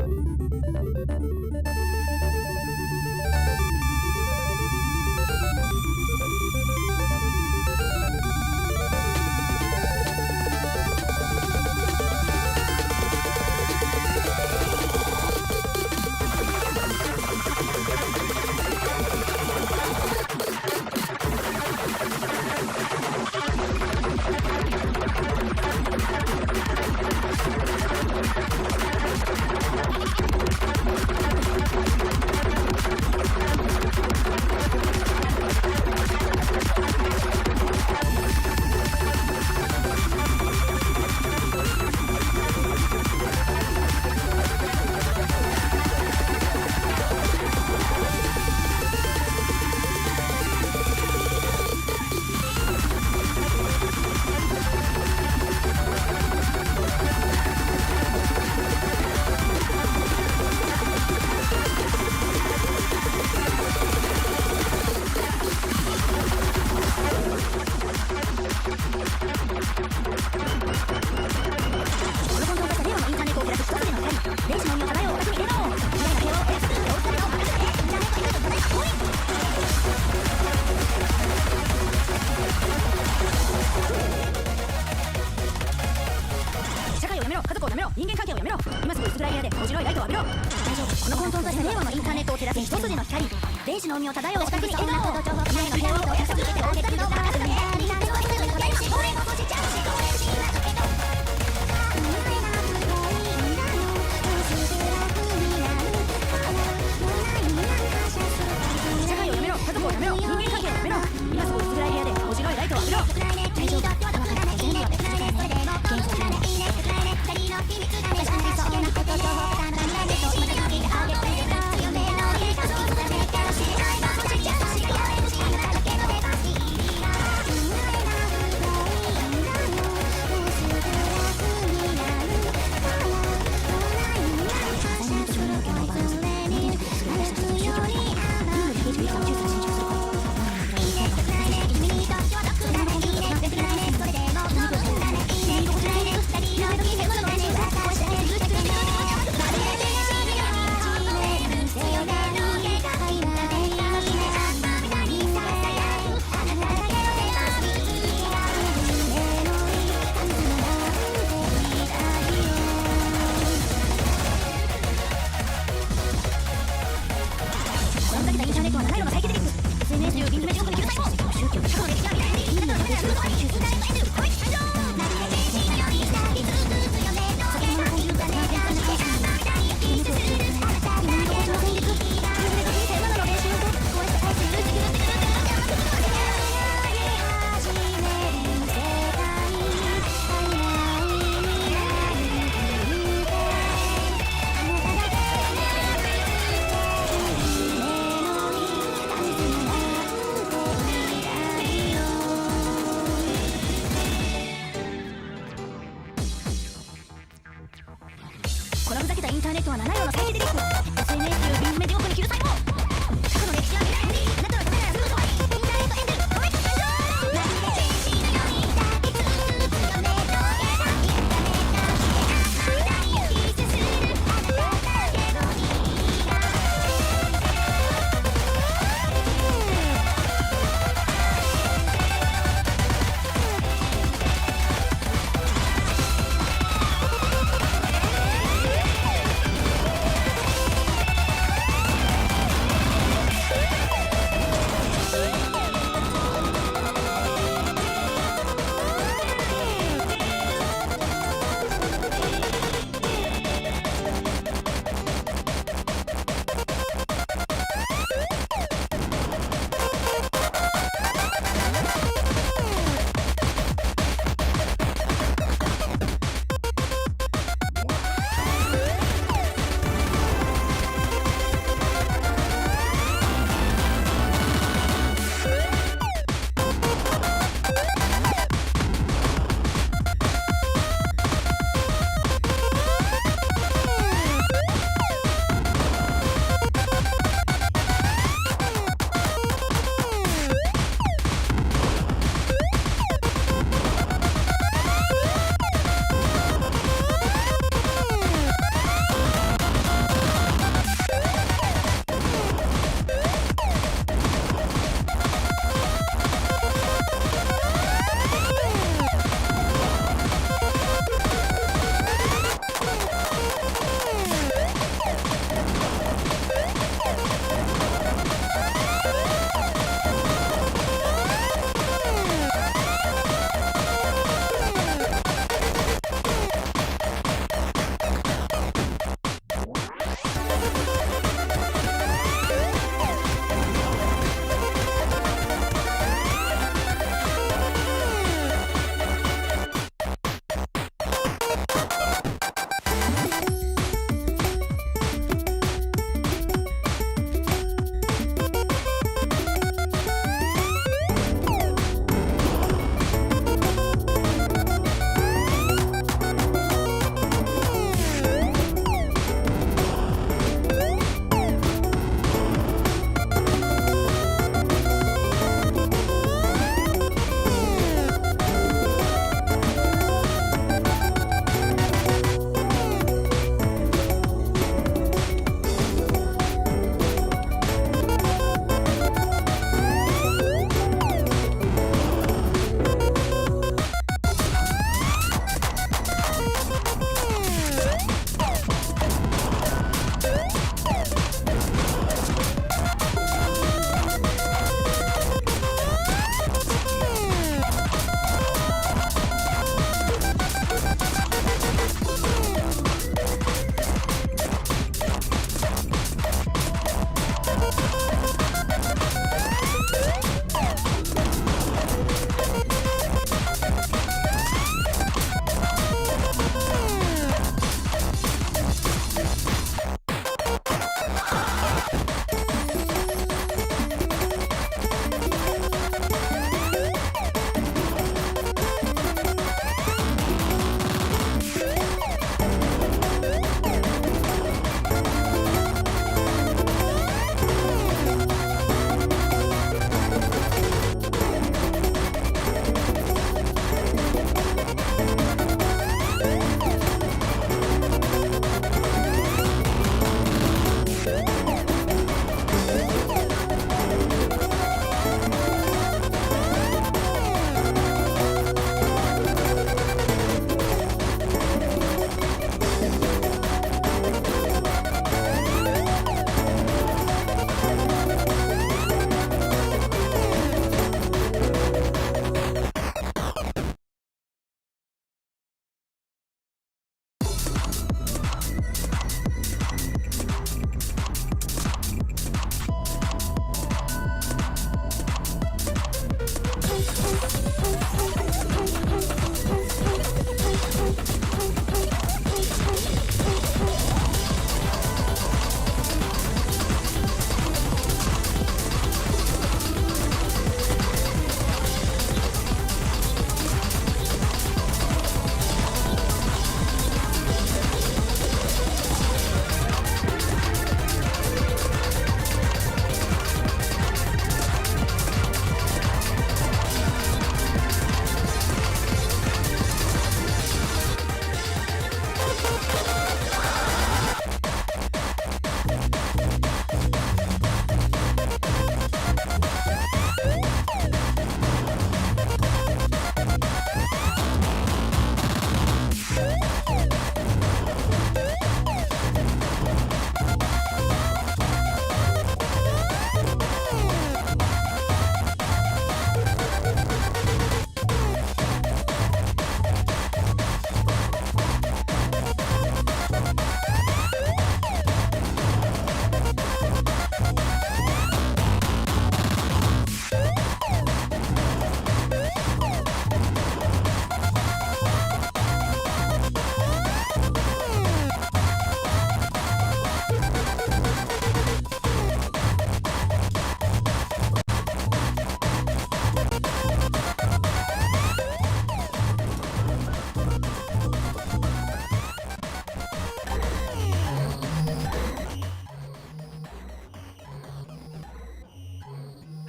こ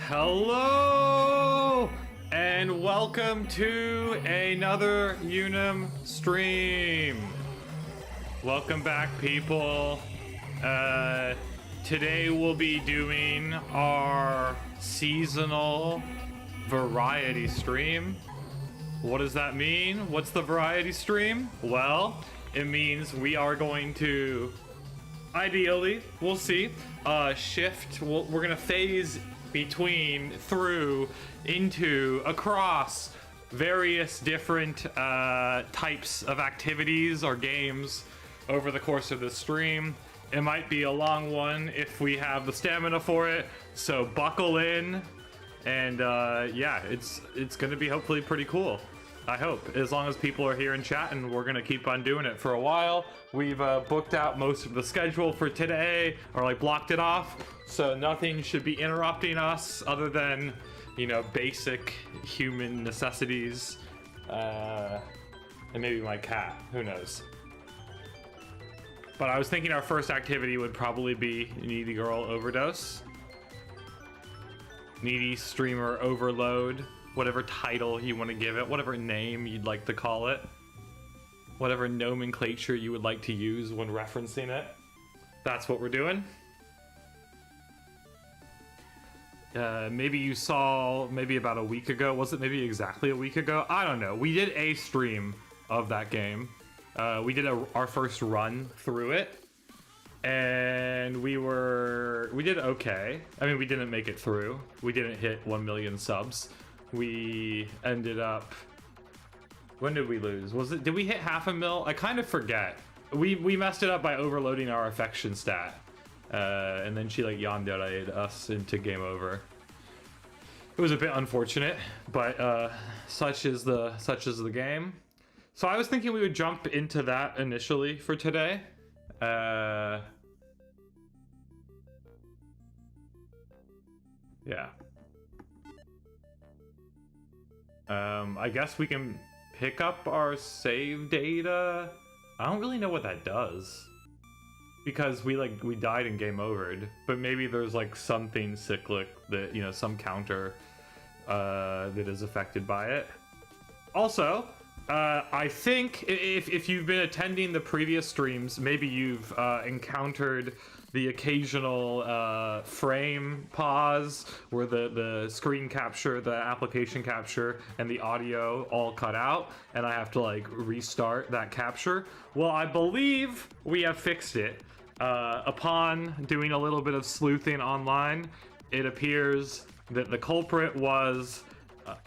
Hello and welcome to another Unum stream. Welcome back, people. Today we'll be doing our seasonal variety stream. What does that mean? What's the variety stream? Well, it means we are going to, ideally, we'll see, shift. We're gonna phase between, through, into, across various different types of activities or games over the course of this stream. It might be a long one if we have the stamina for it, so buckle in, and yeah, it's gonna be hopefully pretty cool. I hope, as long as people are here and chatting, we're gonna keep on doing it for a while. We've booked out most of the schedule for today, or like blocked it off, so nothing should be interrupting us other than, you know, basic human necessities, and maybe my cat, who knows. But I was thinking our first activity would probably be Needy Girl Overdose. Needy Streamer Overload. Whatever title you want to give it, whatever name you'd like to call it, whatever nomenclature you would like to use when referencing it. That's what we're doing. Maybe you saw, maybe about a week ago, was it maybe exactly a week ago? I don't know. We did a stream of that game. We did our first run through it. And we did okay. I mean, we didn't make it through. We didn't hit 1 million subs. We ended up, when did we lose? Did we hit 500,000? I kind of forget. We messed it up by overloading our affection stat. And then she like yandere'd us into game over. It was a bit unfortunate, but such is the game. So I was thinking we would jump into that initially for today. Yeah. I guess we can pick up our save data. I don't really know what that does, because we died and game overed, but maybe there's like something cyclic that, you know, some counter that is affected by it. Also, I think if you've been attending the previous streams, maybe you've encountered the occasional frame pause where the screen capture, the application capture, and the audio all cut out, and I have to like restart that capture. Well, I believe we have fixed it. Upon doing a little bit of sleuthing online, it appears that the culprit was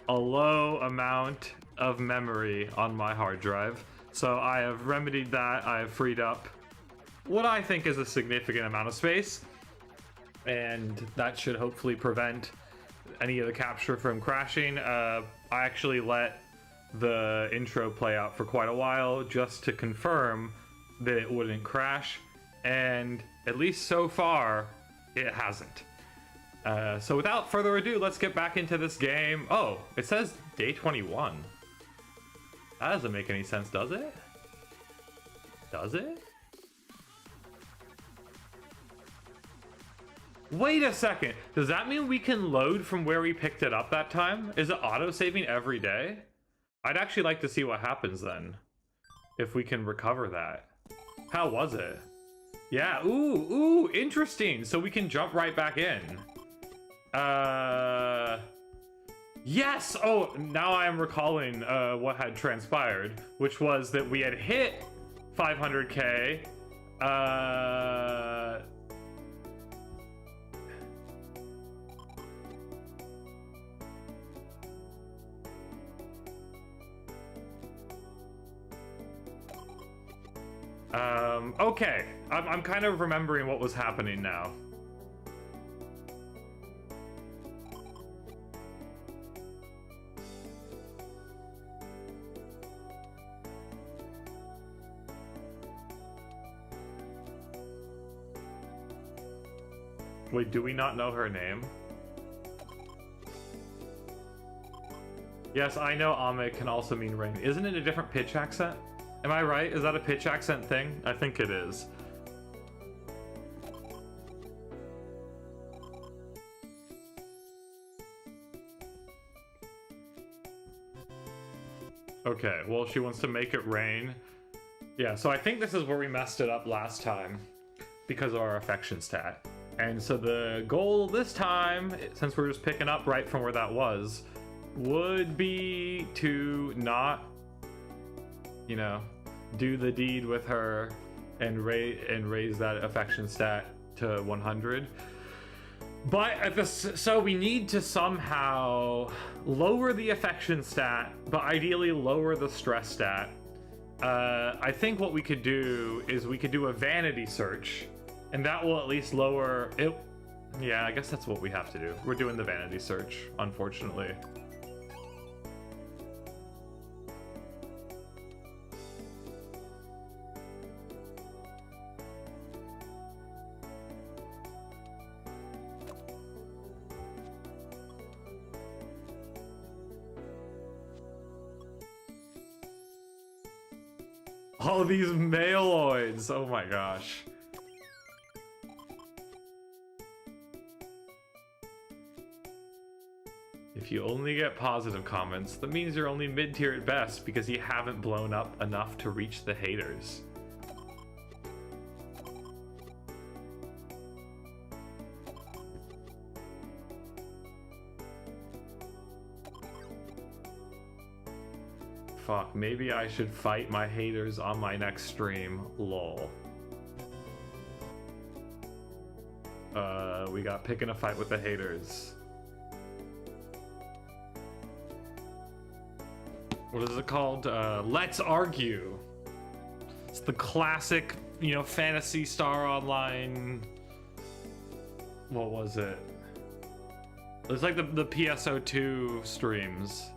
a low amount of memory on my hard drive. So I have remedied that. I have freed up what I think is a significant amount of space, and that should hopefully prevent any of the capture from crashing. I actually let the intro play out for quite a while just to confirm that it wouldn't crash, and at least so far it hasn't. So without further ado, let's get back into this game. Oh, it says day 21. That doesn't make any sense, does it? Does it? Wait a second. Does that mean we can load from where we picked it up that time? Is it auto-saving every day? I'd actually like to see what happens then, if we can recover that. How was it? Yeah, ooh, interesting. So we can jump right back in. Yes! Oh, now I am recalling what had transpired, which was that we had hit 500k. Okay. I'm kind of remembering what was happening now. Wait, do we not know her name? Yes, I know Ame can also mean rain. Isn't it a different pitch accent? Am I right? Is that a pitch accent thing? I think it is. Okay, well, she wants to make it rain. Yeah, so I think this is where we messed it up last time because of our affection stat. And so the goal this time, since we're just picking up right from where that was, would be to not, you know, do the deed with her and raise that affection stat to 100. But at this, so we need to somehow lower the affection stat, but ideally lower the stress stat. I think what we could do is we could do a vanity search, and that will at least lower it. Yeah, I guess that's what we have to do. We're doing the vanity search, unfortunately. All these mailoids, oh my gosh. If you only get positive comments, that means you're only mid-tier at best because you haven't blown up enough to reach the haters. Fuck, maybe I should fight my haters on my next stream. Lol. We got picking a fight with the haters. What is it called? Let's Argue. It's the classic, you know, Phantasy Star Online. What was it? It was like the PSO2 streams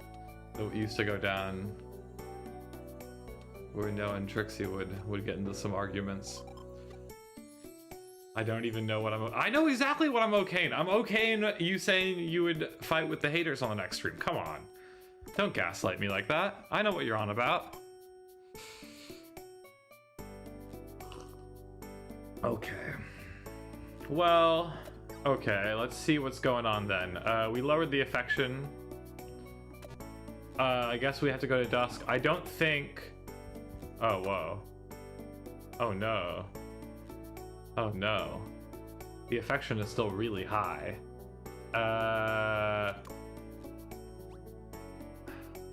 that used to go down. Where Noah and Trixie would get into some arguments. I don't even know what I know exactly what I'm okaying. I'm okaying you saying you would fight with the haters on the next stream. Come on. Don't gaslight me like that. I know what you're on about. Okay. Well, okay, let's see what's going on then. We lowered the affection. I guess we have to go to dusk. I don't think... Oh, whoa. Oh, no. Oh, no. The affection is still really high.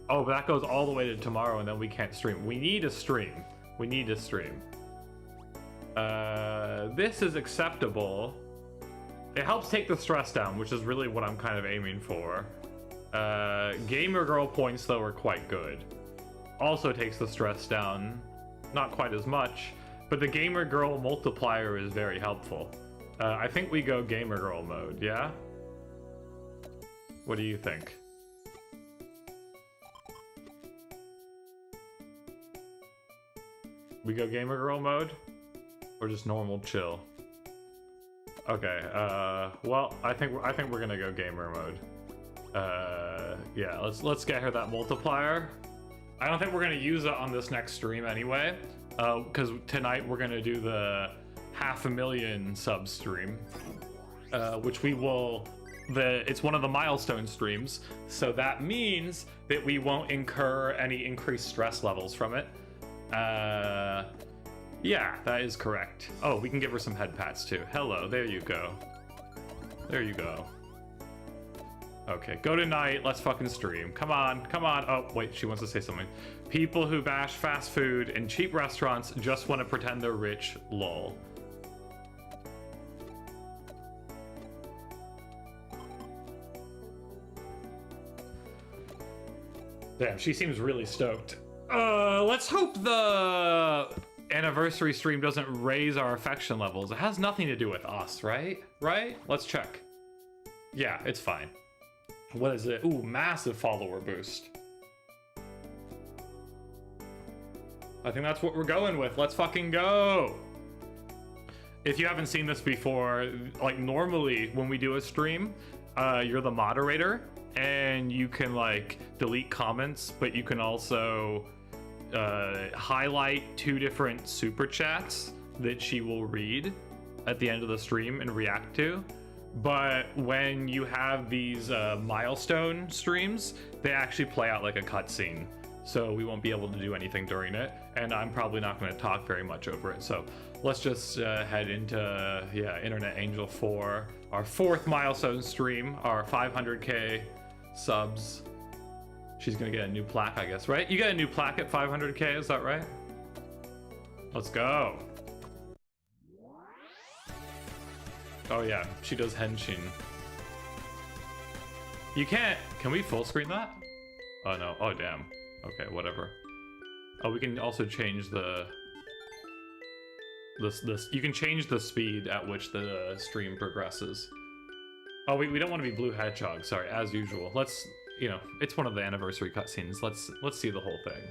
Oh, but that goes all the way to tomorrow, and then we can't stream. We need a stream. We need to stream. This is acceptable. It helps take the stress down, which is really what I'm kind of aiming for. Gamer girl points, though, are quite good. Also takes the stress down. Not quite as much, but the gamer girl multiplier is very helpful. I think we go gamer girl mode, yeah? What do you think? We go gamer girl mode? Or just normal chill? Okay, well, I think we're gonna go gamer mode. Yeah, let's get her that multiplier. I don't think we're gonna use it on this next stream anyway, because tonight we're gonna do the 500,000 sub stream, which we will. It's one of the milestone streams, so that means that we won't incur any increased stress levels from it. Yeah, that is correct. Oh, we can give her some head pats too. Hello, there you go. There you go. Okay, go tonight. Let's fucking stream. Come on, come on. Oh, wait, she wants to say something. People who bash fast food and cheap restaurants just want to pretend they're rich. Lol. Damn, she seems really stoked. Let's hope the anniversary stream doesn't raise our affection levels. It has nothing to do with us, right? Right? Let's check. Yeah, it's fine. What is it? Ooh, massive follower boost. I think that's what we're going with. Let's fucking go. If you haven't seen this before, like normally when we do a stream, you're the moderator and you can like delete comments, but you can also highlight 2 different super chats that she will read at the end of the stream and react to. But when you have these milestone streams, they actually play out like a cutscene. so we won't be able to do anything during it, and I'm probably not going to talk very much over it. So let's just head into Internet Angel 4, our 4th milestone stream, our 500k subs. She's gonna get a new plaque, I guess, right? You get a new plaque at 500k, is that right? Let's go. Oh yeah, she does henshin. You can't, can we full screen that? Oh no, oh damn. Okay, whatever. Oh, we can also change you can change the speed at which the stream progresses. Oh, we don't want to be Blue Hedgehog, sorry, as usual. Let's, you know, it's one of the anniversary cutscenes. Let's see the whole thing.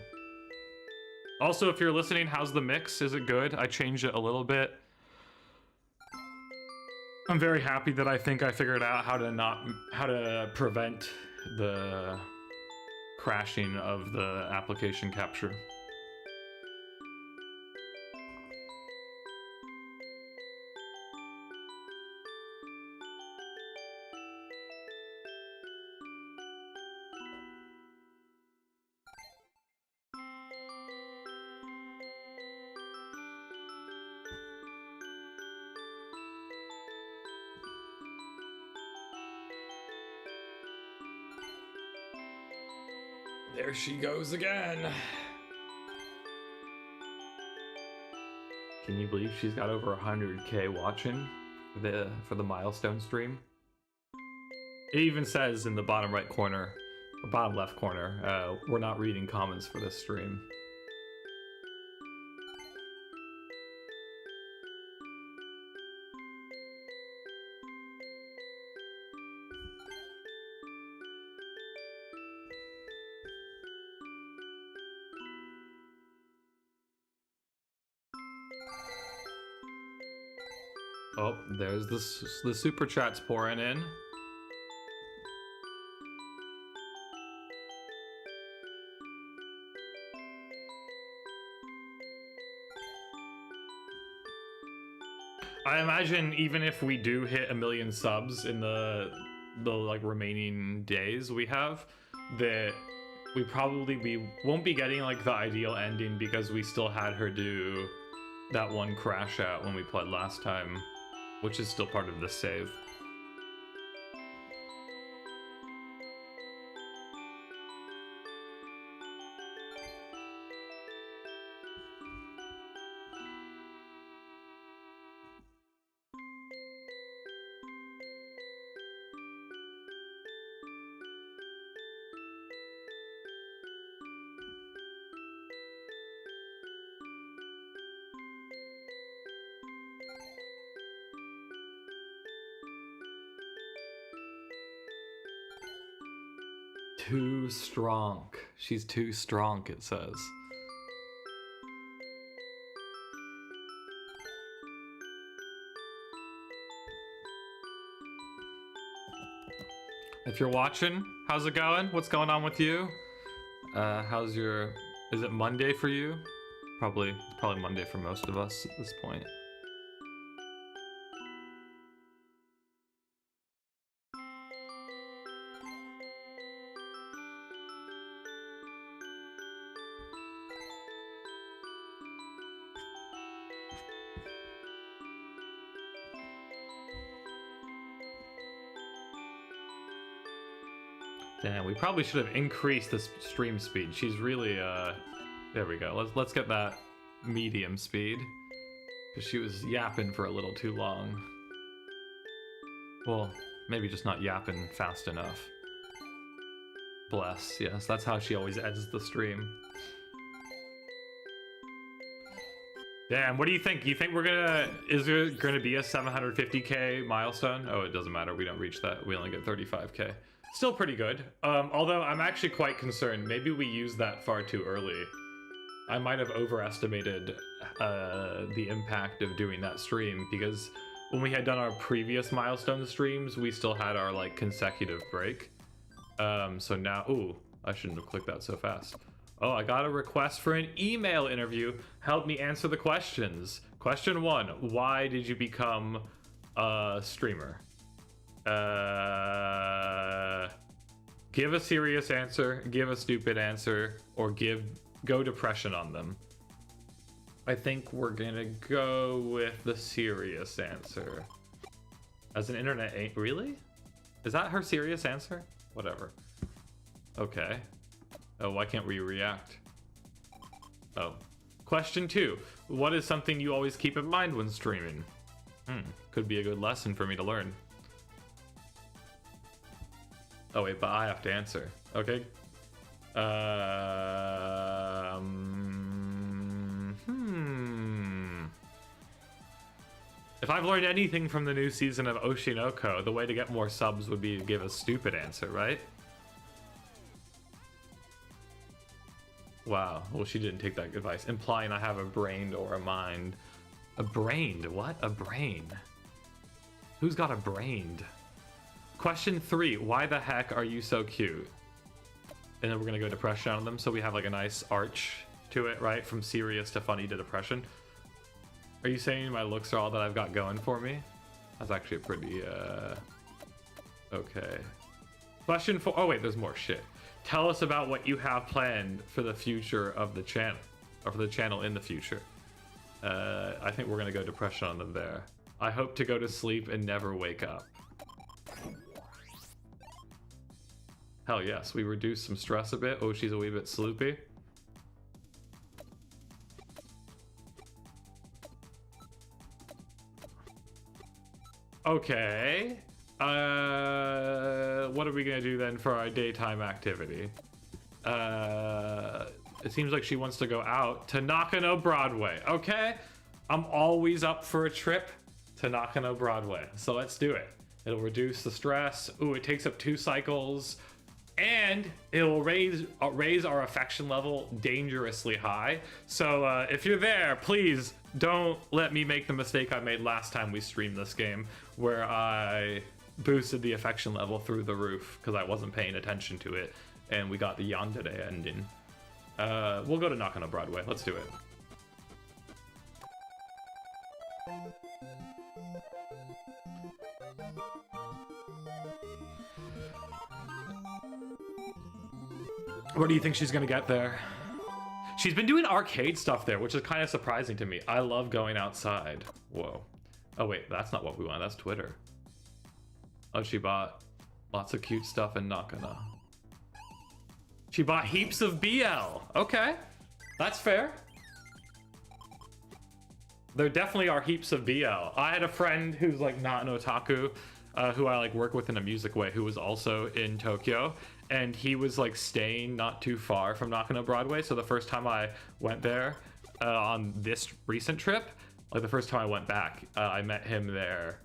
Also, if you're listening, how's the mix? Is it good? I changed it a little bit. I'm very happy that I think I figured out how to prevent the crashing of the application capture. There she goes again. Can you believe she's got over 100k watching for the milestone stream? It even says in the bottom right corner, or bottom left corner, we're not reading comments for this stream. Oh, there's the super chats pouring in. I imagine even if we do hit 1 million subs in the like remaining days we have, that we won't be getting like the ideal ending because we still had her do that one crash out when we played last time, which is still part of the save. Too strong. She's too strong, it says. If you're watching, how's it going? What's going on with you? How's your... Is it Monday for you? Probably Monday for most of us at this point. Damn, we probably should have increased the stream speed. She's really, there we go. Let's get that medium speed. Because she was yapping for a little too long. Well, maybe just not yapping fast enough. Bless, yes, that's how she always ends the stream. Damn, what do you think? You think we're gonna... Is there gonna be a 750k milestone? Oh, it doesn't matter. We don't reach that. We only get 35k. Still pretty good. Although I'm actually quite concerned. Maybe we used that far too early. I might have overestimated the impact of doing that stream, because when we had done our previous milestone streams, we still had our like consecutive break. So now, ooh, I shouldn't have clicked that so fast. Oh, I got a request for an email interview. Help me answer the questions. Question 1, why did you become a streamer? Give a serious answer, give a stupid answer, or go depression on them. I think we're gonna go with the serious answer. As an internet ain't really? Is that her serious answer? Whatever. Okay. Oh, why can't we react? Oh. Question 2. What is something you always keep in mind when streaming? Could be a good lesson for me to learn. Oh wait, but I have to answer. Okay. If I've learned anything from the new season of Oshinoko, the way to get more subs would be to give a stupid answer, right? Wow, well, she didn't take that advice. Implying I have a brain or a mind. A brain? What? A brain? Who's got a brain? Question 3. Why the heck are you so cute? And then we're gonna go depression on them, so we have like a nice arch to it, right? From serious to funny to depression. Are you saying my looks are all that I've got going for me? That's actually a pretty, okay. Question 4. Oh wait, there's more shit. Tell us about what you have planned for the future of the channel, or for the channel in the future. I think we're gonna go depression on them there. I hope to go to sleep and never wake up. Hell yes, we reduce some stress a bit. Oh, she's a wee bit sloopy. Okay. What are we gonna do then for our daytime activity? It seems like she wants to go out to Nakano Broadway. Okay, I'm always up for a trip to Nakano Broadway, so let's do it. It'll reduce the stress. Ooh, it takes up 2 cycles, and it will raise our affection level dangerously high. So if you're there, please don't let me make the mistake I made last time we streamed this game, where I boosted the affection level through the roof because I wasn't paying attention to it, and we got the yandere ending. We'll go to Nakano Broadway. Let's do it. Where do you think she's gonna get there? She's been doing arcade stuff there, which is kind of surprising to me. I love going outside. Whoa. Oh wait, that's not what we want. That's Twitter. Oh, she bought lots of cute stuff in Nakano. She bought heaps of BL. Okay, that's fair. There definitely are heaps of BL. I had a friend who's like not an otaku, who I like work with in a music way, who was also in Tokyo, and he was like staying not too far from Nakano Broadway. So the first time I went there on this recent trip, like the first time I went back, I met him there,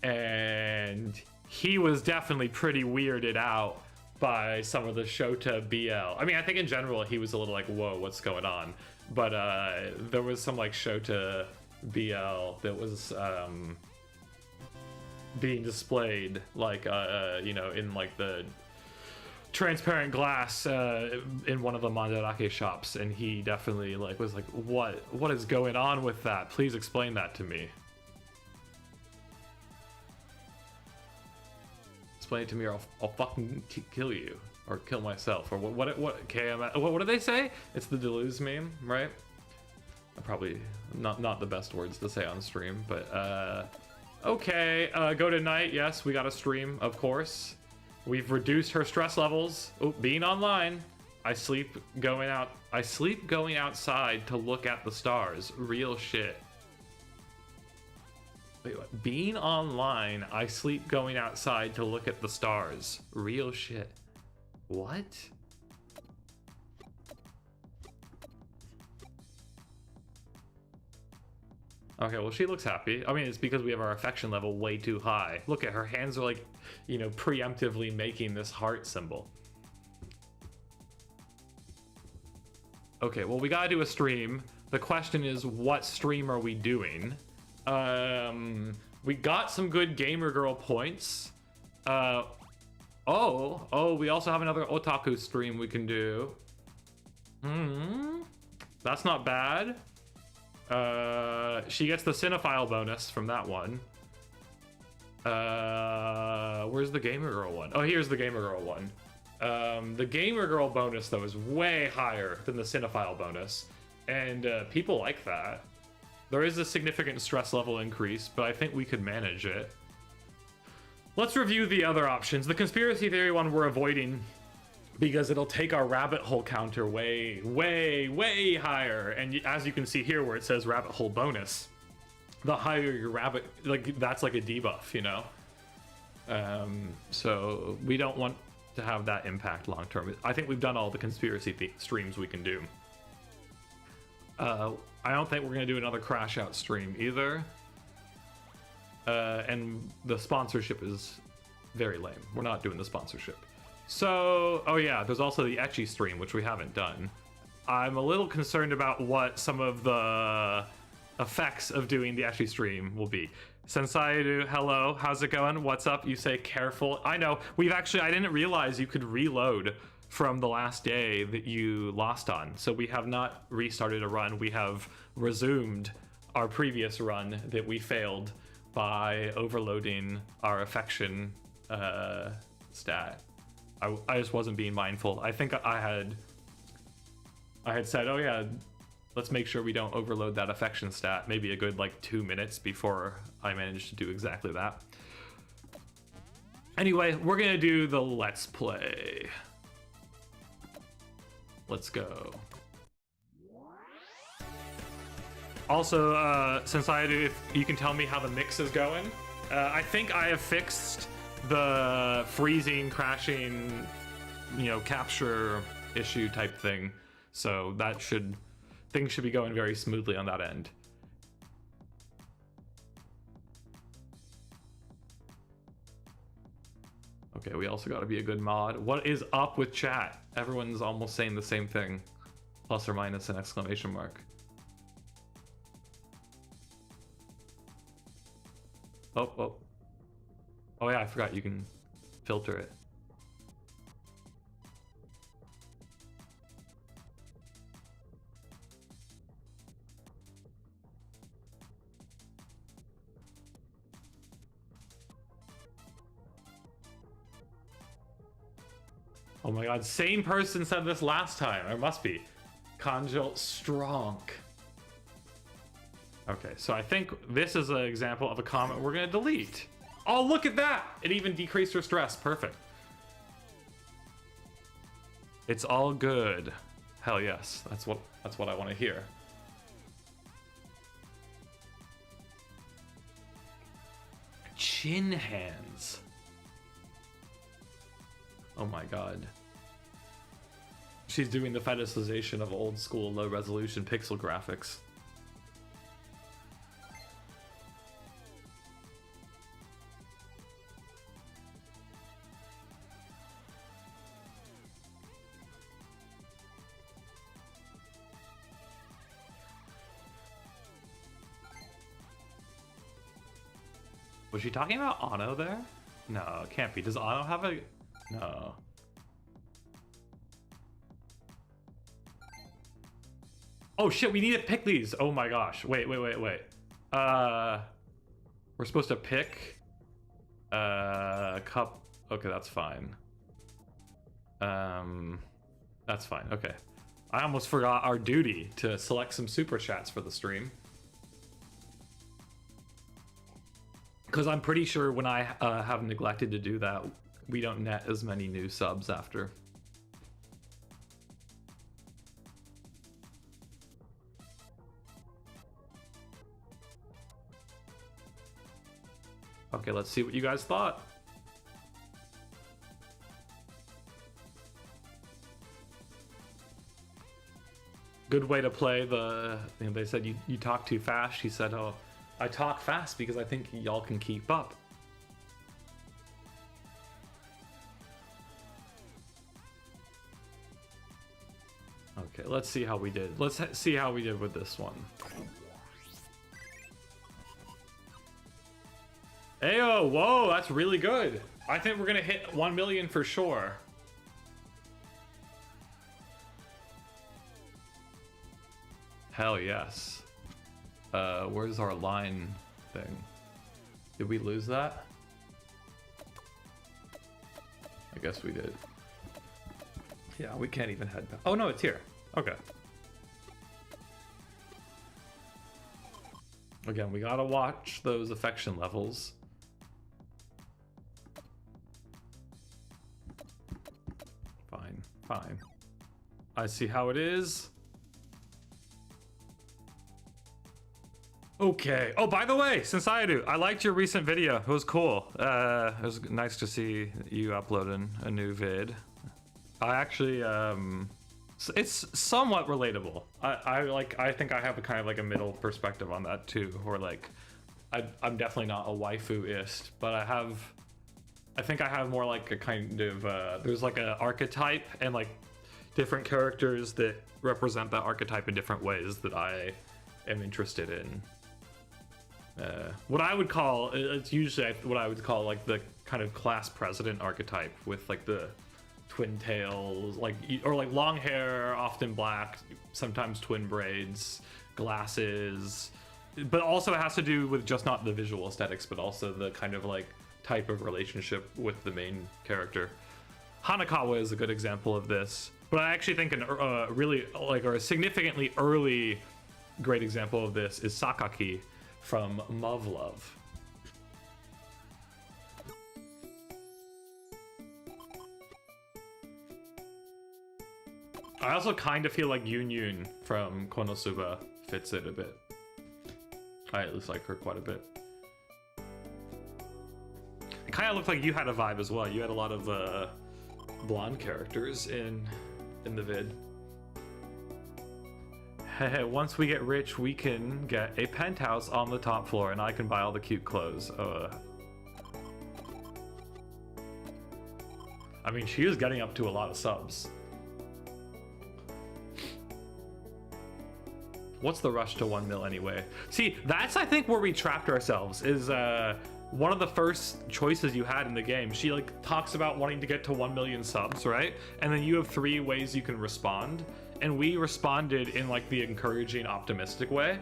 and he was definitely pretty weirded out by some of the Shota BL. I mean, I think in general he was a little like, whoa, what's going on? But there was some like Shota BL that was being displayed like you know, in like the transparent glass in one of the mandarake shops, and he definitely like was like, what is going on with that? Please explain that to me. Explain it to me, or I'll fucking kill you, or kill myself, or what do they say? It's the Deleuze meme, right? Probably not the best words to say on stream, but okay, go to night. Yes, we got a stream, of course. We've reduced her stress levels. Oh, being online. I sleep going outside to look at the stars. Real shit. Wait, what? Being online, I sleep going outside to look at the stars. Real shit. What? Okay, well, she looks happy. I mean, it's because we have our affection level way too high. Look at her hands are like, you know, preemptively making this heart symbol. Okay, well, we gotta do a stream. The question is, what stream are we doing? We got some good gamer girl points. Oh, we also have another otaku stream we can do. That's not bad. She gets the cinephile bonus from that one. Where's the gamer girl one? Oh, here's the gamer girl one. The Gamer Girl bonus, though, is way higher than the Cinephile bonus, and people like that. There is a significant stress level increase, but I think we could manage it. Let's review the other options. The conspiracy theory one we're avoiding because it'll take our rabbit hole counter way, way, way higher. And as you can see here where it says rabbit hole bonus, the higher your rabbit, like that's like a debuff, you know? So we don't want to have that impact long term. I think we've done all the conspiracy streams we can do. I don't think we're going to do another crash out stream either. And the sponsorship is very lame. We're not doing the sponsorship. So, oh yeah, there's also the ecchi stream, which we haven't done. I'm a little concerned about what some of the effects of doing the ecchi stream will be. Sensai, hello, how's it going? What's up? You say careful. I know, we've actually, I didn't realize you could reload from the last day that you lost on. So we have not restarted a run. We have resumed our previous run that we failed by overloading our affection stat. I just wasn't being mindful. I think I had said, oh yeah, let's make sure we don't overload that affection stat. Maybe a good like 2 minutes before I managed to do exactly that. Anyway, we're gonna do the let's play. Let's go. Also, since if you can tell me how the mix is going, I think I have fixed the freezing, crashing, you know, capture issue type thing. So that things should be going very smoothly on that end. Okay, we also got to be a good mod. What is up with chat? Everyone's almost saying the same thing. Plus or minus an exclamation mark. Oh yeah, I forgot you can filter it. Oh my god, same person said this last time. It must be. Conjul strong. Okay, so I think this is an example of a comment we're gonna delete. Oh, look at that! It even decreased her stress. Perfect. It's all good. Hell yes, that's what I want to hear. Chin hands. Oh my god. She's doing the fetishization of old school low resolution pixel graphics. Was she talking about Ano there? No, it can't be. Does Ano have a... No. Oh shit, we need to pick these. Oh my gosh. Wait. We're supposed to pick cup. Okay, that's fine. That's fine. Okay. I almost forgot our duty to select some super chats for the stream. Because I'm pretty sure when I have neglected to do that, we don't net as many new subs after. Okay, let's see what you guys thought. Good way to play the... They said you talk too fast. She said, oh, I talk fast because I think y'all can keep up. Okay, let's see how we did. Let's see how we did with this one. Ayo, whoa, that's really good. I think we're gonna hit 1 million for sure. Hell yes. Where's our line thing? Did we lose that? I guess we did. Yeah, we can't even head back. Oh no, it's here. Okay. Again, we gotta watch those affection levels. Fine, fine. I see how it is. Okay. Oh, by the way, Sensaidu, I liked your recent video. It was cool. It was nice to see you uploading a new vid. I actually, it's somewhat relatable. I think I have a kind of like a middle perspective on that too, where like, I'm definitely not a waifu-ist, but I think I have more like a kind of, there's like an archetype and like different characters that represent that archetype in different ways that I am interested in. What I would call, it's usually what I would call like the kind of class president archetype with like the twin tails, like, or like long hair, often black, sometimes twin braids, glasses, but also it has to do with just not the visual aesthetics, but also the kind of like type of relationship with the main character. Hanakawa is a good example of this, but I actually think really like, or a significantly early great example of this is Sakaki from Muv-Luv. I also kind of feel like Yun from Konosuba fits it a bit. I at least like her quite a bit. It kind of looked like you had a vibe as well. You had a lot of blonde characters in the vid. Hey, once we get rich, we can get a penthouse on the top floor, and I can buy all the cute clothes. I mean, she is getting up to a lot of subs. What's the rush to 1 mil anyway? See, that's I think where we trapped ourselves, is one of the first choices you had in the game. She like talks about wanting to get to 1 million subs, right? And then you have 3 ways you can respond. And we responded in like the encouraging, optimistic way.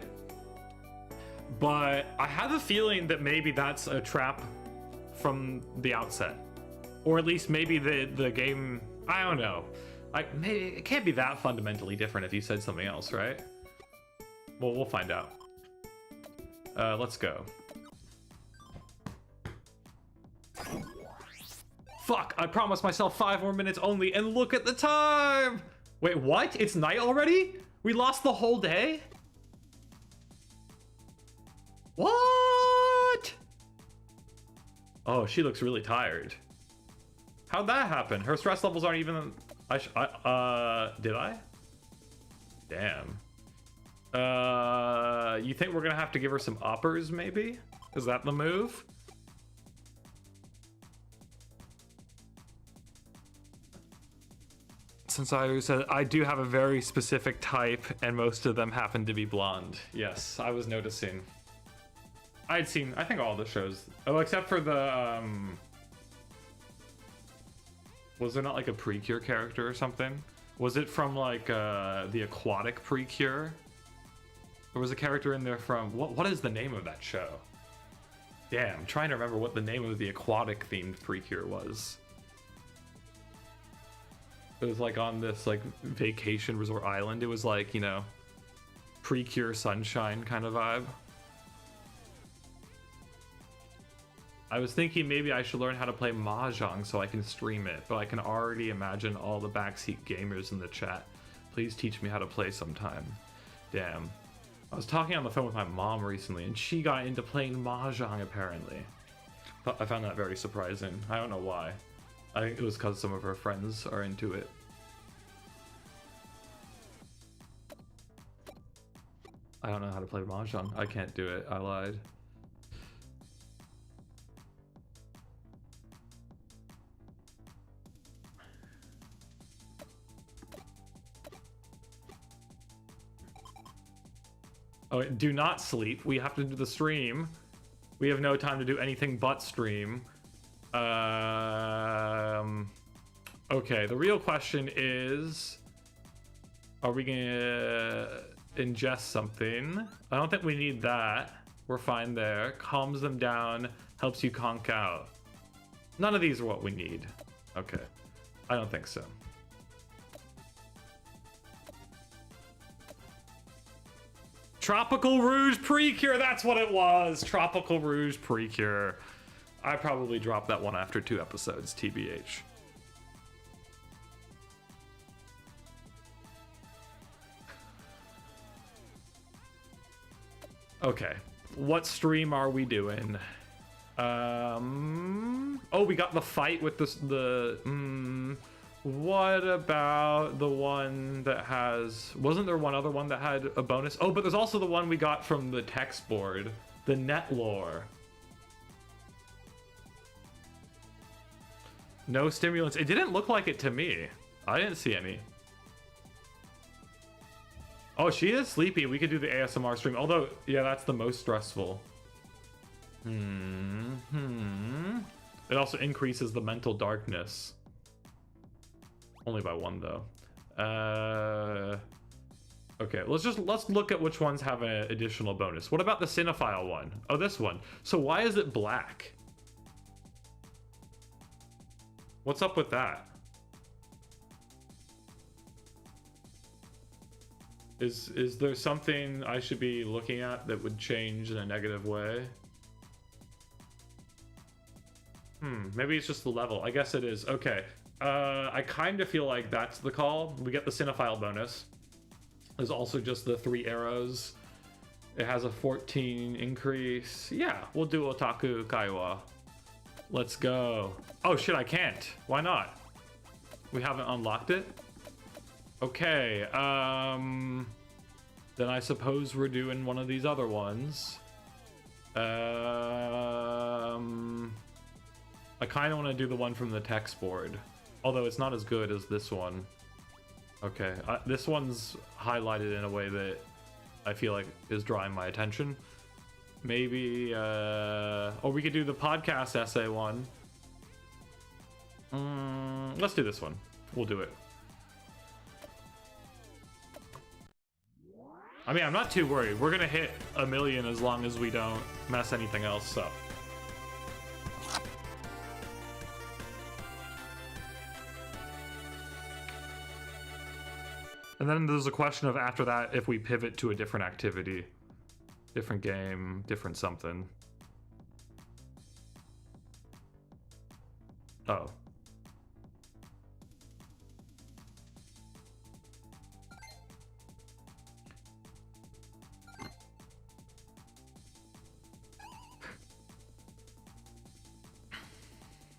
But I have a feeling that maybe that's a trap from the outset. Or at least maybe the game, I don't know. Maybe it can't be that fundamentally different if you said something else, right? Well, we'll find out. Let's go. Fuck, I promised myself 5 more minutes only, and look at the time! Wait, what? It's night already? We lost the whole day? What? Oh, she looks really tired. How'd that happen? Her stress levels aren't even... did I? Damn. You think we're gonna have to give her some uppers, maybe? Is that the move? Since I said I do have a very specific type, and most of them happen to be blonde. Yes, I was noticing. I'd seen, I think, all the shows. Oh, except for the, was there not like a Precure character or something? Was it from like the Aquatic Precure? There was a character in there from, what is the name of that show? Damn, I'm trying to remember what the name of the aquatic themed Precure was. It was like on this like vacation resort island. It was like, you know, Precure Sunshine kind of vibe. I was thinking maybe I should learn how to play Mahjong so I can stream it, but I can already imagine all the backseat gamers in the chat. Please teach me how to play sometime. Damn. I was talking on the phone with my mom recently, and she got into playing Mahjong apparently. I found that very surprising. I don't know why. I think it was because some of her friends are into it. I don't know how to play Mahjong. I can't do it. I lied. Oh, do not sleep. We have to do the stream. We have no time to do anything but stream. Okay, the real question is, are we gonna ingest something? I don't think we need that. We're fine there. Calms them down, helps you conk out. None of these are what we need. Okay, I don't think so. Tropical Rouge Precure, that's what it was. Tropical Rouge Precure. I probably dropped that one after 2 episodes, TBH. Okay, what stream are we doing? Oh, we got the fight with what about the one that has... Wasn't there one other one that had a bonus? Oh, but there's also the one we got from the text board. The net lore. No stimulants. It didn't look like it to me. I didn't see any. Oh, she is sleepy. We could do the ASMR stream. Although, yeah, that's the most stressful. It also increases the mental darkness. Only by 1 though. Okay, let's look at which ones have an additional bonus. What about the cinephile one? Oh, this one. So why is it black? What's up with that? Is there something I should be looking at that would change in a negative way? Maybe it's just the level. I guess it is. Okay. I kind of feel like that's the call. We get the cinephile bonus. There's also just the 3 arrows. It has a 14 increase. Yeah, we'll do Otaku Kaiwa. Let's go. Oh shit, I can't. Why not? We haven't unlocked it? Okay, then I suppose we're doing one of these other ones. I kind of want to do the one from the text board. Although it's not as good as this one. Okay, this one's highlighted in a way that I feel like is drawing my attention. Maybe, or we could do the podcast essay one. Let's do this one. We'll do it. I mean, I'm not too worried. We're gonna hit 1 million as long as we don't mess anything else up. And then there's a question of after that if we pivot to a different activity. Different game, different something. Oh.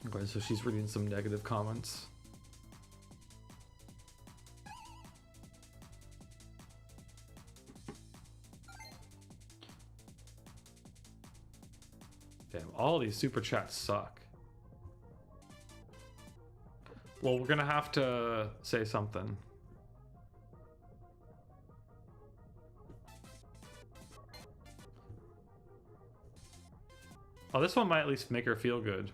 Okay, so she's reading some negative comments. Damn, all these super chats suck. Well, we're gonna have to say something. Oh, this one might at least make her feel good.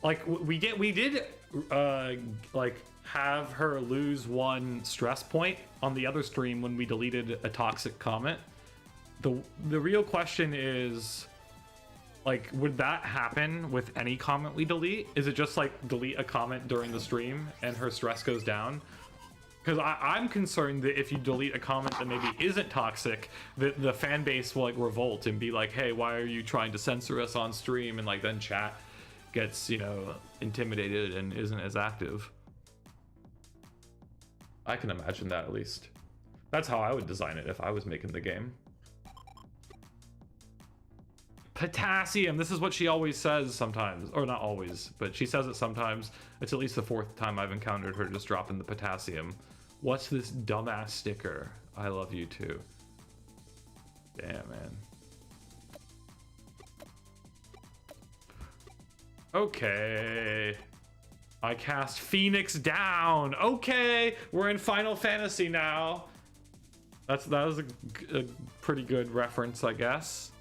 Like we did like have her lose 1 stress point on the other stream when we deleted a toxic comment. The real question is, like, would that happen with any comment we delete? Is it just like delete a comment during the stream and her stress goes down? Because I'm concerned that if you delete a comment that maybe isn't toxic, that the fan base will like revolt and be like, hey, why are you trying to censor us on stream? And like then chat gets, you know, intimidated and isn't as active. I can imagine that at least. That's how I would design it if I was making the game. Potassium, this is what she always says sometimes, or not always, but she says it sometimes. It's at least the 4th time I've encountered her just dropping the potassium. What's this dumbass sticker? I love you too. Damn, man. Okay. I cast Phoenix down. Okay, we're in Final Fantasy now. That was a pretty good reference, I guess.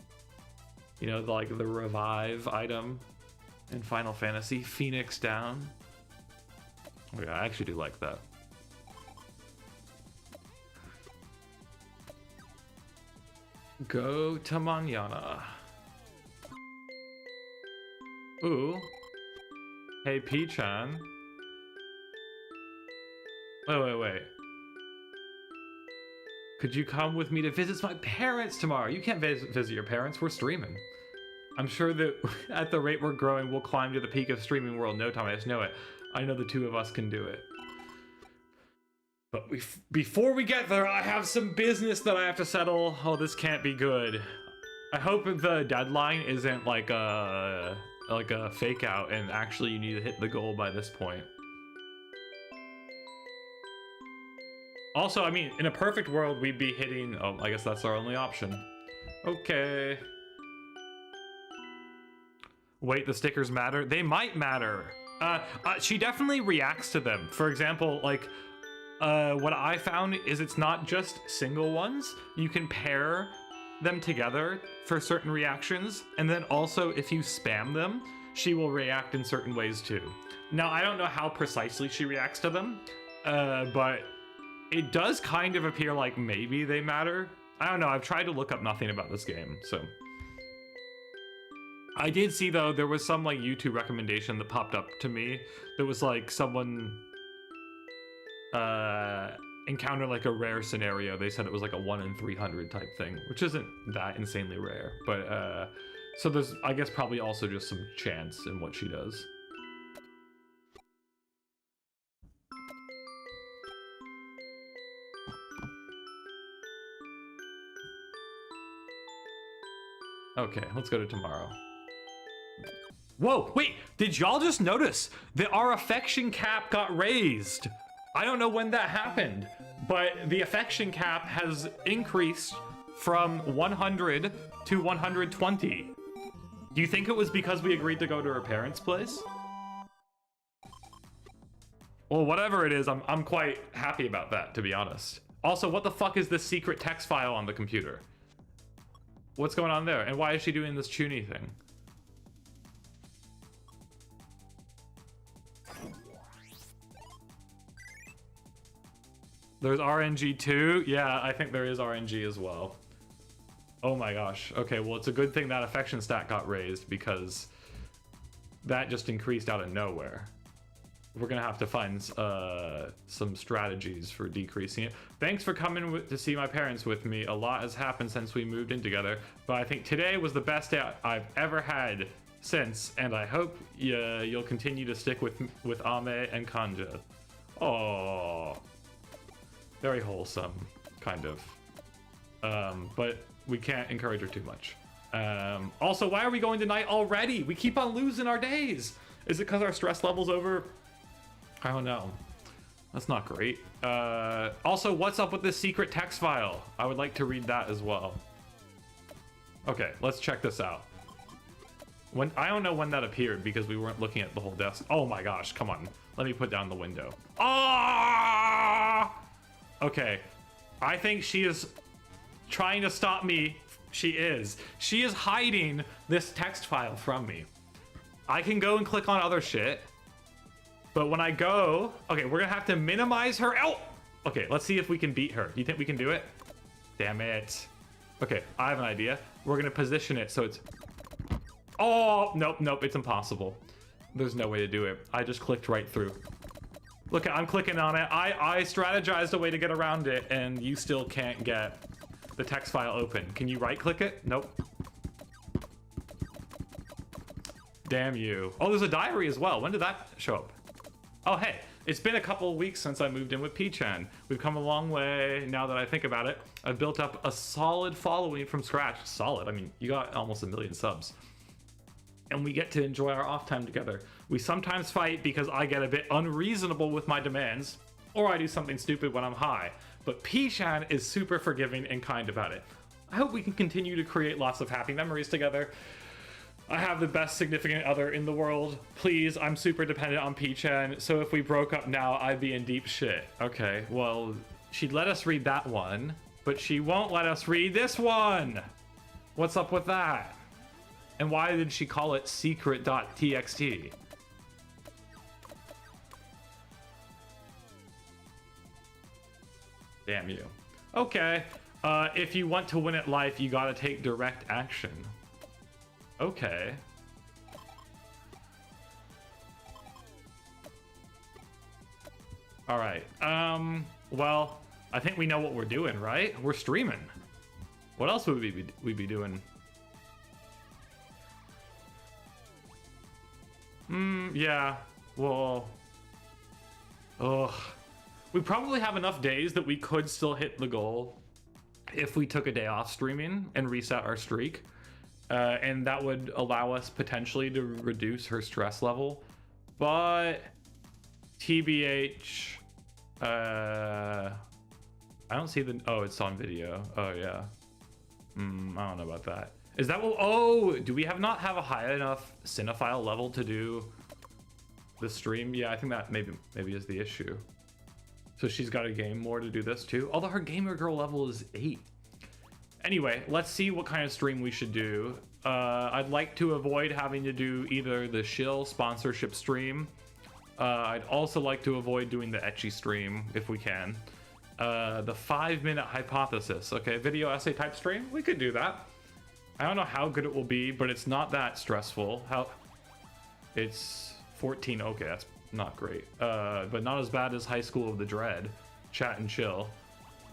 You know, like the revive item in Final Fantasy, Phoenix down. Oh yeah, I actually do like that. Go to mañana. Ooh. Hey, P-chan. Wait. Could you come with me to visit my parents tomorrow? You can't visit your parents. We're streaming. I'm sure that at the rate we're growing, we'll climb to the peak of streaming world in no time. I just know it. I know the two of us can do it. But before we get there, I have some business that I have to settle. Oh, this can't be good. I hope the deadline isn't like a fake out and actually you need to hit the goal by this point. Also, I mean, in a perfect world, we'd be hitting... Oh, I guess that's our only option. Okay. Wait, the stickers matter? They might matter. She definitely reacts to them. For example, like, what I found is it's not just single ones. You can pair them together for certain reactions. And then also, if you spam them, she will react in certain ways too. Now, I don't know how precisely she reacts to them, but... it does kind of appear like maybe they matter. I don't know, I've tried to look up nothing about this game, so. I did see though, there was some like YouTube recommendation that popped up to me that was like someone encountered like a rare scenario. They said it was like a 1 in 300 type thing, which isn't that insanely rare, but so there's, I guess, probably also just some chance in what she does. Okay, let's go to tomorrow. Whoa, wait, did y'all just notice that our affection cap got raised? I don't know when that happened, but the affection cap has increased from 100 to 120. Do you think it was because we agreed to go to her parents' place? Well, whatever it is, I'm quite happy about that, to be honest. Also, what the fuck is this secret text file on the computer? What's going on there? And why is she doing this Chuny thing? There's RNG too? Yeah, I think there is RNG as well. Oh my gosh. Okay, well, it's a good thing that affection stat got raised because that just increased out of nowhere. We're gonna have to find some strategies for decreasing it. Thanks for coming to see my parents with me. A lot has happened since we moved in together, but I think today was the best day I've ever had since, and I hope you'll continue to stick with Ame and Kanja. Oh, very wholesome, kind of. But we can't encourage her too much. Also, why are we going tonight already? We keep on losing our days. Is it because our stress level's over? I don't know. That's not great. Also, what's up with this secret text file? I would like to read that as well. Okay, let's check this out. I don't know when that appeared because we weren't looking at the whole desk. Oh my gosh, come on. Let me put down the window. Ah! Okay, I think she is trying to stop me. She is. She is hiding this text file from me. I can go and click on other shit. But when I go, okay, we're gonna have to minimize her. Oh, okay, let's see if we can beat her. Do you think we can do it? Damn it. Okay, I have an idea. We're gonna position it so it's... Oh, nope, it's impossible. There's no way to do it. I just clicked right through. Look, I'm clicking on it. I strategized a way to get around it, and you still can't get the text file open. Can you right-click it? Nope. Damn you. Oh, there's a diary as well. When did that show up? Oh, hey, it's been a couple of weeks since I moved in with P-chan. We've come a long way now that I think about it. I've built up a solid following from scratch. Solid, I mean, you got almost 1 million subs. And we get to enjoy our off time together. We sometimes fight because I get a bit unreasonable with my demands, or I do something stupid when I'm high. But P-chan is super forgiving and kind about it. I hope we can continue to create lots of happy memories together. I have the best significant other in the world. Please, I'm super dependent on P-chan, so if we broke up now, I'd be in deep shit. Okay, well, she'd let us read that one, but she won't let us read this one. What's up with that? And why did she call it secret.txt? Damn you. Okay, If you want to win at life, you gotta take direct action. Okay. All right. Well, I think we know what we're doing, right? We're streaming. What else would we be doing? Yeah. Well. Ugh. We probably have enough days that we could still hit the goal if we took a day off streaming and reset our streak. And that would allow us potentially to reduce her stress level. But TBH, I don't see the, oh, it's on video. Oh yeah. I don't know about that. Is that what, oh, do we not have a high enough cinephile level to do the stream? Yeah, I think that maybe is the issue. So she's got to game more to do this too. Although her gamer girl level is 8. Anyway, let's see what kind of stream we should do. I'd like to avoid having to do either the shill sponsorship stream. I'd also like to avoid doing the ecchi stream if we can. The 5-minute hypothesis. Okay, video essay type stream. We could do that. I don't know how good it will be, but it's not that stressful. It's 14. Okay, that's not great. But not as bad as High School of the Dread. Chat and chill.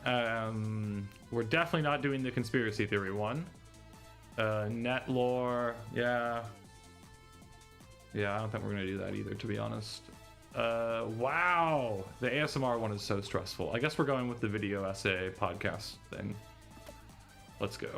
We're definitely not doing the conspiracy theory one. Net lore. Yeah. Yeah, I don't think we're gonna do that either, to be honest. Wow, the ASMR one is so stressful. I guess we're going with the video essay podcast thing. Let's go.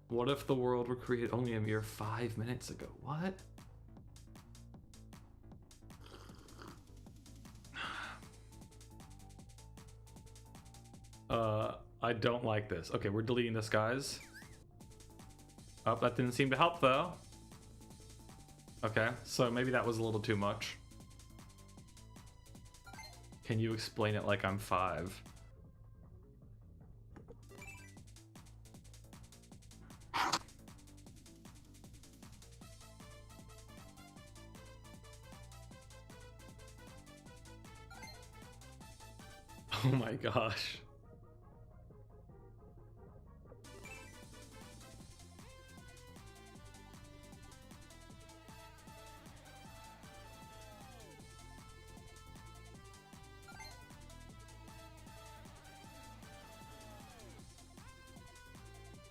What if the world were created only a mere 5 minutes ago? What? I don't like this. Okay, we're deleting this, guys. Oh, that didn't seem to help, though. Okay, so maybe that was a little too much. Can you explain it like I'm 5? Oh my gosh.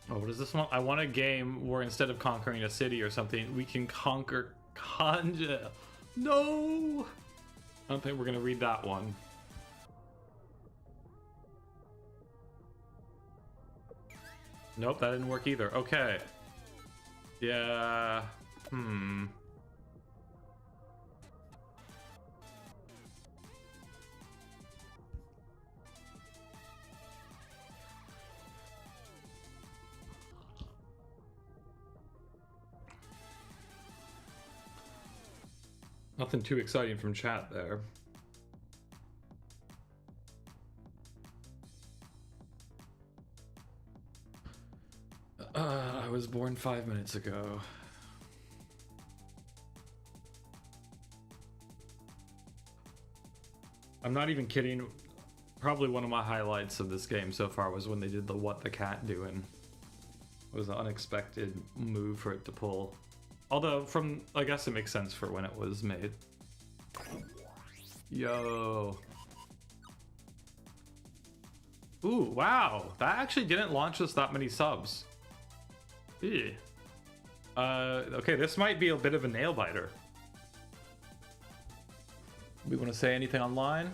Oh, what is this one? I want a game where instead of conquering a city or something, we can conquer Kanja. No! I don't think we're gonna read that one. Nope, that didn't work either. Okay. Yeah. Nothing too exciting from chat there. I was born 5 minutes ago. I'm not even kidding. Probably one of my highlights of this game so far was when they did the what the cat doing. It was an unexpected move for it to pull. Although, I guess it makes sense for when it was made. Yo. Ooh, wow. That actually didn't launch us that many subs. Ew. Okay, this might be a bit of a nail biter. We want to say anything online?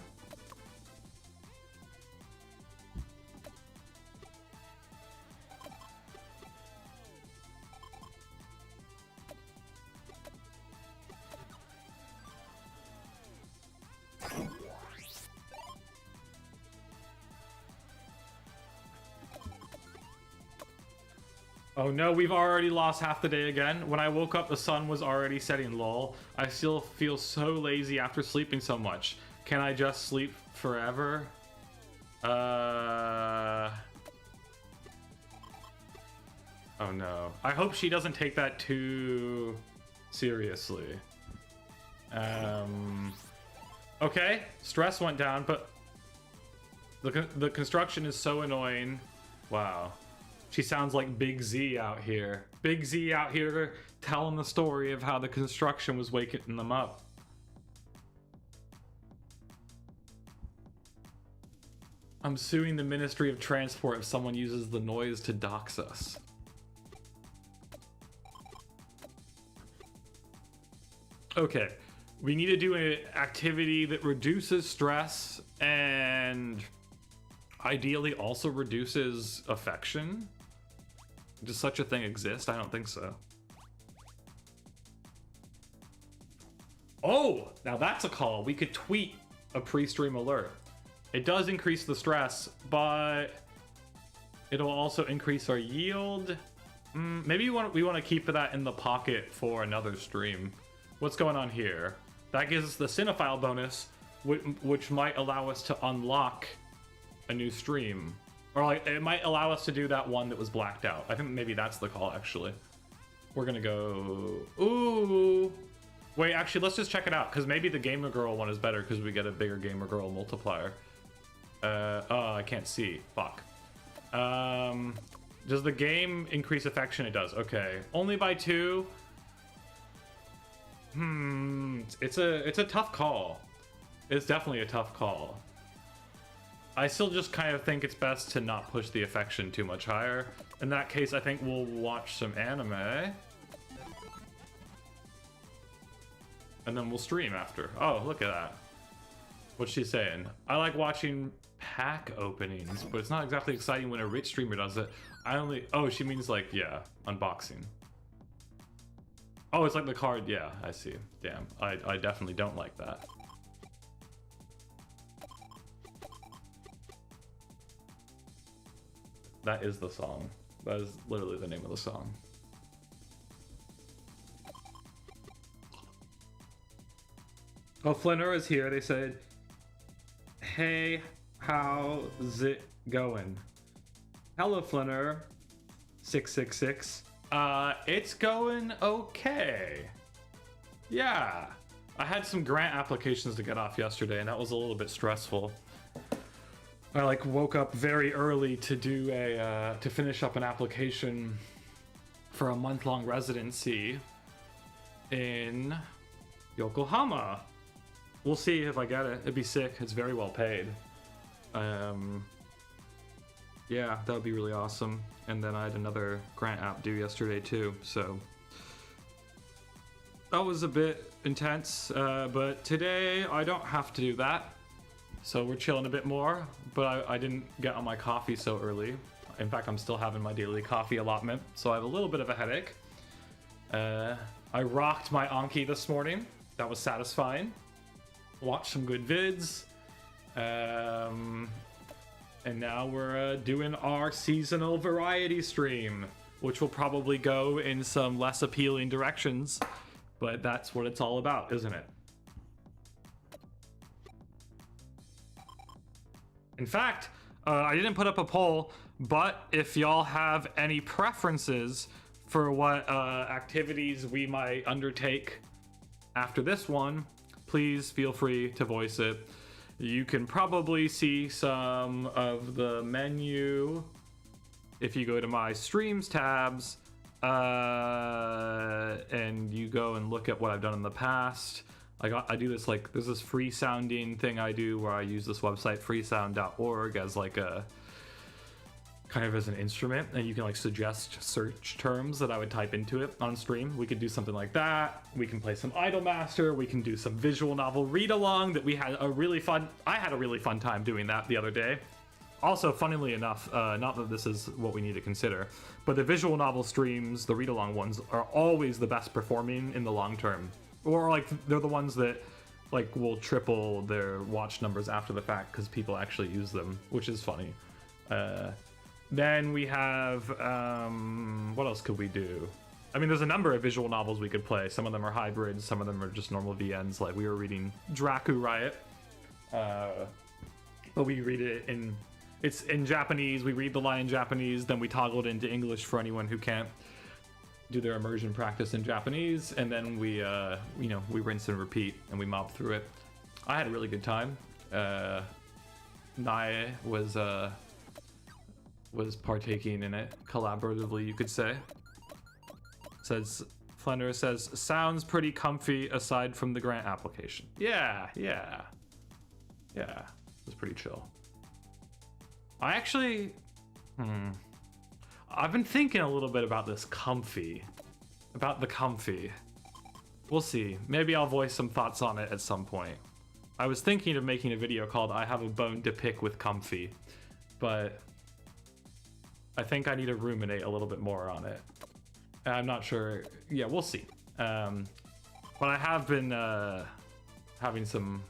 Oh no, we've already lost half the day again. When I woke up, the sun was already setting, lol. I still feel so lazy after sleeping so much. Can I just sleep forever? Oh no. I hope she doesn't take that too seriously. Okay, stress went down, but the construction is so annoying. Wow. She sounds like Big Z out here. Big Z out here telling the story of how the construction was waking them up. I'm suing the Ministry of Transport if someone uses the noise to dox us. Okay, we need to do an activity that reduces stress and ideally also reduces affection. Does such a thing exist? I don't think so. Oh, now that's a call. We could tweet a pre-stream alert. It does increase the stress, but it'll also increase our yield. Maybe we want to keep that in the pocket for another stream. What's going on here? That gives us the cinephile bonus, which might allow us to unlock a new stream. Or like, it might allow us to do that one that was blacked out. I think maybe that's the call, actually. We're gonna go... Ooh! Wait, actually, let's just check it out, because maybe the Gamer Girl one is better, because we get a bigger Gamer Girl multiplier. Oh, I can't see. Fuck. Does the game increase affection? It does. Okay. Only by 2. It's a tough call. It's definitely a tough call. I still just kind of think it's best to not push the affection too much higher. In that case, I think we'll watch some anime. And then we'll stream after. Oh, look at that. What's she saying? I like watching pack openings, but it's not exactly exciting when a rich streamer does it. Oh, she means like, yeah, unboxing. Oh, it's like the card. Yeah, I see. Damn, I definitely don't like that. That is the song. That is literally the name of the song. Oh, Flaneur is here. They said, hey, how's it going? Hello, Flaneur. 666. It's going okay. Yeah. I had some grant applications to get off yesterday, and that was a little bit stressful. I like woke up very early to do to finish up an application for a month-long residency in Yokohama. We'll see if I get it. It'd be sick. It's very well paid. Yeah, that would be really awesome. And then I had another grant app due yesterday too, so that was a bit intense. But today I don't have to do that. So we're chilling a bit more, but I didn't get on my coffee so early. In fact, I'm still having my daily coffee allotment, so I have a little bit of a headache. I rocked my Anki this morning. That was satisfying. Watched some good vids. And now we're doing our seasonal variety stream, which will probably go in some less appealing directions, but that's what it's all about, isn't it? In fact, I didn't put up a poll, but if y'all have any preferences for what activities we might undertake after this one, please feel free to voice it. You can probably see some of the menu if you go to my streams tabs and you go and look at what I've done in the past. I do this, like, there's this free sounding thing I do where I use this website freesound.org as like a kind of as an instrument, and you can like suggest search terms that I would type into it on stream. We could do something like that. We can play some Idolmaster. We can do some visual novel read along that I had a really fun time doing that the other day. Also, funnily enough, not that this is what we need to consider, but the visual novel streams, the read along ones, are always the best performing in the long term. Or like they're the ones that like will triple their watch numbers after the fact because people actually use them, which is funny. Then we have what else could we do? I mean, there's a number of visual novels we could play. Some of them are hybrids, some of them are just normal VNs. Like we were reading DRACU-RIOT But we read it it's in Japanese. We read the line in Japanese, then we toggle it into English for anyone who can't do their immersion practice in Japanese, and then we we rinse and repeat and we mob through it. I had a really good time. Nye was partaking in it collaboratively, you could say. Flender says, sounds pretty comfy aside from the grant application. Yeah, it was pretty chill. I actually, I've been thinking a little bit about this comfy, about the comfy. We'll see. Maybe I'll voice some thoughts on it at some point. I was thinking of making a video called I Have a Bone to Pick with Comfy, but I think I need to ruminate a little bit more on it. I'm not sure. Yeah, we'll see. But I have been having some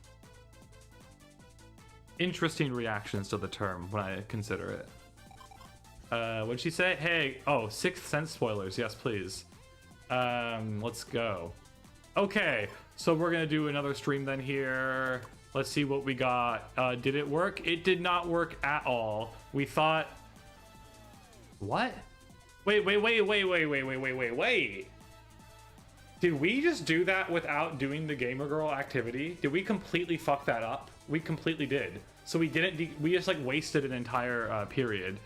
interesting reactions to the term when I consider it. What'd she say? Hey, oh, Sixth Sense spoilers. Yes, please. Let's go. Okay, so we're gonna do another stream then here. Let's see what we got. Did it work? It did not work at all. We thought... What? Wait. Did we just do that without doing the gamer girl activity? Did we completely fuck that up? We completely did. So we didn't, we just like wasted an entire period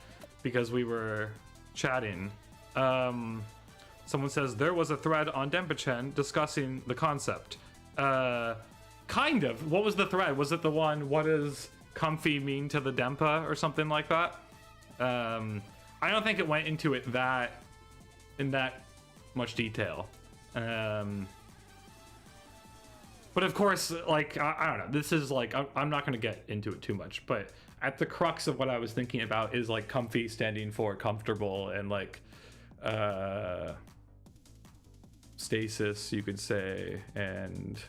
because we were chatting. Someone says, there was a thread on Denpa-chen discussing the concept. Kind of. What was the thread? Was it the one, what does comfy mean to the Denpa or something like that? I don't think it went into it in that much detail. But of course, like, I don't know, this is like, I'm not going to get into it too much, but at the crux of what I was thinking about is like comfy standing for comfortable, and like stasis, you could say, and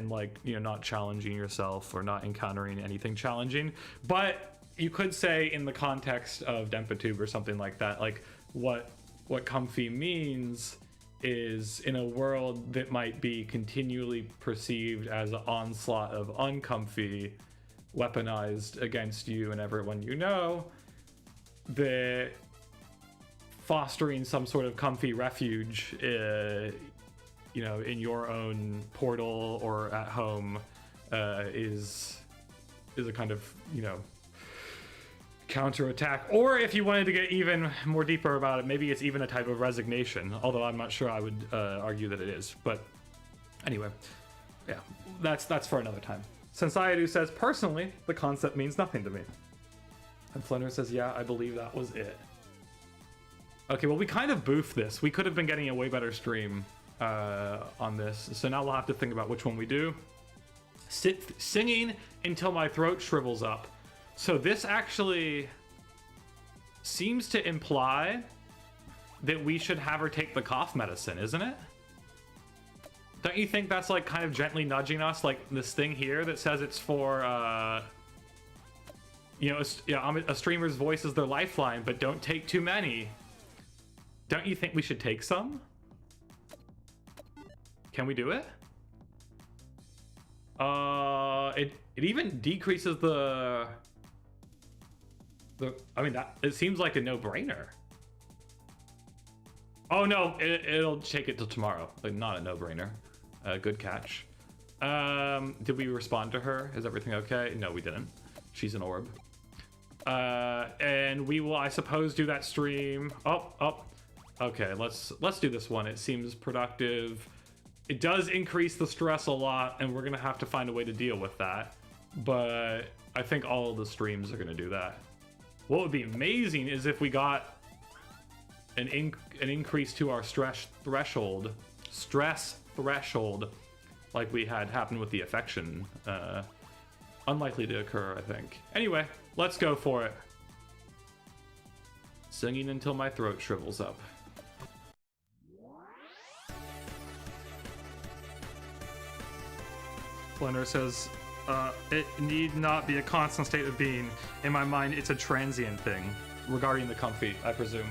like, you know, not challenging yourself or not encountering anything challenging. But you could say in the context of DenpaTube or something like that, like what comfy means is in a world that might be continually perceived as an onslaught of uncomfy weaponized against you and everyone you know, that fostering some sort of comfy refuge, you know, in your own portal or at home is a kind of, you know, counterattack. Or if you wanted to get even more deeper about it, maybe it's even a type of resignation, although I'm not sure I would argue that it is. But anyway, yeah, that's for another time. Sensaidu says, personally, the concept means nothing to me. And Flender says, yeah, I believe that was it. Okay, well, we kind of boofed this. We could have been getting a way better stream on this, so now we'll have to think about which one we do. Singing until my throat shrivels up. So this actually seems to imply that we should have her take the cough medicine, isn't it? Don't you think that's like kind of gently nudging us, like this thing here that says it's for, you know, a streamer's voice is their lifeline, but don't take too many. Don't you think we should take some? Can we do it? It even decreases the I mean, that it seems like a no-brainer. Oh no, it'll take it till tomorrow. Like, not a no-brainer. Good catch. Did we respond to her? Is everything okay? No, we didn't. She's an orb. And we will, I suppose, do that stream. Oh. Okay, let's do this one. It seems productive. It does increase the stress a lot, and we're gonna have to find a way to deal with that. But I think all of the streams are gonna do that. What would be amazing is if we got an increase to our stress threshold, like we had happen with the affection. Unlikely to occur, I think. Anyway, let's go for it. Singing until my throat shrivels up. Blender says, it need not be a constant state of being. In my mind, it's a transient thing. Regarding the comfy, I presume.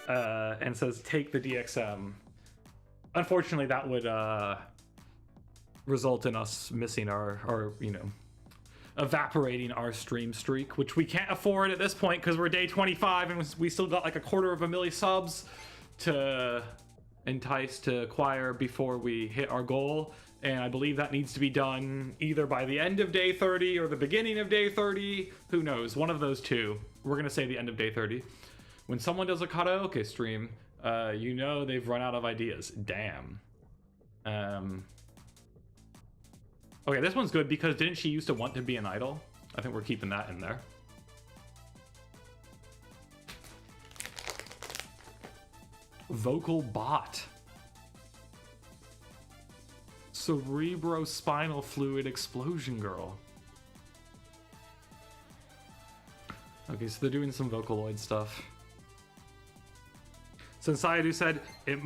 And says, take the DXM. Unfortunately, that would result in us missing our, you know, evaporating our stream streak, which we can't afford at this point because we're day 25 and we still got like a 250,000 subs to entice to acquire before we hit our goal. And I believe that needs to be done either by the end of day 30 or the beginning of day 30. Who knows? One of those two. We're going to say the end of day 30. When someone does a karaoke stream, you know they've run out of ideas. Damn. Okay, this one's good because didn't she used to want to be an idol? I think we're keeping that in there. Vocal bot. Cerebrospinal fluid explosion girl. Okay, so they're doing some Vocaloid stuff. Since Sayadu said it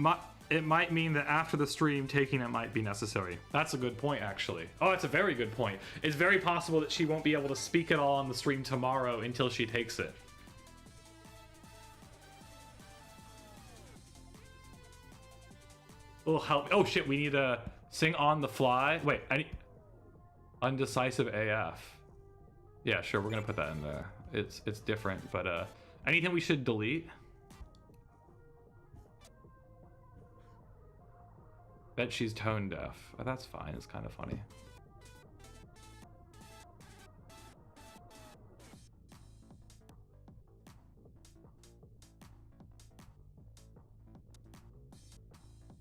might mean that after the stream, taking it might be necessary. That's a good point, actually. Oh, that's a very good point. It's very possible that she won't be able to speak at all on the stream tomorrow until she takes it. Oh, help. Oh, shit, we need to sing on the fly. Wait, I need... Undecisive AF. Yeah, sure, we're gonna put that in there. It's different, but anything we should delete? Bet she's tone deaf. Oh, that's fine, it's kind of funny.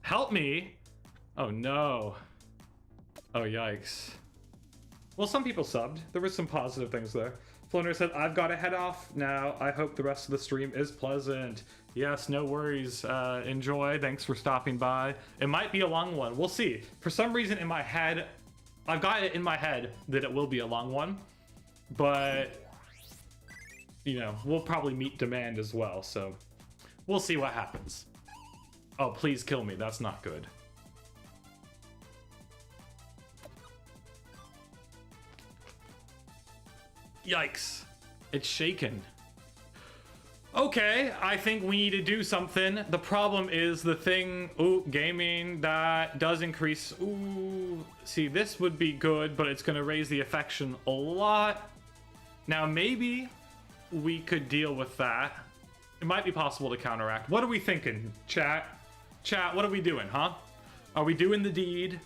Help me! Oh no. Oh yikes. Well, some people subbed. There were some positive things there. Floner said, I've got to head off now. I hope the rest of the stream is pleasant. Yes, no worries. Enjoy. Thanks for stopping by. It might be a long one. We'll see. For some reason in my head, I've got it in my head that it will be a long one. But, you know, we'll probably meet demand as well. So we'll see what happens. Oh, please kill me. That's not good. Yikes. It's shaken. Okay, I think we need to do something. The problem is the thing, ooh, gaming, that does increase. Ooh, see, this would be good, but it's going to raise the affection a lot. Now, maybe we could deal with that. It might be possible to counteract. What are we thinking, chat? Chat, what are we doing, huh? Are we doing the deed?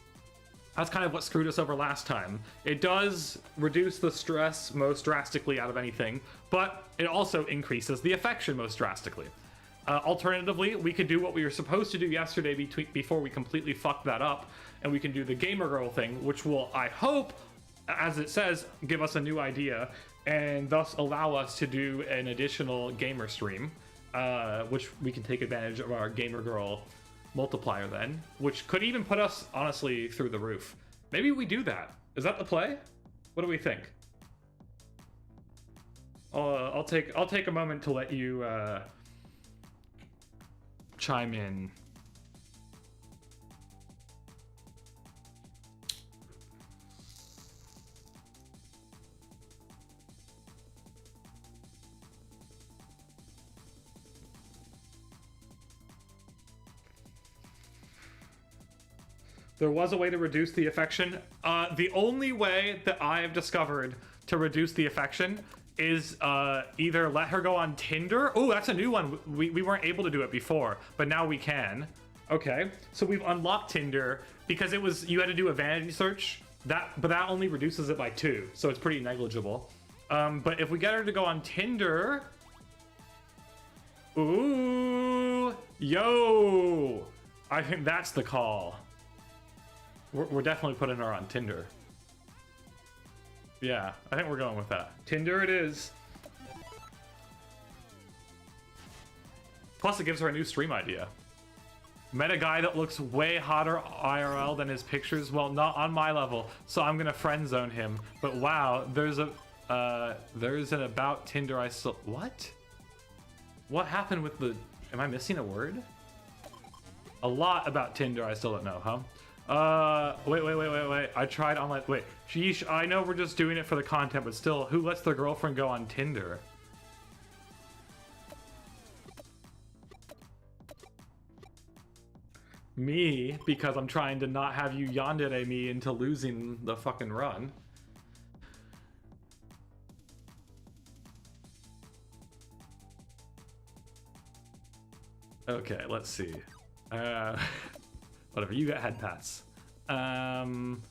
That's kind of what screwed us over last time. It does reduce the stress most drastically out of anything, but it also increases the affection most drastically. Alternatively, we could do what we were supposed to do yesterday before we completely fucked that up, and we can do the gamer girl thing, which will, I hope, as it says, give us a new idea, and thus allow us to do an additional gamer stream, which we can take advantage of our gamer girl multiplier then, which could even put us honestly through the roof. Maybe we do that. Is that the play? What do we think? I'll take a moment to let you chime in. There was a way to reduce the affection. The only way that I have discovered to reduce the affection is either let her go on Tinder. Oh, that's a new one. We weren't able to do it before, but now we can. Okay, so we've unlocked Tinder because it was, you had to do a vanity search. But that only reduces it by 2, so it's pretty negligible. But if we get her to go on Tinder, ooh, yo, I think that's the call. We're definitely putting her on Tinder. Yeah, I think we're going with that. Tinder it is. Plus it gives her a new stream idea. Met a guy that looks way hotter IRL than his pictures. Well, not on my level, so I'm gonna friend zone him. But wow, there's an about Tinder I still... What? What happened with the... Am I missing a word? A lot about Tinder I still don't know, huh? Wait. I tried online. Wait, sheesh, I know we're just doing it for the content, but still, who lets their girlfriend go on Tinder? Me, because I'm trying to not have you yandere me into losing the fucking run. Okay, let's see. Whatever, you got head pats. And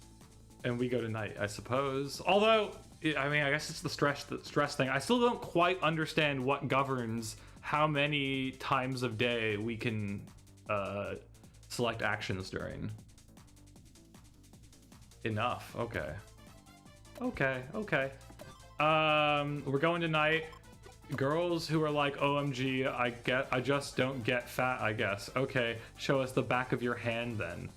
we go to night, I suppose. Although, I mean, I guess it's the stress thing. I still don't quite understand what governs how many times of day we can select actions during. Enough, okay. Okay. We're going to night. Girls who are like, OMG, I just don't get fat, I guess. Okay, show us the back of your hand then.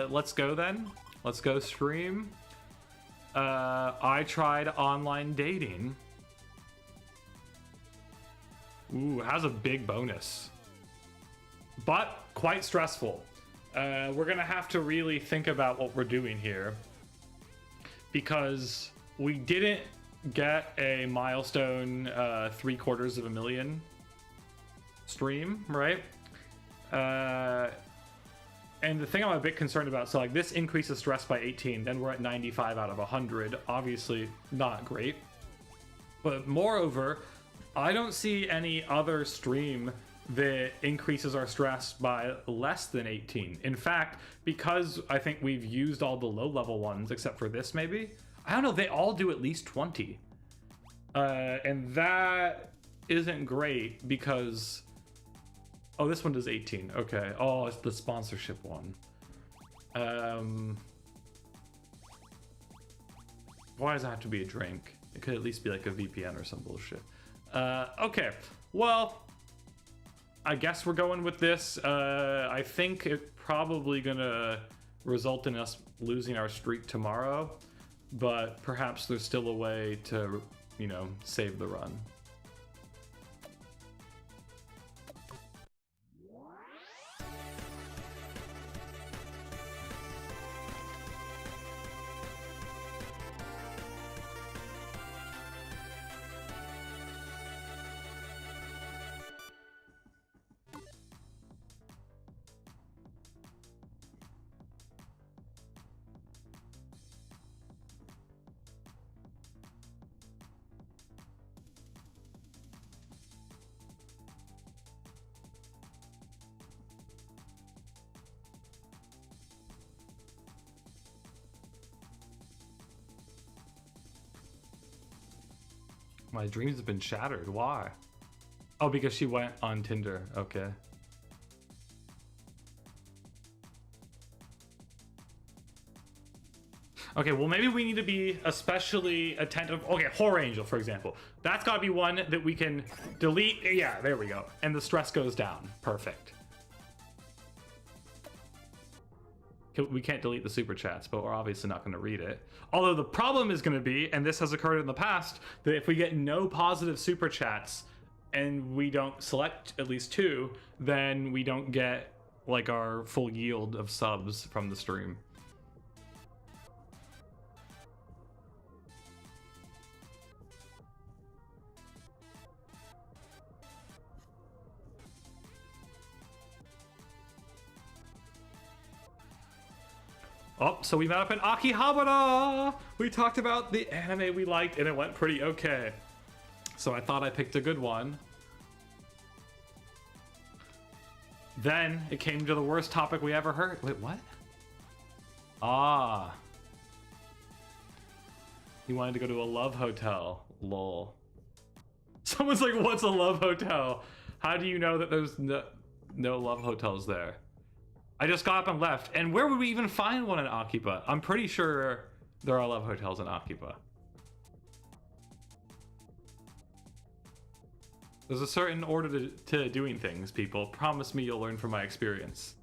Let's go then. Let's go stream. I tried online dating. Ooh, has a big bonus. But quite stressful. We're gonna have to really think about what we're doing here, because we didn't get a milestone 750,000 stream, right? And the thing I'm a bit concerned about, so like this increases stress by 18, then we're at 95 out of 100. Obviously not great. But moreover, I don't see any other stream that increases our stress by less than 18. In fact, because I think we've used all the low level ones, except for this maybe, I don't know, they all do at least 20. And that isn't great because, oh, this one does 18, okay. Oh, it's the sponsorship one. Why does it have to be a drink? It could at least be like a VPN or some bullshit. Okay, well, I guess we're going with this. I think it's probably gonna result in us losing our streak tomorrow, but perhaps there's still a way to, you know, save the run. My dreams have been shattered. Why? Oh, because she went on Tinder. Okay. Okay, well, maybe we need to be especially attentive. Okay, Horror Angel, for example. That's got to be one that we can delete. Yeah, there we go. And the stress goes down. Perfect. We can't delete the super chats, but we're obviously not going to read it. Although the problem is going to be, and this has occurred in the past, that if we get no positive super chats and we don't select at least 2, then we don't get like our full yield of subs from the stream. Oh, so we met up in Akihabara! We talked about the anime we liked and it went pretty okay. So I thought I picked a good one. Then it came to the worst topic we ever heard. Wait, what? Ah. He wanted to go to a love hotel. Lol. Someone's like, what's a love hotel? How do you know that there's no love hotels there? I just got up and left. And where would we even find one in Akiba? I'm pretty sure there are love hotels in Akiba. There's a certain order to doing things, people. Promise me you'll learn from my experience.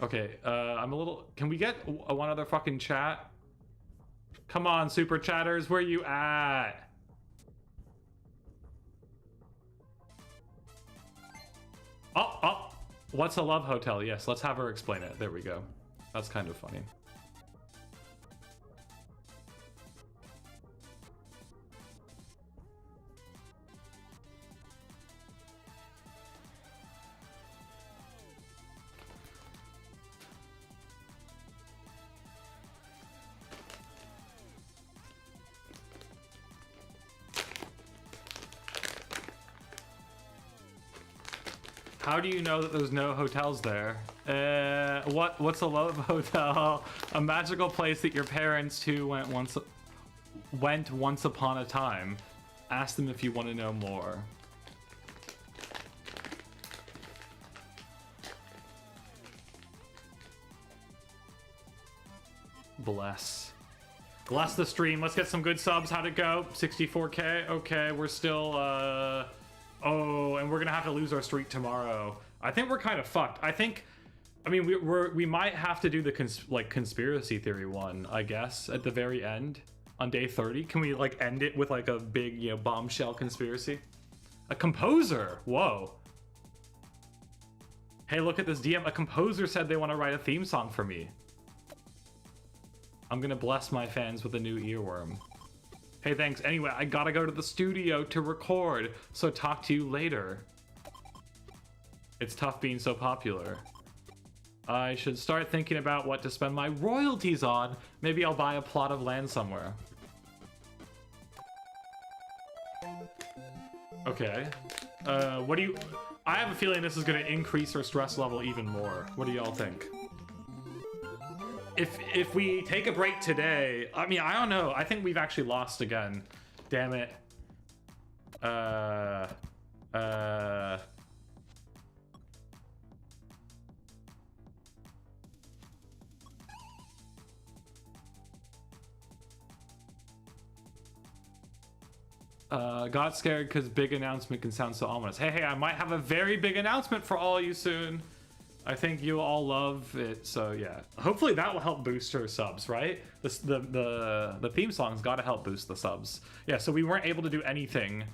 Okay, I'm a little... Can we get one other fucking chat? Come on, super chatters, where you at? Oh, what's a love hotel? Yes, let's have her explain it. There we go. That's kind of funny. How do you know that there's no hotels there? What's a love hotel? A magical place that your parents too went once upon a time. Ask them if you want to know more. Bless the stream. Let's get some good subs. How'd it go? 64k. Okay, we're still oh, and we're gonna have to lose our streak tomorrow. I think we're kind of fucked. I mean we might have to do the conspiracy theory one, I guess, at the very end on day 30. Can we like end it with like a big, you know, bombshell conspiracy? A composer. Whoa. Hey, look at this DM. A composer said they want to write a theme song for me. I'm gonna bless my fans with a new earworm. Hey, thanks. Anyway, I gotta go to the studio to record, so talk to you later. It's tough being so popular. I should start thinking about what to spend my royalties on. Maybe I'll buy a plot of land somewhere. Okay. What do you... I have a feeling this is gonna increase our stress level even more. What do y'all think? If we take a break today, I mean, I don't know. I think we've actually lost again. Damn it. Got scared because big announcement can sound so ominous. Hey, I might have a very big announcement for all you soon. I think you'll all love it, so yeah. Hopefully that will help boost her subs, right? The theme song's gotta help boost the subs. Yeah, so we weren't able to do anything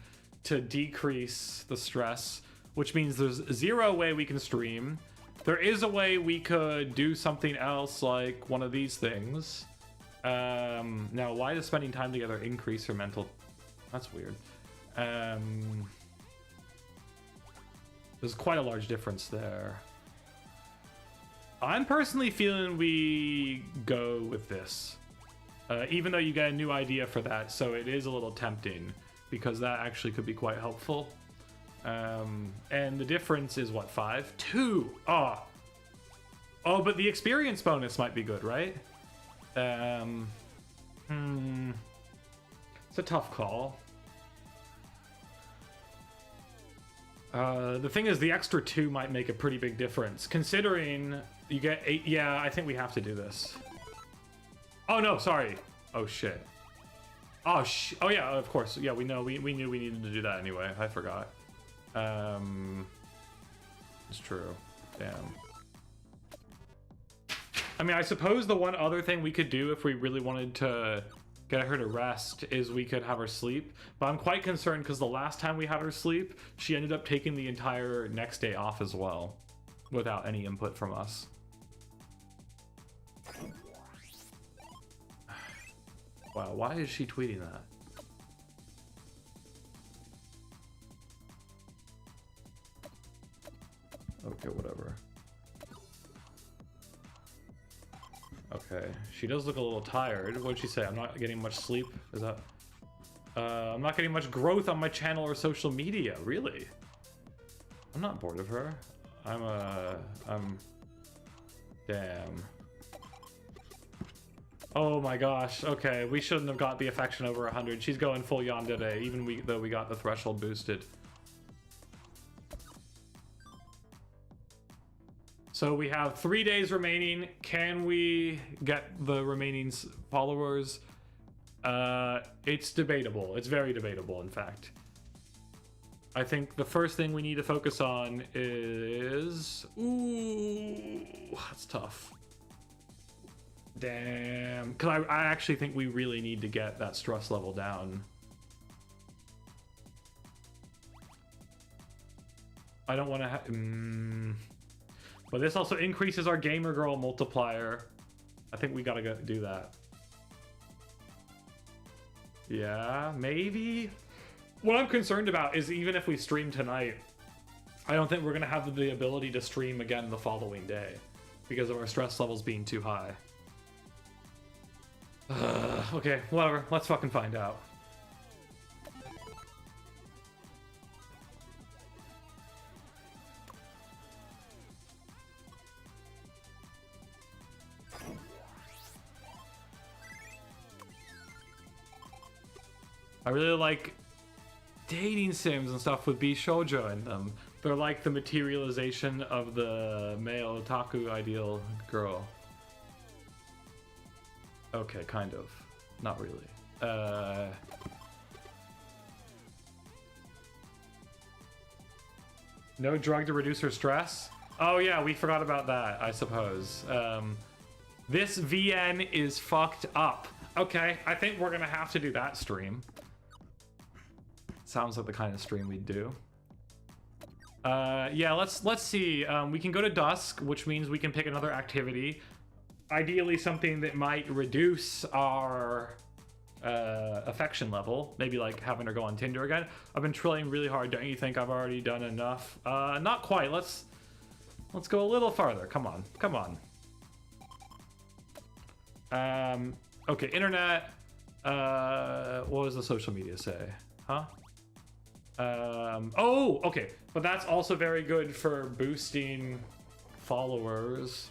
to decrease the stress, which means there's zero way we can stream. There is a way we could do something else, like one of these things. Now, why does spending time together increase her mental... That's weird. There's quite a large difference there. I'm personally feeling we go with this. Even though you get a new idea for that, so it is a little tempting, because that actually could be quite helpful. And the difference is what, 5? 2! Oh, but the experience bonus might be good, right? It's a tough call. The thing is, the extra 2 might make a pretty big difference, considering you get 8. Yeah, I think we have to do this. Oh no, sorry. Oh shit. Oh yeah, of course. Yeah, we knew we needed to do that anyway. I forgot. It's true. Damn. I mean, I suppose the one other thing we could do if we really wanted to get her to rest is we could have her sleep, but I'm quite concerned because the last time we had her sleep, she ended up taking the entire next day off as well, without any input from us. Wow, why is she tweeting that? Okay, whatever. Okay, she does look a little tired. What'd she say? I'm not getting much sleep? Is that... I'm not getting much growth on my channel or social media. Really? I'm not bored of her. Damn. Oh my gosh. Okay, we shouldn't have got the affection over 100. She's going full yandere, even though we got the threshold boosted. So we have 3 days remaining. Can we get the remaining followers? It's debatable. It's very debatable, in fact. I think the first thing we need to focus on is... Ooh, that's tough. Damn. Because I actually think we really need to get that stress level down. I don't want to have... But this also increases our gamer girl multiplier. I think we gotta go do that. Yeah, maybe? What I'm concerned about is even if we stream tonight, I don't think we're gonna have the ability to stream again the following day because of our stress levels being too high. Okay, whatever. Let's fucking find out. I really like dating sims and stuff with Bishoujo in them. They're like the materialization of the male otaku ideal girl. Okay, kind of. Not really. No drug to reduce her stress? Oh yeah, we forgot about that, I suppose. This VN is fucked up. Okay, I think we're gonna have to do that stream. Sounds like the kind of stream we'd do. Yeah, let's see. We can go to dusk, which means we can pick another activity. Ideally something that might reduce our affection level. Maybe like having her go on Tinder again. I've been trying really hard. Don't you think I've already done enough? Not quite. Let's go a little farther. Come on. Come on. Okay, internet. What does the social media say? Huh? Oh, okay. But that's also very good for boosting followers.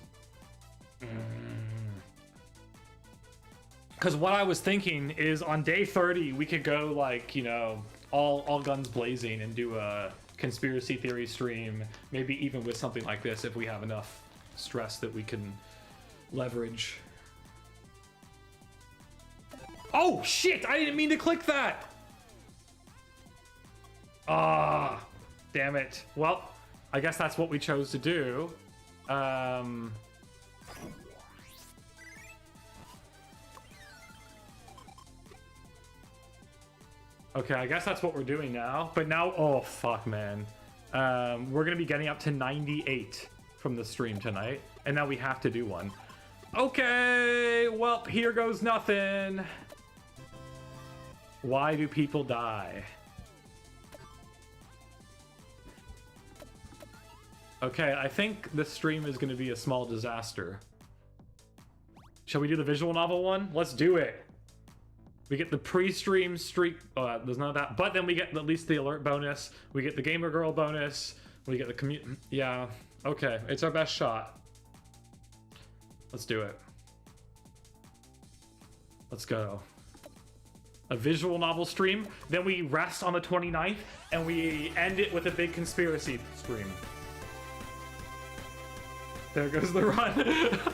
Because what I was thinking is on day 30, we could go like, you know, all guns blazing and do a conspiracy theory stream. Maybe even with something like this if we have enough stress that we can leverage. Oh, shit! I didn't mean to click that! Ah, damn it. Well, I guess that's what we chose to do. Okay, I guess that's what we're doing now. But now, oh, fuck, man. We're going to be getting up to 98 from the stream tonight. And now we have to do one. Okay, well, here goes nothing. Why do people die? Okay, I think this stream is going to be a small disaster. Shall we do the visual novel one? Let's do it. We get the pre-stream streak. Oh, there's none of that. But then we get at least the alert bonus. We get the gamer girl bonus. We get the commute. Yeah. Okay. It's our best shot. Let's do it. Let's go. A visual novel stream. Then we rest on the 29th. And we end it with a big conspiracy stream. There goes the run.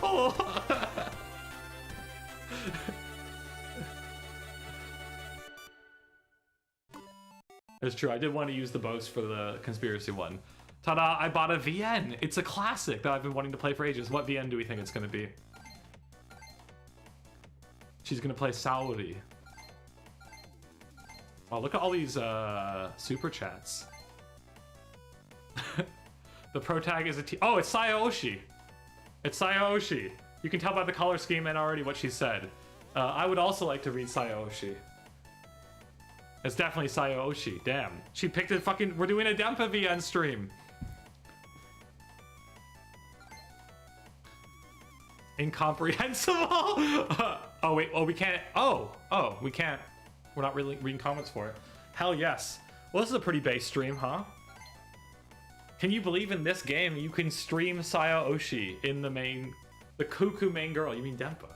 Oh. It's true, I did want to use the boast for the conspiracy one. Ta-da, I bought a VN! It's a classic that I've been wanting to play for ages. What VN do we think it's going to be? She's going to play Saori. Wow, look at all these super chats. The pro tag is a T. Oh, it's Sayaoshi! It's Sayaoshi! You can tell by the color scheme and already what she said. I would also like to read Sayaoshi. It's definitely Sayaoshi. Damn. She picked a fucking... We're doing a Dempa VN stream. Incomprehensible? Oh, wait. Oh, we can't... Oh, we can't... We're not really reading comments for it. Hell yes. Well, this is a pretty base stream, huh? Can you believe in this game you can stream Sayaoshi in the main... The cuckoo main girl. You mean Dempa?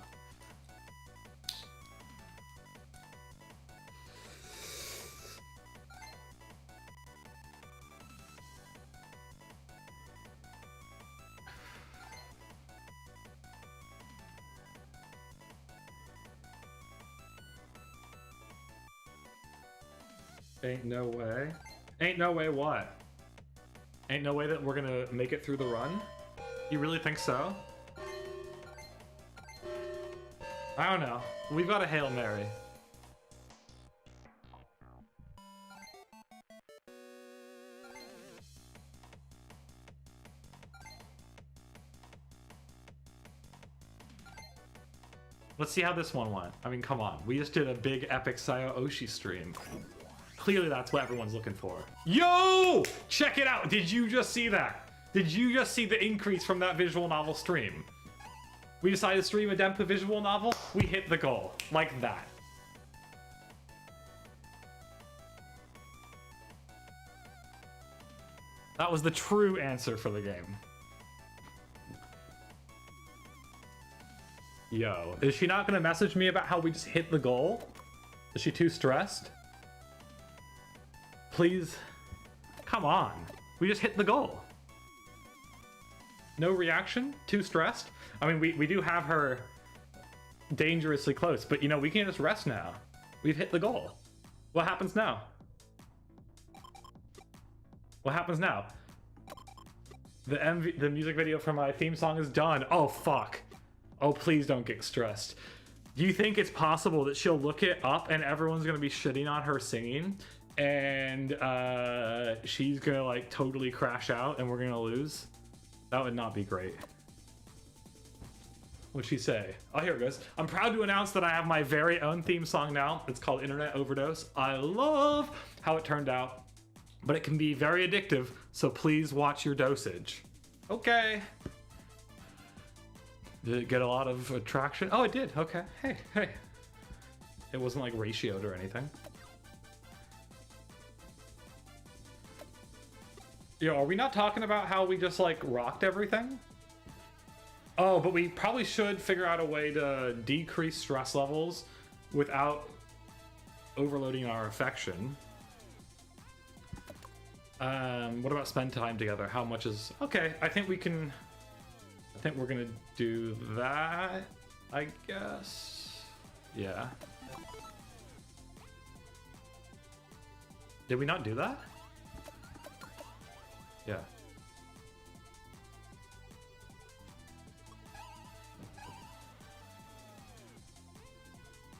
Ain't no way. Ain't no way what? Ain't no way that we're gonna make it through the run? You really think so? I don't know. We've got a Hail Mary. Let's see how this one went. I mean, come on. We just did a big epic Sayaoshi stream. Clearly that's what everyone's looking for. Yo! Check it out! Did you just see that? Did you just see the increase from that visual novel stream? We decided to stream a Dempa visual novel, we hit the goal. Like that. That was the true answer for the game. Yo, is she not gonna message me about how we just hit the goal? Is she too stressed? Please. Come on. We just hit the goal. No reaction? Too stressed? I mean, we do have her dangerously close, but you know, we can just rest now. We've hit the goal. What happens now? What happens now? The music video for my theme song is done. Oh, fuck. Oh, please don't get stressed. Do you think it's possible that she'll look it up and everyone's gonna be shitting on her singing and she's gonna like totally crash out and we're gonna lose? That would not be great. What'd she say? Oh, here it goes. I'm proud to announce that I have my very own theme song now. It's called Internet Overdose. I love how it turned out, but it can be very addictive, so please watch your dosage. Okay. Did it get a lot of attraction? Oh, it did. Okay. Hey, hey. It wasn't like ratioed or anything. Yo, are we not talking about how we just like rocked everything? Oh, but we probably should figure out a way to decrease stress levels without overloading our affection. What about spend time together? How much is... Okay, I think we can... I think we're gonna do that, I guess. Yeah. Did we not do that? Yeah.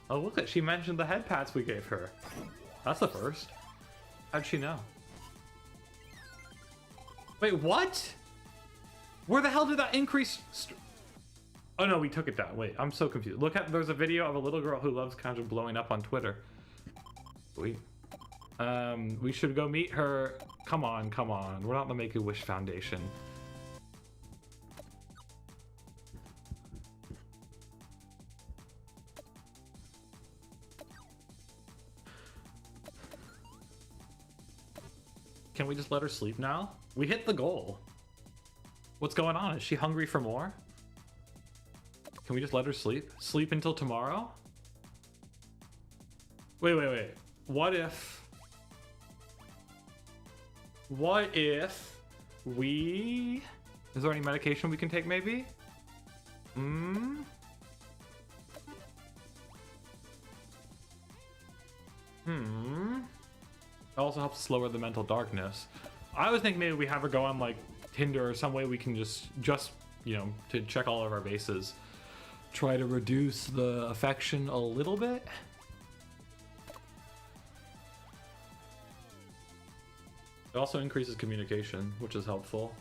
Oh, look at, she mentioned the head pats we gave her. That's the first. How'd she know? Wait, what? Where the hell did that increase? Oh no, we took it down. Wait, I'm so confused. Look at, there's a video of a little girl who loves kind of blowing up on Twitter. Wait. We should go meet her. Come on, come on. We're not the Make-A-Wish Foundation. Can we just let her sleep now? We hit the goal. What's going on? Is she hungry for more? Can we just let her sleep? Sleep until tomorrow? Wait, wait, wait. What if we... Is there any medication we can take, maybe? It also helps lower the mental darkness. I was thinking maybe we have her go on like Tinder or some way we can just you know, to check all of our bases. Try to reduce the affection a little bit. It also increases communication, which is helpful.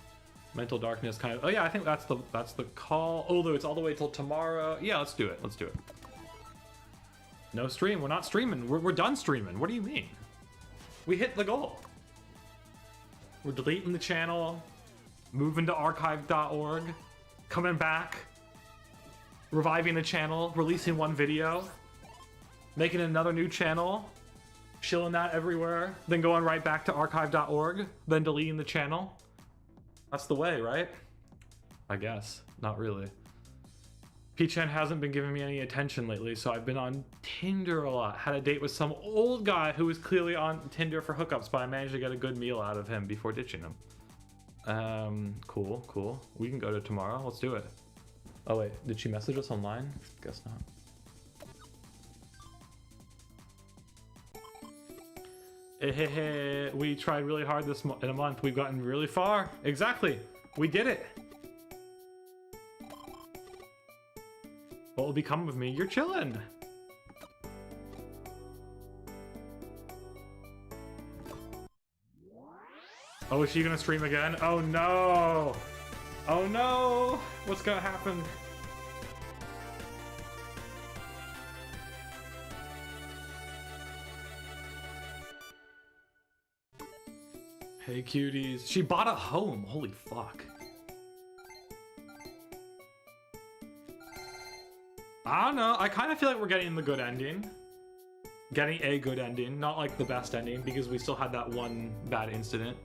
Mental darkness kind of... Oh yeah, I think that's the call. Although it's all the way till tomorrow. Yeah, let's do it. Let's do it. No stream. We're not streaming. We're done streaming. What do you mean? We hit the goal. We're deleting the channel, moving to archive.org, coming back, reviving the channel, releasing one video, making another new channel, shilling that everywhere, then going right back to archive.org, then deleting the channel. That's the way, right? I guess. Not really. P-Chan hasn't been giving me any attention lately, so I've been on Tinder a lot. Had a date with some old guy who was clearly on Tinder for hookups, but I managed to get a good meal out of him before ditching him. Cool, cool. We can go to tomorrow. Let's do it. Oh wait, did she message us online? Guess not. Hey, we tried really hard in a month. We've gotten really far. Exactly. We did it. What will become of me? You're chilling. Oh, is she gonna stream again? Oh no! Oh no! What's gonna happen? Hey cuties. She bought a home. Holy fuck. I don't know. I kind of feel like we're getting the good ending. Getting a good ending. Not like the best ending, because we still had that one bad incident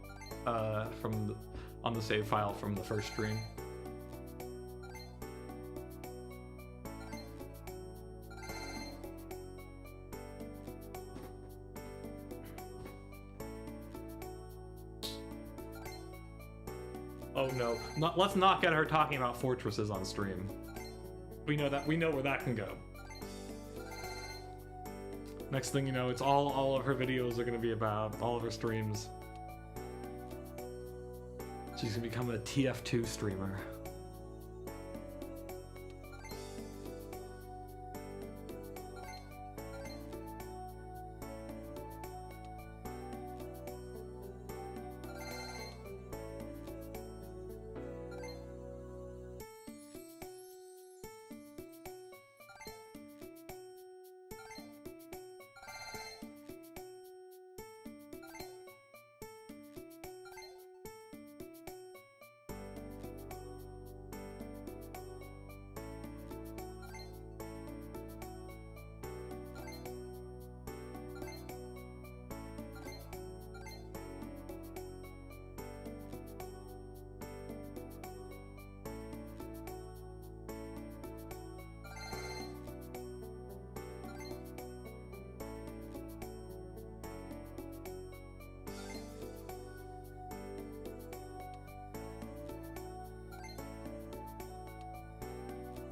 on the save file from the first stream. Oh no. Let's not get her talking about fortresses on stream. We know where that can go. Next thing you know, it's all of her videos are gonna be about, all of her streams. She's gonna become a TF2 streamer.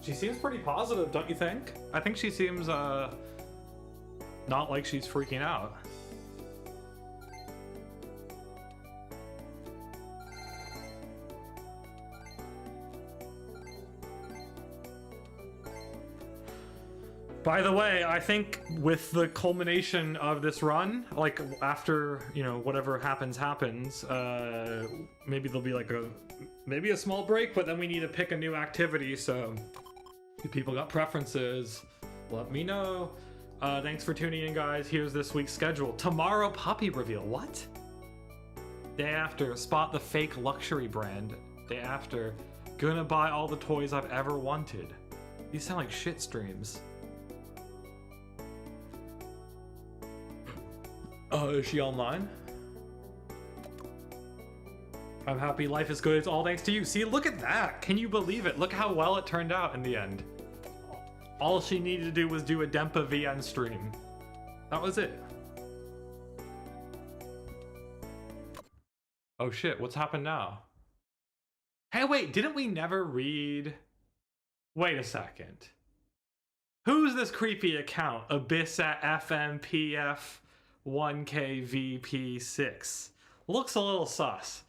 She seems pretty positive, don't you think? I think she seems, not like she's freaking out. By the way, I think with the culmination of this run, like after, you know, whatever happens, maybe there'll be like maybe a small break, but then we need to pick a new activity, so if people got preferences, let me know. Thanks for tuning in, guys. Here's this week's schedule. Tomorrow, puppy reveal. What? Day after, spot the fake luxury brand. Day after, gonna buy all the toys I've ever wanted. These sound like shit streams. Is she online? I'm happy, life is good, it's all thanks to you. See, look at that! Can you believe it? Look how well it turned out in the end. All she needed to do was do a Dempa VN stream. That was it. Oh shit, what's happened now? Hey wait, didn't we never read... Wait a second. Who's this creepy account? Abyss at FMPF1KVP6. Looks a little sus.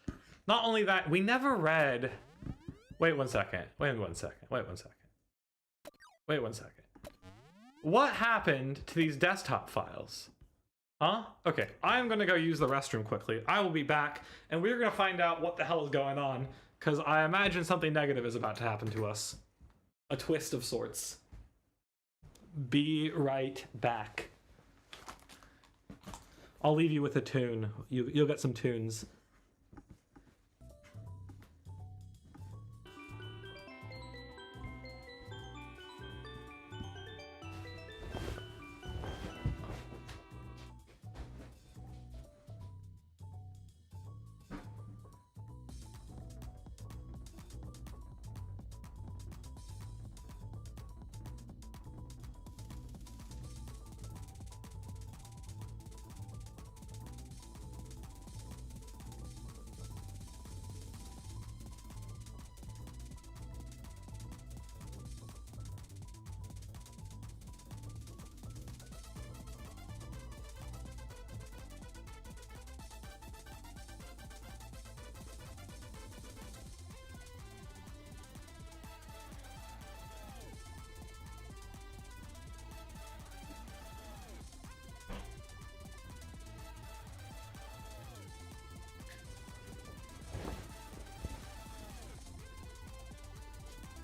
Not only that, we never read... Wait one second. Wait one second. Wait one second. Wait one second. What happened to these desktop files? Huh? Okay, I'm gonna go use the restroom quickly. I will be back, and we're gonna find out what the hell is going on, because I imagine something negative is about to happen to us. A twist of sorts. Be right back. I'll leave you with a tune. You'll get some tunes.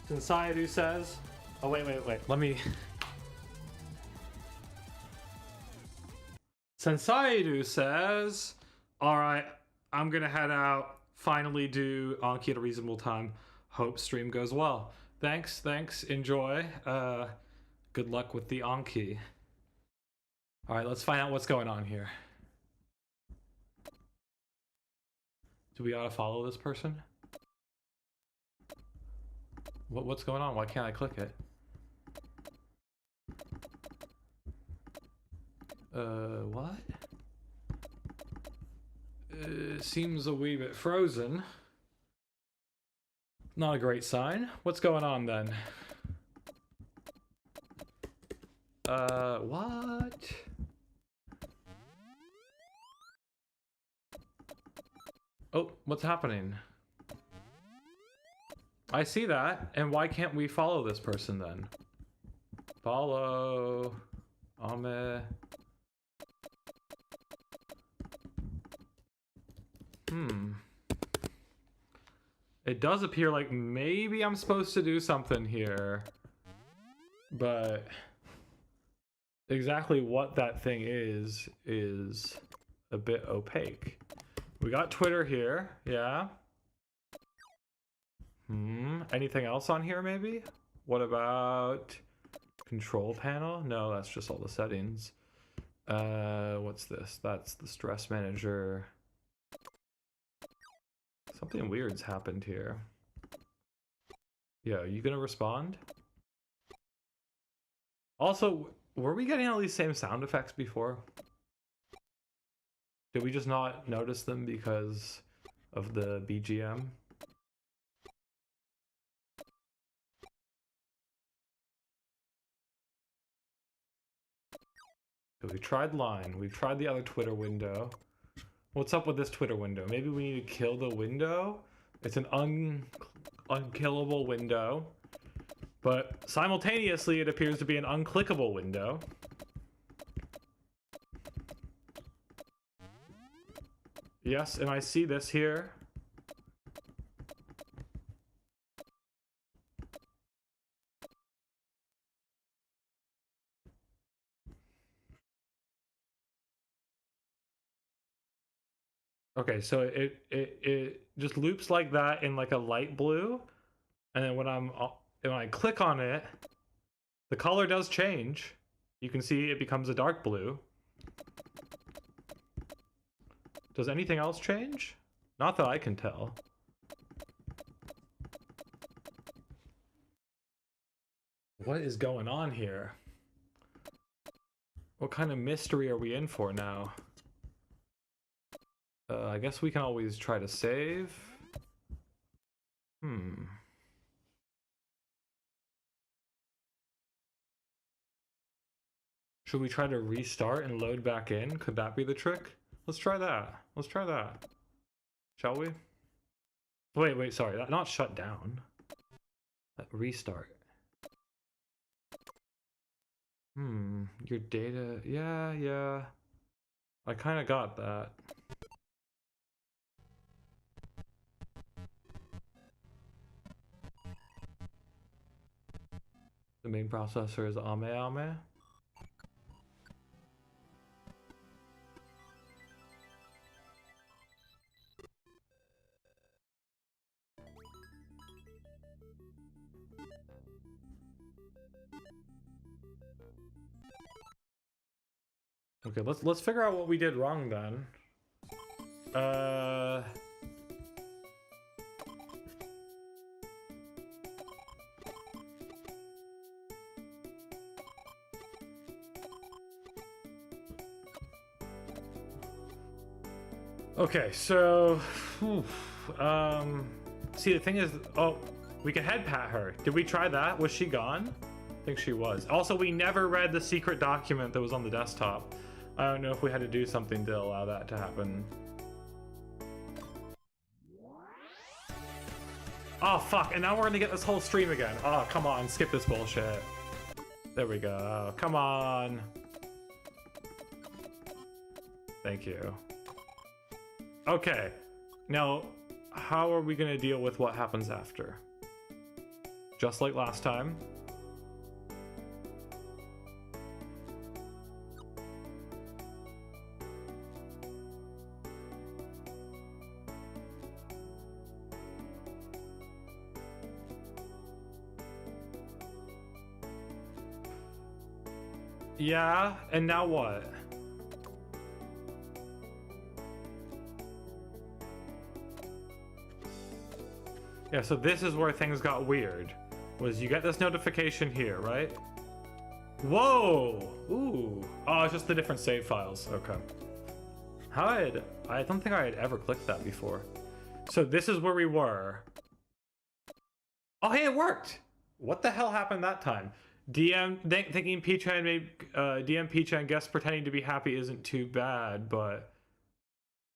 Sensaidu says... Oh, wait. Let me... Sensaidu says... Alright, I'm gonna head out. Finally do Anki at a reasonable time. Hope stream goes well. Thanks. Enjoy. Good luck with the Anki. Alright, let's find out what's going on here. Do we auto follow this person? What's going on? Why can't I click it? What? Seems a wee bit frozen. Not a great sign. What's going on then? What? Oh, what's happening? I see that, and why can't we follow this person then? Follow... Ame... It does appear like maybe I'm supposed to do something here, but exactly what that thing is a bit opaque. We got Twitter here, yeah. Anything else on here maybe? What about control panel? No, that's just all the settings. What's this? That's the stress manager. Something weird's happened here. Yeah, are you gonna respond? Also, were we getting all these same sound effects before? Did we just not notice them because of the BGM? So we tried line, we've tried the other Twitter window. What's up with this Twitter window? Maybe we need to kill the window? It's an unkillable window, but simultaneously it appears to be an unclickable window. Yes, and I see this here. Okay, so it just loops like that in like a light blue, and then when I click on it, the color does change. You can see it becomes a dark blue. Does anything else change? Not that I can tell. What is going on here? What kind of mystery are we in for now? I guess we can always try to save. Should we try to restart and load back in? Could that be the trick? Let's try that. Let's try that. Shall we? Wait, sorry. Not shut down. Restart. Your data. Yeah. I kind of got that. The main processor is Ame. Okay, let's figure out what we did wrong then. Okay, so see, the thing is, oh, we can head pat her. Did we try that? Was she gone? I think she was. Also, we never read the secret document that was on the desktop. I don't know if we had to do something to allow that to happen. Oh, fuck, and now we're gonna get this whole stream again. Oh, come on, skip this bullshit. There we go, come on. Thank you. Okay, now, how are we gonna deal with what happens after? Just like last time. Yeah, and now what? Yeah, so this is where things got weird. Was you get this notification here, right? Whoa! Ooh. Oh, it's just the different save files. Okay. I don't think I had ever clicked that before. So this is where we were. Oh, hey, it worked! What the hell happened that time? Thinking P-chan made DM P-chan guess pretending to be happy isn't too bad, but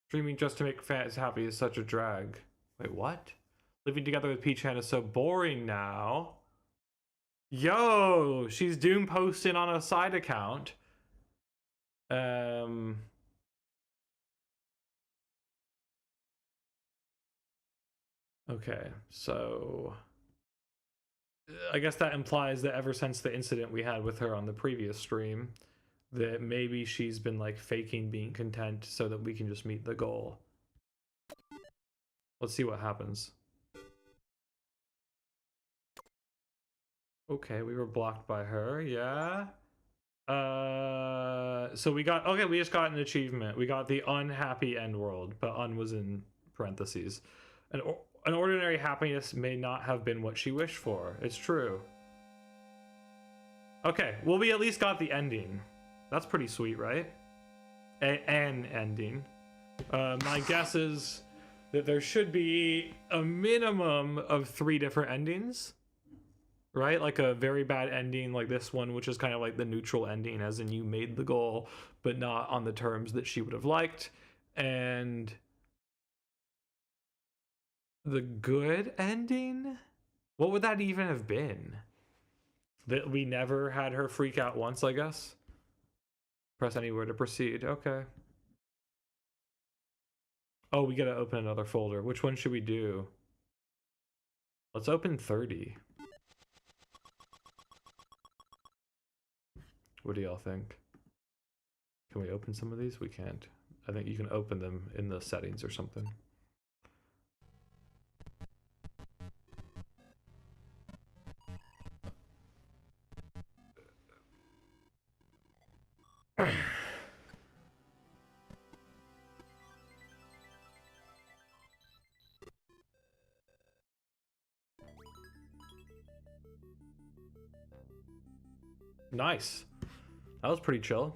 streaming just to make fans happy is such a drag. Wait, what? Living together with P-chan is so boring now. Yo, she's doom posting on a side account. Okay, so I guess that implies that ever since the incident we had with her on the previous stream, that maybe she's been like faking being content so that we can just meet the goal. Let's see what happens. Okay, we were blocked by her, yeah. So we got, okay, we just got an achievement. We got the unhappy end world, but un was in parentheses. An ordinary happiness may not have been what she wished for. It's true. Okay, well, we at least got the ending. That's pretty sweet, right? An ending. My guess is that there should be a minimum of 3 different endings, right? Like a very bad ending like this one, which is kind of like the neutral ending, as in you made the goal, but not on the terms that she would have liked. And the good ending? What would that even have been? That we never had her freak out once, I guess? Press anywhere to proceed. Okay. Oh, we gotta open another folder. Which one should we do? Let's open 30. What do y'all think? Can we open some of these? We can't. I think you can open them in the settings or something. Nice. That was pretty chill.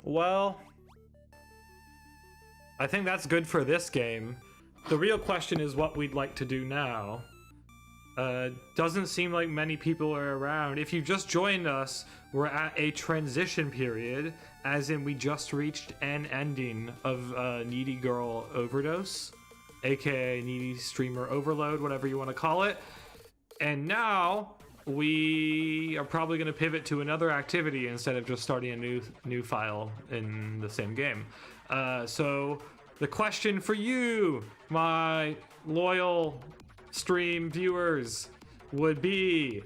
Well, I think that's good for this game. The real question is what we'd like to do now. Doesn't seem like many people are around. If you just joined us, we're at a transition period, as in we just reached an ending of Needy Girl Overdose, aka Needy Streamer Overload, whatever you want to call it. And now we are probably going to pivot to another activity instead of just starting a new file in the same game. So the question for you, my loyal stream viewers, would be,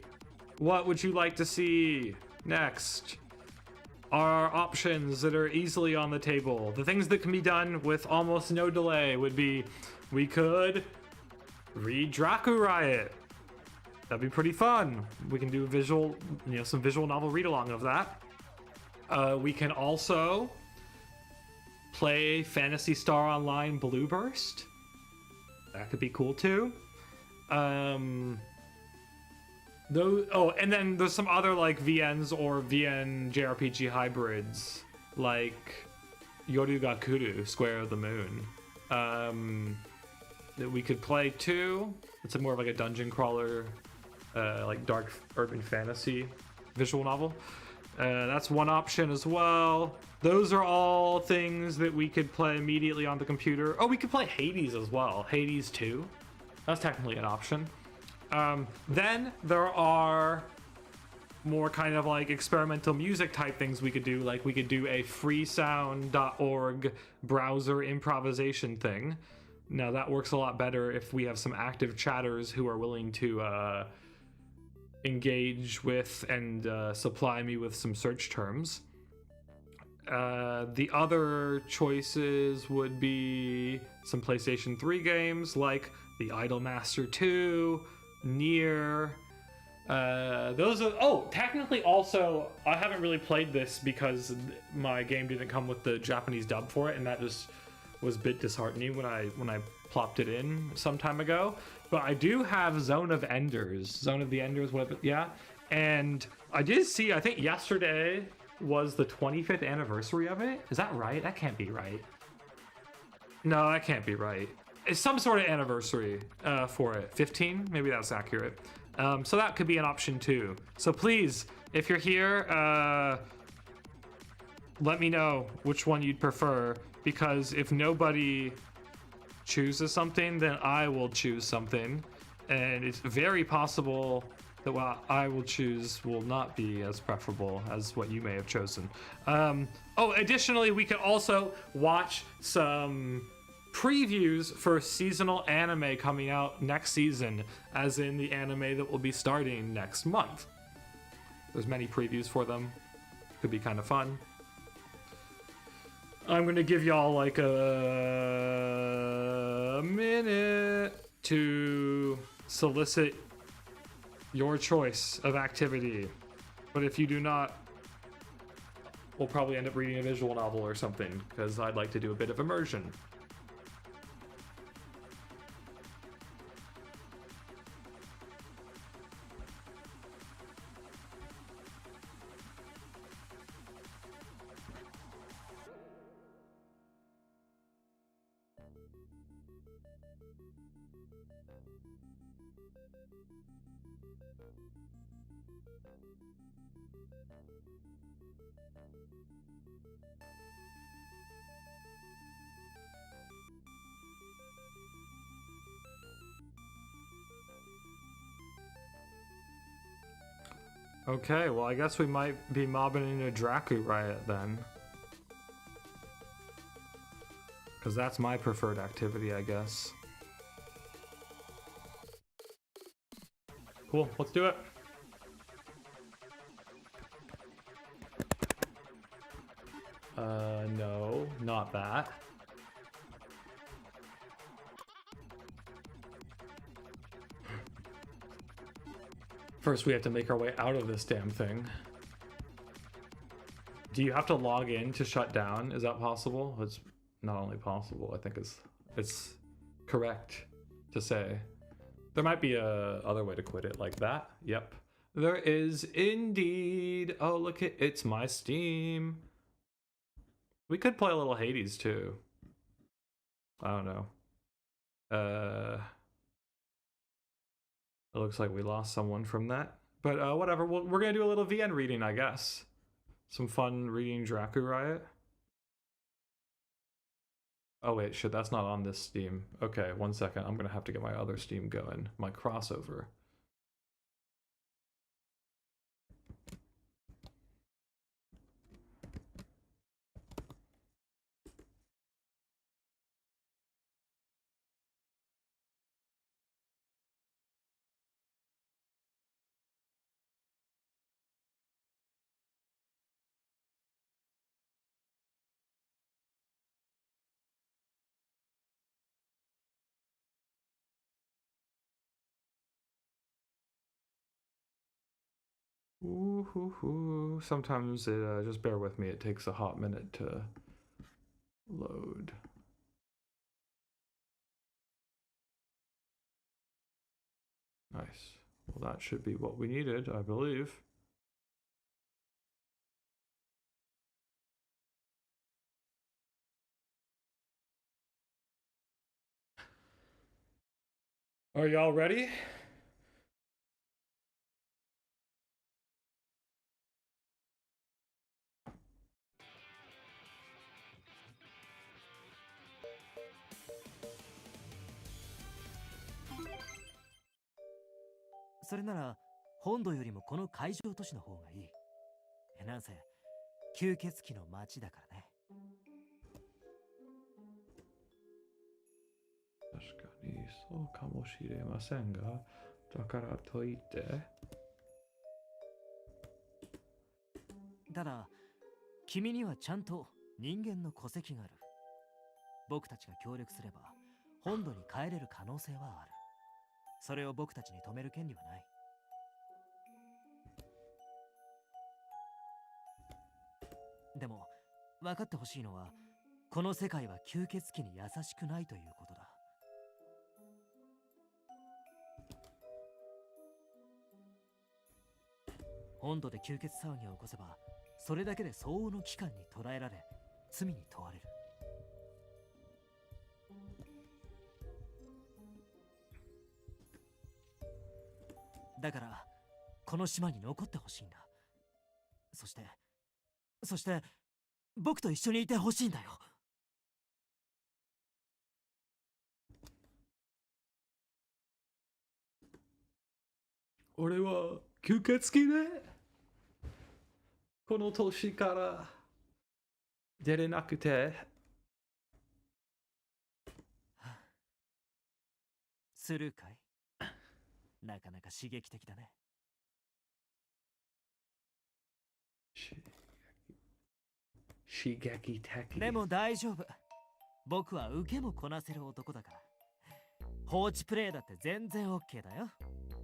what would you like to see next? Our options that are easily on the table, the things that can be done with almost no delay, would be, we could read DRACU-RIOT. That'd be pretty fun. We can do a visual, some visual novel read along of that. We can also play Phantasy Star Online Blue Burst. That could be cool too. And then there's some other like VNs or VN JRPG hybrids, like Yorugakuru, Square of the Moon, that we could play too. It's more of like a dungeon crawler, like dark urban fantasy visual novel. That's one option as well. Those are all things that we could play immediately on the computer. Oh, we could play Hades as well. Hades 2. That's technically an option. Then there are more kind of like experimental music type things we could do. Like we could do a freesound.org browser improvisation thing. Now that works a lot better if we have some active chatters who are willing to engage with and supply me with some search terms. The other choices would be some PlayStation 3 games like the Idolmaster 2, NIER. Those are, oh, technically also, I haven't really played this because my game didn't come with the Japanese dub for it, and that just was a bit disheartening when I plopped it in some time ago. But I do have Zone of the Enders, whatever, yeah. And I did see, I think yesterday was the 25th anniversary of it. Is that right? That can't be right. No, that can't be right. some sort of anniversary for it. 15, maybe that's accurate. So that could be an option too. So please, if you're here, let me know which one you'd prefer, because if nobody chooses something, then I will choose something, and it's very possible that what I will choose will not be as preferable as what you may have chosen. Oh, additionally, we could also watch some previews for seasonal anime coming out next season, as in the anime that will be starting next month. There's many previews for them. Could be kind of fun. I'm gonna give y'all like a minute to solicit your choice of activity. But if you do not, we'll probably end up reading a visual novel or something, because I'd like to do a bit of immersion. Okay, well, I guess we might be mobbing into DRACU-RIOT then. Because that's my preferred activity, I guess. Cool, let's do it. No, not that. First, we have to make our way out of this damn thing. Do you have to log in to shut down? Is that possible? It's not only possible, I think it's correct to say. There might be a other way to quit it, like that. Yep. There is indeed. Oh, look, it's my Steam. We could play a little Hades too. I don't know. It looks like we lost someone from that. But whatever, we're gonna do a little VN reading, I guess. Some fun reading DRACU-RIOT. Oh wait, shit, that's not on this Steam. Okay, 1 second, I'm gonna have to get my other Steam going. My crossover. Ooh, sometimes it, just bear with me, it takes a hot minute to load. Nice. Well, that should be what we needed, I believe. Are y'all ready?それなら本土よりもこの海上都市の方がいい。なんせ吸血鬼の町だからね。確かにそうかもしれませんが、だからといって。ただ君にはちゃんと人間の戸籍がある。僕たちが協力すれば本土に帰れる可能性はある。それを僕たちに止める権利はない。でも分かってほしいのは、この世界は吸血鬼に優しくないということだ。本土で吸血騒ぎを起こせば、それだけで相応の期間に捕らえられ、罪に問われる。だからこの島に残ってほしいんだ。そして僕と一緒にいてほしいんだよ。俺は吸血鬼でこの年から出れなくて。するかい？なかなか刺激的だね。刺激的。でも大丈夫。僕は受けもこなせる男だから。放置プレイだって全然 OK だよ。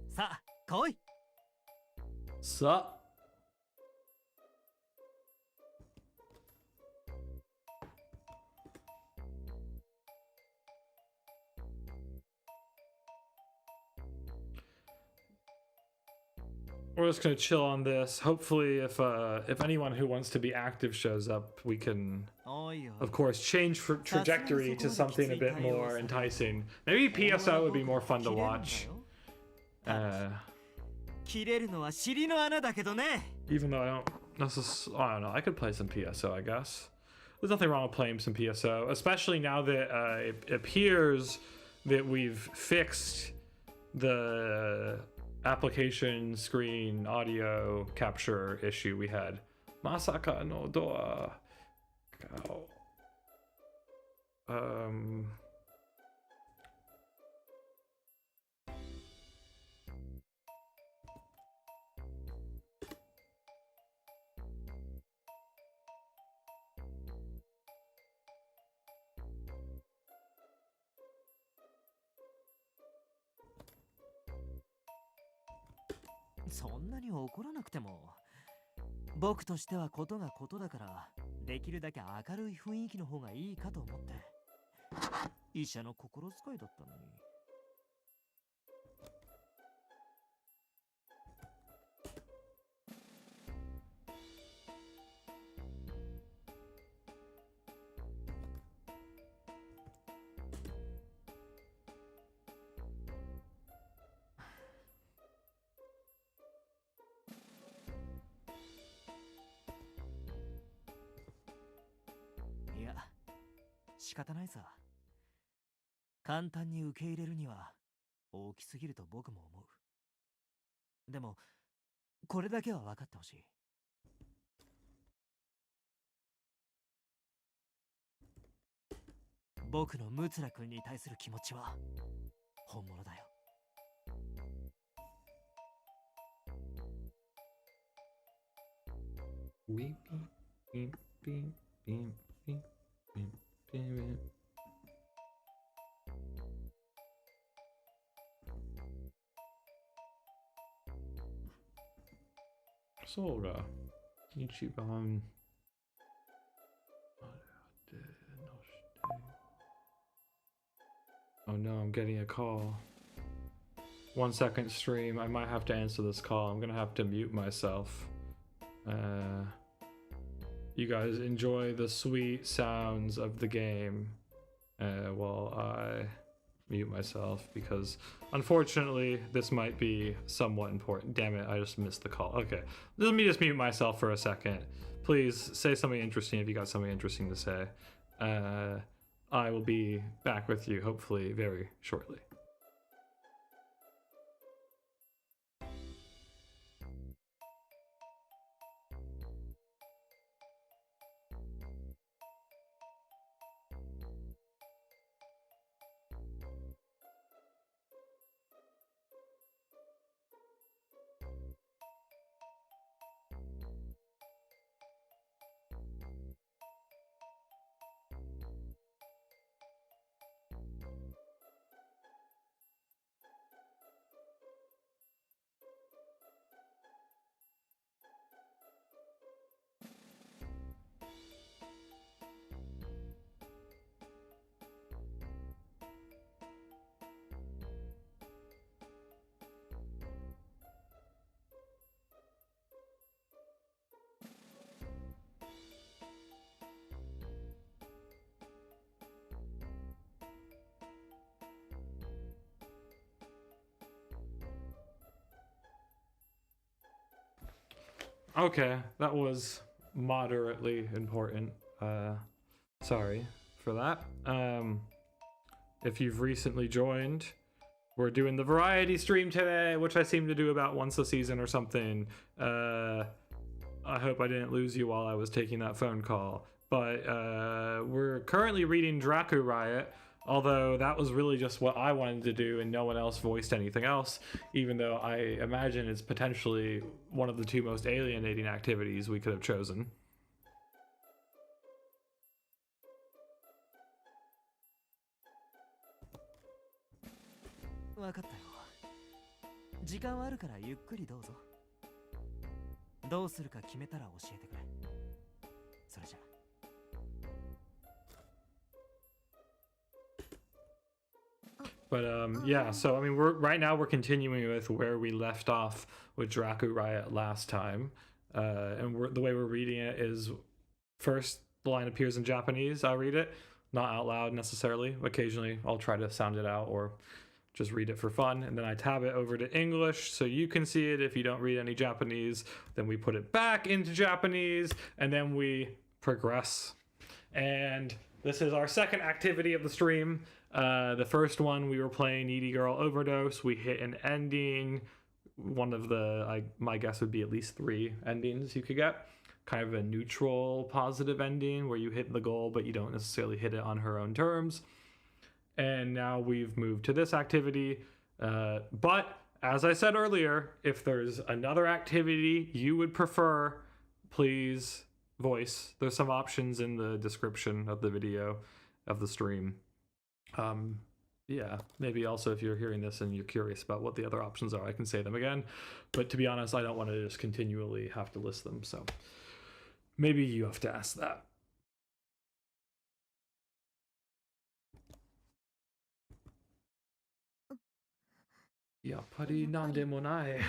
さあ来い。さあwe're just gonna chill on this. Hopefully, if anyone who wants to be active shows up, we can, of course, change trajectory to something a bit more enticing. Maybe PSO would be more fun to watch. Even though I don't necessarily, I don't know. I could play some PSO, I guess. There's nothing wrong with playing some PSO, especially now that it appears that we've fixed the application screen audio capture issue we had. Masaka no doa. .そんなに怒らなくても、僕としてはことがことだから、できるだけ明るい雰囲気の方がいいかと思って。医者の心遣いだったのに。いや、仕方ないさ。簡単に受け入れるには大きすぎると僕も思う。でも、これだけは分かってほしい。僕のムツラ君に対する気持ちは本物だよ。そうが一番Oh no, I'm getting a call. 1 second stream. I might have to answer this call. I'm gonna have to mute myself. You guys enjoy the sweet sounds of the game while I mute myself, because unfortunately this might be somewhat important. Damn it, I just missed the call. Okay, let me just mute myself for a second. Please say something interesting if you got something interesting to say. I will be back with you hopefully very shortly. Okay, that was moderately important. Sorry for that. If you've recently joined, we're doing the variety stream today, which I seem to do about once a season or something. I hope I didn't lose you while I was taking that phone call. But we're currently reading DRACU-RIOT, although that was really just what I wanted to do and no one else voiced anything else, even though I imagine it's potentially one of the two most alienating activities we could have chosen. わかったよ。時間はあるからゆっくりどうぞ。どうするか決めたら教えてくれ。それじゃ。But yeah, so I mean, right now we're continuing with where we left off with DRACU-RIOT last time, and the way we're reading it is first the line appears in Japanese. I'll read it, not out loud necessarily. Occasionally, I'll try to sound it out or just read it for fun, and then I tab it over to English so you can see it. If you don't read any Japanese, then we put it back into Japanese, and then we progress. And this is our second activity of the stream. The first one, we were playing Needy Girl Overdose. We hit an ending. One of the, my guess would be at least 3 endings you could get. Kind of a neutral, positive ending where you hit the goal, but you don't necessarily hit it on her own terms. And now we've moved to this activity. But as I said earlier, if there's another activity you would prefer, please voice. There's some options in the description of the video of the stream. Yeah, maybe also if you're hearing this and you're curious about what the other options are, I can say them again. But to be honest, I don't want to just continually have to list them. So maybe you have to ask that. Yappari nandemo nai.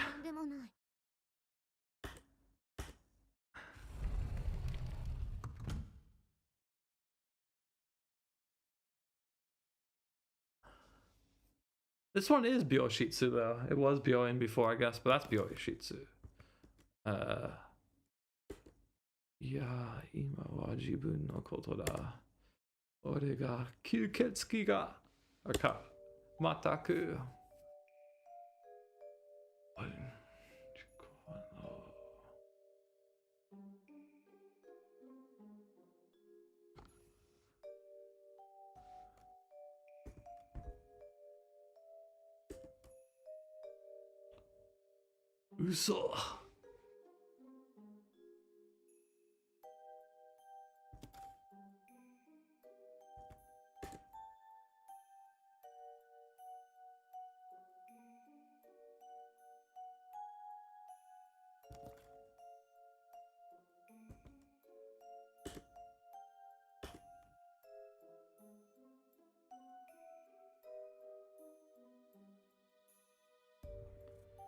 This one is Byoshitsu though. It was Byoin before, I guess, but that's Byoshitsu. Ya, ima wa jibun no koto da. Ore ga kyuketsuki ga aka mataku. Uso.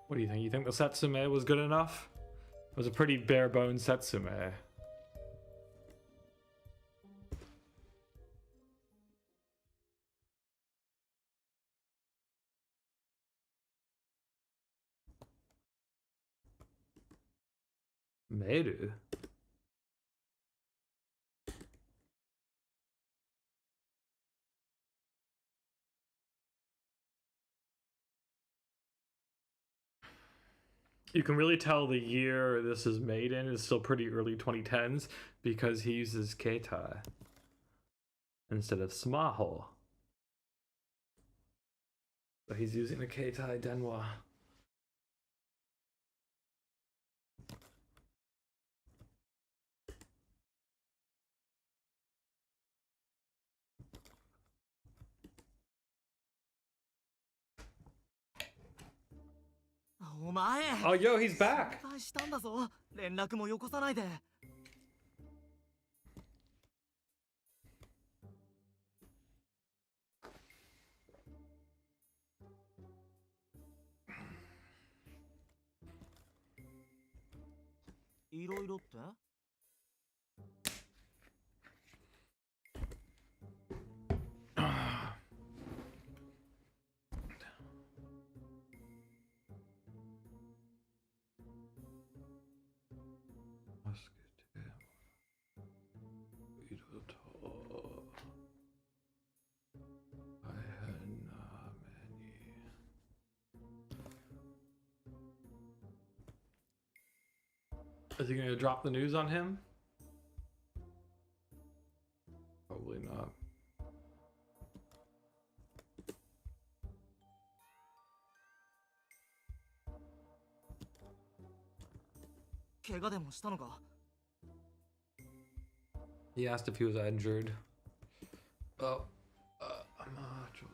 What do you think? You think the Setsume was good enough? It was a pretty bare bones Setsume. Meru? You can really tell the year this is made in is still pretty early 2010s because he uses Keitai instead of Smaho. So he's using a Keitai Denwa. Oh, yo, he's back. したんだぞ。連絡もよこさないで。いろいろって？ Is he gonna drop the news on him? Probably not. 怪我でもしたのか？ He asked if he was injured. Oh,ちょっと。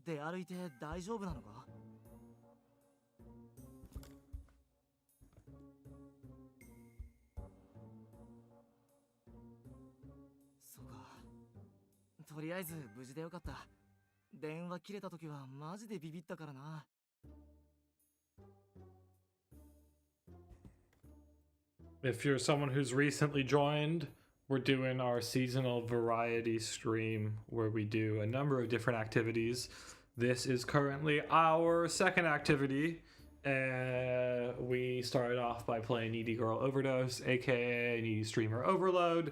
出歩いて大丈夫なのか？そうか。とりあえず無事でよかった。電話切れた時はマジでビビったからな。If you're someone who's recently joined, we're doing our seasonal variety stream where we do a number of different activities. This is currently our second activity. We started off by playing Needy Girl Overdose, aka Needy Streamer Overload,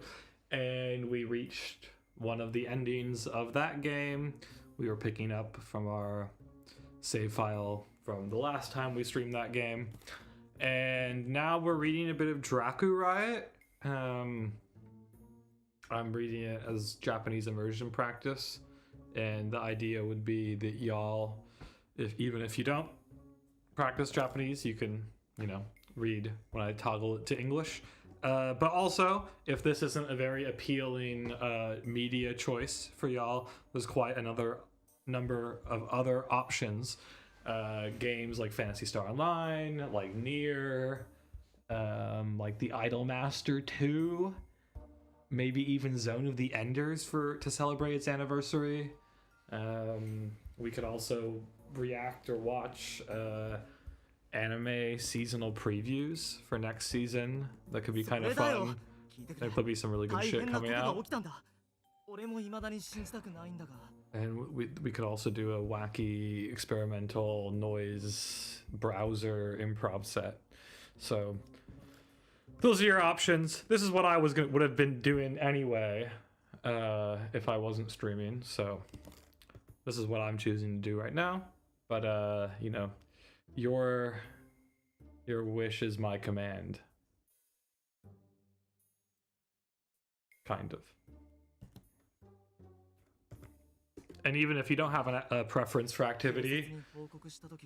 and we reached one of the endings of that game. We were picking up from our save file from the last time we streamed that game. And now we're reading a bit of DRACU-RIOT. I'm reading it as Japanese immersion practice, and the idea would be that y'all, even if you don't practice Japanese, you can, read when I toggle it to English. But also, if this isn't a very appealing media choice for y'all, there's quite another number of other options. Games like Phantasy Star Online, like NIER, like the Idolmaster 2, maybe even Zone of the Enders to celebrate its anniversary. We could also react or watch anime seasonal previews for next season. That could be kind of fun. There could be some really good shit coming out. And we could also do a wacky experimental noise browser improv set. So those are your options. This is what I would have been doing anyway if I wasn't streaming. So this is what I'm choosing to do right now. But your wish is my command. Kind of. And even if you don't have a preference for activity,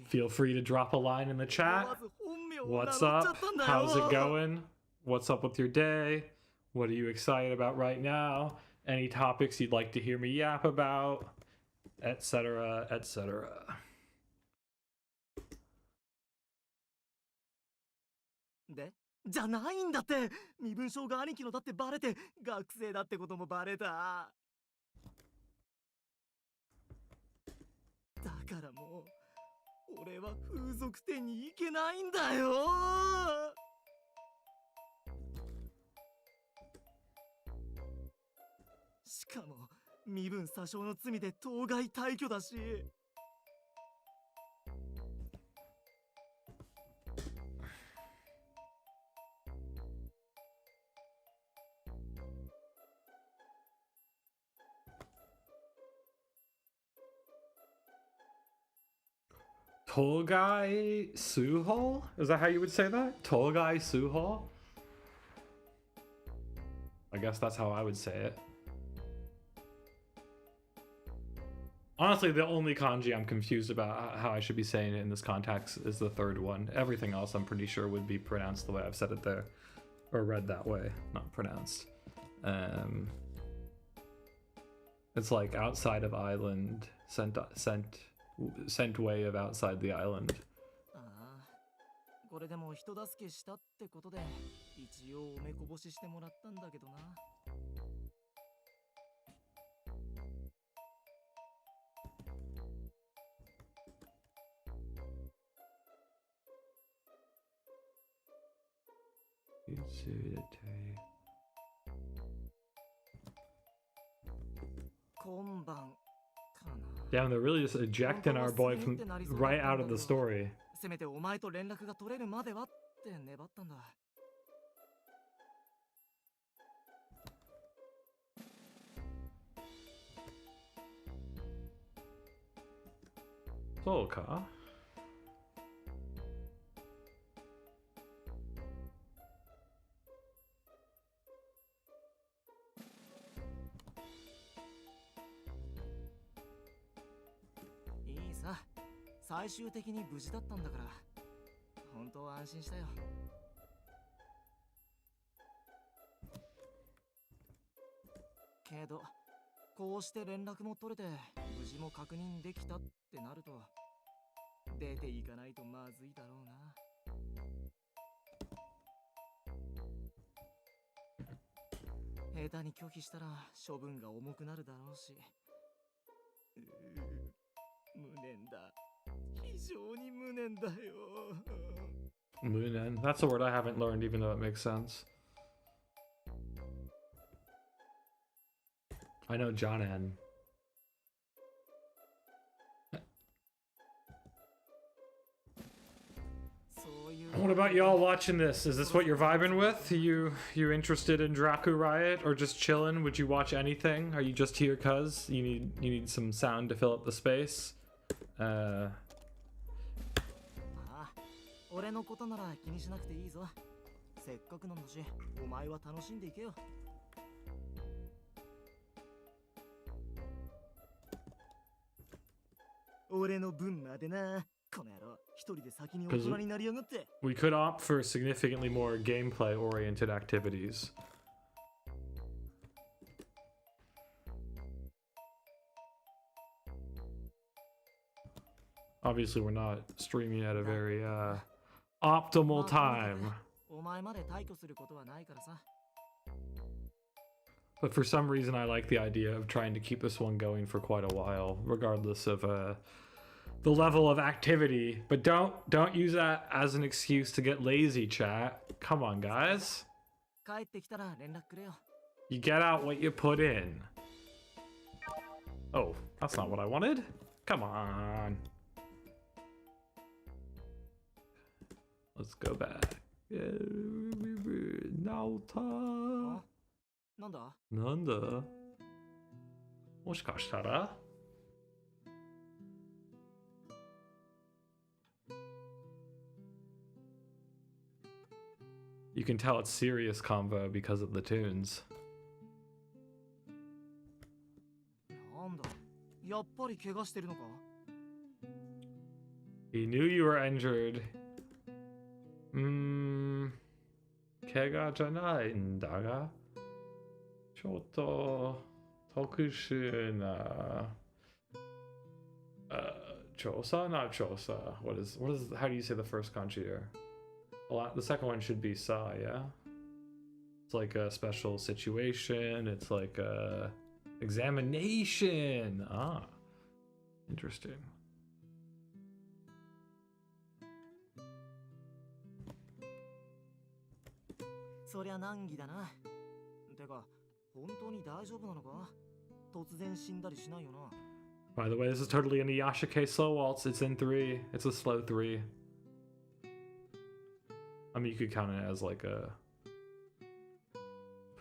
feel free to drop a line in the chat. What's up? How's it going? What's up with your day? What are you excited about right now? Any topics you'd like to hear me yap about? Etc., etc. でじゃないんだって。身分証が兄貴のだってバレて、学生だってこともバレた。だからもう俺は風俗店に行けないんだよ。しかも身分詐称の罪で当該退去だし。Tolgai Suho? Is that how you would say that? Tolgai Suho? I guess that's how I would say it. Honestly, the only kanji I'm confused about how I should be saying it in this context is the third one. Everything else I'm pretty sure would be pronounced the way I've said it there. Or read that way, not pronounced. It's like outside of island, sent way of outside the island. これでも人助けしたってことで一応おめこぼししてもらったんだけどな。今晩 Damn, they're really just ejecting our boy from right out of the story. せめてお前と連絡が取れるまではって粘ったんだ。そうか。いいさ、最終的に無事だったんだから本当は安心したよ。けどこうして連絡も取れて無事も確認できたってなると出ていかないとまずいだろうな。下手に拒否したら処分が重くなるだろうし、無念だ。非常に無念だよ。Moonen. That's a word I haven't learned, even though it makes sense. I know Jonan. What about y'all watching this? Is this what you're vibing with? You interested in DRACU-RIOT or just chilling? Would you watch anything? Are you just here cuz you need some sound to fill up the space? 俺のことなら気にしなくていいぞ。せっかくなんだし、お前は楽しんでいけよ。俺の分までな。この野郎、一人で先に大人になりやがって。We could opt for significantly more gameplay-oriented activities. Obviously, we're not streaming at a very optimal time. お前まで退去することはないからさ。But for some reason, I like the idea of trying to keep this one going for quite a while, regardless of the level of activity. But don't use that as an excuse to get lazy, chat. Come on, guys. 帰ってきたら連絡くれよ。You get out what you put in. Oh, that's not what I wanted. Come on. Let's go back. Nauta. なんだ？なんだ？もしかしたら？ You can tell it's serious convo because of the tunes. なんだ？やっぱり怪我してるのか？ He knew you were injured. 怪我じゃないんだが、ちょっと特殊な調査 not 調査 what is how do you say the first kanji there? The second one should be sa, yeah? It's like a special situation, it's like a examination. Ah, interesting. そりゃ難儀だな。てか、本当に大丈夫なのか？突然死んだりしないよな。By the way, this is totally in the Yashike slow waltz. It's in 3. It's a slow 3. I mean, you could count it as like a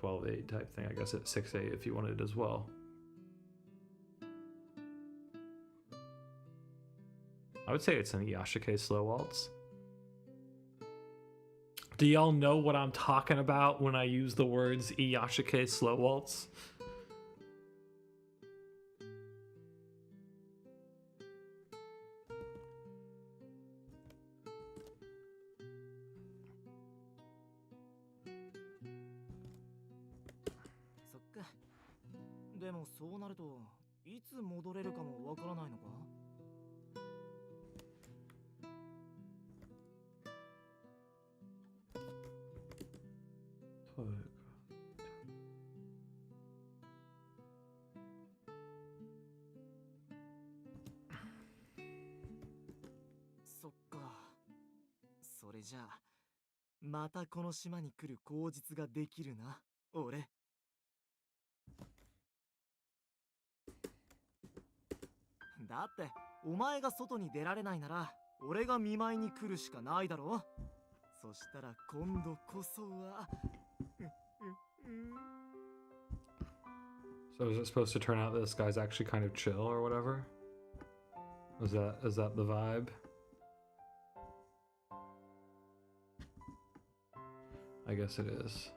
12-8 type thing. I guess it's 6-8 if you wanted it as well. I would say it's an Yashike slow waltz. Do y'all know what I'm talking about when I use the words Iyashike slow waltz? So でもそうなるといつ戻れるかもわからないのか？そっか。それじゃあまたこの島に来る口実ができるな、俺。だってお前が外に出られないなら俺が見舞いに来るしかないだろ。そしたら今度こそは。So is it supposed to turn out that this guy's actually kind of chill or whatever? Is that the vibe? I guess it is.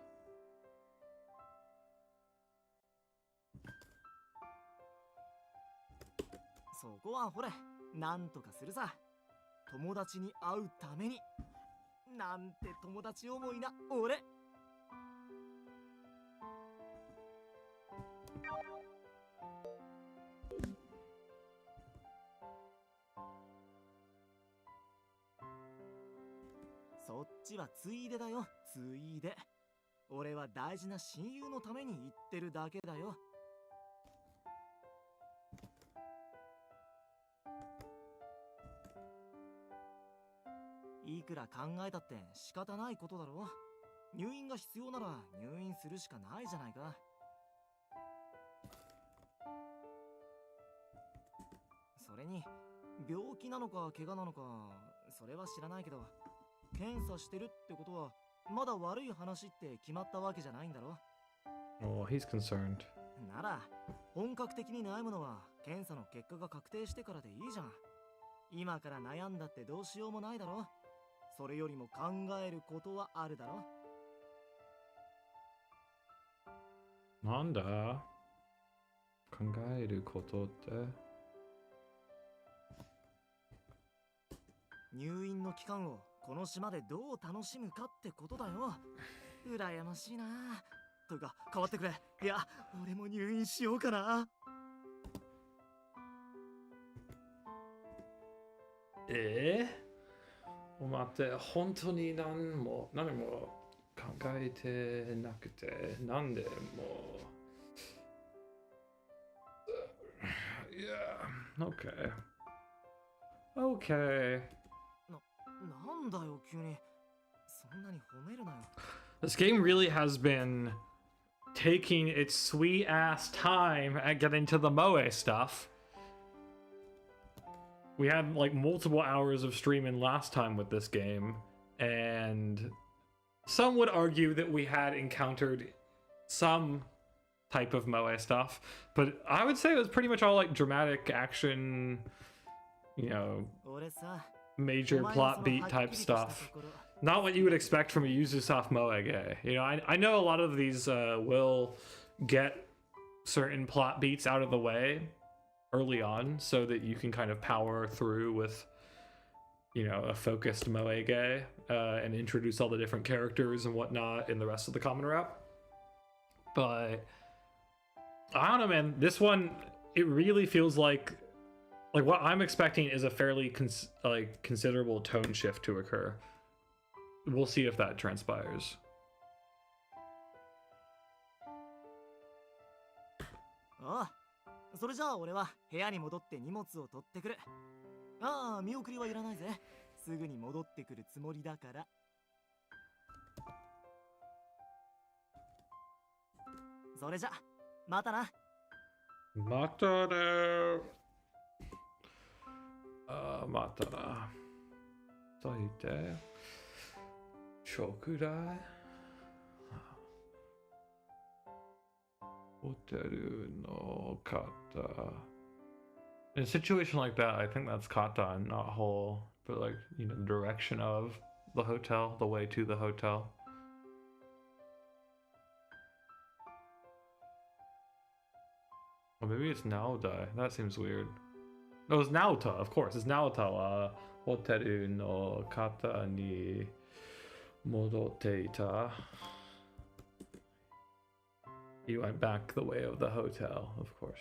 そこはほれ、なんとかするさ。友達に会うために。なんて友達思いな俺。そっちはついでだよ、ついで。俺は大事な親友のために言ってるだけだよ。いくら考えたって仕方ないことだろ。入院が必要なら入院するしかないじゃないか。それに病気なのか怪我なのかそれは知らないけど、検査してるってことはまだ悪い話って決まったわけじゃないんだろ。 Oh, he's concerned. なら本格的に悩むのは検査の結果が確定してからでいいじゃん。今から悩んだってどうしようもないだろ。それよりも考えることはあるだろ。なんだ考えることって。入院の期間をこの島でどう楽しむかってことだよ。羨ましいな。というか変わってくれ。いや俺も入院しようかな。待って、本当に何も考えてなくて、なんでもYeah, okay. Okay. なんだよ急に。そんなに褒めるなよ。 This game really has been taking its sweet ass time at getting to the Moe stuff. We had like multiple hours of streaming last time with this game, and some would argue that we had encountered some type of Moe stuff, but I would say it was pretty much all like dramatic action, you know, 俺さ major plot beat type stuff. Not what you would expect from a Ubisoft Moe game. You know, I know a lot of these will get certain plot beats out of the way early on so that you can kind of power through with, you know, a focused Moe game and introduce all the different characters and whatnot in the rest of the common route. But I don't know, man. This one, it really feels like what I'm expecting is a fairly considerable tone shift to occur. We'll see if that transpires. ああ、それじゃあ俺は部屋に戻って荷物を取ってくる。ああ、見送りはいらないぜ。すぐに戻ってくるつもりだから。それじゃ、またな。またね。またな。最低。食代。ホテルの方。In a situation like that, I think that's kata and not whole, but like, you know, the direction of the hotel, the way to the hotel. Or maybe it's Naotai. That seems weird. No, it's Naota, of course. It's Naota. Hoteru no kata ni modotte ita. He went back the way of the hotel, of course.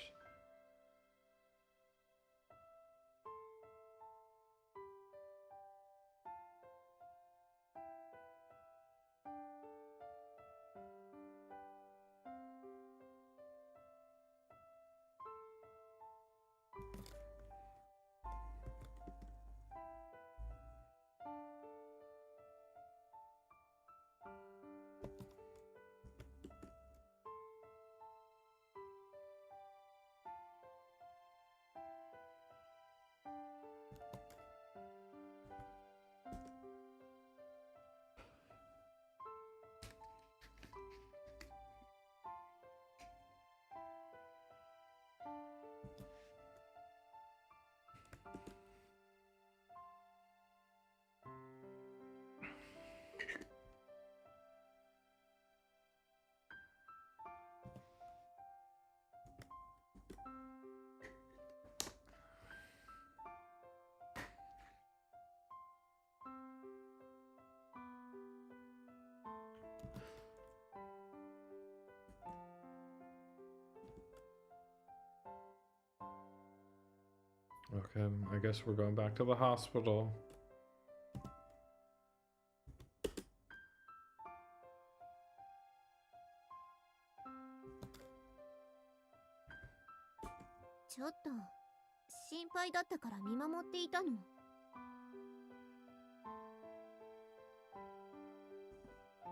Okay, I guess we're going back to the hospital.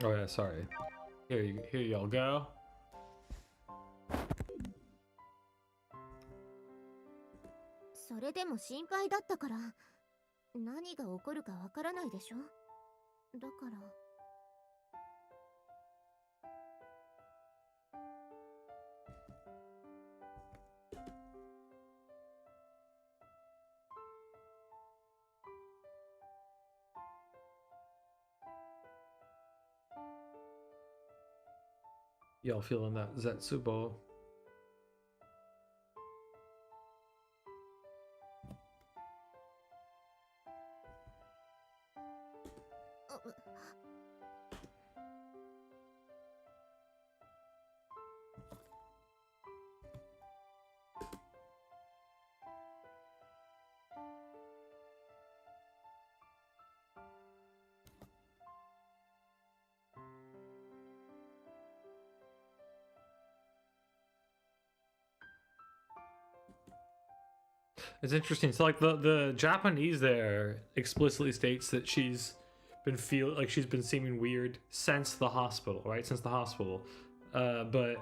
Oh yeah, sorry. Here y'all go. それでも心配だったから何が起こるかわからないでしょ。だから Y'all feeling that Zetsubo? It's interesting. So like the Japanese there explicitly states that she's been she's been seeming weird since the hospital, right? Since the hospital. But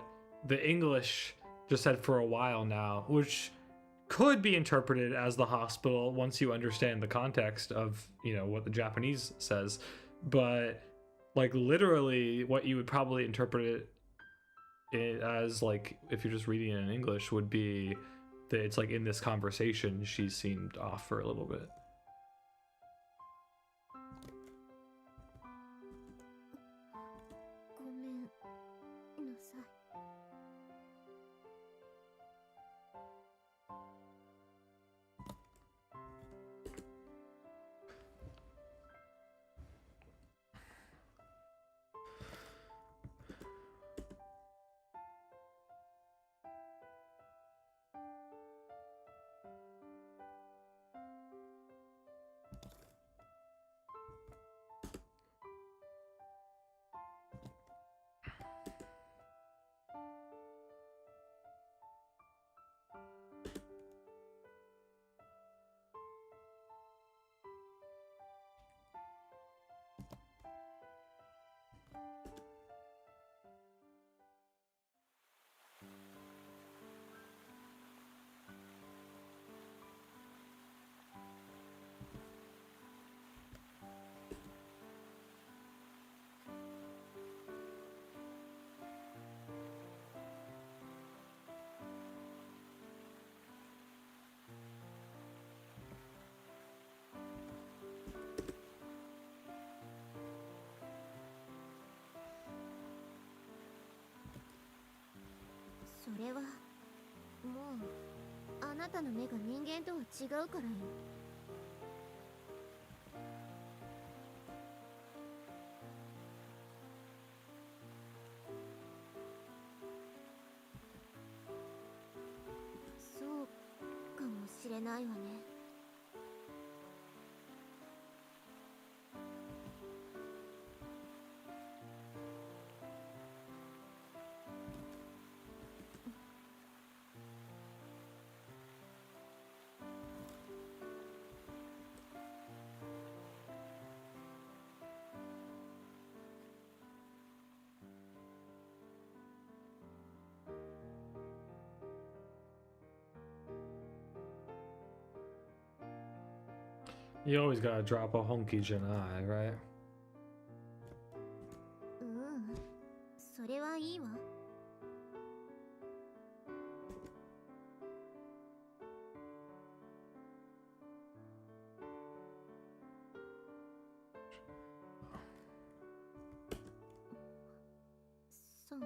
the English just said for a while now, which could be interpreted as the hospital once you understand the context of, you know, what the Japanese says. But like literally what you would probably interpret it as, like if you're just reading it in English, would be that it's like in this conversation she seemed off for a little bit. ごめんなさい。 それはもうあなたの目が人間とは違うからよ。そうかもしれないわね。 You always gotta drop a honky janai, right? それはいいわ。 そう。 そ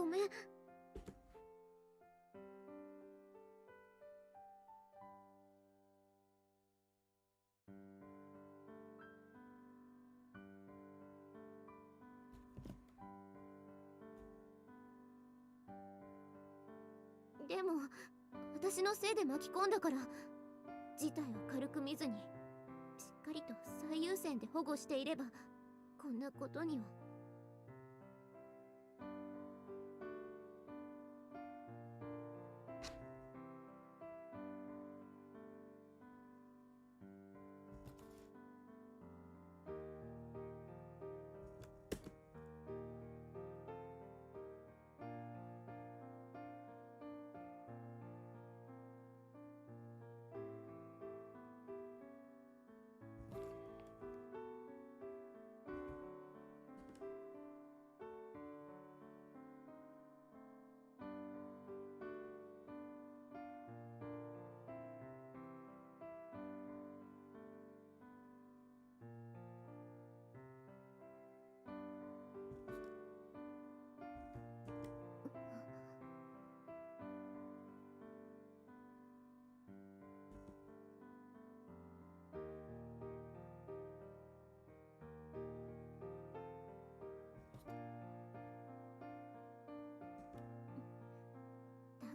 めん。でも私のせいで巻き込んだから、事態を軽く見ずにしっかりと最優先で保護していればこんなことには。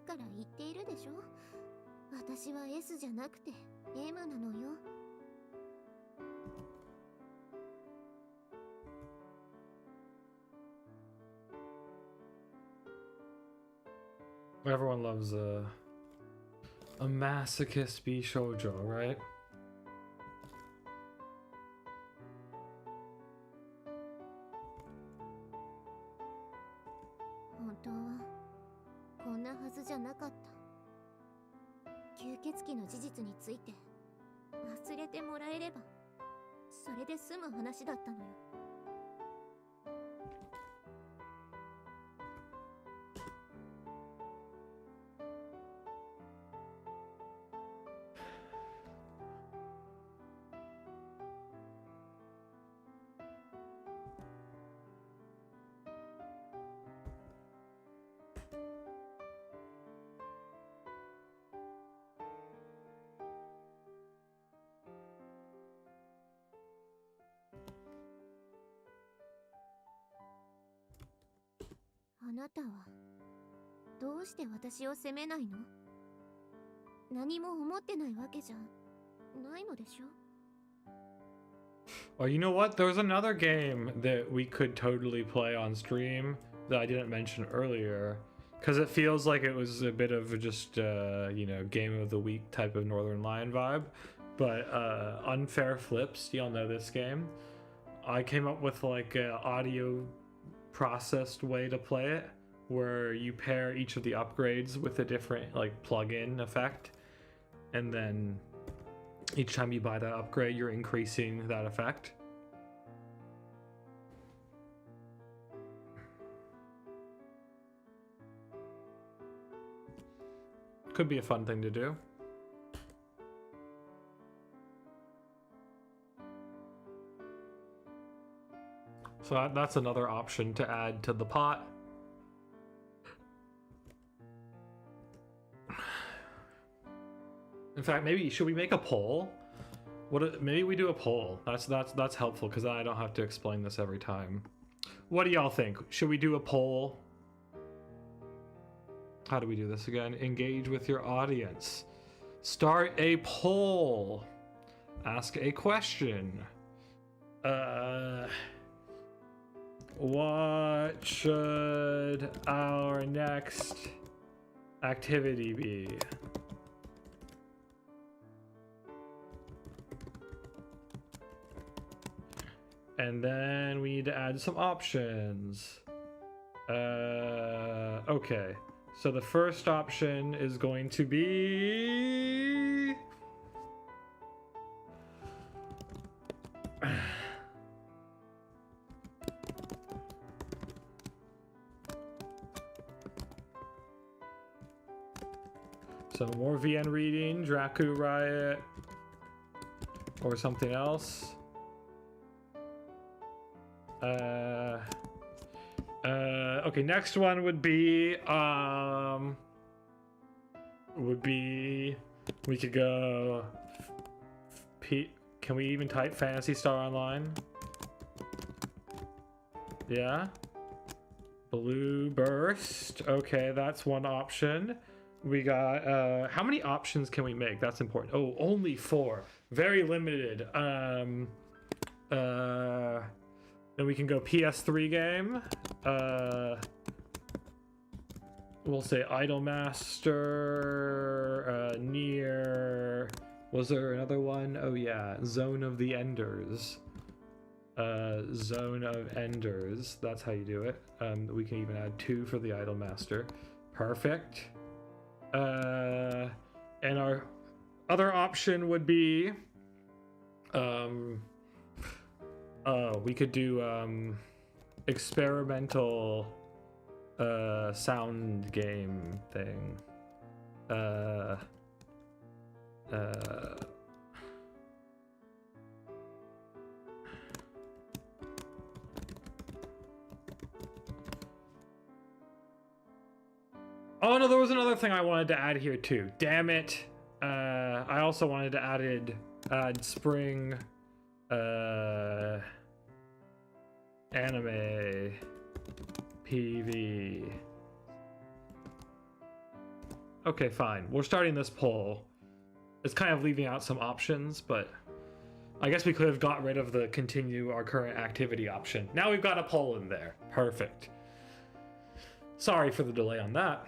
だから言っているでしょ、私は S じゃなくて M なのよ。Everyone loves a masochist B shoujo, right? 本当はこんなはずじゃなかった。吸血鬼の事実について忘れてもらえればそれで済む話だったのよ。あなたはどうして私を責めないの？何も思ってないわけじゃないのでしょ？ Oh, you know what? There's another game that we could totally play on stream that I didn't mention earlier, because it feels like it was a bit of just, you know, game of the week type of Northern Lion vibe. But Unfair Flips, y'all know this game? I came up with like an audio processed way to play it, where you pair each of the upgrades with a different like plug-in effect, and then each time you buy that upgrade, you're increasing that effect. Could be a fun thing to do. So that's another option to add to the pot. In fact, maybe should we make a poll? Maybe we do a poll. That's helpful because I don't have to explain this every time. What do y'all think? Should we do a poll? How do we do this again? Engage with your audience. Start a poll. Ask a question. What should our next activity be? And then we need to add some options. Okay. So the first option is going to be... So more VN reading, DRACU-RIOT, or something else. Okay, next one would be we could go can we even type Phantasy Star Online? Yeah. Blue Burst. Okay, that's one option. We got how many options can we make? That's important. Oh, only 4. Very limited. Then we can go PS3 game. We'll say Idolmaster, NIER. Was there another one? Oh yeah, Zone of the Enders. Zone of Enders. That's how you do it. We can even add 2 for the Idolmaster. Perfect. And our other option would be, we could do experimental sound game thing. Oh no, there was another thing I wanted to add here too. Damn it. I also wanted to add spring anime PV. Okay, fine. We're starting this poll. It's kind of leaving out some options, but I guess we could have got rid of the continue our current activity option. Now we've got a poll in there. Perfect. Sorry for the delay on that.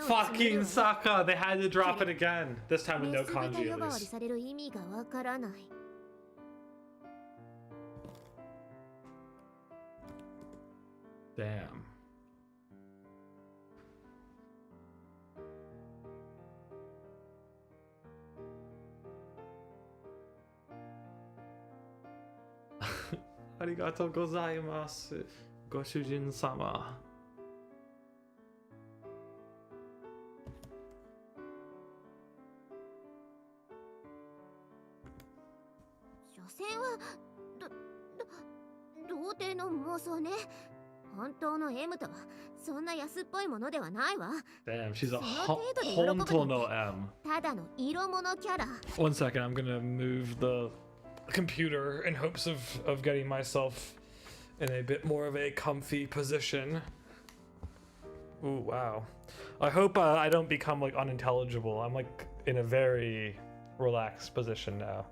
Fucking Saka! They had to drop it again. This time with no kanji at least. Damn. Arigatou gozaimasu, Goshujin-sama. Damn, she's a honto no M. 1 second, I'm gonna move the computer in hopes of getting myself in a bit more of a comfy position. Ooh, wow. I hope I don't become like unintelligible. I'm like in a very relaxed position now.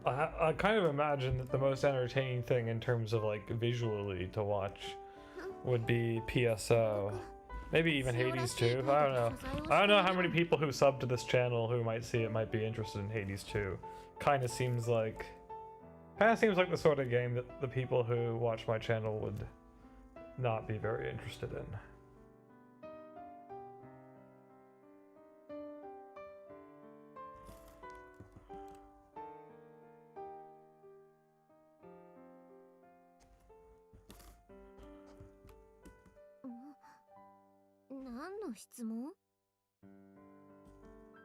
I kind of imagine that the most entertaining thing in terms of like visually to watch would be PSO. Maybe even Hades 2. I don't know. I don't know how many people who sub to this channel who might see it might be interested in Hades 2. Kind of seems like the sort of game that the people who watch my channel would not be very interested in.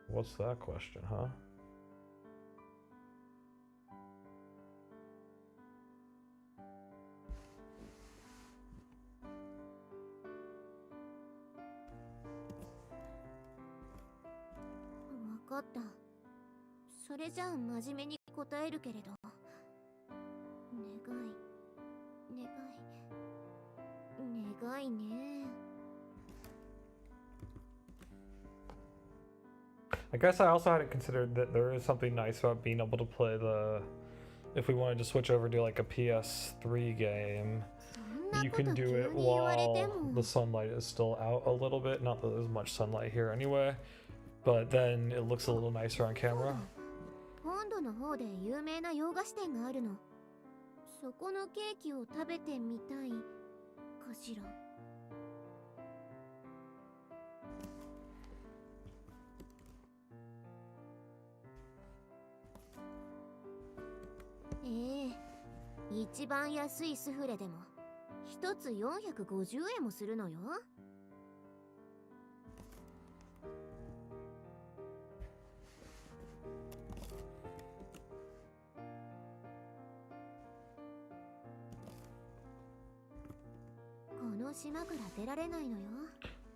What's that question, huh? I guess I also hadn't considered that there is something nice about being able to play if we wanted to switch over to like a PS3 game, you can do it while the sunlight is still out a little bit. Not that there's much sunlight here anyway, but then it looks a little nicer on camera.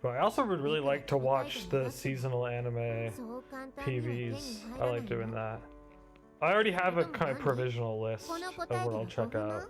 But I also would really like to watch the seasonal anime PVs. I like doing that. I already have a kind of provisional list of what I'll check out.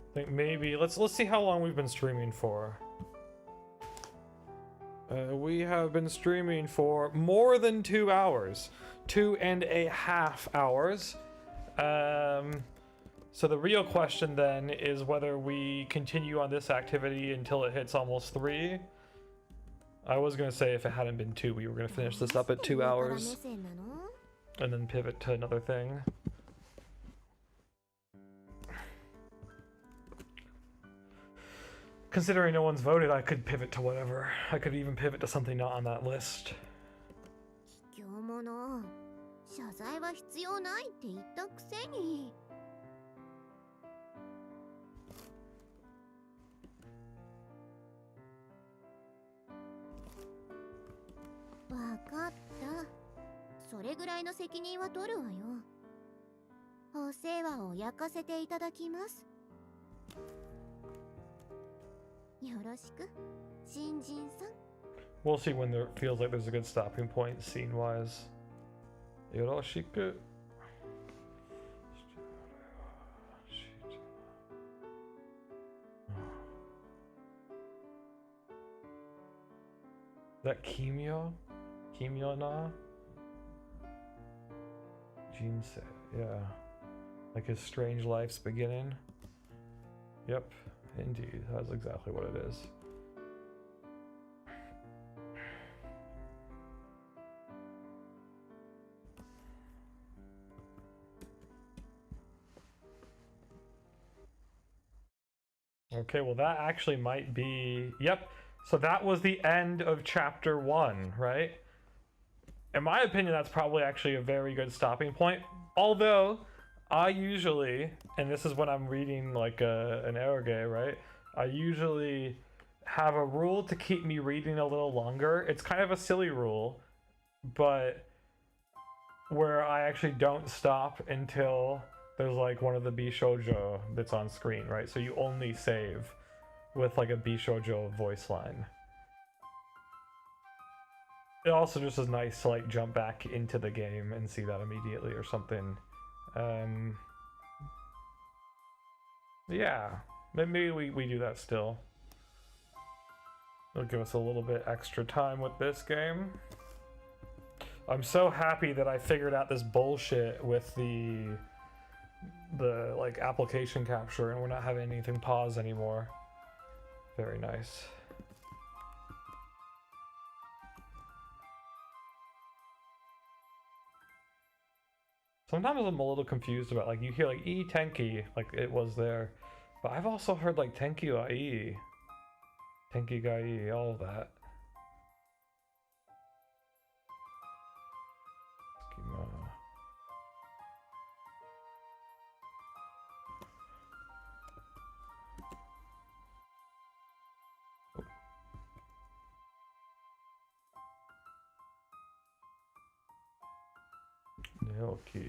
I think maybe let's see how long we've been streaming for. We have been streaming for more than 2 hours, 2.5 hours. So the real question then is whether we continue on this activity until it hits almost 3. I was gonna say if it hadn't been 2, we were gonna finish this up at 2 hours and then pivot to another thing. Considering no one's voted, I could pivot to whatever. I could even pivot to something not on that list. We'll see when there feels like there's a good stopping point scene-wise. Yoroshiku. That Kimyo? Kimyo na? Jinsei, yeah. Like his strange life's beginning. Yep. Indeed, that's exactly what it is. Okay, well that actually might be... Yep, so that was the end of chapter 1, right? In my opinion, that's probably actually a very good stopping point. Although... I usually, and this is when I'm reading like an eroge, right? I usually have a rule to keep me reading a little longer. It's kind of a silly rule, but where I actually don't stop until there's like one of the Bishoujo that's on screen, right? So you only save with like a Bishoujo voice line. It also just is nice to like jump back into the game and see that immediately or something. Yeah, maybe we do that still. It'll give us a little bit extra time with this game. I'm so happy that I figured out this bullshit with the like application capture and we're not having anything pause anymore. Very nice. Sometimes I'm a little confused about like you hear like E Tenki like it was there, but I've also heard like Tenki wa I, Tenki ga I, all of that. Schema. Neoki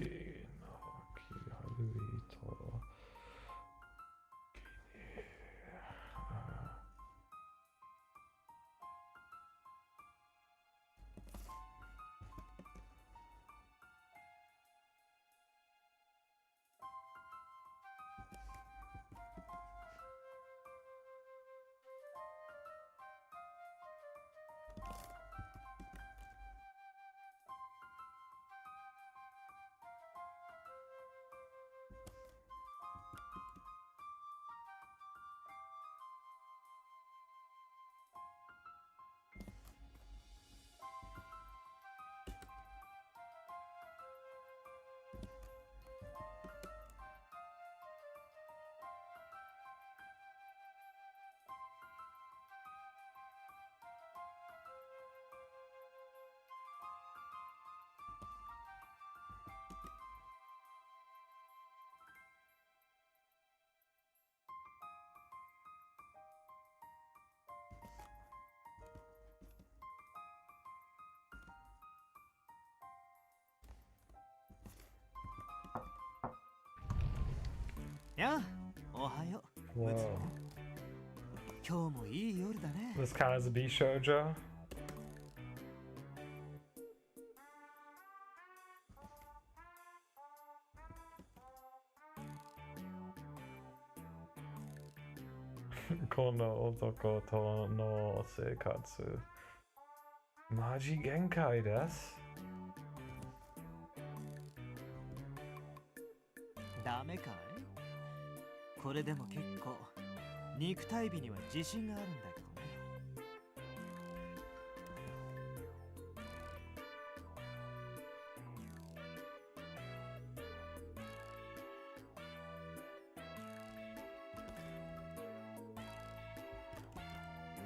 Naoki Harui to Yeah, おはよう。 Whoa. 今日もいい夜だね。 This counts as a Bishoujo? Kono otoko to no seikatsu. Maji genkai desu. ダメかい？これでも結構肉体美には自信があるんだけどね。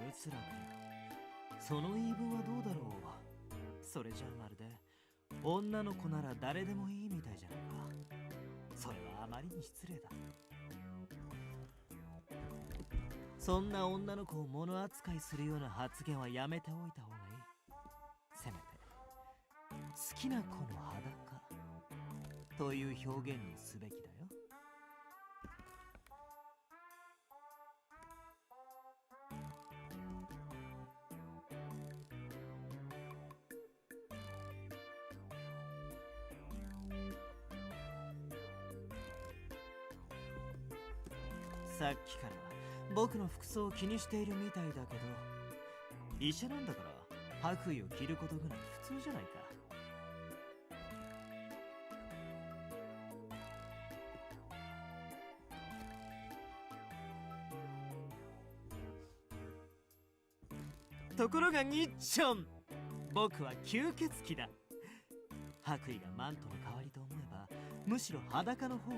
うつらくその言い分はどうだろう。それじゃあまるで女の子なら誰でもいいみたいじゃないか。それはあまりに失礼だ。そんな女の子を物扱いするような発言はやめておいた方がいい。せめて好きな子の裸という表現にすべきだよ。さっきから僕の服装を気にしているみたいだけど、医者なんだから白衣を着ることぐらい普通じゃないか。ところがニッチョン、僕は吸血鬼だ。白衣がマントの代わりと思えば、むしろ裸の方が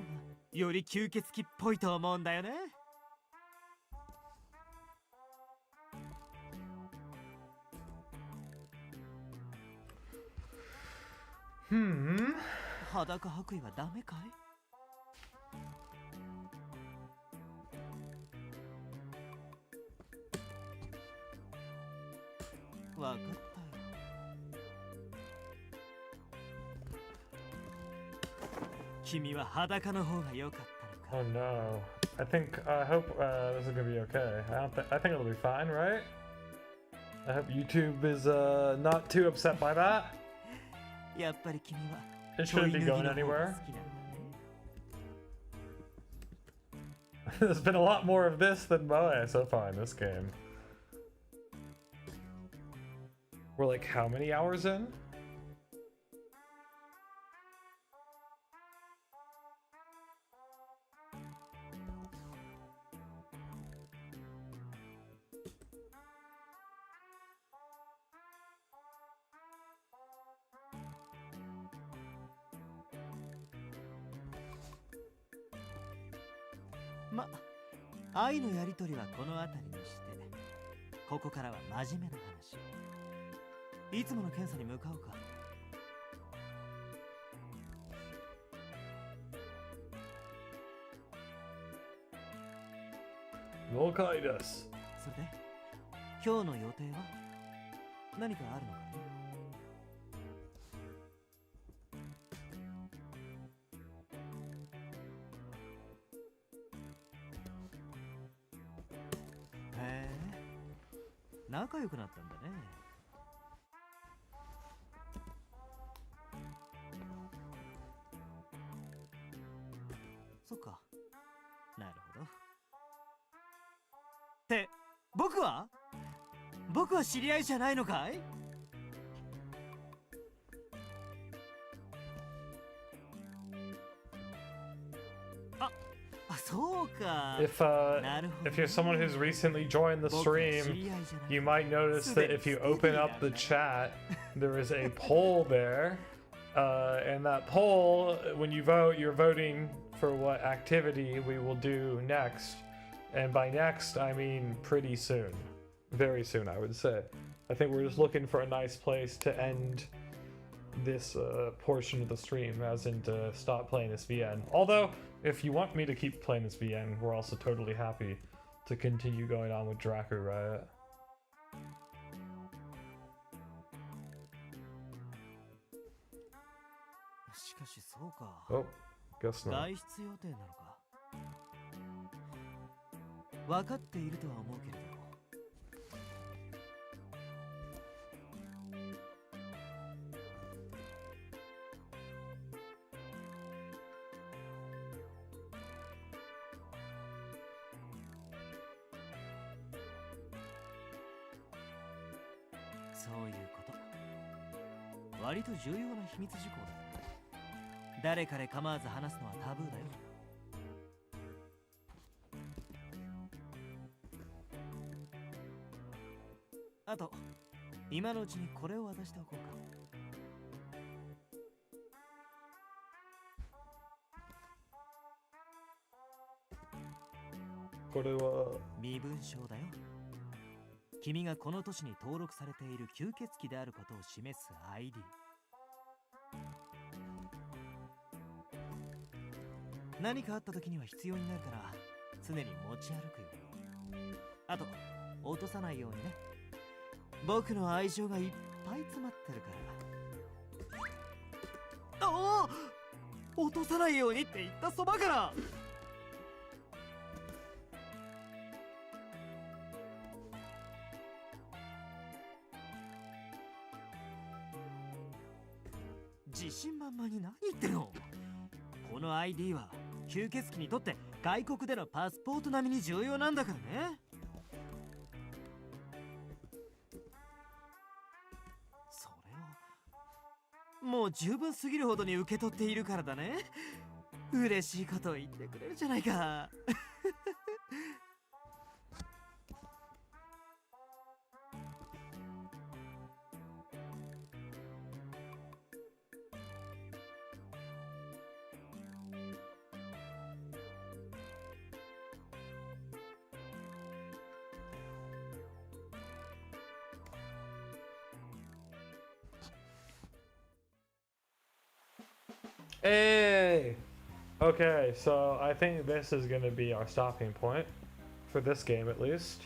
より吸血鬼っぽいと思うんだよね。裸白衣はダメかい？わかったよ。君は裸の方が良かったのか。 Oh no. I hope this is gonna be okay. I think it'll be fine, right? I hope YouTube is not too upset by that. やっぱり君は It ちょい shouldn't 脱 be ぎの going 方が anywhere. 好きなんだね。 There's been a lot more of this than Moe so far in this game. We're like how many hours in?ま、愛のやりとりはこの辺りにして、ここからは真面目な話。いつもの検査に向かおうか。了解です。それで、今日の予定は何かあるのかね。へえ、仲良くなったんだね。そっか、なるほど。って僕は知り合いじゃないのかい？あ、そうか。 If you're someone who's recently joined the stream, you might notice that if you open up the chat, there is a poll there. And that poll, when you vote, you're voting for what activity we will do next. And by next, I mean pretty soon. Very soon, I would say. I think we're just looking for a nice place to end this portion of the stream, as in to stop playing this VN. Although, if you want me to keep playing this VN, we're also totally happy to continue going on with DRACU-RIOT. しかしそうか。 Oh, guess not. 外出予定なのか。分かっているとは思うけれども。そういうこと。割と重要な秘密事項だ。誰彼構わず話すのはタブーだよ。あと、今のうちにこれを渡しておこうか。これは身分証だよ。君がこの都市に登録されている吸血鬼であることを示す ID。何かあった時には必要になるから常に持ち歩くように。あと落とさないようにね。僕の愛情がいっぱい詰まってるから。ああ、落とさないようにって言ったそばから。自信満々に何言ってるの。この ID は吸血鬼にとって外国でのパスポート並みに重要なんだからね。それをもう十分すぎるほどに受け取っているからだね。嬉しいことを言ってくれるじゃないか。Hey! Okay, so I think this is going to be our stopping point for this game at least.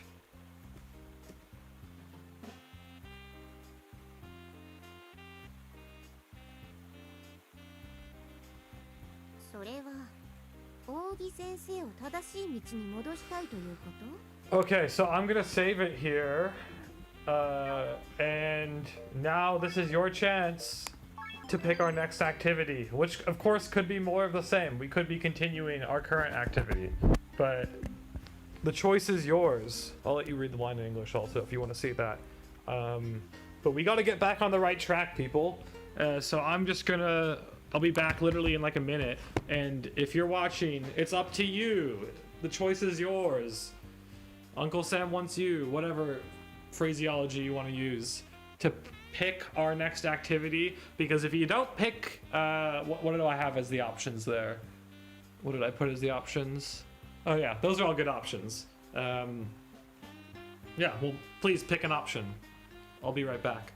そそれは扇先生を正しい道に戻したいということ？ Okay, so I'm gonna save it here. And now this is your chance to pick our next activity, which of course could be more of the same. We could be continuing our current activity, but the choice is yours. I'll let you read the line in English also if you want to see that. But we got to get back on the right track, people. So I'll be back literally in like a minute. And if you're watching, it's up to you. The choice is yours. Uncle Sam wants you, whatever phraseology you want to use, to pick our next activity. Because if you don't pick, what do I have as the options there? What did I put as the options? Oh yeah, those are all good options. Yeah, well, please pick an option. I'll be right back.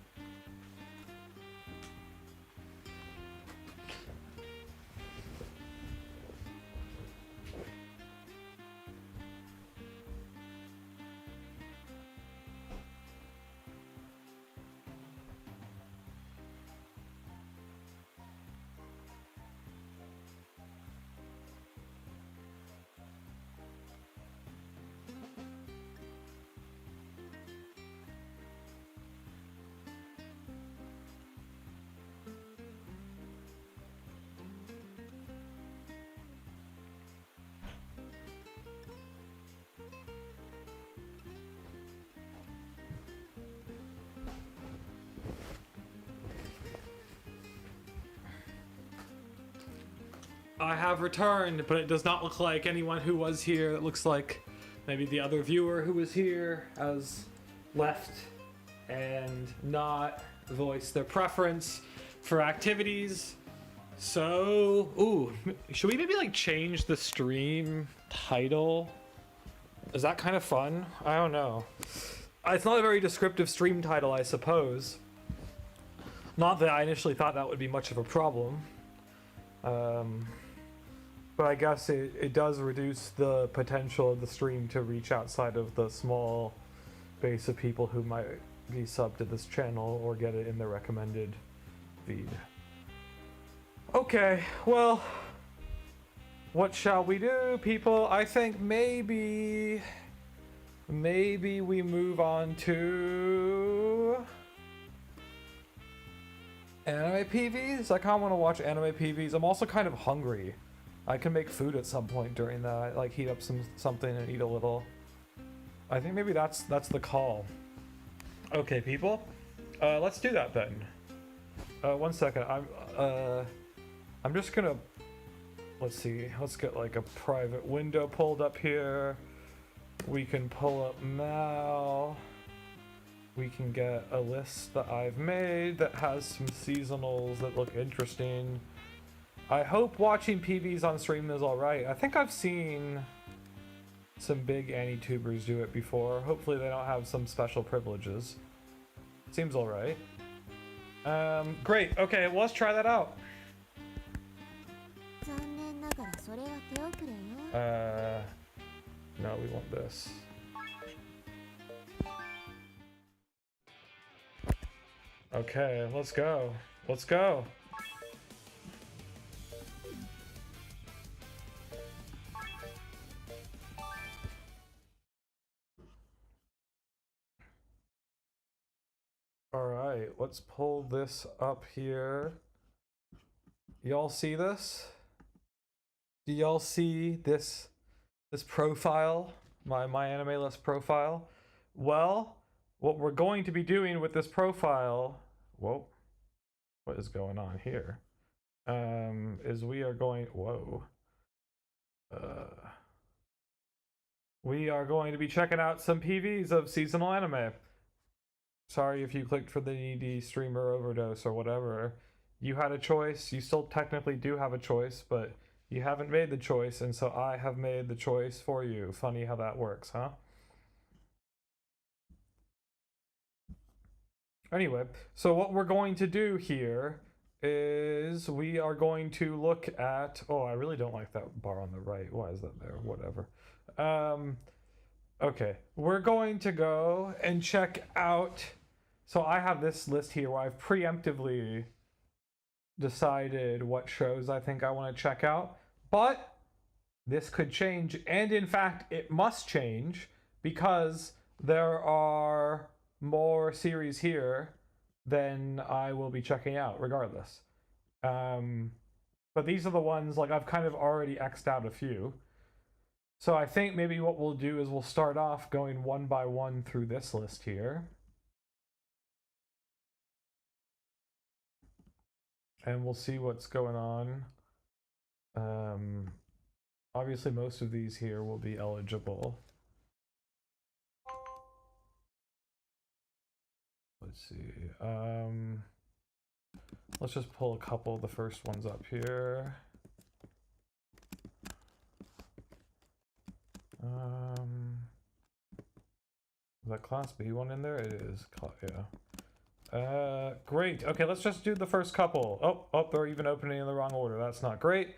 I have returned, but it does not look like anyone who was here. It looks like maybe the other viewer who was here has left and not voiced their preference for activities. So, ooh, should we maybe like change the stream title? Is that kind of fun? I don't know. It's not a very descriptive stream title, I suppose. Not that I initially thought that would be much of a problem. But I guess it does reduce the potential of the stream to reach outside of the small base of people who might be subbed to this channel or get it in the recommended feed. Okay, well, what shall we do, people? I think maybe we move on to anime PVs. I kind of want to watch anime PVs. I'm also kind of hungry. I can make food at some point during that, like heat up something and eat a little. I think maybe that's the call. Okay, people, let's do that then. 1 second. I'm just gonna, let's see. Let's get like a private window pulled up here. We can pull up now. We can get a list that I've made that has some seasonals that look interesting. I hope watching PVs on stream is alright. I think I've seen some big Anitubers do it before. Hopefully they don't have some special privileges. Seems alright. Great. Okay, well, let's try that out. No, we want this. Okay, let's go. Let's go. Alright, let's pull this up here. Y'all see this? Do y'all see this profile? My anime list profile? Well, what we're going to be doing with this profile, whoa, what is going on here? Is we are going, whoa. We are going to be checking out some PVs of seasonal anime. Sorry if you clicked for the needy streamer overdose or whatever. You had a choice. You still technically do have a choice, but you haven't made the choice, and so I have made the choice for you. Funny how that works, huh? Anyway, so what we're going to do here is we are going to look at... Oh, I really don't like that bar on the right. Why is that there? Whatever. Okay, we're going to go and check out... So I have this list here where I've preemptively decided what shows I think I want to check out. But this could change, and in fact, it must change because there are more series here than I will be checking out, regardless. But these are the ones, like, I've kind of already X'd out a few. So I think maybe what we'll do is we'll start off going one by one through this list here. And we'll see what's going on. Obviously, most of these here will be eligible. Let's see. Let's just pull a couple of the first ones up here. Is that Class B one in there? It is. Yeah. Great. Okay, let's just do the first couple. Oh, they're even opening in the wrong order. That's not great.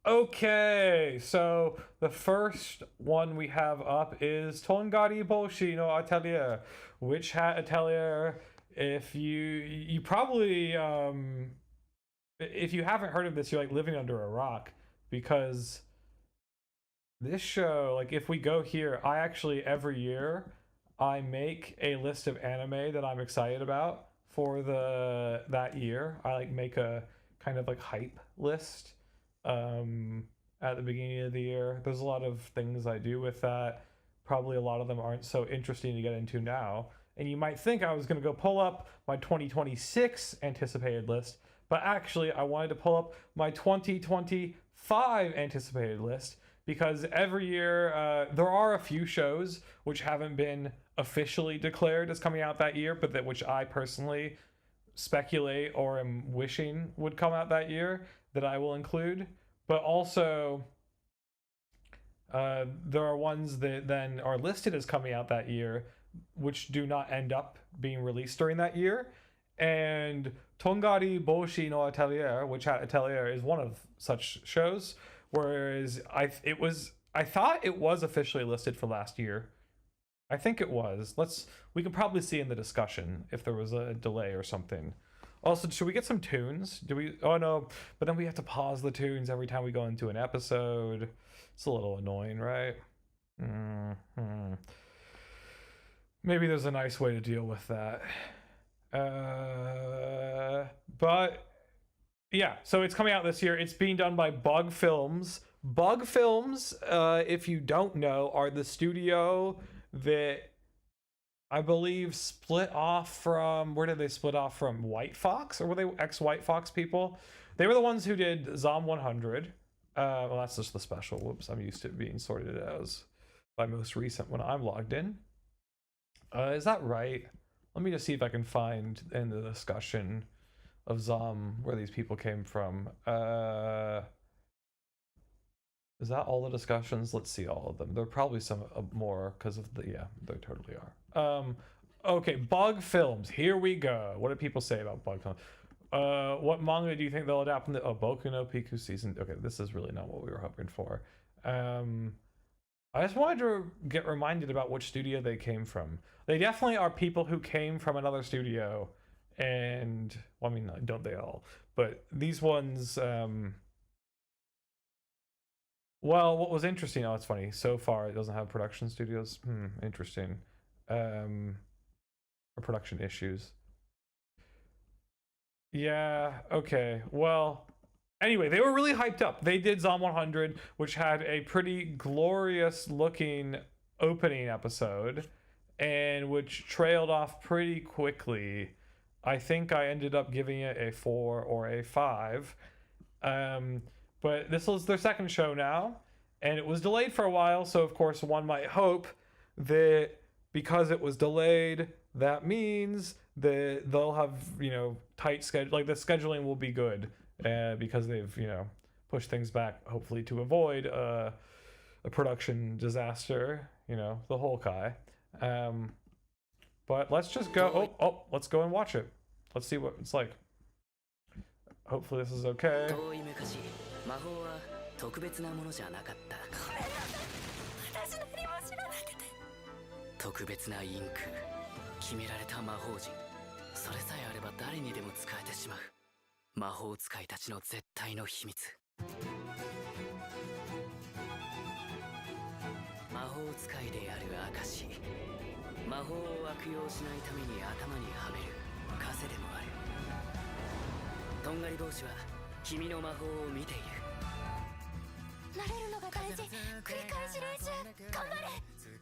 Okay, so the first one we have up is Tongari Boshi no Atelier, Witch Hat Atelier. If you probably if you haven't heard of this, you're like living under a rock, because this show, like, if we go here, I actually every year I make a list of anime that I'm excited about for that year. I like make a kind of like hype list at the beginning of the year. There's a lot of things I do with that. Probably a lot of them aren't so interesting to get into now. And you might think I was going to go pull up my 2026 anticipated list, but actually I wanted to pull up my 2025 anticipated list, because every year there are a few shows which haven't been officially declared as coming out that year, but that which I personally speculate or am wishing would come out that year that I will include. But also there are ones that then are listed as coming out that year which do not end up being released during that year. And Tongari Boshi no Atelier, Witch Hat Atelier, is one of such shows. Whereas I thought it was officially listed for last year. I think it was. We can probably see in the discussion if there was a delay or something. Also, should we get some tunes? Oh no, but then we have to pause the tunes every time we go into an episode. It's a little annoying, right? Maybe there's a nice way to deal with that. But yeah, so it's coming out this year. It's being done by Bug Films. Bug Films, if you don't know, are the studio that I believe split off from... Where did they split off from? White Fox? Or were they ex-White Fox people? They were the ones who did Zom 100. Well, that's just the special. Whoops, I'm used to it being sorted as by most recent when I'm logged in. Is that right? Let me just see if I can find in the discussion of Zom where these people came from. Is that all the discussions? Let's see all of them. There are probably some more because of the... Yeah, there totally are. Okay, Bug Films. Here we go. What do people say about Bug Films? What manga do you think they'll adapt in the... Oh, Boku no Piku season... Okay, this is really not what we were hoping for. I just wanted to get reminded about which studio they came from. They definitely are people who came from another studio. And... Well, I mean, don't they all? But these ones... Well, what was interesting... Oh, it's funny. So far, it doesn't have production studios. Interesting. Or production issues. Yeah, okay. Well... Anyway, they were really hyped up. They did Zom 100, which had a pretty glorious looking opening episode, and which trailed off pretty quickly. I think I ended up giving it a 4 or a 5. But this was their second show now, and it was delayed for a while, so of course one might hope that because it was delayed, that means that they'll have, you know, tight schedule, like the scheduling will be good. Because they've, you know, pushed things back, hopefully to avoid a production disaster, you know, the whole Kai. But let's just go. Let's go and watch it. Let's see what it's like. Hopefully this is okay. 魔法使いたちの絶対の秘密法使いである証。魔法を悪用しないために頭にはめる枷でもある。とんがり帽子は君の魔法を見ている。慣れるのが大事。繰り返し練習頑張れ。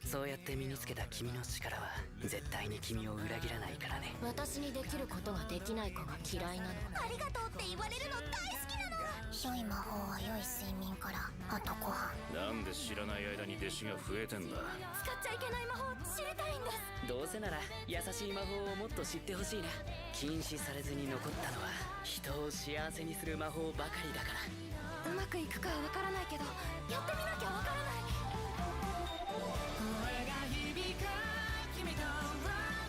そうやって身につけた君の力は絶対に君を裏切らないからね。私にできることができない子が嫌いなの。ありがとうって言われるの大好きなの。良い魔法は良い睡眠からあとご飯。なんで知らない間に弟子が増えてんだ。使っちゃいけない魔法知りたいんです。どうせなら優しい魔法をもっと知ってほしいな。禁止されずに残ったのは人を幸せにする魔法ばかりだから。うまくいくかわからないけどやってみなきゃわからない。声が響く君と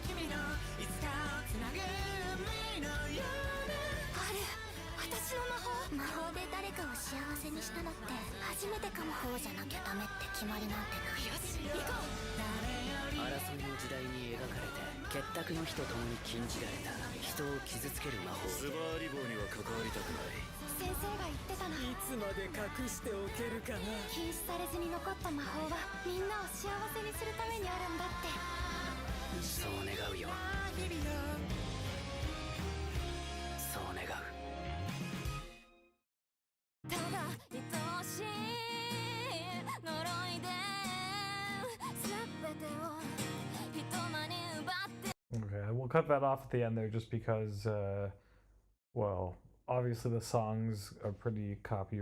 君のいつかをつなぐ未のような。ある私の魔法で誰かを幸せにしたのって初めてかも。こうじゃなきゃダメって決まりなんてない。よし行こう。争いの時代に描かれて結託の日と共に禁じられた人を傷つける魔法。スバーリボーには関わりたくない。先生が言ってたの。いつまで隠しておけるかな。禁止されずに残った魔法はみんなを幸せにするためにあるんだって。そう願うよ。そう願う。ただ愛しい呪いで全てを人間に奪って。 Okay, we'll cut that off at the end there just because, well, obviously the songs are pretty copy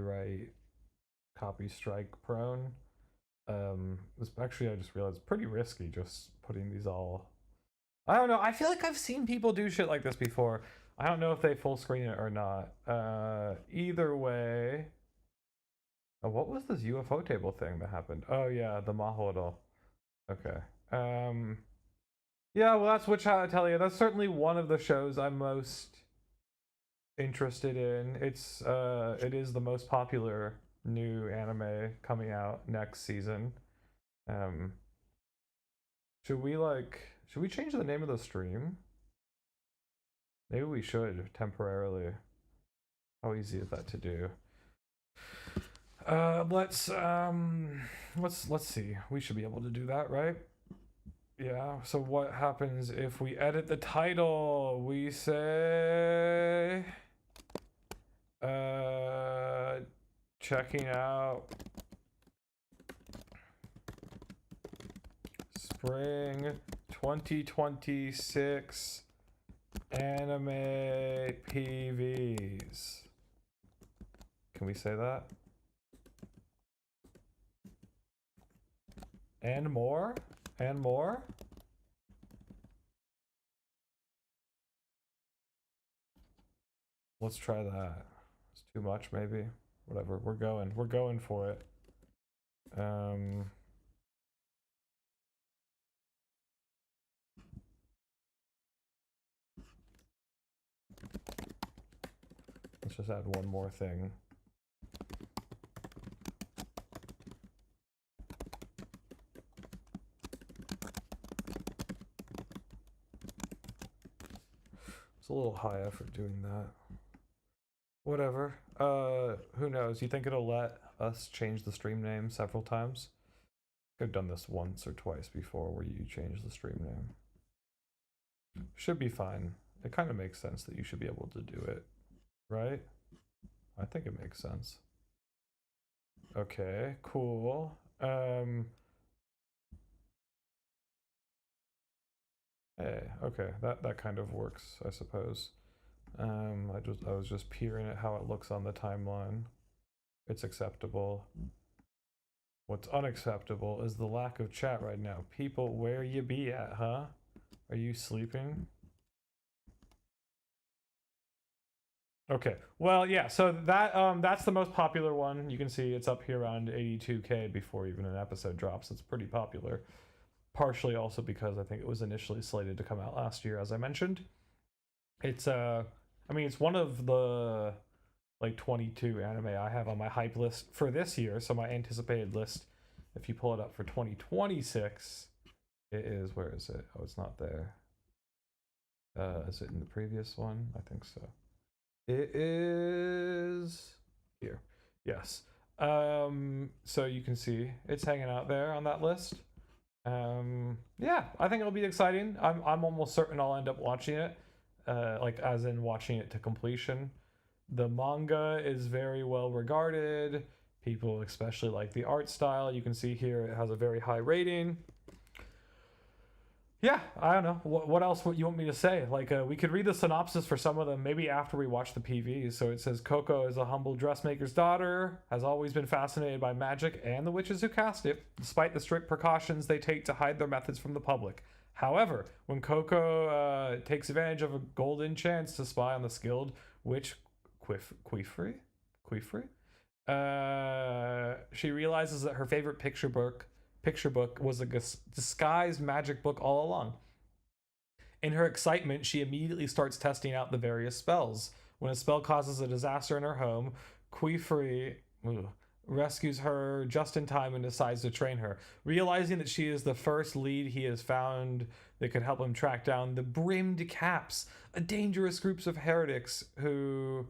strike prone. Actually, I just realized it's pretty risky just putting these all. I don't know. I feel like I've seen people do shit like this before. I don't know if they full screen it or not. Either way. Oh, what was this UFO table thing that happened? Oh yeah, the Mahoro. Okay. Yeah, well, that's which I tell you. That's certainly one of the shows I'm most interested in. It is the most popular new anime coming out next season. Should we change the name of the stream? Maybe we should temporarily. How easy is that to do? Let's see. We should be able to do that, right? Yeah, so what happens if we edit the title? We say checking out Spring 2026 anime PVs. Can we say that? And more? And more? Let's try that. It's too much, maybe. Whatever. We're going for it. Let's just add one more thing. It's a little high effort doing that. Whatever. Who knows? You think it'll let us change the stream name several times? I've done this once or twice before where you change the stream name. Should be fine. It kind of makes sense that you should be able to do it, right? I think it makes sense. Okay, cool. Hey, okay, that kind of works, I suppose. I was just peering at how it looks on the timeline. It's acceptable. What's unacceptable is the lack of chat right now. People, where you be at, huh? Are you sleeping? Okay, well, yeah, so that's the most popular one. You can see it's up here around 82K before even an episode drops. It's pretty popular. Partially also because I think it was initially slated to come out last year, as I mentioned. It's I mean, it's one of the like 22 anime I have on my hype list for this year. So my anticipated list, if you pull it up for 2026, it is, where is it? Oh, it's not there. Is it in the previous one? I think so. It is here. Yes. So you can see it's hanging out there on that list. Yeah, I think it'll be exciting. I'm almost certain I'll end up watching it, like as in watching it to completion. The manga is very well regarded. People especially like the art style. You can see here it has a very high rating. Yeah, I don't know. What else would you want me to say? Like, we could read the synopsis for some of them, maybe after we watch the PVs. So it says, Coco is a humble dressmaker's daughter, has always been fascinated by magic and the witches who cast it, despite the strict precautions they take to hide their methods from the public. However, when Coco takes advantage of a golden chance to spy on the skilled witch Queefrey, she realizes that her favorite picture book was a disguised magic book all along. In her excitement, she immediately starts testing out the various spells. When a spell causes a disaster in her home, Queefrey rescues her just in time and decides to train her. Realizing that she is the first lead he has found that could help him track down the Brimmed Caps, a dangerous group of heretics who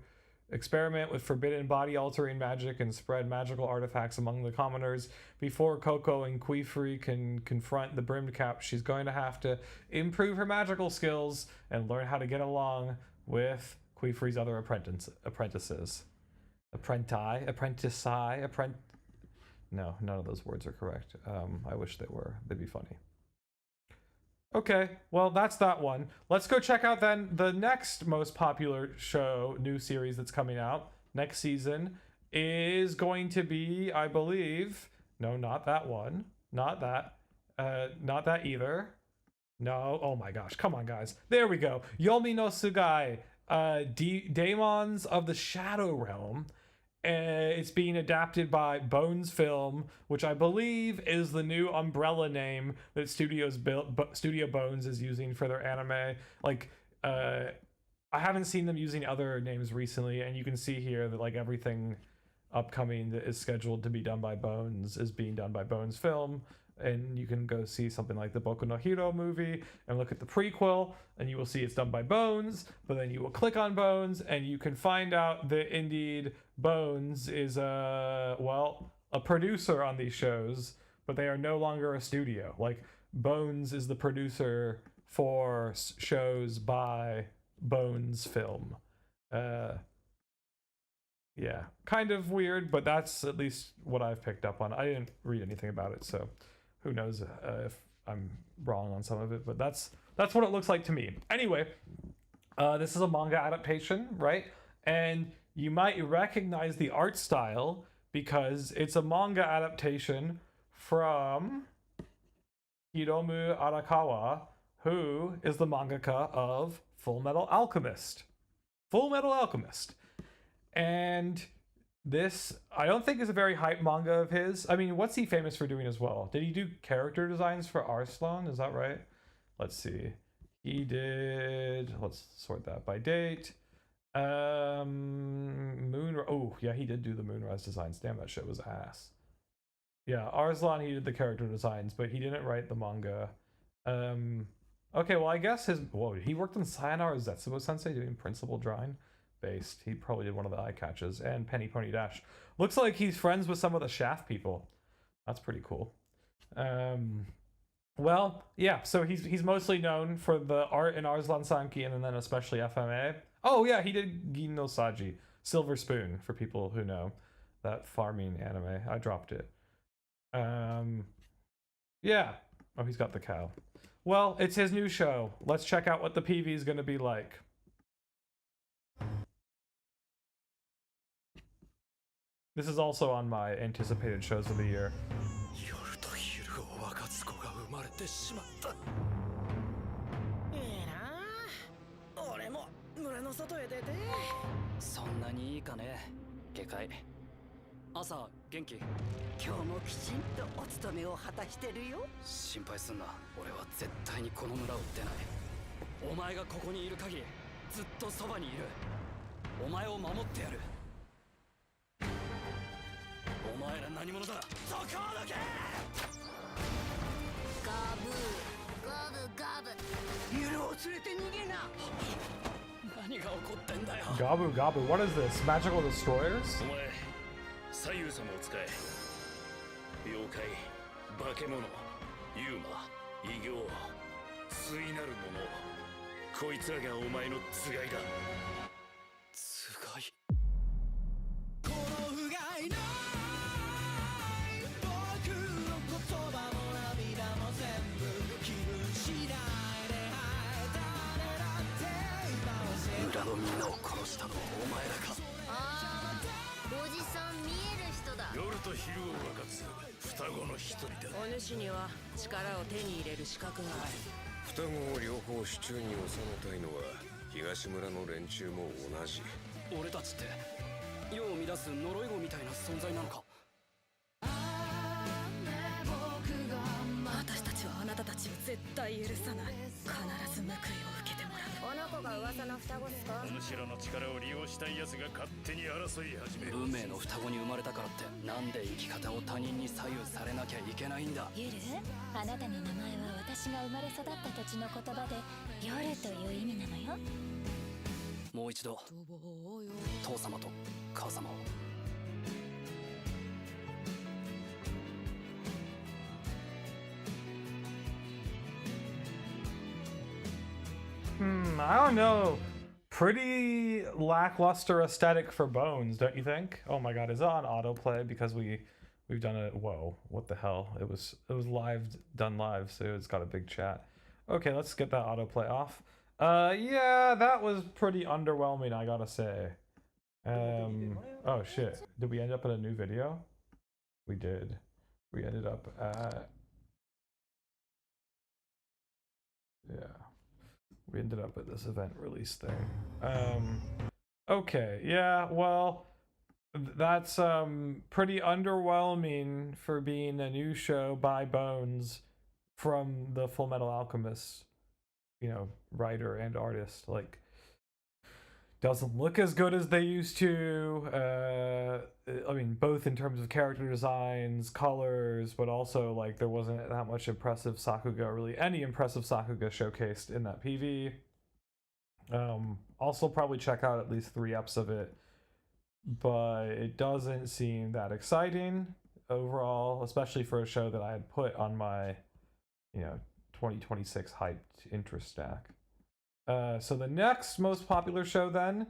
experiment with forbidden body-altering magic and spread magical artifacts among the commoners. Before Coco and Queefrey can confront the Brimmed Cap, she's going to have to improve her magical skills and learn how to get along with Queefrey's other apprentices. No, none of those words are correct. I wish they were. They'd be funny. Okay, well, that's that one. Let's go check out then the next most popular show, new series that's coming out next season is going to be, I believe, no, not that one. Not that either. No, oh my gosh, come on, guys. There we go. Yomi no Sugai, Daemons of the Shadow Realm. It's being adapted by Bones Film, which I believe is the new umbrella name that Studio Bones is using for their anime. Like, I haven't seen them using other names recently, and you can see here that like everything upcoming that is scheduled to be done by Bones is being done by Bones Film. And you can go see something like the Boku no Hero movie and look at the prequel, and you will see it's done by Bones, but then you will click on Bones and you can find out that indeed Bones is a producer on these shows, but they are no longer a studio. Like, Bones is the producer for shows by Bones Film. Yeah, kind of weird, but that's at least what I've picked up on. I didn't read anything about it, so who knows if I'm wrong on some of it, but that's what it looks like to me. Anyway, this is a manga adaptation, right? And you might recognize the art style because it's a manga adaptation from Hiromu Arakawa, who is the mangaka of Full Metal Alchemist. And this, I don't think, is a very hype manga of his. I mean, what's he famous for doing as well? Did he do character designs for Arslan? Is that right? Let's see. He did, let's sort that by date. Oh, yeah, he did do the Moonrise designs. Damn, that shit was ass. Yeah, Arslan, he did the character designs, but he didn't write the manga. Okay, well, I guess he worked on Sayonara Zetsubo Sensei doing principal drawing. Based. He probably did one of the eye catches and Penny Pony Dash. Looks like he's friends with some of the Shaft people. That's pretty cool. Well, yeah, so he's mostly known for the art in Arslan Sanki and then especially FMA. Oh yeah, he did Gin no Saji, Silver Spoon, for people who know that farming anime. I dropped it. Yeah. Oh, he's got the cow. Well, it's his new show. Let's check out what the PV is going to be like. This is also on my anticipated shows of the year. Gabu Gabu, what is this? Magical destroyers? 左右様を使え。妖怪、化け物、ユーマ、異形、対なる者、こいつらがお前のつがいだ。つがい。この不甲斐ない僕の言葉も涙も全部気分次第で誰だって今は村のみんなを殺したのはお前らか。ああ、おじさん見える人だ。夜と昼を分かつ双子の一人だ。お主には力を手に入れる資格がある。双子を両方手中に収めたいのは東村の連中も同じ。俺たちって世を乱す呪い子みたいな存在なのか。私たちはあなたたちを絶対許さない。必ず報いを受けてもらう。この子が噂の双子っすか？お主らの力を利用したい奴が勝手に争い始める。運命の双子に生まれたからってなんで生き方を他人に左右されなきゃいけないんだ。ユル、あなたの名前は私が生まれ育った土地の言葉で夜という意味なのよ。もう一度父様と母様を。I don't know. Pretty lackluster aesthetic for Bones, don't you think? Oh my god, is it on autoplay? Because we've done it. Whoa, what the hell? It was done live, so it's got a big chat. Okay, let's get that autoplay off. Yeah, that was pretty underwhelming, I gotta say. Oh shit, did we end up in a new video? We did. We ended up at... Yeah. We ended up at this event release thing. Okay, yeah, well, that's pretty underwhelming for being a new show by Bones from the Full Metal Alchemist, you know, writer and artist. Like, doesn't look as good as they used to. I mean, both in terms of character designs, colors, but also like there wasn't that much impressive Sakuga, really any impressive Sakuga showcased in that PV. Also probably check out at least 3 eps of it, but it doesn't seem that exciting overall, especially for a show that I had put on my, you know, 2026 hyped interest stack. So the next most popular show then,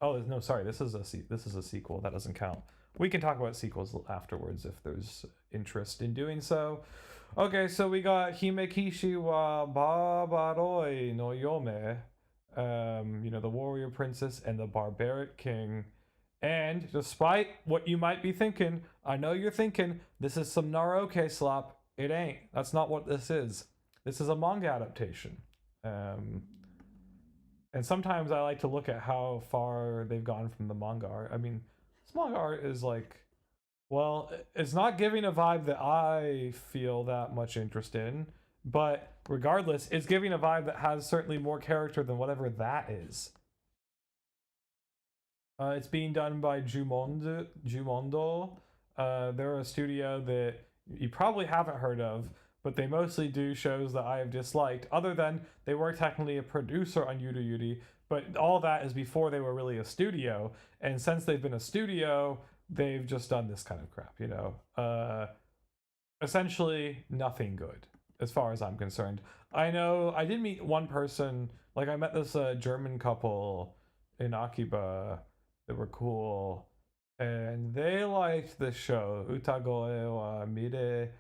oh no, sorry, this is a sequel. That doesn't count. We can talk about sequels afterwards if there's interest in doing so. Okay, so we got Himekishi wa Babaroi no Yome, you know, the warrior princess and the barbaric king. And despite what you might be thinking, I know you're thinking this is some Naruto slop. It ain't. That's not what this is. This is a manga adaptation. And sometimes I like to look at how far they've gone from the manga art. I mean, this manga art is like, well, it's not giving a vibe that I feel that much interest in, but regardless, it's giving a vibe that has certainly more character than whatever that is. It's being done by Jumondo. They're a studio that you probably haven't heard of, but they mostly do shows that I have disliked, other than they were technically a producer on Yuru Yuri, but all that is before they were really a studio, and since they've been a studio, they've just done this kind of crap, you know? Essentially, nothing good, as far as I'm concerned. I know, I did meet one person, like I met this German couple in Akiba that were cool, and they liked the show, Utagoe wa Mire.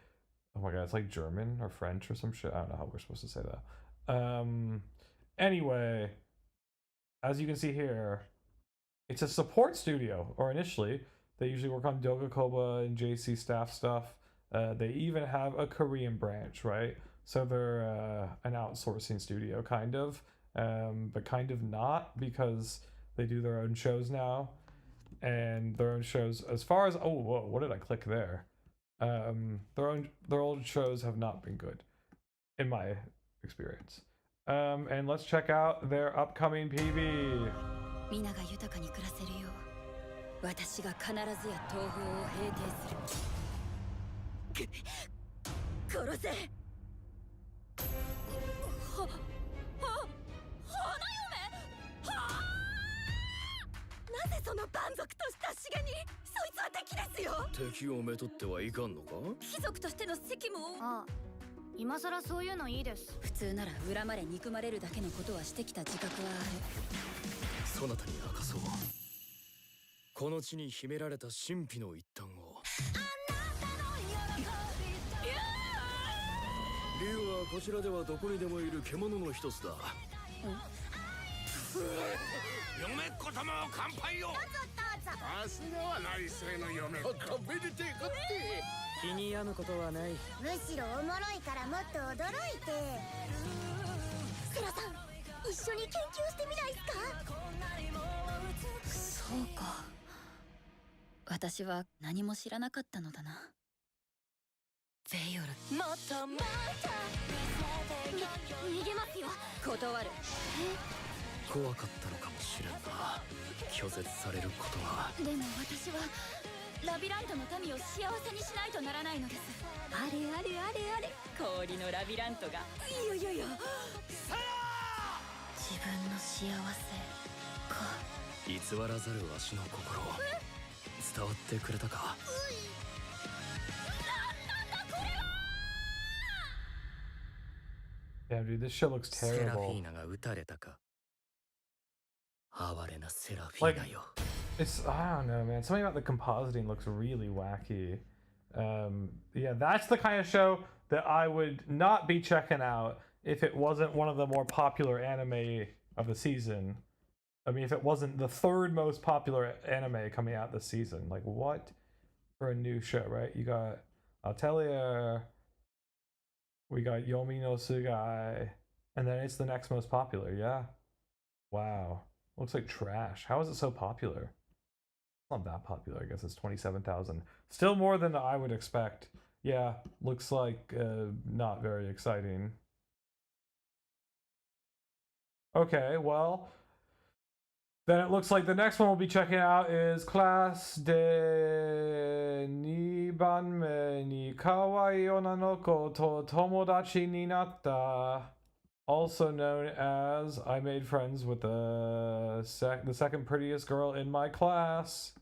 Oh my god, it's like German or French or some shit. I don't know how we're supposed to say that. Anyway, as you can see here, it's a support studio, or initially. They usually work on Dogakoba and JC staff stuff. They even have a Korean branch, right? So they're an outsourcing studio, kind of. But kind of not, because they do their own shows now. And their own shows, as far as... Oh, whoa, what did I click there? Their old shows have not been good, in my experience. And let's check out their upcoming PV. 皆が豊かに暮らせるよう、私が必ずや東方を平定する。殺せ。花嫁。なぜその蛮族と親しげに？そいつは敵ですよ。敵をめとってはいかんのか？貴族としての責務を。あ、今さらそういうのいいです。普通なら恨まれ憎まれるだけのことはしてきた自覚はある。そなたに明かそう。この地に秘められた神秘の一端を。竜はこちらではどこにでもいる獣の一つだ。嫁っ子とも乾杯を。さすがは内政の嫁っ子。めでてかって。気に病むことはない。むしろおもろいからもっと驚いて。セラさん、一緒に研究してみないすか？そうか。私は何も知らなかったのだな。ベイオル。逃げますよ。断る。怖かったのかもしれんな。拒絶されることは。でも私はラビラントの民を幸せにしないとならないのです。あれあれあれあれ、氷のラビラントが。いや自分の幸せか。偽らざるわしの心伝わってくれたか？Damn, dude, this shit looks セラフィ terrible. ーナが撃たれたか？哀れなセラフィーナよ。It's, I don't know, man. Something about the compositing looks really wacky. Yeah, that's the kind of show that I would not be checking out if it wasn't one of the more popular anime of the season. I mean, if it wasn't the third most popular anime coming out this season. Like, what? For a new show, right? You got Atelier, we got Yomi no Sugai, and then it's the next most popular, yeah? Wow. Looks like trash. How is it so popular? Not that popular, I guess it's 27,000. Still more than I would expect. Yeah, looks like not very exciting. Okay, well, then it looks like the next one we'll be checking out is Class de Nibanme ni Kawaii Onanoko to Tomodachi ni Natta. Also known as I made friends with the second prettiest girl in my class.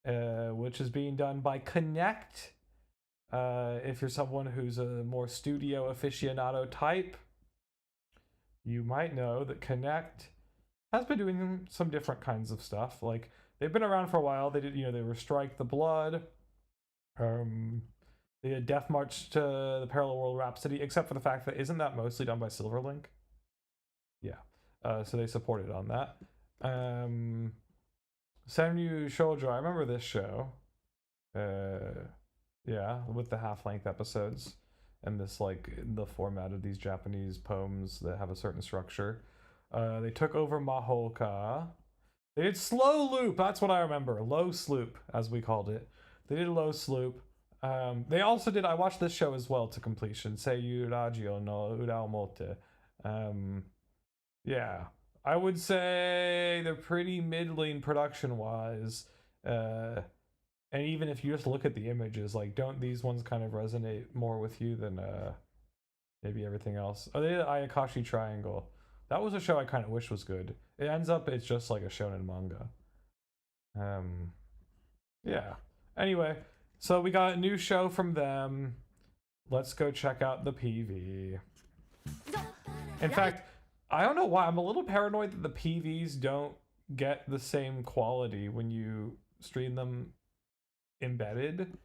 Which is being done by Connect. If you're someone who's a more studio aficionado type, you might know that Connect has been doing some different kinds of stuff. Like, they've been around for a while. They did, they were Strike the Blood. They did Death March to the Parallel World Rhapsody, except for the fact that isn't that mostly done by Silverlink? Yeah. So they supported on that. Senryu Shoujo, I remember this show. Yeah, with the half-length episodes. And this, like, the format of these Japanese poems that have a certain structure. They took over Mahoka. They did Slow Loop, that's what I remember. Low Sloop, as we called it. They did Low Sloop. They also did, I watched this show as well to completion. Seiyu Ragio no Uraomote. Yeah. I would say they're pretty middling production-wise. And even if you just look at the images, like, don't these ones kind of resonate more with you than maybe everything else? Oh, they did Ayakashi Triangle. That was a show I kind of wish was good. It ends up, it's just like a shonen manga. Yeah. Anyway, so we got a new show from them. Let's go check out the PV. In fact, I don't know why, I'm a little paranoid that the PVs don't get the same quality when you stream them embedded.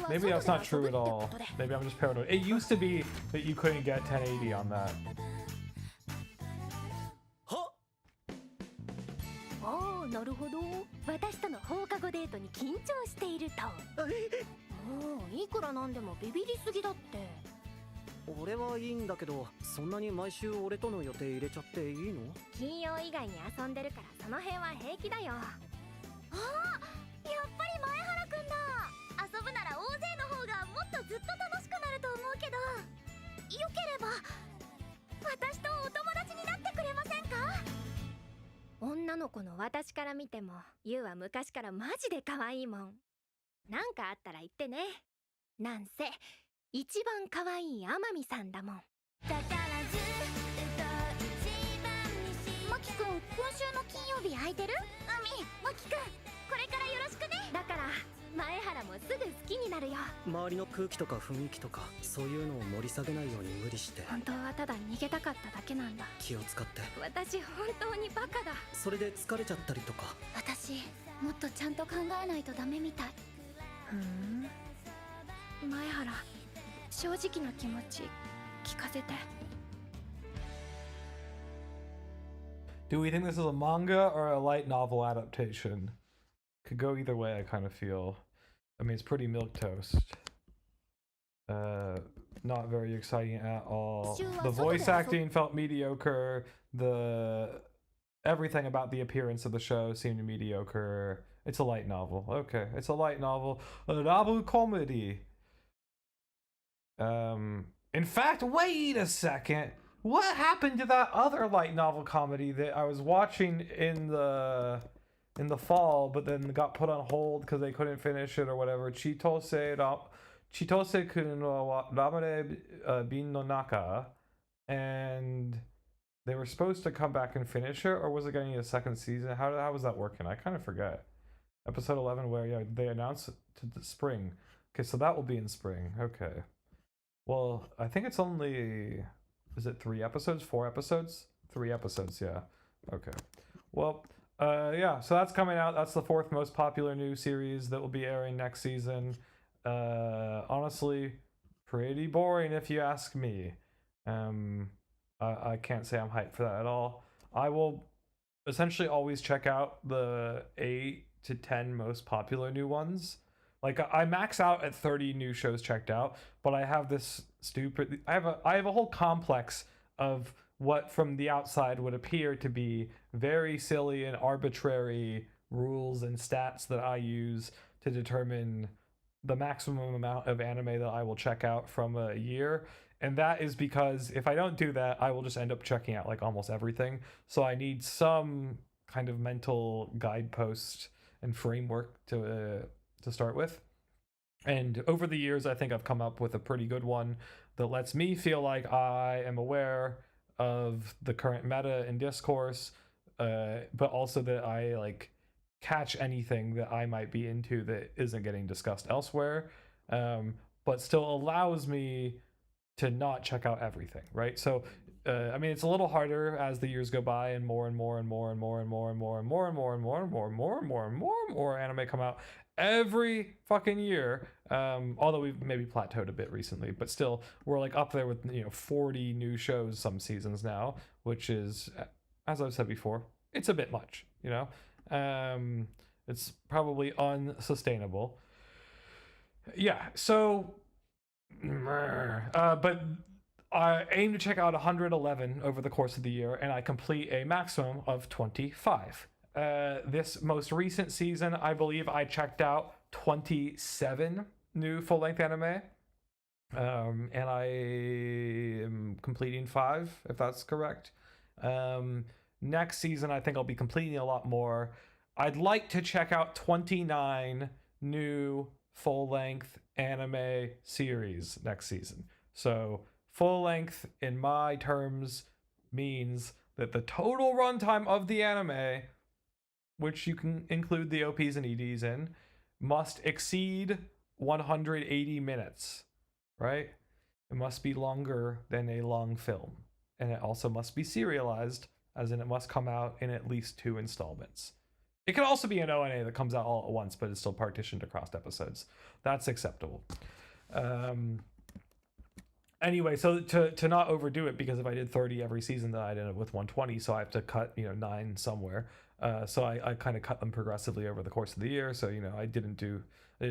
Maybe that's not true at all. Maybe I'm just paranoid. It used to be that you couldn't get 1080 on that. おお、なるほど。私との放課後デートに緊張していると。もういくらなんでもビビりすぎだって。俺はいいんだけど、そんなに毎週俺との予定入れちゃっていいの？金曜以外に遊んでるからその辺は平気だよ。ああ、やっぱり前原くんだ。遊ぶなら大勢の方がもっとずっと楽しくなると思うけど、よければ私とお友達になってくれませんか？女の子の私から見ても、ユウは昔からマジで可愛いもん。なんかあったら言ってね。なんせ一番可愛い天海さんだもん。だからずっと一番にしマキくん、今週の金曜日空いてる？マキくん、これからよろしくね。だから前原もすぐ好きになるよ。周りの空気とか雰囲気とかそういうのを盛り下げないように無理して。本当はただ逃げたかっただけなんだ。気を使って。私本当にバカだ。それで疲れちゃったりとか。私もっとちゃんと考えないとダメみたい。前原、正直な気持ち聞かせて。 Do we think this is a manga or a light novel adaptation? Could go either way, I kind of feel. I mean, it's pretty milquetoast. Not very exciting at all. The voice acting felt mediocre. Everything about the appearance of the show seemed mediocre. It's a light novel. Okay, it's a light novel. A novel comedy. In fact, wait a second. What happened to that other light novel comedy that I was watching in the fall, but then got put on hold because they couldn't finish it or whatever? Chitose kun wa ramare bin no naka, and they were supposed to come back and finish it, or was it getting a second season? How was that working? I kind of forget. Episode 11, where they announced it to the spring. Okay, so that will be in spring. Okay. Well, I think it's only. Is it 3 episodes? 4 episodes? 3 episodes, yeah. Okay. Well, yeah, so that's coming out. That's the 4th most popular new series that will be airing next season. Honestly, pretty boring if you ask me. I can't say I'm hyped for that at all. I will essentially always check out the 8 to 10 most popular new ones. Like, I max out at 30 new shows checked out, but I have this stupid... I have a whole complex of what from the outside would appear to be very silly and arbitrary rules and stats that I use to determine the maximum amount of anime that I will check out from a year. And that is because if I don't do that, I will just end up checking out like almost everything. So I need some kind of mental guidepost and framework to start with. And over the years, I think I've come up with a pretty good one that lets me feel like I am aware of the current meta and discourse, but also that I like catch anything that I might be into that isn't getting discussed elsewhere, but still allows me to not check out everything, right? So I mean, it's a little harder as the years go by and more and more and more and more and more and more and more and more and more and more and more and more and more and more anime come out every fucking year. Although we've maybe plateaued a bit recently, but still we're like up there with 40 new shows some seasons now, which is, as I've said before, it's a bit much, it's probably unsustainable. Yeah, so but I aim to check out 111 over the course of the year, and I complete a maximum of 25. This most recent season, I believe I checked out 27 new full-length anime, and I am completing 5, if that's correct. Next season, I think I'll be completing a lot more. I'd like to check out 29 new full-length anime series next season. So full-length, in my terms, means that the total runtime of the anime, which you can include the OPs and EDs in, must exceed 180 minutes, right? It must be longer than a long film. And it also must be serialized, as in it must come out in at least 2 installments. It can also be an ONA that comes out all at once, but it's still partitioned across episodes. That's acceptable. Anyway, so to not overdo it, because if I did 30 every season, then I'd end up with 120, so I have to cut 9 somewhere. So I kind of cut them progressively over the course of the year. So I did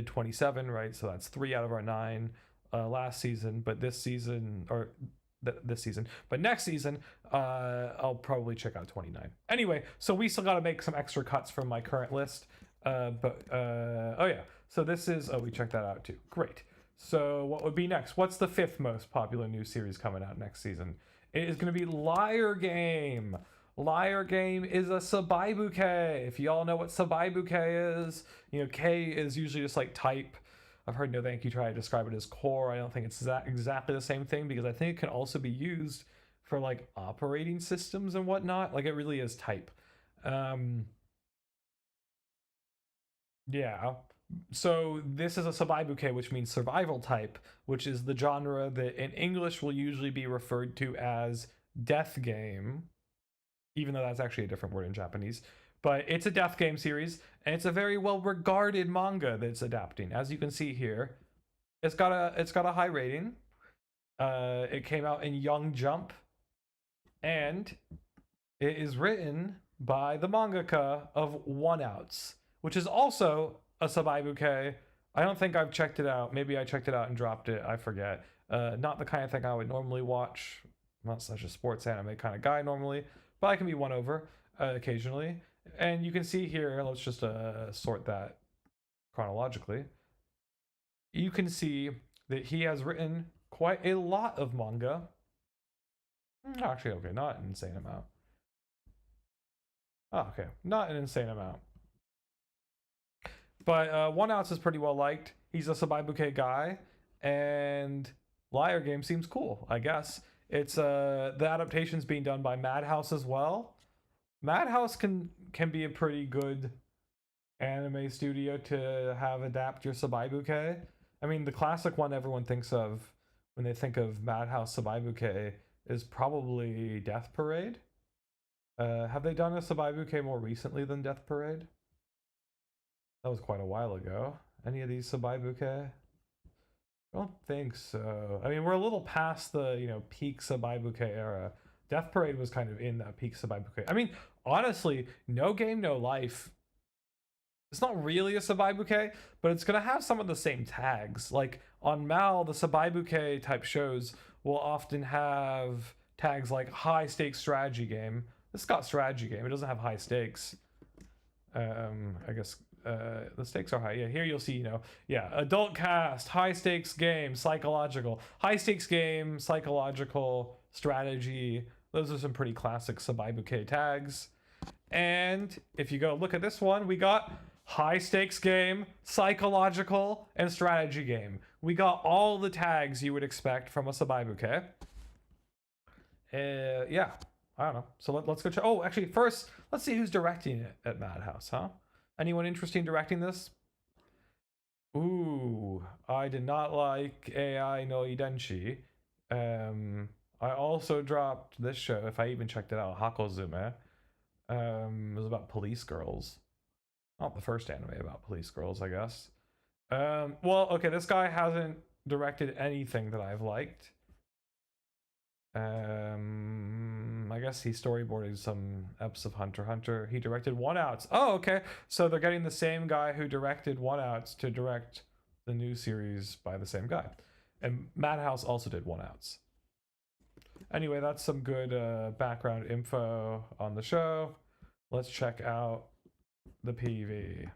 27, right? So that's 3 out of our 9 last season. But this season, but next season, I'll probably check out 29. Anyway, so we still got to make some extra cuts from my current list. Oh yeah, so this is, we checked that out too. Great. So what would be next? What's the 5th most popular new series coming out next season? It is going to be Liar Game. Liar Game is a sabaibuke. If you all know what sabaibuke is, K is usually just like type. I've heard No Thank You try to describe it as core. I don't think it's exactly the same thing, because I think it can also be used for like operating systems and whatnot. Like it really is type. Yeah. So this is a sabaibuke, which means survival type, which is the genre that in English will usually be referred to as death game, even though that's actually a different word in Japanese. But it's a death game series, and it's a very well regarded manga that's adapting. As you can see here, it's got a high rating. It came out in Young Jump, and it is written by the mangaka of One Outs, which is also a sabaibuke. I don't think I've checked it out. Maybe I checked it out and dropped it. I forget. Not the kind of thing I would normally watch. I'm not such a sports anime kind of guy normally, but I can be won over occasionally. And you can see here, let's just sort that chronologically. You can see that he has written quite a lot of manga. Actually, okay, not an insane amount. Oh, okay, not an insane amount. But One Outs is pretty well liked. He's a sabaibuke guy, and Liar Game seems cool, I guess. It's the adaptation's being done by Madhouse as well. Madhouse can be a pretty good anime studio to have adapt your sabaibuke. I mean, the classic one everyone thinks of when they think of Madhouse sabaibuke is probably Death Parade. Have they done a sabaibuke more recently than Death Parade? That was quite a while ago. Any of these sabaibuke? I don't think so. I mean, we're a little past the, peak sabaibuke era. Death Parade was kind of in that peak sabaibuke. I mean, honestly, No Game, No Life. It's not really a sabaibuke, but it's gonna have some of the same tags. Like on Mal, the sabaibuke type shows will often have tags like high stakes strategy game. This got strategy game. It doesn't have high stakes. I guess the stakes are high. Yeah, here you'll see, adult cast, high stakes game, psychological, high stakes game, psychological, strategy. Those are some pretty classic sabaibuke tags. And if you go look at this one, we got high stakes game, psychological, and strategy game. We got all the tags you would expect from a sabaibuke. Yeah, I don't know. So let's go check. Oh, actually, first, let's see who's directing it at Madhouse, huh? Anyone interesting directing this? Ooh, I did not like AI no Idenshi. I also dropped this show, if I even checked it out, Hakozume. It was about police girls. Not the first anime about police girls, I guess. Well, okay, this guy hasn't directed anything that I've liked. I guess he storyboarded some eps of Hunter x Hunter. He directed One Outs. Oh, okay. So they're getting the same guy who directed One Outs to direct the new series by the same guy. And Madhouse also did One Outs. Anyway, that's some good background info on the show. Let's check out the PV.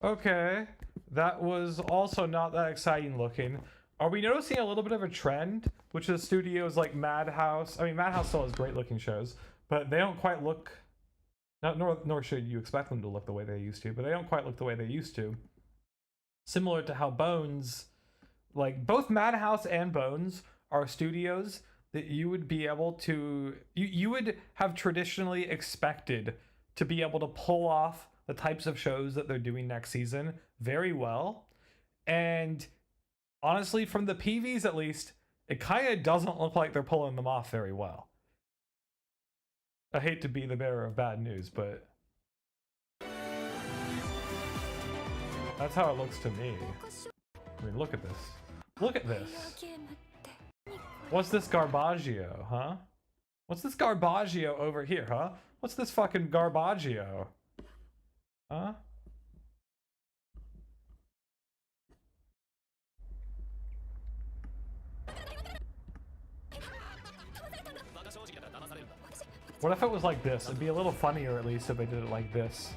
Okay, that was also not that exciting looking. Are we noticing a little bit of a trend, which is studios like Madhouse? I mean, Madhouse still has great looking shows, but they don't quite look, nor should you expect them to look the way they used to, but they don't quite look the way they used to. Similar to how Bones, like both Madhouse and Bones are studios that you would be able to, you would have traditionally expected to be able to pull off the types of shows that they're doing next season very well. And honestly, from the PVs at least, it kind of doesn't look like they're pulling them off very well. I hate to be the bearer of bad news, but that's how it looks to me. I mean, look at this. Look at this. What's this Garbaggio, huh? What's this Garbaggio over here, huh? What's this fucking Garbaggio? Huh? What if it was like this? It'd be a little funnier at least if they did it like this.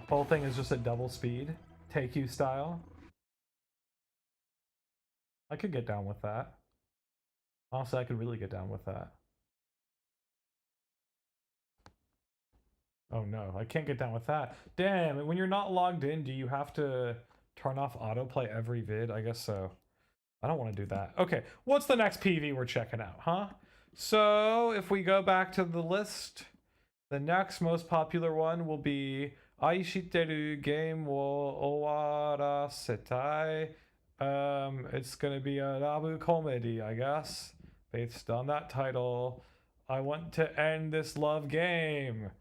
Whole thing is just at double speed, take you style. I could get down with that. Honestly, I could really get down with that. Oh no, I can't get down with that. Damn, when you're not logged in, do you have to turn off autoplay every vid? I guess so. I don't want to do that. Okay, what's the next PV we're checking out, huh? So, if we go back to the list, the next most popular one will be Aishiteru Game wo Owarasetai. It's gonna be a Rabu comedy, I guess, based on that title. I want to end this love game.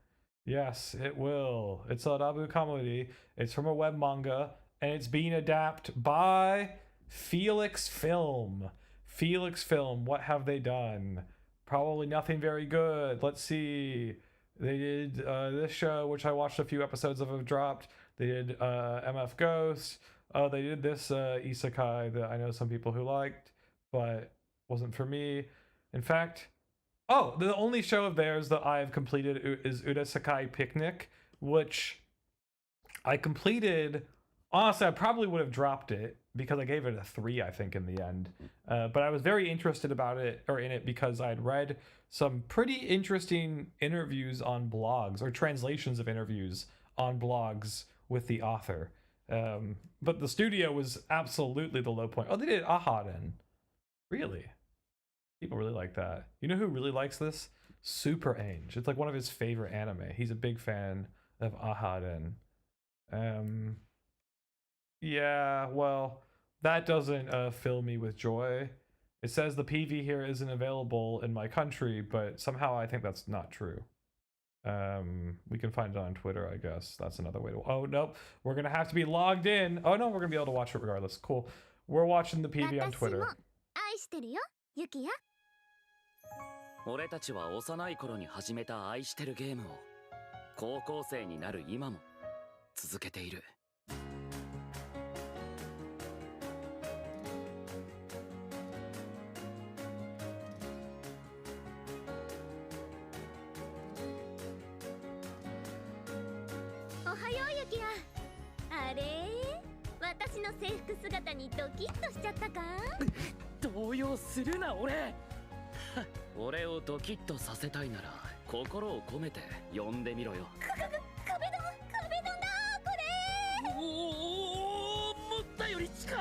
Yes, it will. It's a Rabu comedy. It's from a web manga, and it's being adapted by Felix Film. Felix Film, what have they done? Probably nothing very good. Let's see. They did this show, which I watched a few episodes of, have dropped. They did MF Ghost. They did this isekai that I know some people who liked, but wasn't for me. In fact, oh, the only show of theirs that I've completed is Urasekai Picnic, which I completed. Honestly, I probably would have dropped it because I gave it a 3, I think, in the end. But I was very interested about it, or in it, because I had read some pretty interesting interviews on blogs, or translations of interviews on blogs with the author. But the studio was absolutely the low point. Oh, they did Aharen. Really? People really like that. You know who really likes this? Super Ange. It's like one of his favorite anime. He's a big fan of Aharen. Yeah, well, that doesn't fill me with joy. It says the PV here isn't available in my country, but somehow I think that's not true. We can find it on Twitter, I guess. That's another way to... Oh, nope. We're going to have to be logged in. Oh, no, we're going to be able to watch it regardless. Cool. We're watching the PV on Twitter. 俺たちは幼い頃に始めた愛してるゲームを高校生になる今も続けている。おはようユキヤ。あれ？私の制服姿にドキッとしちゃったか？動揺するな俺。俺をドキッとさせたいなら心を込めて呼んでみろよ。壁ドンだこれ。おお、思ったより近っ。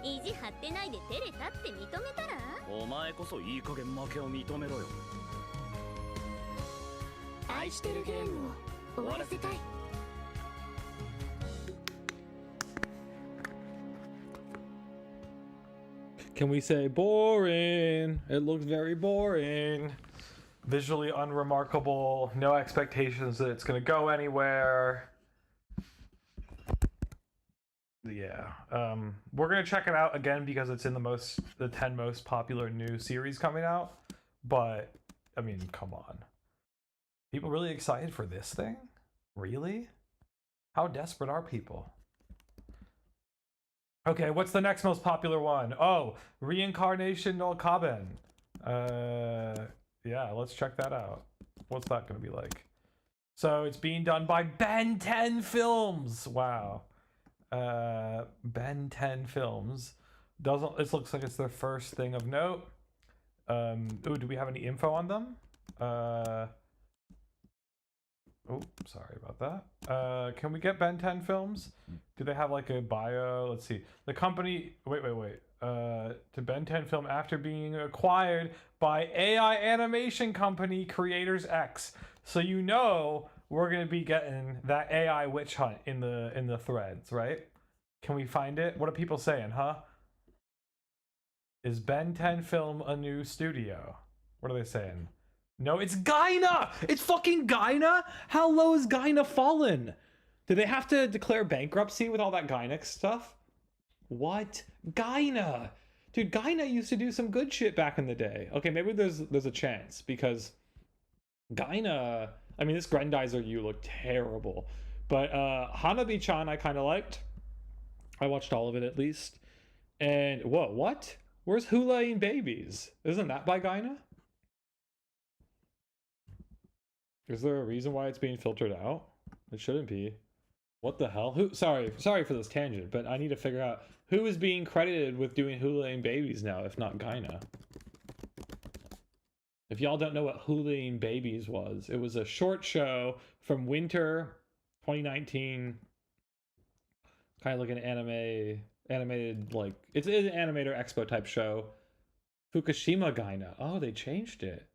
意地張ってないで照れたって認めたら？お前こそいい加減負けを認めろよ。愛してるゲームを終わらせたい。Can we say boring? It looks very boring. Visually unremarkable. No expectations that it's going to go anywhere. Yeah. We're going to check it out again because it's in the 10 most popular new series coming out. But, I mean, come on. People really excited for this thing? Really? How desperate are people? Okay, what's the next most popular one? Oh, Reincarnation no Kaben. Yeah, let's check that out. What's that going to be like? So it's being done by Ben 10 Films. Wow. Ben 10 Films. It looks like it's their first thing of note. Ooh, do we have any info on them? Oh, sorry about that. Can we get Ben 10 Films? Do they have like a bio? Let's see. The company... Wait. To Ben 10 Film after being acquired by AI animation company Creators X. So you know we're going to be getting that AI witch hunt in the threads, right? Can we find it? What are people saying, huh? Is Ben 10 Film a new studio? What are they saying? No, it's Gaina! It's fucking Gaina? How low has Gaina fallen? Did they have to declare bankruptcy with all that Gainax stuff? What? Gaina! Dude, Gaina used to do some good shit back in the day. Okay, maybe there's a chance, because Gaina... I mean, this Grendizer U looked terrible. But Hanabi-chan I kind of liked. I watched all of it at least. And, whoa, what? Where's Hula-in Babies? Isn't that by Gaina? Is there a reason why it's being filtered out? It shouldn't be. What the hell? Who? Sorry for this tangent, but I need to figure out who is being credited with doing Hula-in Babies now, if not Gaina. If y'all don't know what Hula-in Babies was, it was a short show from winter 2019. Kind of like an animated, like, it's an animator expo type show. Fukushima Gaina. Oh, they changed it.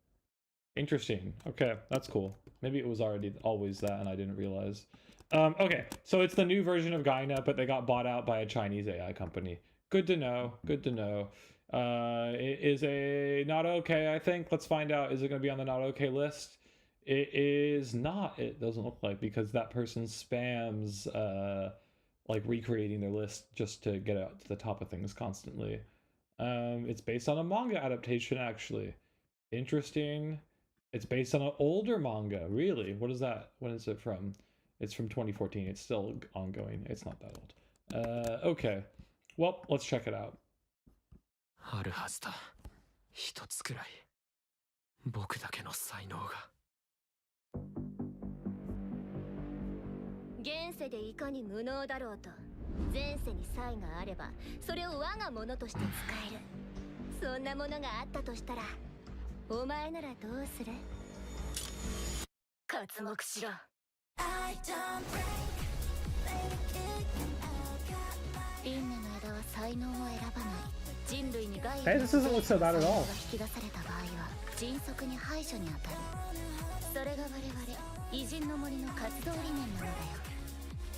Interesting. Okay, that's cool. Maybe it was always that and I didn't realize. Okay, so it's the new version of Gaina, but they got bought out by a Chinese AI company. Good to know. Good to know. It is a not okay, I think. Let's find out. Is it going to be on the not okay list? It is not. It doesn't look like, because that person spams like recreating their list just to get out to the top of things constantly. It's based on a manga adaptation, actually. Interesting. It's based on an older manga. Really? What is that? When is it from? It's from 2014. It's still ongoing. It's not that old. Okay. Well, let's check it out. あるはずだ。一つくらい僕だけの才能が。現世でいかに無能だろうと、前世に才があればそれを我が物として使える。そんなものがあったとしたら、お前ならどうする？刮目しろ。輪廻の枝は才能を選ばない。人類に害を引き出された場合は迅速に排除に当たる。それが我々偉人の森の活動理念なのだよ。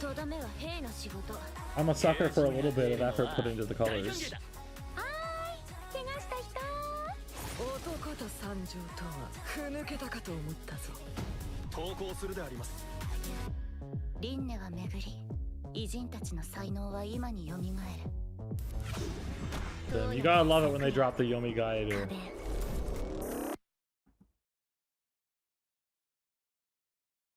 とどめは兵の仕事。I'm a sucker for a little bit of effort put into the colors. 怪我した人。男と参上とはふぬけたかと思ったぞ。投稿するであります。輪廻は巡り、偉人たちの才能は今に蘇る。You gotta love it when they drop the Yomi Gaidu.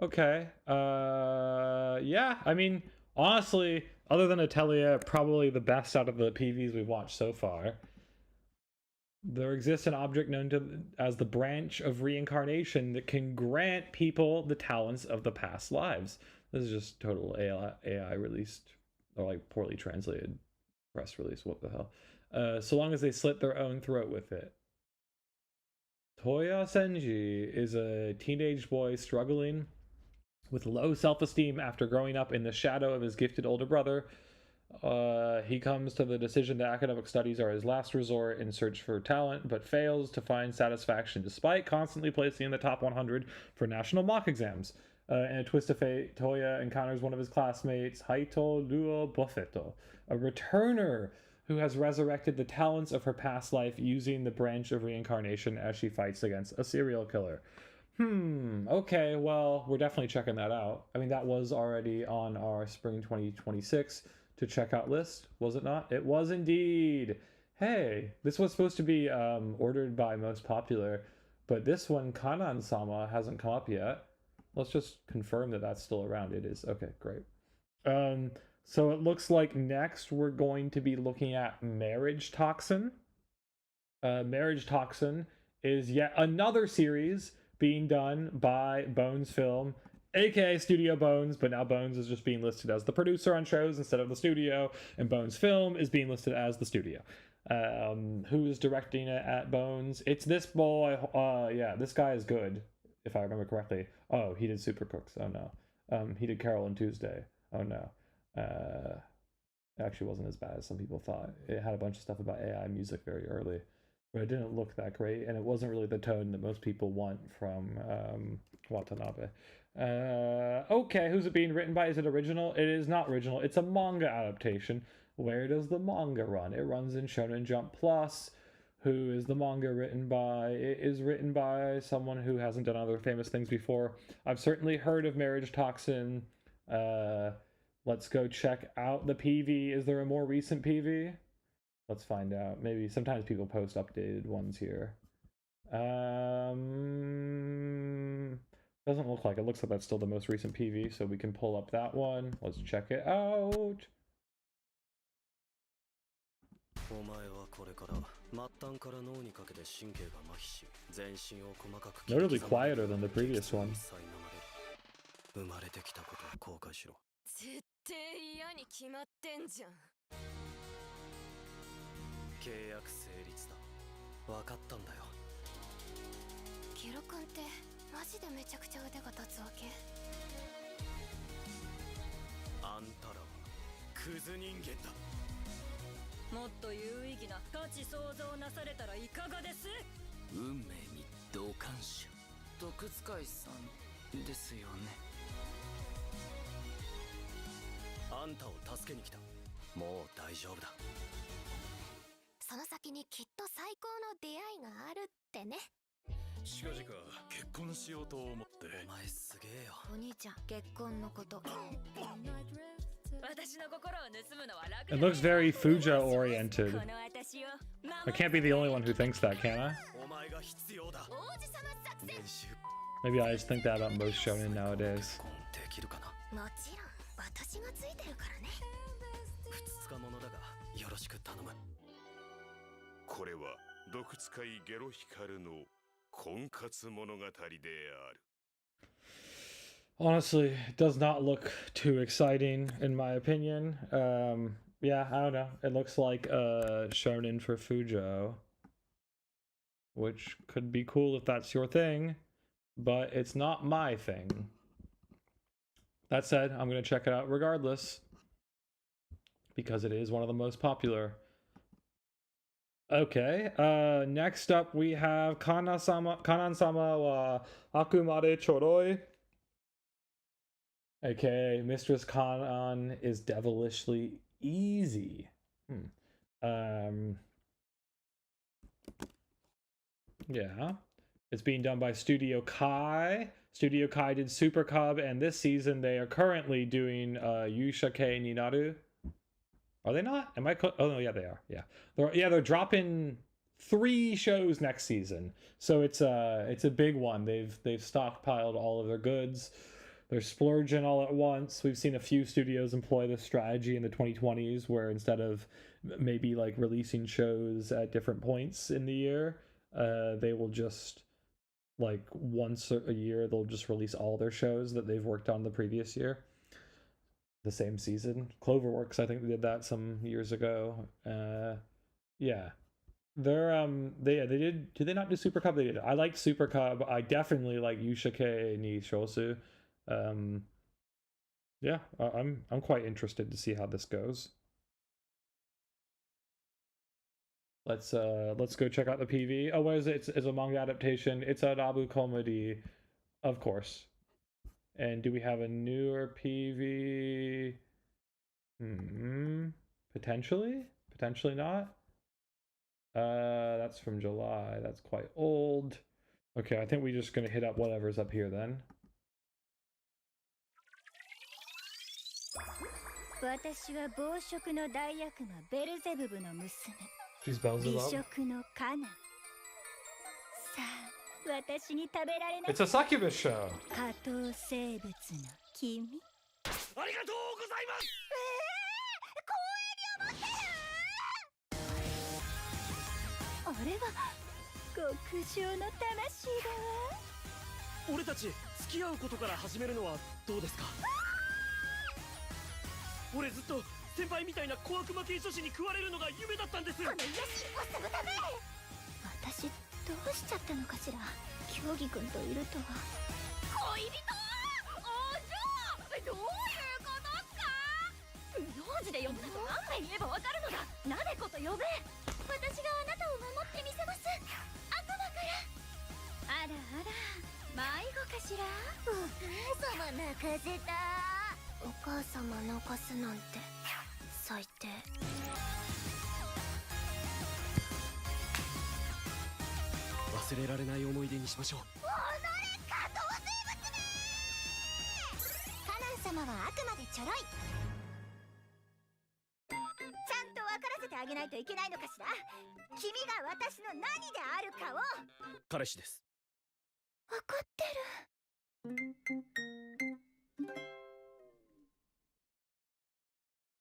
Okay. Yeah, I mean, honestly, other than Atelier, probably the best out of the PVs we've watched so far. There exists an object known as the branch of reincarnation that can grant people the talents of the past lives. This is just total AI released, or like poorly translated press release. What the hell? So long as they slit their own throat with it. Toya Senji is a teenage boy struggling with low self-esteem after growing up in the shadow of his gifted older brother. He comes to the decision that academic studies are his last resort in search for talent, but fails to find satisfaction despite constantly placing in the top 100 for national mock exams. In a twist of fate, Toya encounters one of his classmates, Haito Luo Buffeto, a returner who has resurrected the talents of her past life using the branch of reincarnation as she fights against a serial killer. Okay, well, we're definitely checking that out. I mean, that was already on our spring 2026 to check out list, was it not? It was indeed. Hey, this was supposed to be ordered by most popular, but this one, Kanan-sama, hasn't come up yet. Let's just confirm that that's still around. It is. Okay, great. So it looks like next we're going to be looking at Marriage Toxin. Marriage Toxin is yet another series being done by Bones Film, aka Studio Bones, but now Bones is just being listed as the producer on shows instead of the studio, and Bones Film is being listed as the studio. Who is directing it at Bones? It's this boy. Yeah, this guy is good, if I remember correctly. Oh, he did Super Cooks. Oh no. He did Carol and Tuesday. Oh no. It actually wasn't as bad as some people thought. It had a bunch of stuff about AI music very early, but it didn't look that great, and it wasn't really the tone that most people want from Watanabe. Okay, who's it being written by? Is it original? It is not original. It's a manga adaptation. Where does the manga run? It runs in Shonen Jump Plus. Who is the manga written by? It is written by someone who hasn't done other famous things before. I've certainly heard of Marriage Toxin. Let's go check out the PV. Is there a more recent PV? Let's find out. Maybe sometimes people post updated ones here. Doesn't look like it. Looks like that's still the most recent PV, so we can pull up that one. Let's check it out. Notably quieter than the previous one. 絶対嫌に決まってんじゃん。契約成立だ。分かったんだよ。ゲロ君ってマジでめちゃくちゃ腕が立つわけ？あんたらはクズ人間だ。もっと有意義な価値創造なされたらいかがです？運命に同感者。毒使いさんですよね。あんたを助けに来た。もう大丈夫だ。その先にきっと最高の出会いがあるってね。近々結婚しようと思って。お前すげえよ。お兄ちゃん、結婚のこと。私の心を盗むのは楽 It looks very Fuja oriented. I can't be the only one who thinks that, can I? お前が必要だ。王子様作戦。 Maybe I just think that about most shonen nowadays. できるかな。もちろん私がついてるからね。ふつつか者だがよろしく頼む。これは毒使いゲロヒカルの婚活物語である。 Honestly, it does not look too exciting in my opinion. Yeah, I don't know. It looks like a shonen for Fujo, which could be cool if that's your thing, but it's not my thing. That said, I'm going to check it out regardless, because it is one of the most popular. Okay, next up we have Kanan-sama wa Akumare Choroi. Okay, Mistress Kanan is devilishly easy. Yeah. It's being done by Studio Kai. Studio Kai did Super Cub, and this season they are currently doing Yushake Ninaru. Are they not? Am I? Oh no, yeah, they are. Yeah, they're dropping 3 shows next season, so it's a big one. They've stockpiled all of their goods. They're splurging all at once. We've seen a few studios employ this strategy in the 2020s, where instead of maybe like releasing shows at different points in the year, they will just like once a year they'll just release all their shows that they've worked on the previous year. The same season. Cloverworks, I think, did that some years ago. Yeah. They did. Did they not do Super Cub? They did. I like Super Cub. I definitely like Yushake ni Shosu. Yeah, I'm quite interested to see how this goes. Let's go check out the PV. Oh, what is it? It's a manga adaptation. It's a Rabu comedy, of course. And do we have a newer PV? Potentially? Potentially not? That's from July. That's quite old. Okay, I think we're just gonna hit up whatever's up here then. She's Beelzebub. It's a succubus show. ありがとうございます。あれは極上の魂だわ。俺たち付き合うことから始めるのはどうですか？俺ずっと先輩みたいな小悪魔系女子に食われるのが夢だったんです。この癒しをするため。私どうしちゃったのかしら。競技君といるとは。恋人？お嬢！どういうことっすか？名字で呼ぶなと何回言えばわかるのだ。なでこと呼べ。私があなたを守ってみせます。悪魔から。あらあら、迷子かしら。お母様泣かせた。お母様泣かすなんて最低。忘れられない思い出にしましょう。おのれ下等生物め。カナン様はあくまでちょろい。ちゃんと分からせてあげないといけないのかしら。君が私の何であるかを。彼氏です。分かって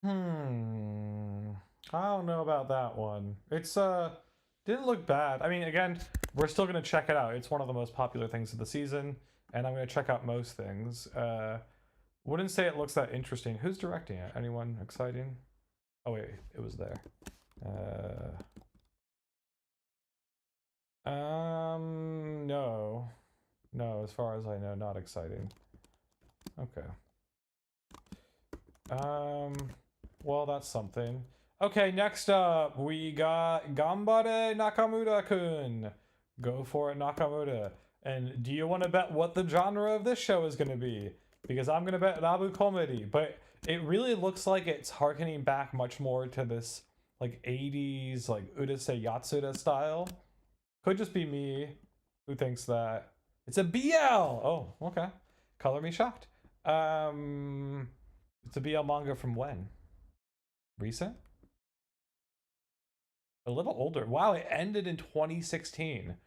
Hmm. I don't know about that one. It's didn't look bad. I mean, again, we're still gonna check it out. It's one of the most popular things of the season, and I'm gonna check out most things. Wouldn't say it looks that interesting. Who's directing it? Anyone exciting? Oh wait, it was there. No. No, as far as I know, not exciting. Okay. Well, that's something. Okay, next up, we got Gambare Nakamura-kun. Go for it, Nakamura. And do you want to bet what the genre of this show is going to be? Because I'm going to bet Rabu comedy, but it really looks like it's harkening back much more to this, like, 80s, like, Urusei Yatsura style. Could just be me who thinks that. It's a BL! Oh, okay. Color me shocked. It's a BL manga from when? Recent? A little older. Wow, it ended in 2016.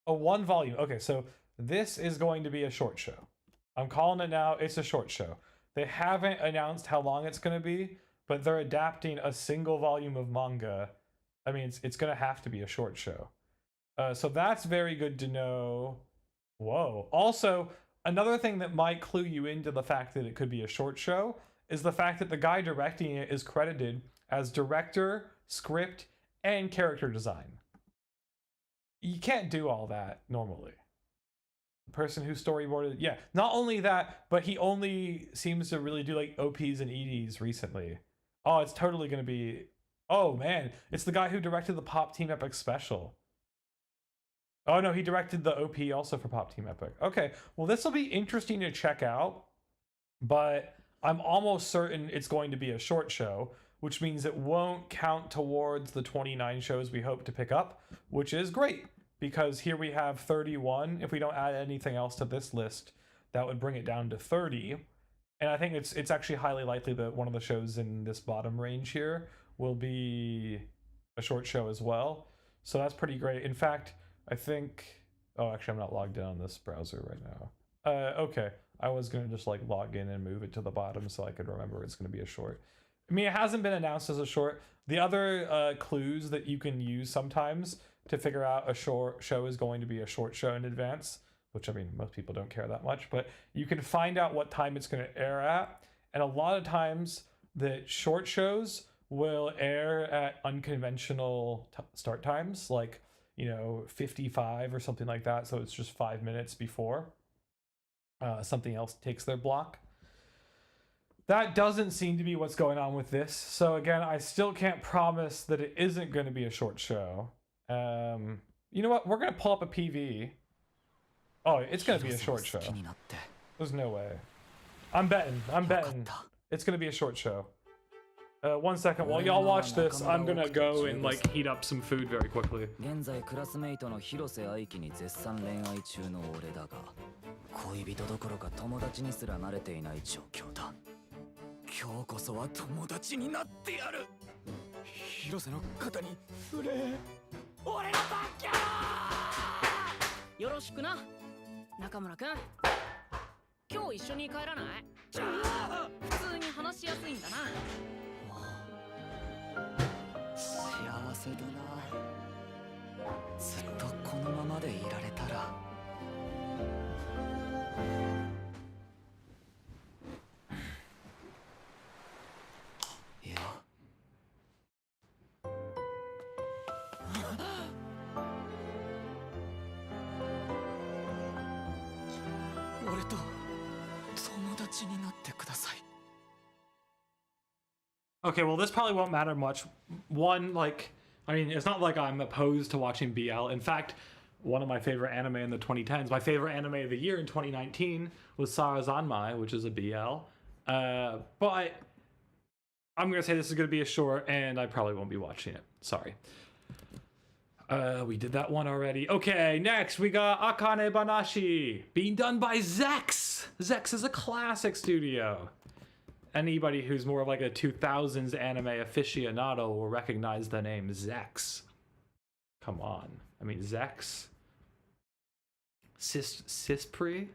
A 1 volume. Okay, so this is going to be a short show. I'm calling it now. It's a short show. They haven't announced how long it's going to be, but they're adapting a single volume of manga. I mean, it's going to have to be a short show. So that's very good to know. Whoa. Also, another thing that might clue you into the fact that it could be a short show is the fact that the guy directing it is credited as director, script, and character design. You can't do all that normally. The person who storyboarded, yeah. Not only that, but he only seems to really do like OPs and EDs recently. Oh, it's totally going to be... Oh, man. It's the guy who directed the Pop Team Epic special. Oh, no, he directed the OP also for Pop Team Epic. Okay, well, this will be interesting to check out, but I'm almost certain it's going to be a short show, which means it won't count towards the 29 shows we hope to pick up, which is great, because here we have 31. If we don't add anything else to this list, that would bring it down to 30. And I think it's actually highly likely that one of the shows in this bottom range here will be a short show as well. So that's pretty great. In fact, I think... Oh, actually, I'm not logged in on this browser right now. Okay. I was going to just like log in and move it to the bottom so I could remember it's going to be a short. I mean, it hasn't been announced as a short. The other clues that you can use sometimes to figure out a short show is going to be a short show in advance, which, I mean, most people don't care that much, but you can find out what time it's going to air at. And a lot of times that short shows will air at unconventional start times, like, you know, 55 or something like that. So it's just 5 minutes before something else takes their block. That doesn't seem to be what's going on with this. So again, I still can't promise that it isn't going to be a short show. You know what? We're going to pull up a PV. Oh, it's going to be a short show. There's no way. I'm betting. It's going to be a short show. 1 second, while y'all watch this, I'm gonna go and like heat up some food very quickly. 現在クラスメイトの広瀬愛希に絶賛恋愛中の俺だが、恋人どころか友達にすら慣れていない状況だ。今日こそは友達になってやる。広瀬の肩に触れ。俺のバッキャー。よろしくな、中村君。今日一緒に帰らない？普通に話しやすいんだな。幸せだな。ずっとこのままでいられたら。いや。俺と友達になってください。Okay, well, this probably won't matter much. One, like, I mean, it's not like I'm opposed to watching BL. In fact, one of my favorite anime in the 2010s. My favorite anime of the year in 2019 was Sarazanmai, which is a BL. But I'm going to say this is going to be a short, and I probably won't be watching it. Sorry. We did that one already. Okay, next we got Akane Banashi, being done by Zex. Zex is a classic studio. Anybody who's more of like a 2000s anime aficionado will recognize the name Zex. Come on. I mean, Zex. Sispri.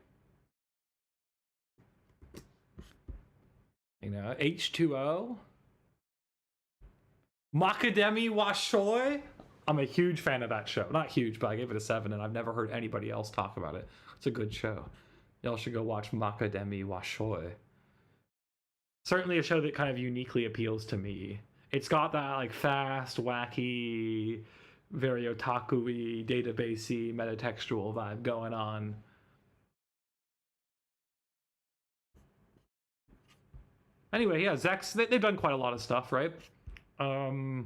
You know, H2O. Macademi Washoi. I'm a huge fan of that show. Not huge, but I gave it a 7, and I've never heard anybody else talk about it. It's a good show. Y'all should go watch Macademi Washoi. Certainly a show that kind of uniquely appeals to me. It's got that like fast, wacky, very otaku-y, database-y, metatextual vibe going on. Anyway, yeah, Zex, they've done quite a lot of stuff, right? And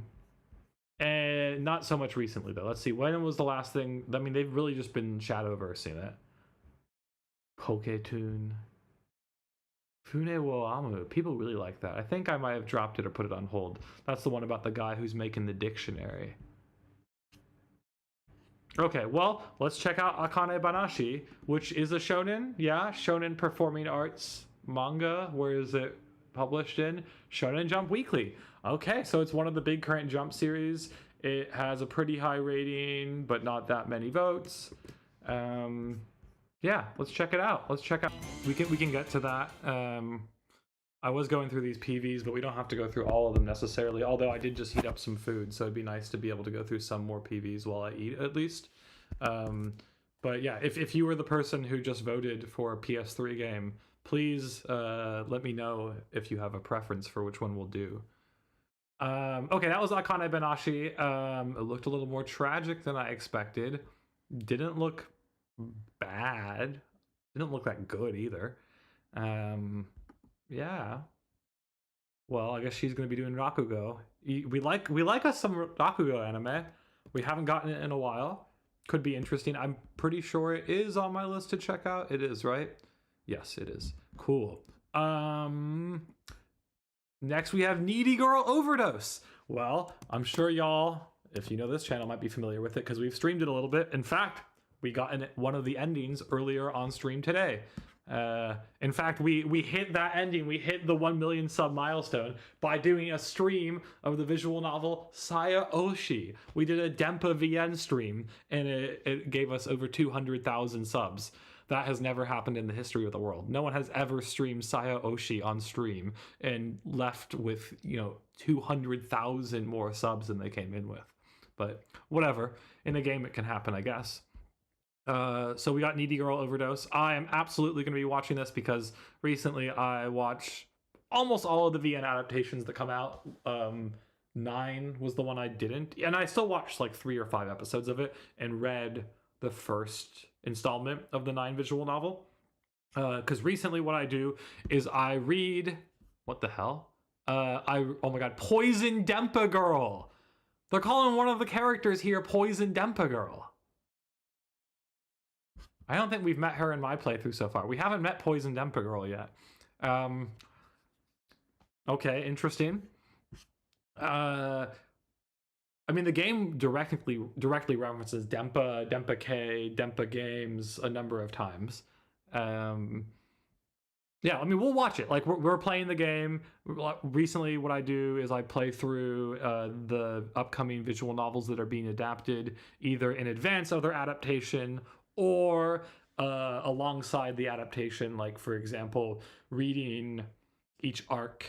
not so much recently, though. Let's see, when was the last thing? I mean, they've really just been Shadowversing it. Poketoon. Fune wo Amu. People really like that. I think I might have dropped it or put it on hold. That's the one about the guy who's making the dictionary. Okay, well, let's check out Akane Banashi, which is a shonen. Yeah, shonen performing arts manga. Where is it published in? Shonen Jump Weekly. Okay, so it's one of the big current Jump series. It has a pretty high rating, but not that many votes. Yeah, let's check it out. Let's check out. We can get to that. I was going through these PVs, but we don't have to go through all of them necessarily. Although I did just heat up some food, so it'd be nice to be able to go through some more PVs while I eat, at least. But yeah, if you were the person who just voted for a PS3 game, please let me know if you have a preference for which one we'll do. Okay, that was Akane Banashi. It looked a little more tragic than I expected. Didn't look bad. Didn't look that good either. Yeah. Well, I guess she's going to be doing Rakugo. We like us some Rakugo anime. We haven't gotten it in a while. Could be interesting. I'm pretty sure it is on my list to check out. It is, right? Yes, it is. Cool. Next we have Needy Girl Overdose. Well, I'm sure y'all, if you know this channel, might be familiar with it because we've streamed it a little bit. In fact, we got one of the endings earlier on stream today. In fact, we hit that ending. We hit the 1 million sub milestone by doing a stream of the visual novel Saya Oshi. We did a Dempa VN stream, and it gave us over 200,000 subs. That has never happened in the history of the world. No one has ever streamed Saya Oshi on stream and left with, 200,000 more subs than they came in with. But whatever. In a game, it can happen, I guess. So we got Needy Girl Overdose. I am absolutely going to be watching this because recently I watched almost all of the VN adaptations that come out. 9 was the one I didn't. And I still watched like 3 or 5 episodes of it and read the first installment of the 9 visual novel. Because recently what I do is I read... What the hell? Oh my god, Poison Dempa Girl! They're calling one of the characters here Poison Dempa Girl. I don't think we've met her in my playthrough so far. We haven't met Poison Dempa Girl yet. Okay, interesting. I mean, the game directly references Dempa, Dempa K, Dempa Games a number of times. Yeah, I mean, we'll watch it. Like, we're playing the game. Recently, what I do is I play through the upcoming visual novels that are being adapted, either in advance of their adaptation or alongside the adaptation. Like, for example, reading each arc,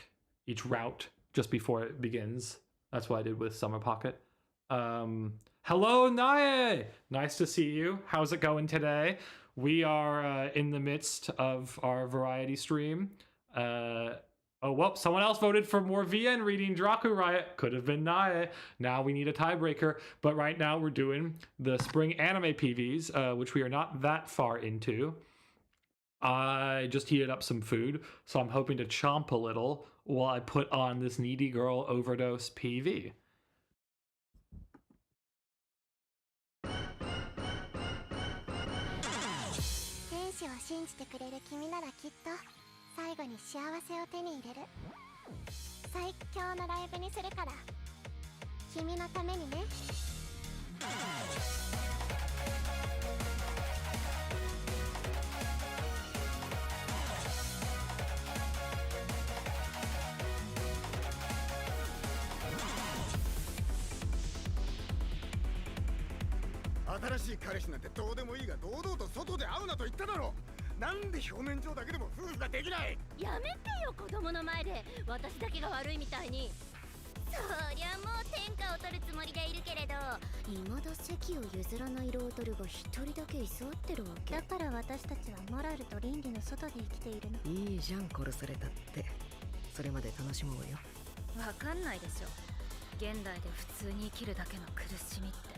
each route just before it begins. That's what I did with Summer Pocket. Hello, Nae! Nice to see you. How's it going today? We are in the midst of our variety stream. Oh, well, someone else voted for more VN reading DRACU-RIOT. Could have been Nae. Now we need a tiebreaker. But right now we're doing the spring anime PVs, which we are not that far into. I just heated up some food, so I'm hoping to chomp a little while I put on this Needy Girl Overdose PV. 志を信じてくれる君ならきっと最後に幸せを手に入れる。最強のライブにするから君のためにね。新しい彼氏なんてどうでもいいが堂々と外で会うなと言っただろ。なんで表面上だけでも夫婦ができない。やめてよ、子供の前で私だけが悪いみたいに。そりゃもう天下を取るつもりでいるけれど、未だ席を譲らないロートルが一人だけ居座ってるわけだから、私たちはモラルと倫理の外で生きているの。いいじゃん、殺されたって。それまで楽しもうよ。わかんないでしょ、現代で普通に生きるだけの苦しみって。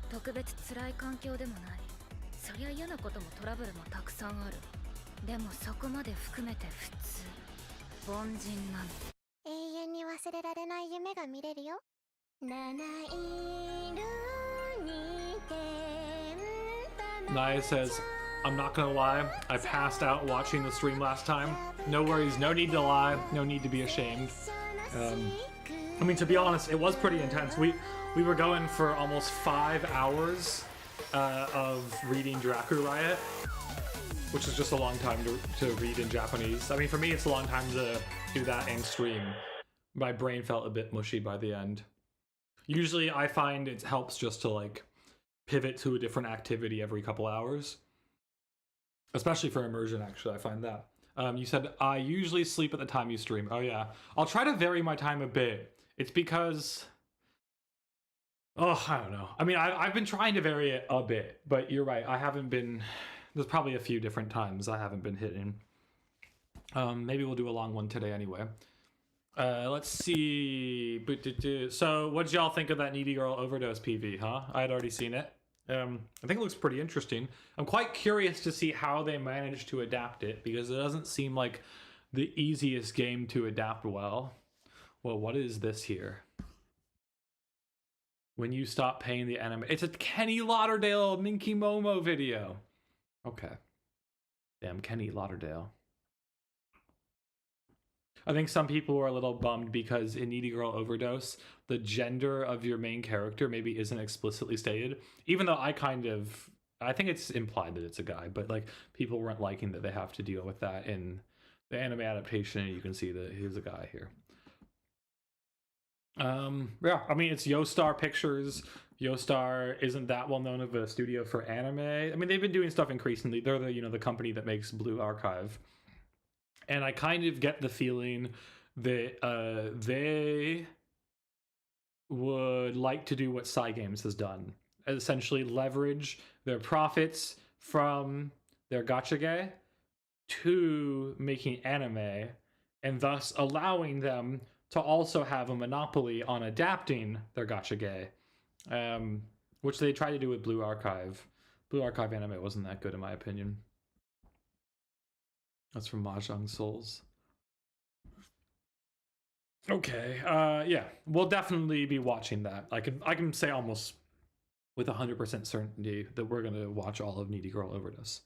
特別辛い環境でもない。そりゃ嫌なこともトラブルもたくさんある。でもそこまで含めて普通、凡人なの。永遠に忘れられない夢が見れるよ。七色に点 Naya says, I'm not gonna lie, I passed out watching the stream last time. No worries, no need to lie, no need to be ashamed. I mean, to be honest, it was pretty intense. We were going for almost 5 hours of reading DRACU-RIOT, which is just a long time to read in Japanese. I mean, for me, it's a long time to do that and stream. My brain felt a bit mushy by the end. Usually, I find it helps just to like pivot to a different activity every couple hours. Especially for immersion, actually, I find that. You said, I usually sleep at the time you stream. Oh yeah. I'll try to vary my time a bit. It's because... Oh, I don't know. I mean, I've been trying to vary it a bit, but you're right. I haven't been... There's probably a few different times I haven't been hitting. Maybe we'll do a long one today anyway. Let's see. So, what did y'all think of that Needy Girl Overdose PV, huh? I had already seen it. I think it looks pretty interesting. I'm quite curious to see how they managed to adapt it, because it doesn't seem like the easiest game to adapt well. Well, what is this here? When you stop paying the anime. It's a Kenny Lauderdale Minky Momo video. Okay. Damn, Kenny Lauderdale. I think some people were a little bummed because in Needy Girl Overdose, the gender of your main character maybe isn't explicitly stated. Even though I think it's implied that it's a guy, but like people weren't liking that they have to deal with that in the anime adaptation. You can see that he's a guy here. Yeah, I mean, it's Yostar Pictures. Yostar isn't that well known of a studio for anime. I mean, they've been doing stuff increasingly. They're the, the company that makes Blue Archive. And I kind of get the feeling that they would like to do what Cygames has done. Essentially leverage their profits from their gachage to making anime, and thus allowing them to also have a monopoly on adapting their gachage, which they tried to do with Blue Archive. Blue Archive anime wasn't that good in my opinion. That's from Mahjong Souls. Okay, yeah, we'll definitely be watching that. I can say almost with 100% certainty that we're gonna watch all of Needy Girl Overdose.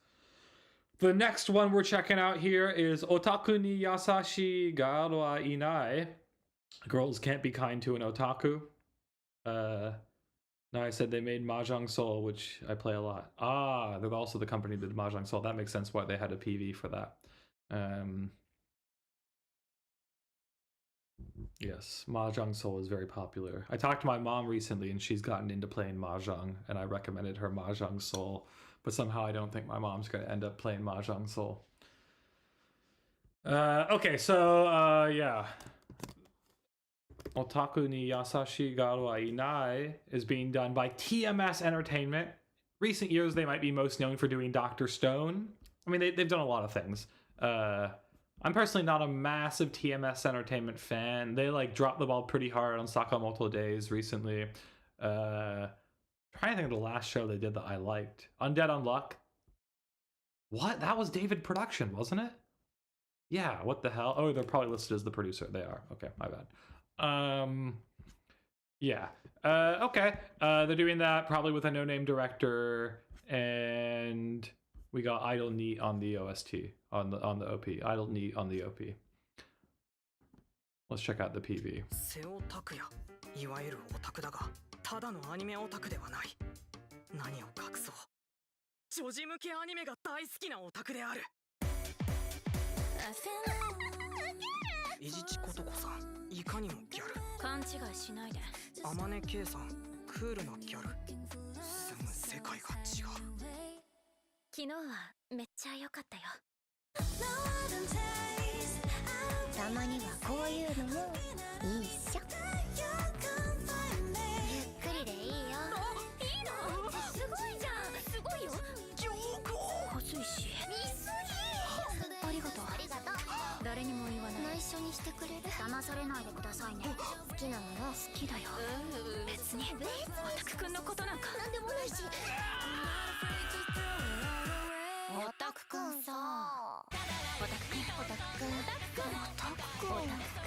The next one we're checking out here is Otaku ni yasashi ga wa inai. Girls can't be kind to an otaku. Now I said they made Mahjong Soul, which I play a lot. Ah, they're also the company that did Mahjong Soul. That makes sense why they had a PV for that. Yes, Mahjong Soul is very popular. I talked to my mom recently and she's gotten into playing Mahjong, and I recommended her Mahjong Soul, but somehow I don't think my mom's going to end up playing Mahjong Soul. Okay, so yeah. Otaku ni yasashi ga wa inai is being done by TMS Entertainment. Recent years, they might be most known for doing Dr. Stone. I mean, they've done a lot of things. I'm personally not a massive TMS Entertainment fan. They like dropped the ball pretty hard on Sakamoto Days recently. Trying to think of the last show they did that I liked. Undead Unluck. What? That was David Production, wasn't it? Yeah, what the hell? Oh, they're probably listed as the producer. They are. Okay, my bad. Yeah. Okay. They're doing that probably with a no-name director, and We got idle neat on the OST, on the OP. Idle neat on the OP. Let's check out the PV. 背オタクやいわゆるオタクだがただのアニメオタクではない。何を隠そう女児向けアニメが大好きなオタクである。いじちことこさんいかにもギャル。勘違いしないで。あまねけいさんクールなギャル。住む世界が違う。昨日はめっちゃ良かったよ。たまにはこういうのもいいっしょ。ゆっくりでいいよ。いいの？すごいじゃん。すごいよ。恥ずいし。ありがとう。ありがとう。誰にも言わない。内緒にしてくれる？騙されないでくださいね。好きなもの好きだよ。別にオタクくんのことなんかなんでもないし。オタクくんさ。オタクくん。オタクくん。オタクくん。オタクくん。オ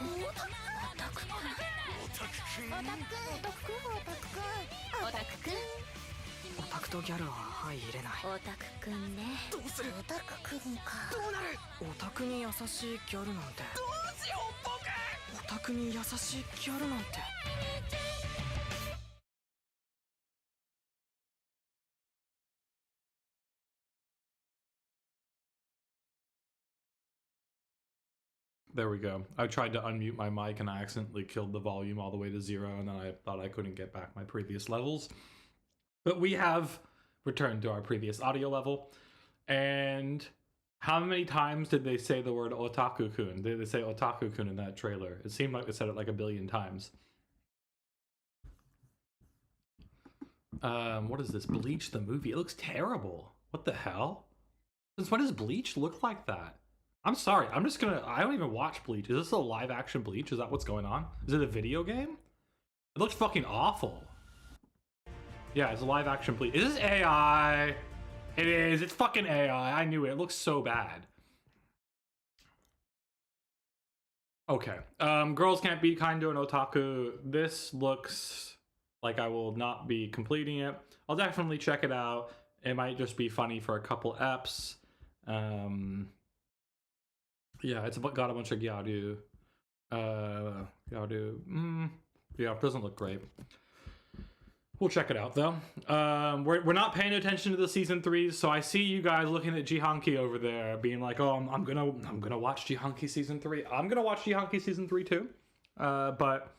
タクくん。オタクくん。オタクくん。オタクとギャルは相入れない。オタクくんね。どうする？オタクくんか。どうなる？オタクに優しいギャルなんて。どうしよう僕。オタクに優しいギャルなんて。There we go. I tried to unmute my mic and I accidentally killed the volume all the way to 0, and then I thought I couldn't get back my previous levels. But we have returned to our previous audio level. And how many times did they say the word otaku-kun? Did they say otaku-kun in that trailer? It seemed like they said it like a billion times. What is this? Bleach the movie? It looks terrible. What the hell? Since when does Bleach look like that? I'm sorry, I don't even watch Bleach. Is this a live action Bleach? Is that what's going on? Is it a video game? It looks fucking awful. Yeah, it's a live action Bleach. Is this AI? It is, it's fucking AI. I knew it. It looks so bad. Okay, Girls Can't Be Kind to an Otaku. This looks like I will not be completing it. I'll definitely check it out. It might just be funny for a couple eps. Yeah, it's got a bunch of Gyaru. Gyaru. Yeah, it doesn't look great. We'll check it out though. We're not paying attention to the season 3s, so I see you guys looking at Jihanki over there, being like, "Oh, I'm gonna watch Jihanki season 3." I'm gonna watch Jihanki season 3 too. But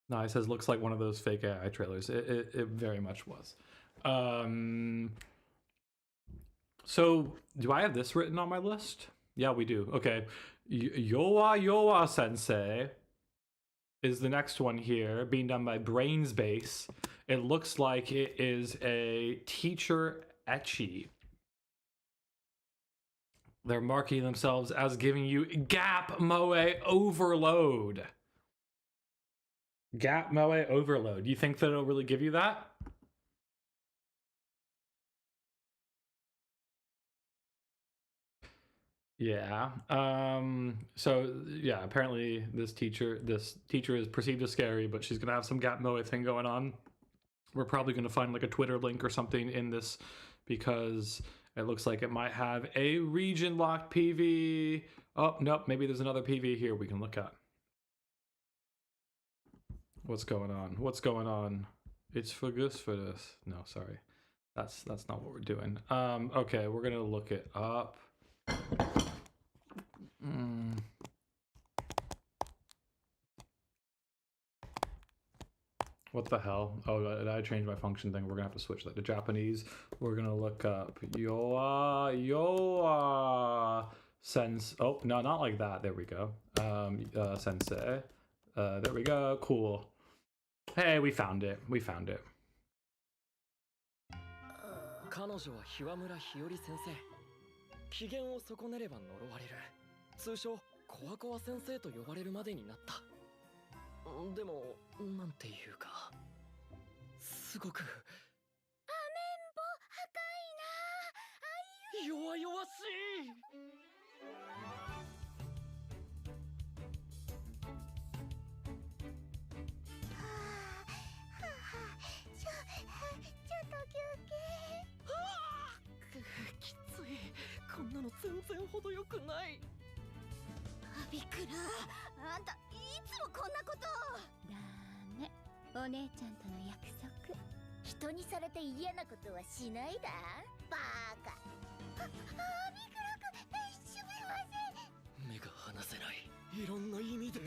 no, it says looks like one of those fake AI trailers. It very much was. So, do I have this written on my list? Yeah, we do. Okay. Yowa Sensei is the next one here, being done by Brains Base. It looks like it is a teacher ecchi. They're marking themselves as giving you Gap Moe Overload. Gap Moe Overload. Do you think that it'll really give you that? Yeah. So yeah, apparently this teacher is perceived as scary, but she's gonna have some Gap Moe thing going on. We're probably gonna find like a Twitter link or something in this because it looks like it might have a region locked PV. Oh nope, maybe there's another PV here we can look at. What's going on? What's going on? It's for this. No, sorry. That's not what we're doing. Okay, we're gonna look it up. What the hell? Oh, did I change my function thing? We're gonna have to switch that to Japanese. We're gonna look up Yoa Sensei. Oh, no, not like that. There we go. Sensei. There we go. Cool. Hey, we found it. We found it. 彼女は日和村日和先生。機嫌を損ねれば呪われる。通称コアコア先生と呼ばれるまでになった。でもなんていうかすごくアメンボ破壊な弱々しい。ちょっと休憩。の全然程よくない。びっくら、あんたいつもこんなことを。ダメ、お姉ちゃんとの約束。人にされて嫌なことはしないだ。バーカ。びっくらく、すみません。目が離せない。いろんな意味で。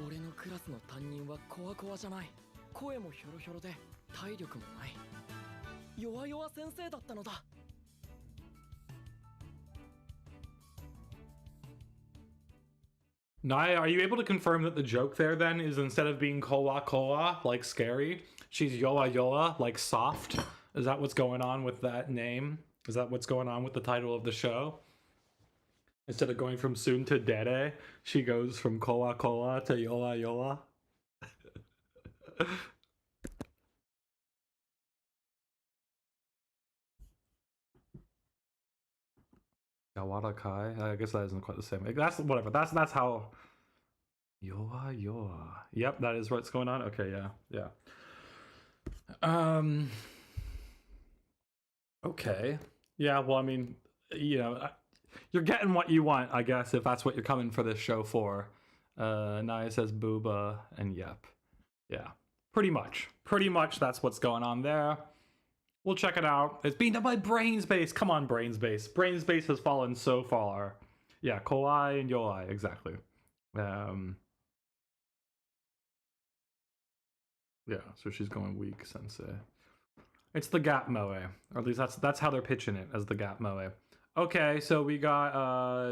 俺のクラスの担任はコアコアじゃない。声もヒョロヒョロで体力もない。弱々先生だったのだ。Naya, are you able to confirm that the joke there then is instead of being koa koa, like scary, she's yoa yoa, like soft? Is that what's going on with that name? Is that what's going on with the title of the show? Instead of going from soon to dere, she goes from koa koa to yoa yoa. Yawara Kai? I guess that isn't quite the same. That's whatever. That's how. Yoa Yoa. Yep, that is what's going on. Okay, yeah. Okay. Yeah, well, I mean, you know, you're getting what you want, I guess, if that's what you're coming for this show for. Naya says booba, and yep. Yeah. Pretty much that's what's going on there. We'll check it out. It's being done by Brainspace. Come on, Brainspace. Brainspace has fallen so far. Yeah, Kowai and Yoi, exactly. Yeah, so she's going weak, sensei. It's the Gap Moe. Or at least that's how they're pitching it, as the Gap Moe. Okay, so we got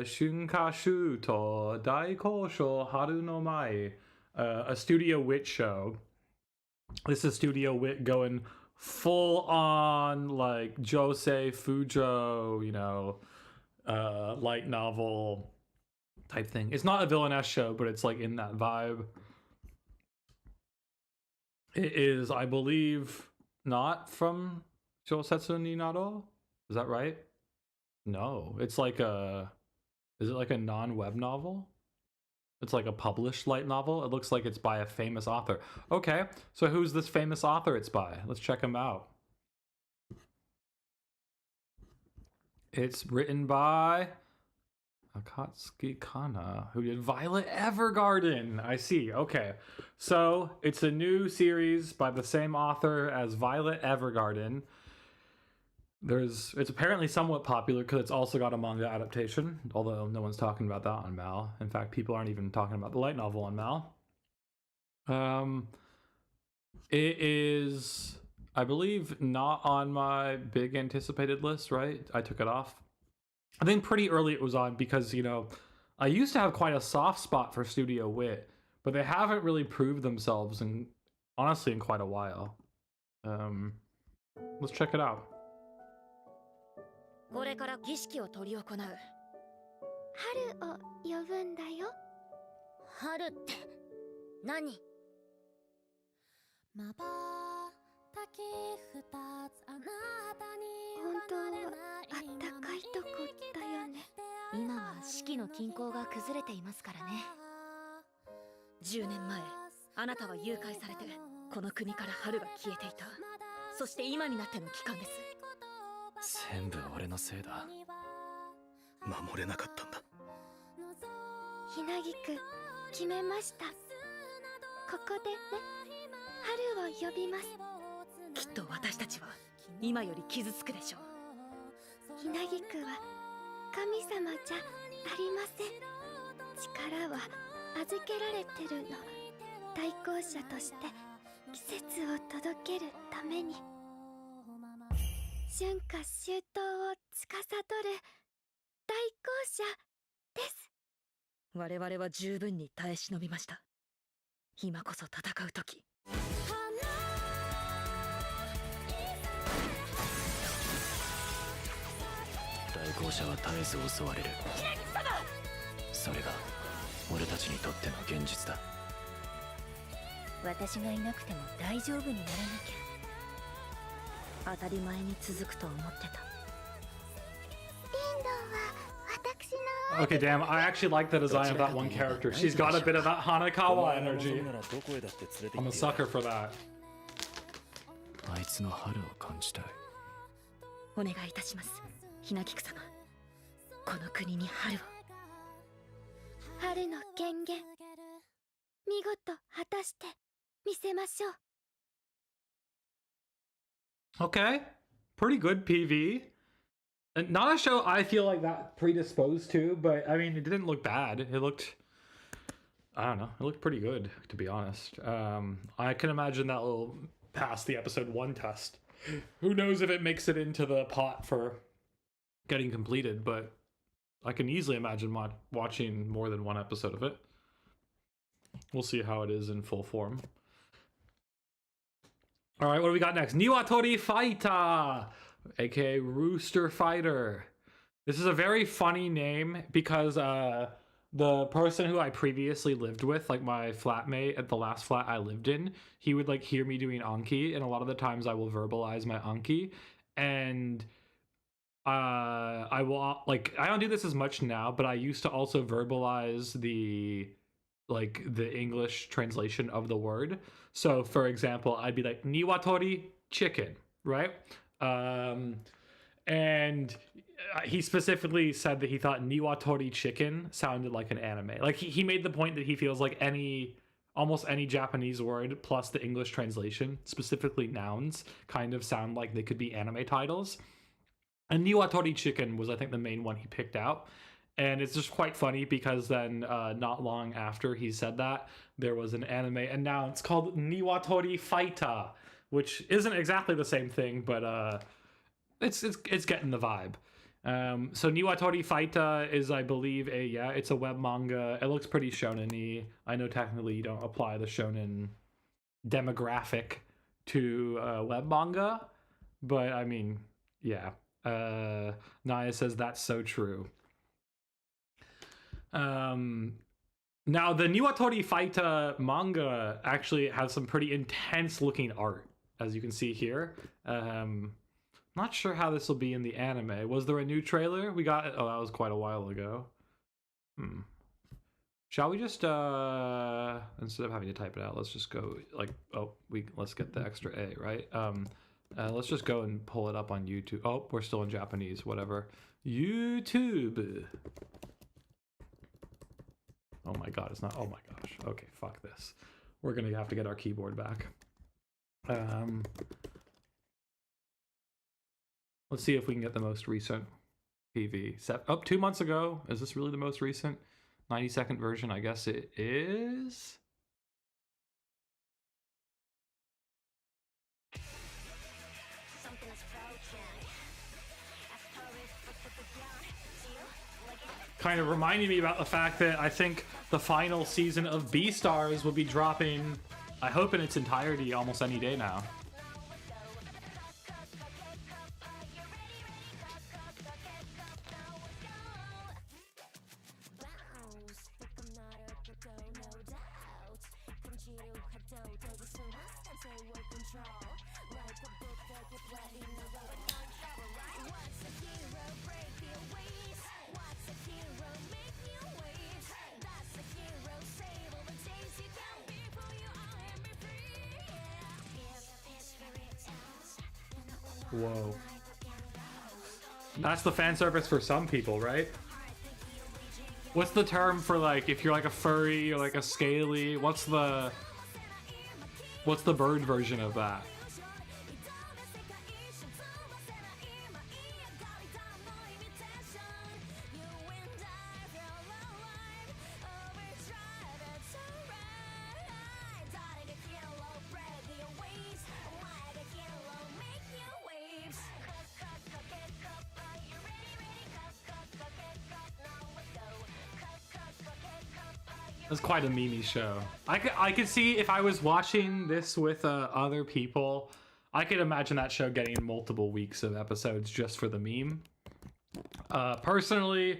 Shunkashu to Daikosho Haru no Mai. A Studio Wit show. This is Studio Wit going full on like Josei Fujo, you know, light novel type thing. It's not a villainess show, but it's like in that vibe. It is, I believe, not from Shousetsu ni Naro. Is that right? No, it's like a. Is it like a non-web novel? It's like a published light novel. It looks like it's by a famous author. Okay, so who's this famous author it's by? Let's check him out. It's written by Akatsuki Kana, who did Violet Evergarden. I see, okay. So it's a new series by the same author as Violet Evergarden. It's apparently somewhat popular because it's also got a manga adaptation, although no one's talking about that on Mal. In fact, people aren't even talking about the light novel on Mal. It is, I believe, not on my big anticipated list, right? I took it off. I think pretty early it was on because, you know, I used to have quite a soft spot for Studio Wit, but they haven't really proved themselves honestly in quite a while. Let's check it out. これから儀式を執り行う。春を呼ぶんだよ。春って何？本当はあったかいとこだよね。今は四季の均衡が崩れていますからね。10年前、あなたは誘拐されてこの国から春が消えていた。そして今になっての帰還です。全部俺のせいだ。守れなかったんだ。ひなぎくん、決めました。ここでね、春を呼びます。きっと私たちは今より傷つくでしょう。ひなぎくは神様じゃありません。力は預けられてるの。代行者として季節を届けるために。春夏秋冬を司る代行者です。我々は十分に耐え忍びました。今こそ戦う時。代行者は絶えず襲われる。それが俺たちにとっての現実だ。私がいなくても大丈夫にならなきゃ。当たり前に続くと思ってた。Okay, damn, I actually like the design of that one character. She's got a bit of that Hanekawa energy. I'm a sucker for that. あいつの春を感じたい。お願いいたします、ひなきく様。この国に春を。春の権限、見事果たして見せましょう。 Okay, pretty good PV. And not a show I feel like that predisposed to, but I mean, it didn't look bad. It looked, I don't know, it looked pretty good, to be honest. I can imagine that will pass the episode 1 test. Who knows if it makes it into the pot for getting completed, but I can easily imagine watching more than 1 episode of it. We'll see how it is in full form. All right, what do we got next? Niwatori Fighter, aka Rooster Fighter. This is a very funny name because the person who I previously lived with, like my flatmate at the last flat I lived in, he would like hear me doing Anki, and a lot of the times I will verbalize my Anki, and I will like, I don't do this as much now, but I used to also verbalize the English translation of the word. So for example, I'd be like niwatori chicken, right? And he specifically said that he thought niwatori chicken sounded like an anime. Like he made the point that he feels like almost any Japanese word plus the English translation, specifically nouns, kind of sound like they could be anime titles. And niwatori chicken was, I think, the main one he picked out. And it's just quite funny because then not long after he said that, there was an anime announced called Niwatori Fighter, which isn't exactly the same thing, but it's getting the vibe. So Niwatori Fighter is, I believe, it's a web manga. It looks pretty shonen-y. I know technically you don't apply the shonen demographic to web manga, but I mean, yeah. Naya says that's so true. Now the Niwatori Fighter manga actually has some pretty intense looking art, as you can see here. Not sure how this will be in the anime. Was there a new trailer? We got, oh, that was quite a while ago. Shall we just, instead of having to type it out, let's just go like, let's get the extra A, right? Let's just go and pull it up on YouTube. Oh, we're still in Japanese, whatever. YouTube. Oh my god, it's not, oh my gosh. Okay, fuck this. We're gonna have to get our keyboard back. Let's see if we can get the most recent PV. 2 months ago. Is this really the most recent 90-second version? I guess it is. Kind of reminding me about the fact that I think the final season of Beastars will be dropping, I hope in its entirety, almost any day now. Whoa. That's the fan service for some people, right? What's the term for, like, if you're like a furry or like a scaly? What's the bird version of that? It's quite a meme show. I could see if I was watching this with other people, I could imagine that show getting multiple weeks of episodes just for the meme. Personally,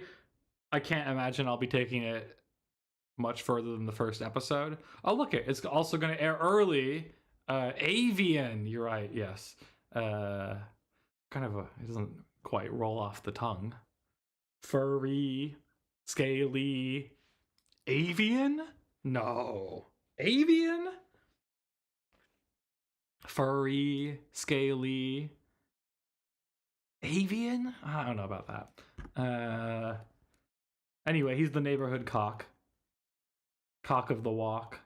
I can't imagine I'll be taking it much further than the first episode. Oh, look, it's also going to air early. Avian, you're right, yes. It doesn't quite roll off the tongue. Furry, scaly, avian? No. Avian? Furry, scaly. Avian? I don't know about that. Anyway, he's the neighborhood cock. Cock of the walk.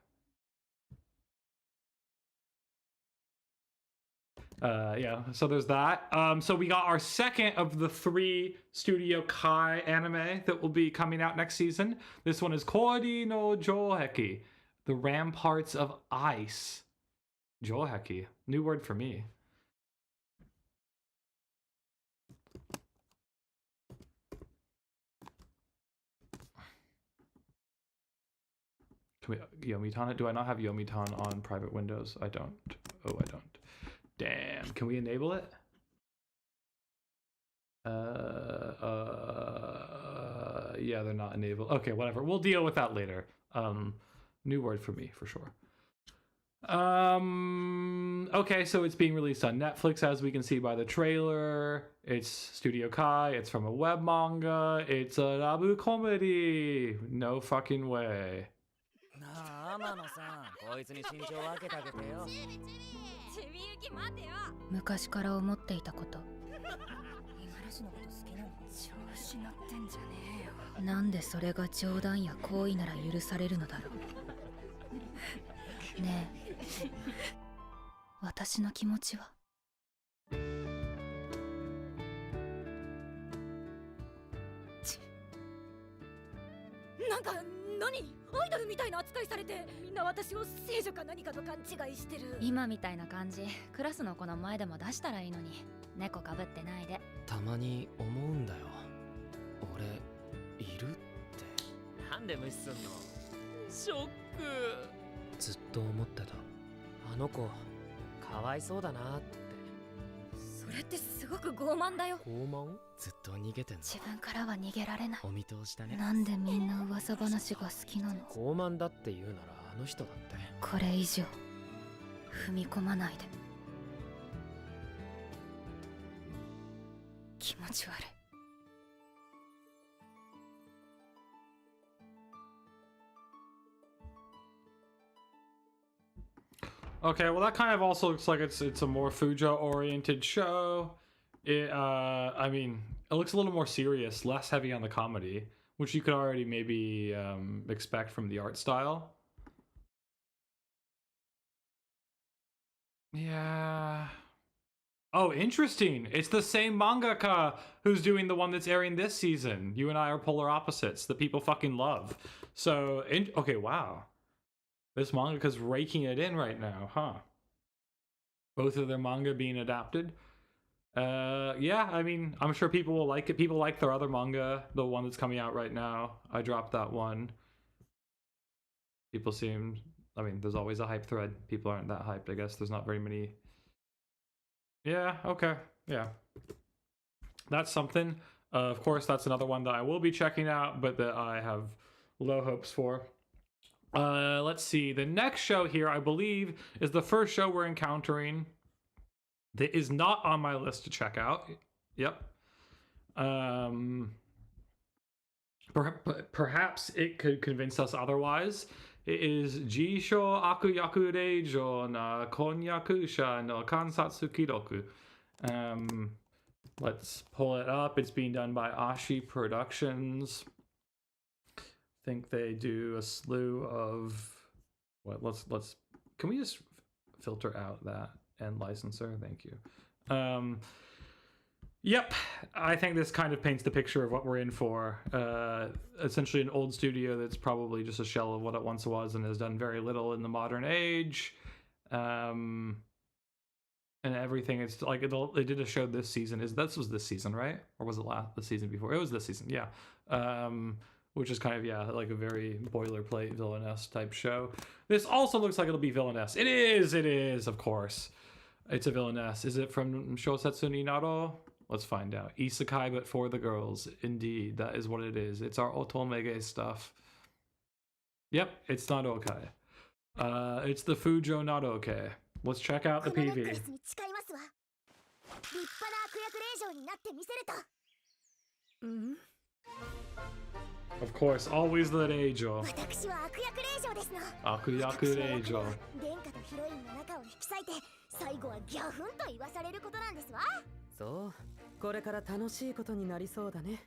Yeah, so there's that. So we got our second of the 3 Studio Kai anime that will be coming out next season. This one is Kori no Joheki, the Ramparts of Ice. Joheki, new word for me. Can we Yomitan it? Do I not have Yomitan on private windows? I don't. Oh, I don't. Damn. Can we enable it? Yeah, they're not enabled. Okay, whatever. We'll deal with that later. New word for me, for sure. Okay, so it's being released on Netflix, as we can see by the trailer. It's Studio Kai. It's from a web manga. It's a rabu comedy. No fucking way. 天野さん、こいつに身長分けてあげてよ。ちびゆき待てよ。昔から思っていたこと。五十嵐のこと好きなの？調子乗ってんじゃねえよ。なんでそれが冗談や行為なら許されるのだろう。ねえ、私の気持ちは？なんか何？アイドルみたいな扱いされて、みんな私を聖女か何かと勘違いしてる。今みたいな感じ、クラスの子の前でも出したらいいのに。猫かぶってないで。たまに思うんだよ。俺いるって。なんで無視すんの？ショック。ずっと思ってた。あの子かわいそうだなって。それってすごく傲慢だよ。傲慢？ずっと逃げてんの？自分からは逃げられない。お見通しだね。なんでみんな噂話が好きなの？傲慢だって言うならあの人だって。これ以上踏み込まないで。気持ち悪い。Okay, well that kind of also looks like it's a more Fujo-oriented show. I mean, it looks a little more serious, less heavy on the comedy, which you could already maybe expect from the art style. Yeah. Oh, interesting. It's the same mangaka who's doing the one that's airing this season. You and I are polar opposites that people fucking love. So, okay, wow. This mangaka's raking it in right now, huh? Both of their manga being adapted. Yeah, I mean, I'm sure people will like it. People like their other manga, the one that's coming out right now. I dropped that one. People seem, I mean, there's always a hype thread. People aren't that hyped, I guess. There's not very many. Yeah, okay, yeah. That's something. Of course, that's another one that I will be checking out, but that I have low hopes for. Let's see. The next show here, I believe, is the first show we're encountering that is not on my list to check out. Yep. Perhaps it could convince us otherwise. It is Jisho Akuyaku Reijo na Konyakusha no Kansatsu Kiroku. Let's pull it up. It's being done by Ashi Productions. I think they do a slew of what? Let's can we just filter out that and licensor? Thank you. Yep, I think this kind of paints the picture of what we're in for. Essentially an old studio that's probably just a shell of what it once was and has done very little in the modern age. And everything, it's like they did a show this season. This was this season, right? Or was it the season before? It was this season, yeah. Which is kind of, yeah, like a very boilerplate villainess type show. This also looks like it'll be villainess. It is, of course. It's a villainess. Is it from Shosetsu ni Naro? Let's find out. Isekai, but for the girls. Indeed, that is what it is. It's our Otomege stuff. Yep, it's not okay. It's the Fujo not okay. Let's check out the PV. Of course, always the Reijo. Akuyaku Reijo. 最後はギャフンと言わされることなんですわ。そう、これから楽しいことになりそうだね。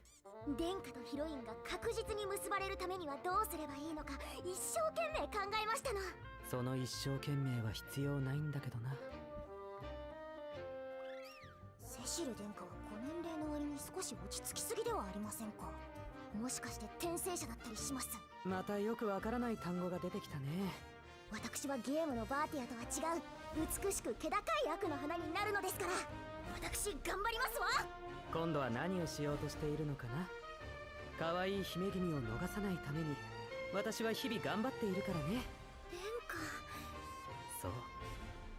殿下とヒロインが確実に結ばれるためにはどうすればいいのか一生懸命考えましたの。その一生懸命は必要ないんだけどな。セシル殿下はご年齢の割に少し落ち着きすぎではありませんか。もしかして転生者だったりします？またよくわからない単語が出てきたね。私はゲームのバーティアとは違う美しく気高い悪の花になるのですから、私頑張りますわ。今度は何をしようとしているのかな。可愛い姫君を逃さないために私は日々頑張っているからね。殿下。そう、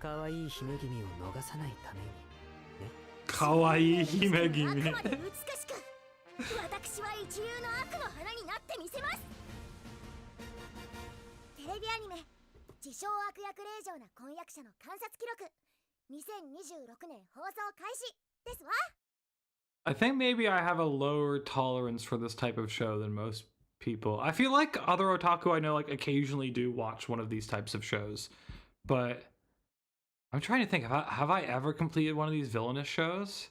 可愛い姫君を逃さないためにね。可愛い姫君。あくまで美しく私は一流の悪の花になってみせます。テレビアニメ自称悪役令嬢な婚約者の観察記録2026年放送開始ですわ。I think maybe I have a lower tolerance for this type of show than most people. I feel like other otaku I know like occasionally do watch one of these types of shows, but I'm trying to think, have I ever completed one of these villainous shows?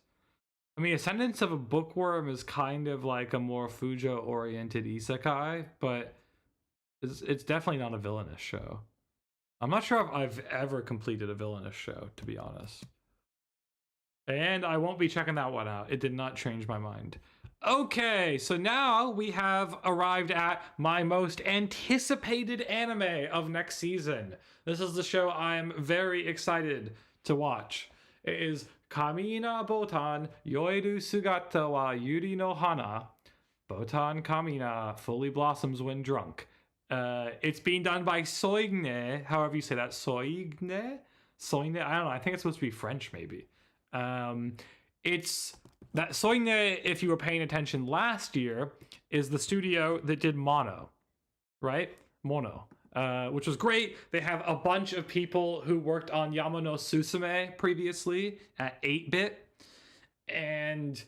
I mean, Ascendance of a Bookworm is kind of like a more Fujo-oriented isekai, but it's definitely not a villainous show. I'm not sure if I've ever completed a villainous show, to be honest. And I won't be checking that one out. It did not change my mind. Okay, so now we have arrived at my most anticipated anime of next season. This is the show I'm very excited to watch. It is Kamina Botan Yoiru Sugata wa Yuri no Hana. Botan Kamina fully blossoms when drunk. It's being done by Soigne, however you say that. Soigne? Soigne? I don't know. I think it's supposed to be French, maybe. It's that Soigne, if you were paying attention last year, is the studio that did Mono, right? Mono, which was great. They have a bunch of people who worked on Yamano Susume previously at 8-bit. And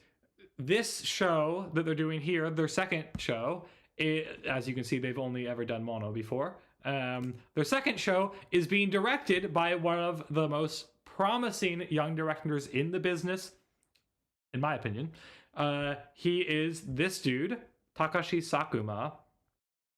this show that they're doing here, their second show, as you can see, they've only ever done Mono before. Their second show is being directed by one of the most promising young directors in the business, in my opinion. He is this dude, Takashi Sakuma,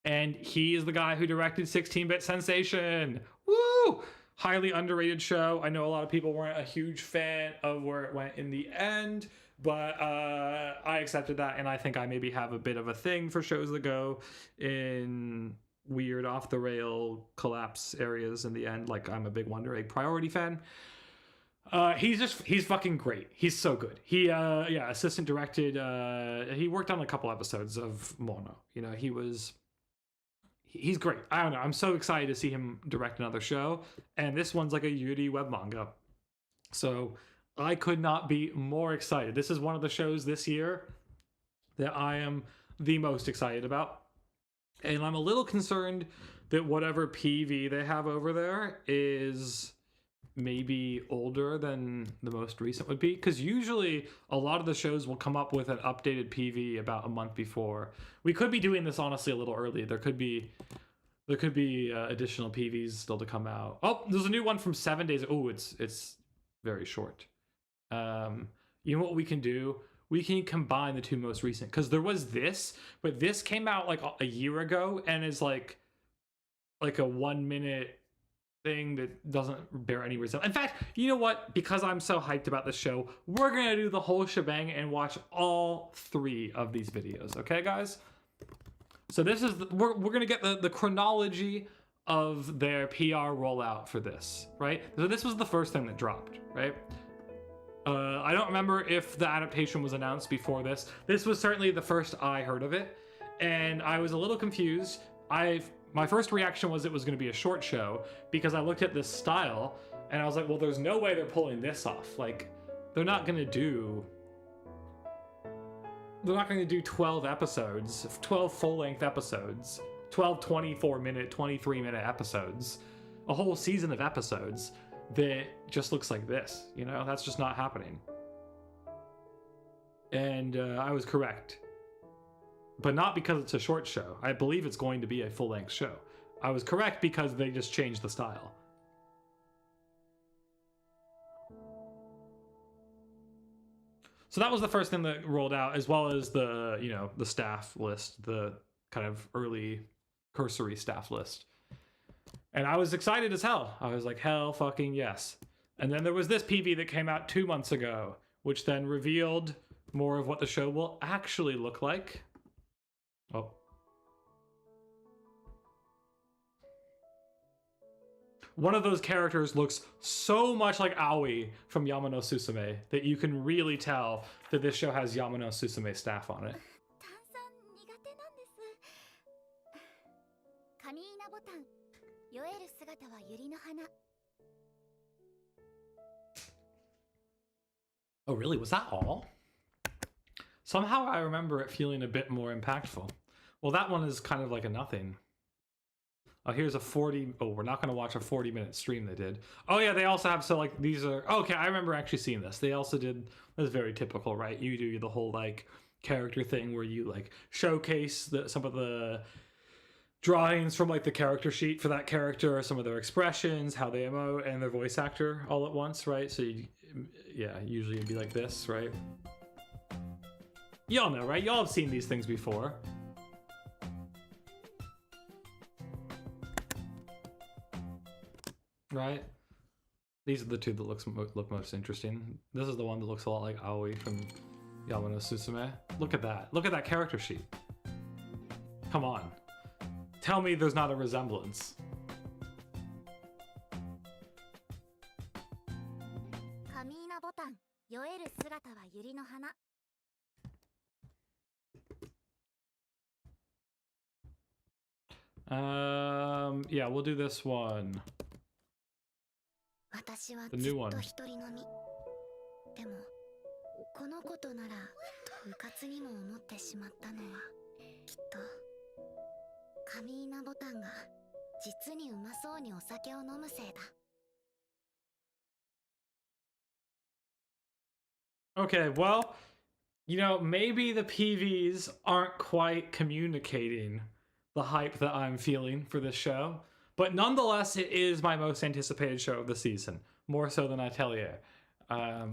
and he is the guy who directed 16-Bit Sensation. Woo! Highly underrated show. I know a lot of people weren't a huge fan of where it went in the end, but I accepted that, and I think I maybe have a bit of a thing for shows that go in weird off-the-rail collapse areas in the end. Like, I'm a big Wonder Egg Priority fan. He's fucking great. He's so good. He assistant directed, he worked on a couple episodes of Mono. You know, he's great. I don't know. I'm so excited to see him direct another show. And this one's like a Yuri web manga. So I could not be more excited. This is one of the shows this year that I am the most excited about. And I'm a little concerned that whatever PV they have over there is maybe older than the most recent would be, because usually a lot of the shows will come up with an updated PV about a month before. We could be doing this honestly a little early. There could be additional PVs still to come out. Oh, there's a new one from 7 days. Oh, it's very short. You know what we can do? We can combine the two most recent, because there was this, but this came out like a year ago and is like a 1 minute thing that doesn't bear any resemblance. In fact, you know what? Because I'm so hyped about this show, we're gonna do the whole shebang and watch all 3 of these videos. Okay, guys? So this is we're gonna get the chronology of their PR rollout for this, right? So this was the first thing that dropped, right? I don't remember if the adaptation was announced before this. This was certainly the first I heard of it, and I was a little confused. My first reaction was it was going to be a short show, because I looked at this style and I was like, well, there's no way they're pulling this off. Like, they're not going to do 12 episodes, 12 full-length episodes, 12 24-minute, 23-minute episodes, a whole season of episodes that just looks like this. You know, that's just not happening. And I was correct. But not because it's a short show. I believe it's going to be a full-length show. I was correct because they just changed the style. So that was the first thing that rolled out, as well as the, you know, the staff list, the kind of early cursory staff list. And I was excited as hell. I was like, hell fucking yes. And then there was this PV that came out 2 months ago, which then revealed more of what the show will actually look like. Oh. One of those characters looks so much like Aoi from Yamano Susume that you can really tell that this show has Yamano Susume staff on it. Oh, really? Was that all? Somehow I remember it feeling a bit more impactful. Well, that one is kind of like a nothing. Oh, here's a 40... Oh, we're not going to watch a 40-minute stream they did. Oh, yeah, they also have... So, like, these are... Okay, I remember actually seeing this. They also did... That's very typical, right? You do the whole, like, character thing where you, like, showcase some of the drawings from, like, the character sheet for that character, some of their expressions, how they emote, and their voice actor all at once, right? So, yeah, usually it'd be like this, right? Y'all know, right? Y'all have seen these things before. Right? These are the two that look most interesting. This is the one that looks a lot like Aoi from Yamano Susume. Look at that. Look at that character sheet. Come on. Tell me there's not a resemblance. Yeah, we'll do this one. The new one. でもこのことならうかつにも思ってしまったのはきっとカミーナボタンが実にうまそうにお酒を飲むせいだ。 Okay, well, you know, maybe the PVs aren't quite communicating the hype that I'm feeling for this show, but nonetheless, it is my most anticipated show of the season, more so than Atelier. I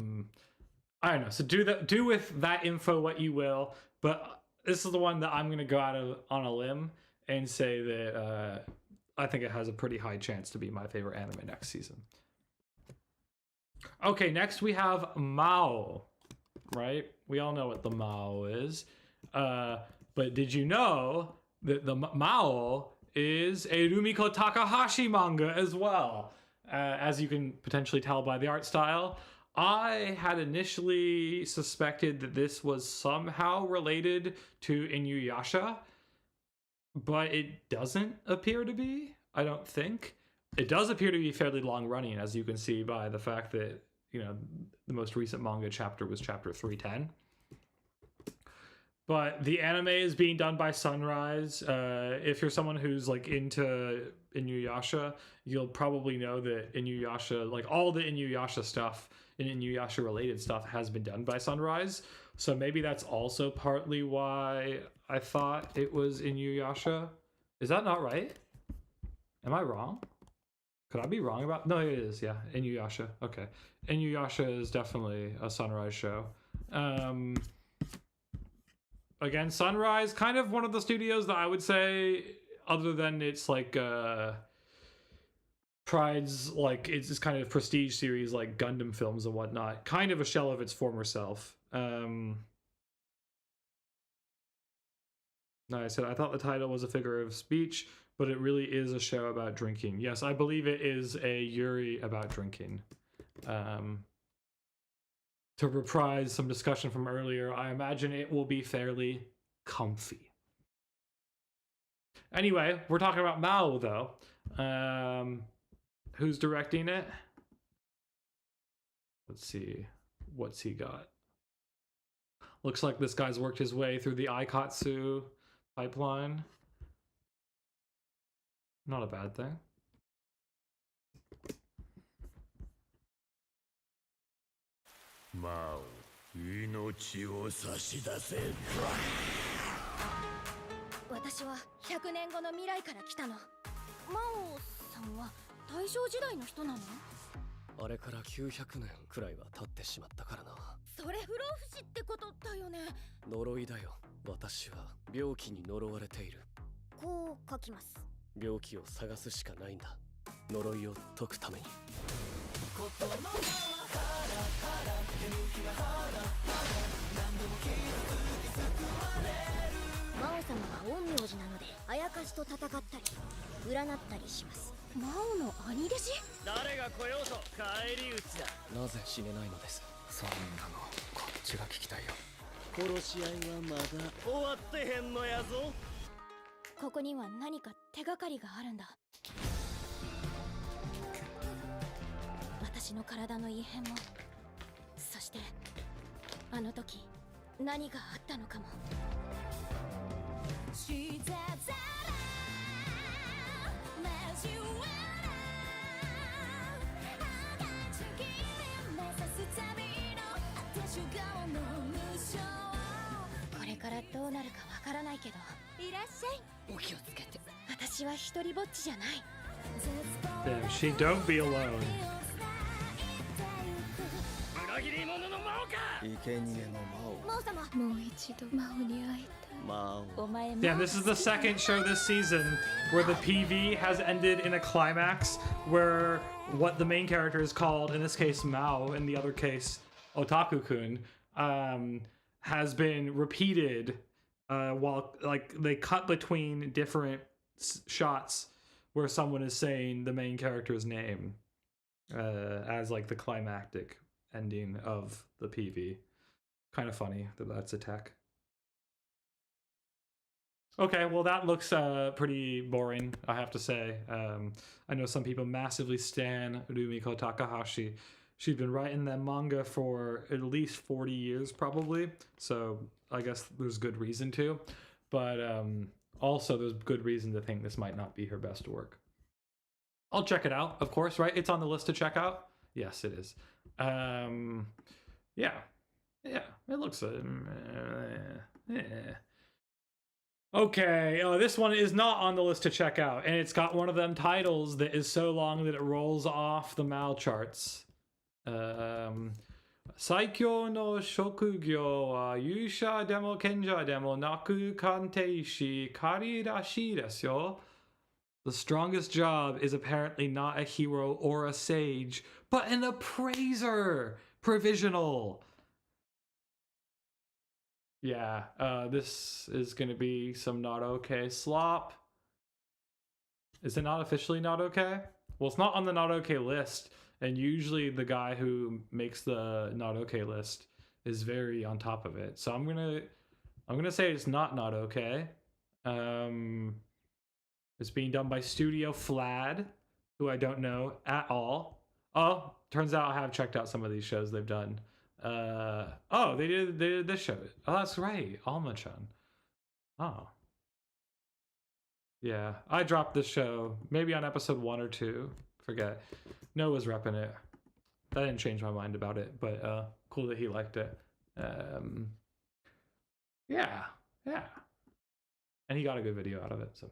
don't know. So do with that info what you will, but this is the one that I'm going to go out on a limb and say that I think it has a pretty high chance to be my favorite anime next season. Okay, next we have Mao, right? We all know what the Mao is. But did you know that the Mao is a Rumiko Takahashi manga as well? As you can potentially tell by the art style. I had initially suspected that this was somehow related to Inuyasha, but it doesn't appear to be, I don't think. It does appear to be fairly long running, as you can see by the fact that, you know, the most recent manga chapter was chapter 310. But the anime is being done by Sunrise. If you're someone who's like into Inuyasha, you'll probably know that Inuyasha, like all the Inuyasha stuff and Inuyasha related stuff has been done by Sunrise. So maybe that's also partly why I thought it was Inuyasha. Is that not right? Am I wrong? Could I be wrong about... No, it is, yeah. Inuyasha. Okay. Inuyasha is definitely a Sunrise show. Again, Sunrise, kind of one of the studios that I would say, other than it's like Pride's, like, it's kind of prestige series like Gundam films and whatnot, kind of a shell of its former self. No, I said I thought the title was a figure of speech, but it really is a show about drinking. Yes, I believe it is a Yuri about drinking. To reprise some discussion from earlier, I imagine it will be fairly comfy. Anyway, we're talking about Mao, though. Who's directing it? Let's see. What's he got? Looks like this guy's worked his way through the Aikatsu pipeline. Not a bad thing. Mao, 命を差し出せ。私は100年後の未来から来たの。マオさんは大正時代の人なの？あれから900年くらいは経ってしまったからな。それ不老不死ってことだよね。呪いだよ。私は病気に呪われている。こう書きます。病気を探すしかないんだ。呪いを解くために。魔王様は陰陽師なのであやかしと戦ったり占ったりします。魔王の兄弟子？誰が来ようと返り討ちだ。なぜ死ねないのです。そんなのこっちが聞きたいよ。殺し合いはまだ終わってへんのやぞ。ここには何か手がかりがあるんだ。私の体の異変も、そしてあの時何があったのかも。これからどうなるかわからないけど、いらっしゃい。お気をつけて。私は一人ぼっちじゃない。Damn, she don't be alone. 裏切り者の魔王か。生贄の魔王様。もう一度魔王に会いたい。魔王。お前。Damn, this is the second show this season where the PV has ended in a climax where what the main character is called, in this case Mao, in the other case Otaku-kun, has been repeated while like they cut between different shots where someone is saying the main character's name as like the climactic ending of the PV. Kind of funny that that's a tech. Okay, well that looks pretty boring, I have to say. I know some people massively stan Rumiko Takahashi. She's been writing that manga for at least 40 years, probably. So I guess there's good reason to. But also there's good reason to think this might not be her best work. I'll check it out, of course, right? It's on the list to check out. Yes, it is. Yeah, it looks... Okay, this one is not on the list to check out, and it's got one of them titles that is so long that it rolls off the Mal charts. Saikyo no shokugyo wa yusha demo kenja demo naku kanteishi kari rashi desu yo. The strongest job is apparently not a hero or a sage, but an appraiser! Provisional! Yeah, this is gonna be some not okay slop. Is it not officially not okay? Well, it's not on the not okay list, and usually the guy who makes the not okay list is very on top of it. So I'm gonna say it's not okay. It's being done by Studio Flad, who I don't know at all. Oh, turns out I have checked out some of these shows they've done. Oh, they did this show. Oh, that's right, Alma-chan. Oh. Yeah, I dropped this show maybe on episode 1 or 2. Forget. Noah's repping it. That didn't change my mind about it, but cool that he liked it. Yeah. And he got a good video out of it, so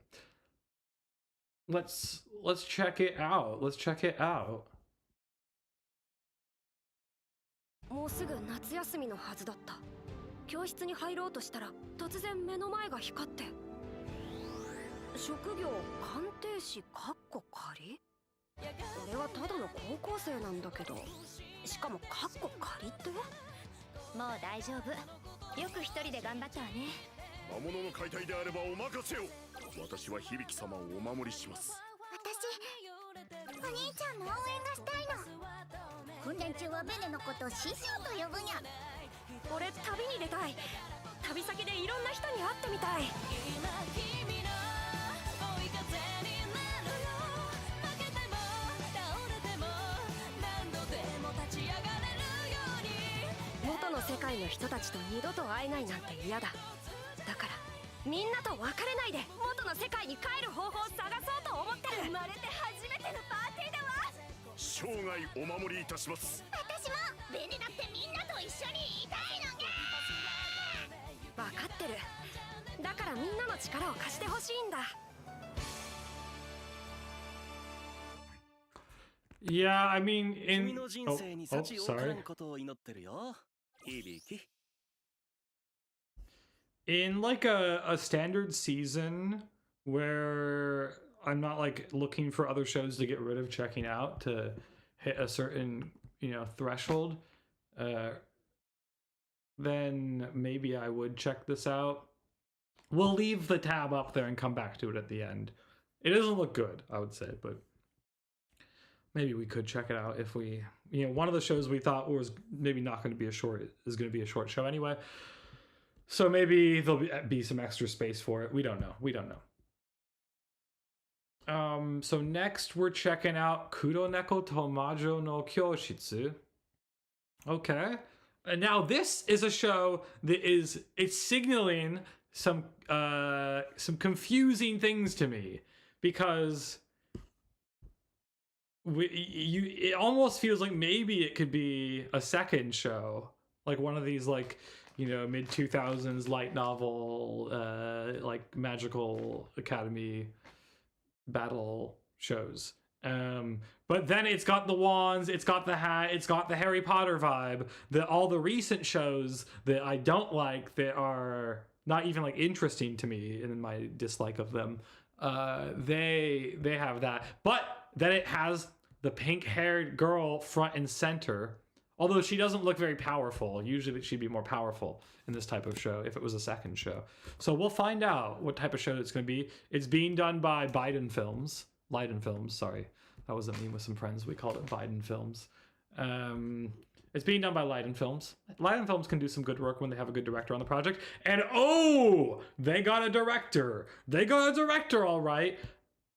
let's check it out. Let's check it out. もうすぐ夏休みのはずだった。教室に入ろうとしたら突然目の前が光って。職業鑑定士かっこ仮？俺はただの高校生なんだけど、しかもかっこ仮って？もう大丈夫。よく一人で頑張ったわね。魔物の解体であればお任せを。私は響様をお守りします。私、お兄ちゃんの応援がしたいの。訓練中はベネのことを師匠と呼ぶにゃ。俺旅に出たい。旅先でいろんな人に会ってみたい。元の世界の人たちと二度と会えないなんて嫌だ。だからみんなと別れないで元の世界に帰る方法を探そうと思ってる。生まれて初めてのパーティーだわ。生涯お守りいたします。私もベネだってみんなと一緒にいたいのにゃ。分かってる。だからみんなの力を貸してほしいんだ。Yeah, I mean, in... 君の人 Oh, 生に oh, 幸多から sorry. んことを祈ってるよ。響。In like a standard season where I'm not like looking for other shows to get rid of checking out to hit a certain, threshold, then maybe I would check this out. We'll leave the tab up there and come back to it at the end. It doesn't look good, I would say, but maybe we could check it out if we, one of the shows we thought was maybe not going to be a short is going to be a short show anyway. So maybe there'll be some extra space for it. We don't know. So next we're checking out Kuroneko Tomajo no Kyoshitsu. Okay. And now this is a show that it's signaling some confusing things to me, because it almost feels like maybe it could be a second show, like one of these like mid 2000s light novel like magical academy battle shows. But then it's got the wands, it's got the hat, it's got the Harry Potter vibe. All the recent shows that I don't like, that are not even like interesting to me in my dislike of them, they have that. But then it has the pink-haired girl front and center, although she doesn't look very powerful. Usually she'd be more powerful in this type of show if it was a second show. So we'll find out what type of show it's going to be. It's being done by Leiden Films, sorry. That was a meme with some friends. We called it Biden Films. It's being done by Leiden Films. Leiden Films can do some good work when they have a good director on the project. And they got a director. All right.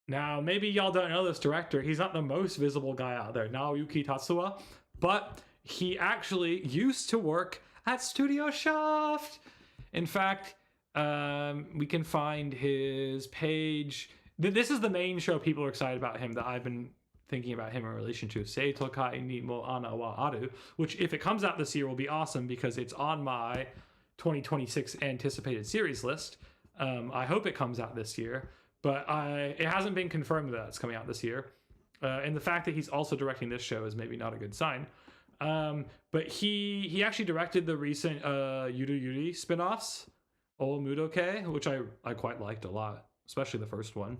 Now, maybe y'all don't know this director. He's not the most visible guy out there, Naoyuki Tatsuya, but he actually used to work at Studio Shaft. In fact, we can find his page. This is the main show people are excited about him, that I've been thinking about him in relation to Seito Kai ni mo Ana wa Aru, which if it comes out this year will be awesome because it's on my 2026 anticipated series list. I hope it comes out this year, but it hasn't been confirmed that it's coming out this year. And the fact that he's also directing this show is maybe not a good sign. But he actually directed the recent Yuru Yuri spin-offs, O Mudoke, which I quite liked a lot, especially the first one.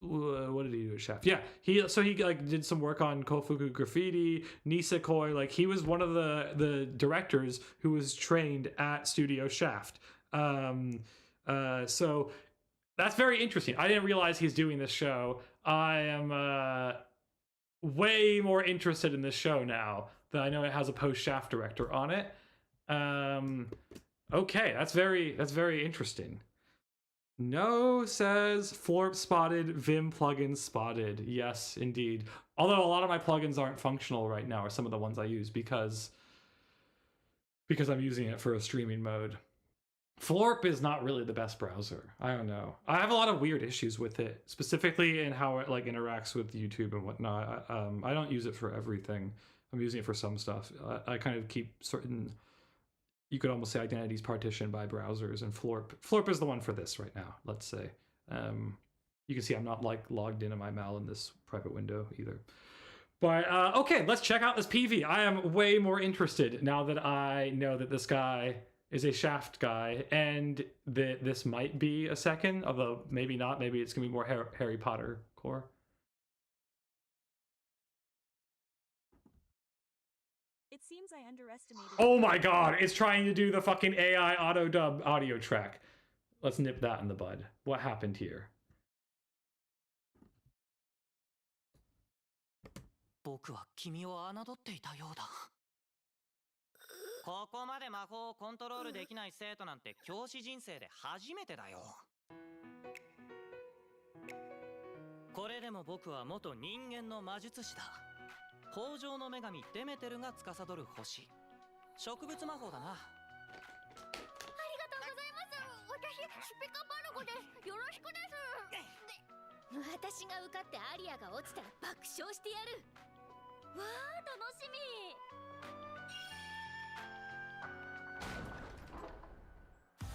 What did he do at Shaft? Yeah, he like did some work on Kofuku Graffiti, Nisekoi. Like he was one of the directors who was trained at Studio Shaft. So that's very interesting. I didn't realize he's doing this show. I am way more interested in this show now that I know it has a post-Shaft director on it. Okay, that's very interesting. No says Florp spotted, Vim plugins spotted. Yes, indeed. Although a lot of my plugins aren't functional right now, or some of the ones I use, because I'm using it for a streaming mode. Florp is not really the best browser. I don't know. I have a lot of weird issues with it, specifically in how it like interacts with YouTube and whatnot. I don't use it for everything. I'm using it for some stuff. I kind of keep certain, you could almost say, identities partitioned by browsers, and Florp is the one for this right now, let's say. You can see I'm not like logged into my mal in this private window either. But okay, let's check out this PV. I am way more interested now that I know that this guy is a Shaft guy, and that this might be a second, although maybe not. Maybe it's gonna be more Harry Potter core. It seems I underestimated. Oh my god, it's trying to do the fucking AI auto dub audio track. Let's nip that in the bud. What happened here? 僕は君を侮っていたようだ。ここまで魔法をコントロールできない生徒なんて教師人生で初めてだよ。これでも僕は元人間の魔術師だ。豊穣の女神デメテルが司る星。植物魔法だな。ありがとうございます。私スピカパルゴです。よろしくです。私が受かってアリアが落ちたら爆笑してやる。わあ、楽しみ。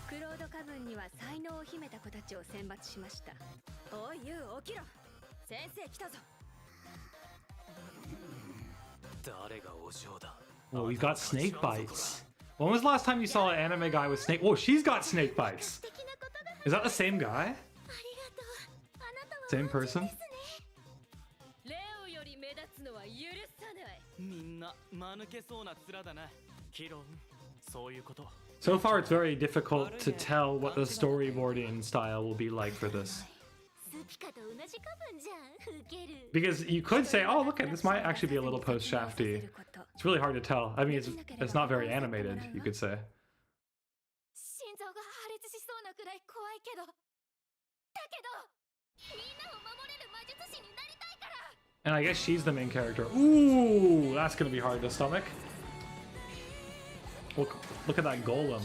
クロード化分には才能を秘めた子たちを選抜しました。おいユウ起きろ。Oh, we've got snake bites. When was the last time you saw an anime guy with snake? Oh, she's got snake bites. Is that the same guy? Same person? So far, it's very difficult to tell what the storyboarding style will be like for this. Because you could say, oh, look, this might actually be a little post-shafty. It's really hard to tell. I mean, it's not very animated, you could say. And I guess she's the main character. Ooh, that's gonna be hard to stomach. Look at that golem.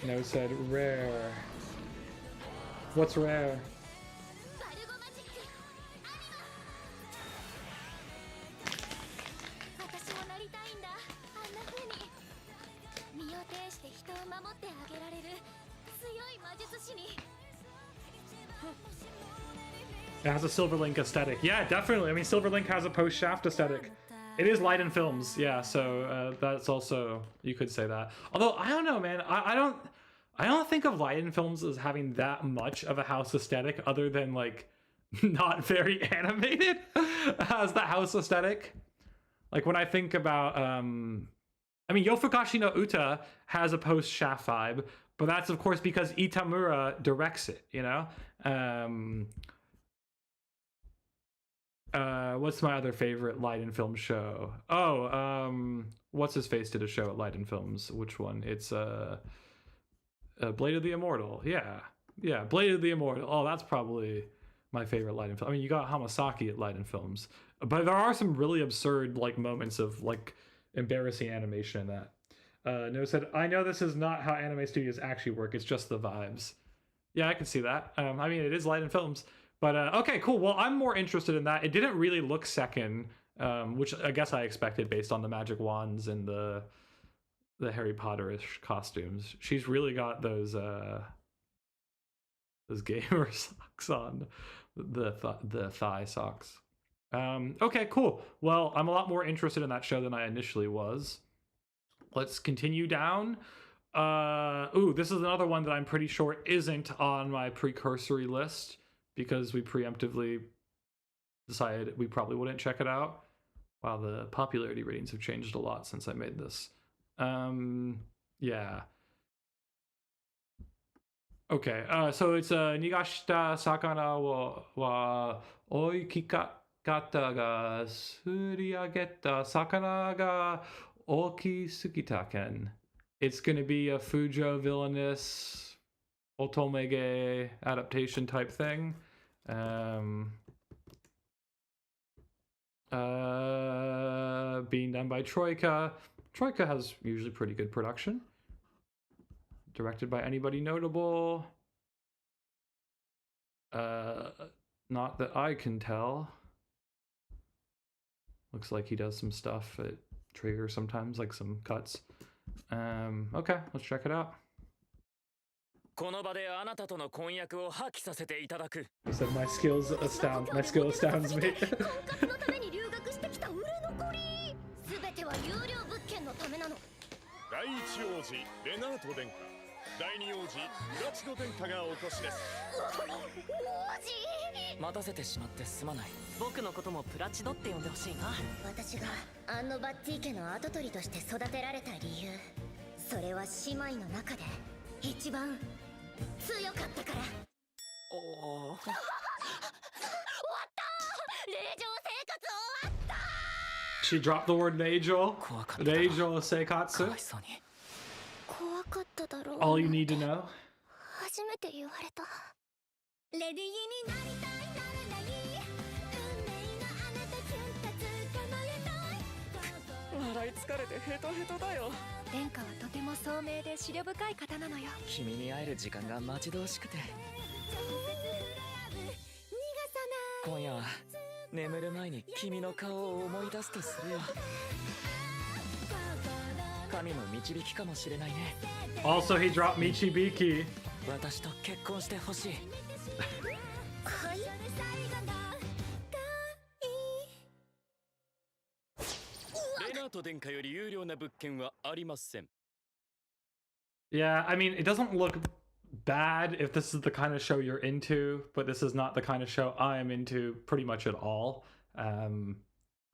No said rare. What's rare? It has a Silverlink aesthetic. Yeah, definitely. I mean, Silverlink has a post-shaft aesthetic. It is Light and Films, yeah. So that's also, you could say that. Although I don't know, man. I don't think of Light and Films as having that much of a house aesthetic, other than like not very animated as the house aesthetic. Like when I think about, I mean, Yofukashi no Uta has a post-shaft vibe, but that's of course because Itamura directs it, you know. What's my other favorite Light and Film show? Oh, what's his face did a show at Light and Films? Which one? It's Blade of the Immortal. Yeah, Blade of the Immortal. Oh, that's probably my favorite Light and Film. I mean, you got Hamasaki at Light and Films, but there are some really absurd like moments of like embarrassing animation in that. No said, I know this is not how anime studios actually work. It's just the vibes. Yeah, I can see that. I mean, it is Light and Films. But okay, cool. Well, I'm more interested in that. It didn't really look second, which I guess I expected based on the magic wands and the Harry Potter-ish costumes. She's really got those gamer socks on, the thigh socks. Okay, cool. Well, I'm a lot more interested in that show than I initially was. Let's continue down. Ooh, this is another one that I'm pretty sure isn't on my precursory list, because we preemptively decided we probably wouldn't check it out. Wow, the popularity ratings have changed a lot since I made this. Yeah. Okay, so it's Nigashita sakana wa oikikata ga suriageta sakana ga okisugita-ken. It's gonna be a Fujo villainous Otomege adaptation type thing. Being done by Troika. Troika has usually pretty good production. Directed by anybody notable? Not that I can tell. Looks like he does some stuff at Trigger sometimes, like some cuts. Okay, let's check it out. He said my skill astounds me. She dropped the word Neijou. Neijou Seikatsu. All you need to know. Also, he dropped Michibiki. ト殿下より有料な物件はありません。 Yeah, I mean, it doesn't look bad if this is the kind of show you're into, but this is not the kind of show I am into pretty much at all.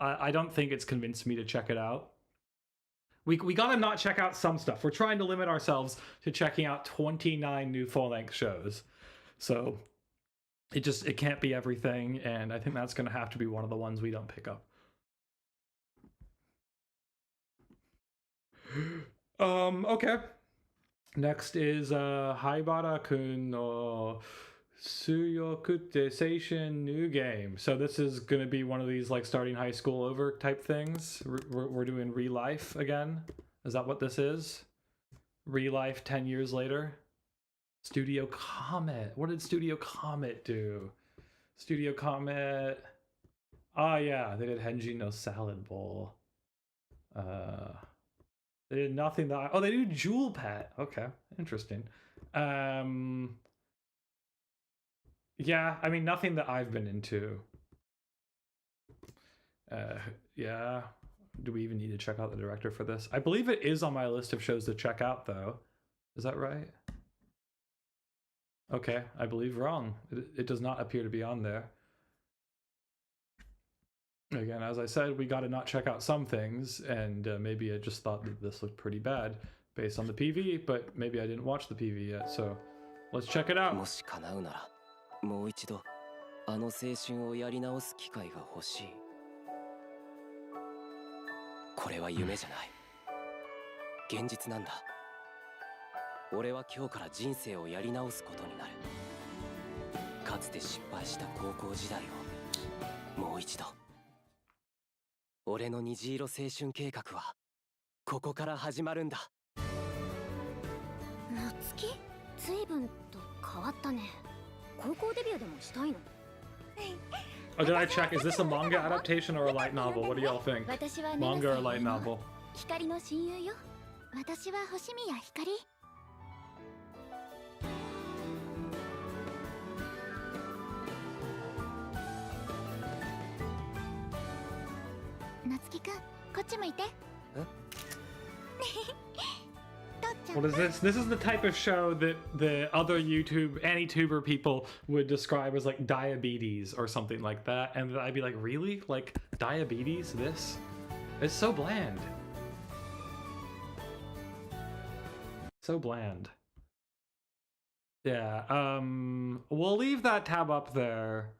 I don't think it's convinced me to check it out. We gotta not check out some stuff. We're trying to limit ourselves to checking out 29 new full-length shows. So it can't be everything, and I think that's gonna have to be one of the ones we don't pick up. Okay. Next is Haibara-kun no Tsuyokute Seishin new game. So this is going to be one of these like starting high school over type things. We're doing re-life again. Is that what this is? Re-life 10 years later? Studio Comet. What did Studio Comet do? Studio Comet... Oh yeah, they did Henji no Salad Bowl. They did nothing that oh, they do Jewel Pet. Okay, interesting. Yeah, I mean, nothing that I've been into. Yeah. Do we even need to check out the director for this? I believe it is on my list of shows to check out, though. Is that right? Okay, I believe wrong. It does not appear to be on there. Again, as I said, we got to not check out some things, and maybe I just thought that this looked pretty bad based on the PV, but maybe I didn't watch the PV yet, so let's check it out. もし叶うなら、もう一度あの青春をやり直す機会が欲しい。これは夢じゃない。現実なんだ。俺は今日から人生をやり直すことになる。かつて失敗した高校時代をもう一度。俺の虹色青春計画はここから始まるんだ。夏希、随分と変わったね。高校デビューでもしたいの？ Oh, did I check? Is this a manga adaptation or a light novel? What do y'all think? Manga or light novel? 光の親友よ。私は星宮光。夏希くん、こっち向いて。What is this? This is the type of show that the other Anituber people would describe as like diabetes or something like that. And I'd be like, really? Like diabetes? This? It's so bland. So bland. Yeah, we'll leave that tab up there.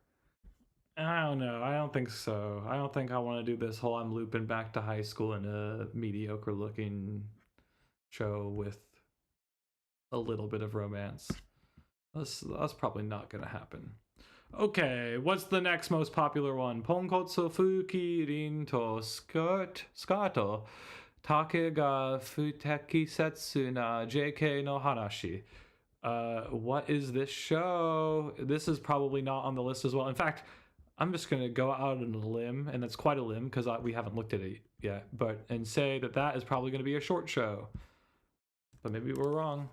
I don't know. I don't think so. I don't think I want to do this whole I'm looping back to high school in a mediocre looking show with a little bit of romance. That's probably not going to happen. Okay, what's the next most popular one? Ponkotsu fuki rin to skato take ga futeki setsu na JK no hanashi. What is this show? This is probably not on the list as well. In fact, I'm just going to go out on a limb, and that's quite a limb because we haven't looked at it yet, and say that that is probably going to be a short show. But maybe we're wrong.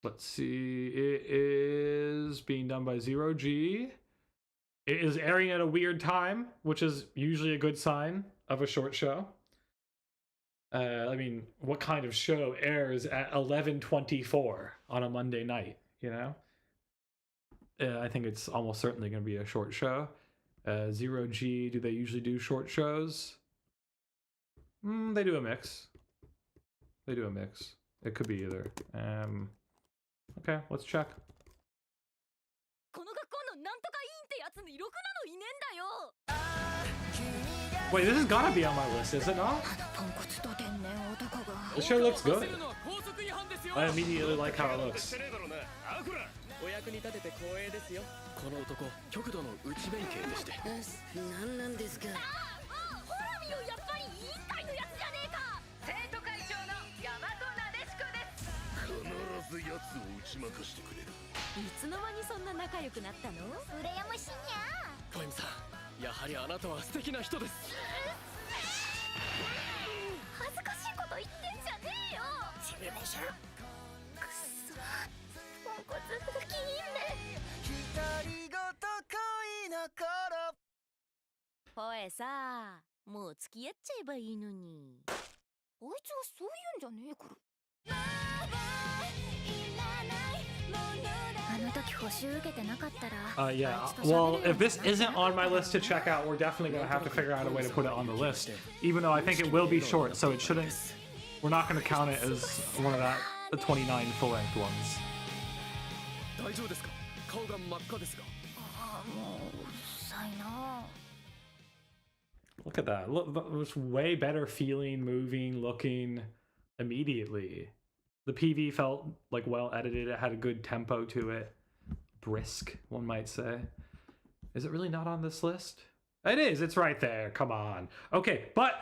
Let's see. It is being done by 0G. It is airing at a weird time, which is usually a good sign of a short show. I mean, what kind of show airs at 11:24 on a Monday night, you know? I think it's almost certainly going to be a short show. 0G, do they usually do short shows? They do a mix. They do a mix. It could be either. Okay, let's check. Wait, this has gotta be on my list, is it not? The show looks good. I immediately like how it looks. お役に立てて光栄ですよ。この男、極度の内弁慶でして。何なんですか。ほら見よ、やっぱり委員会のやつじゃねえか。生徒会長の大和なでしこです。必ず奴を打ち負かしてくれる。いつの間にそんな仲良くなったの？羨ましいにゃ。ポエムさん、やはりあなたは素敵な人です。恥ずかしいこと言ってんじゃねえよ。シミュレーション。くっそ。ポンコツ不気味め。独り言恋の頃。ほえさ、もう付き合っちゃえばいいのに。あいつはそういうんじゃねえから。あの時補習受けてなかったら。Yeah, well, if this isn't on my list to check out, we're definitely going to have to figure out a way to put it on the list. Even though I think it will be short, so it shouldn't... We're not going to count it as one of the 29 full-length ones. 大丈夫ですか？顔が真っ赤ですが。ああ、もううるさいな。 Look at that. Look, it was way better feeling, moving, looking immediately. The PV felt like well edited. It had a good tempo to it. Brisk, one might say. Is it really not on this list? It is. It's right there. Come on. Okay, but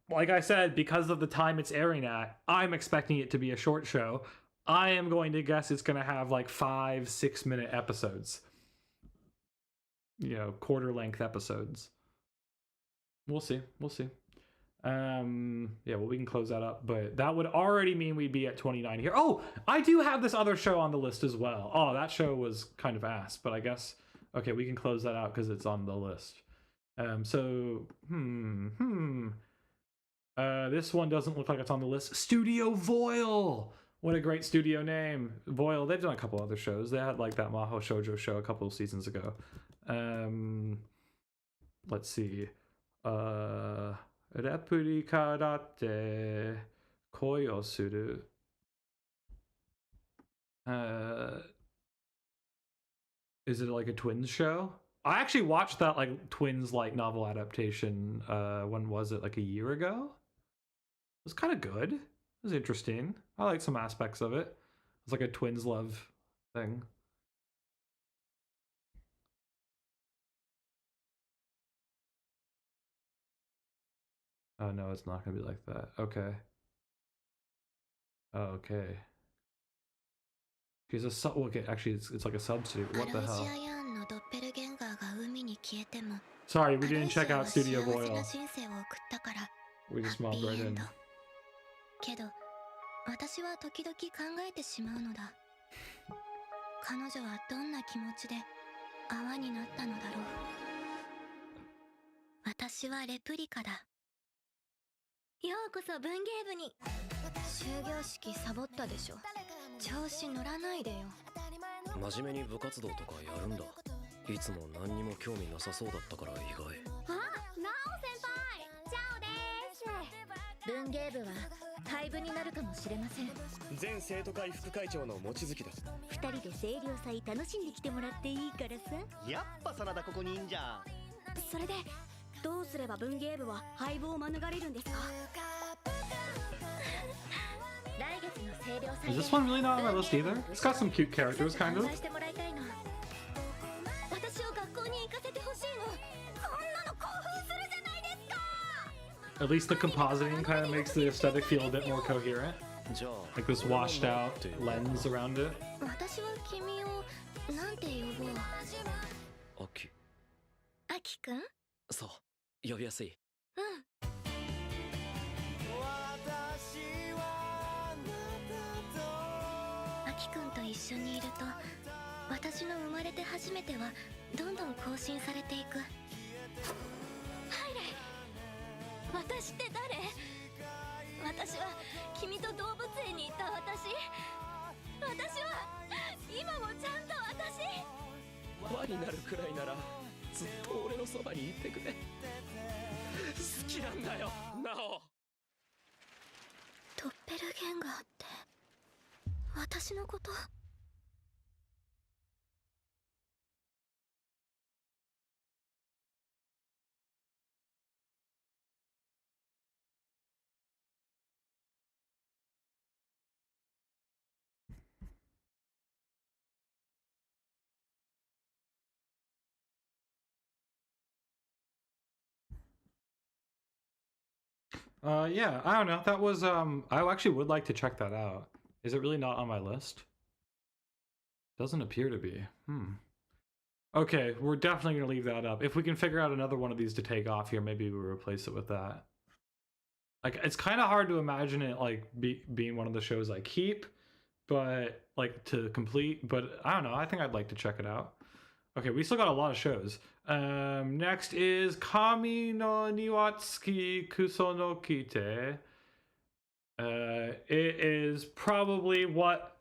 like I said, because of the time it's airing at, I'm expecting it to be a short show. I am going to guess it's going to have like 5-6 minute episodes. You know, quarter length episodes. We'll see. We'll see. Yeah, well, we can close that up, but that would already mean we'd be at 29 here. Oh, I do have this other show on the list as well. Oh, that show was kind of ass, but I guess, okay, we can close that out because it's on the list. This one doesn't look like it's on the list. Studio Voil! What a great studio name. Voil, they've done a couple other shows. They had like that Maho Shoujo show a couple of seasons ago. Let's see. Replika datte koi o suru. Is it like a twins show? I actually watched that like twins like novel adaptation. When was it? Like a year ago? It was kind of good. It was interesting. I liked some aspects of it. It's like a twins love thing. Oh no, it's not gonna be like that. Okay. Okay. He's a sub. Okay, actually, it's like a substitute. What the hell? Sorry, we didn't check out Studio Voil. We just mobbed right in. けど、私は時々考えてしまうのだ。彼女はどんな気持ちで泡になったのだろう。私はレプリカだ。ようこそ文芸部に。終業式サボったでしょ。調子乗らないでよ。真面目に部活動とかやるんだ。いつも何にも興味なさそうだったから意外。あ、ナオ先輩、チャオです。文芸部は廃部になるかもしれません。全生徒会副会長の望月だ。二人で清涼祭楽しんできてもらっていいからさ。やっぱ真田ここにいんじゃん。それでどうすれば文芸部は廃部を免れるんですか？ Is this one really not on my list either? It's got some cute characters, kind of. At least the compositing kind of makes the aesthetic feel a bit more coherent. Like this washed out lens around it. 私は君をなんて呼ぼう。アキ。アキくん？そう、呼びやすい。うん。アキくんと一緒にいると、私の生まれて初めてはどんどん更新されていく。ハイレイ。私って誰？私は君と動物園に行った私。私は今もちゃんと私。輪になるくらいならずっと俺のそばにいてくれ。好きなんだよ、ナオ。ドッペルゲンガーって私のこと？Yeah, I don't know. That was, I actually would like to check that out. Is it really not on my list? Doesn't appear to be. Okay, we're definitely going to leave that up. If we can figure out another one of these to take off here, maybe we'll replace it with that. Like, it's kind of hard to imagine it, like, being one of the shows I keep, but, like, to complete. But, I don't know. I think I'd like to check it out. Okay, we still got a lot of shows. Next is Kami no Niwatsuki Kuso no Kite. It is probably what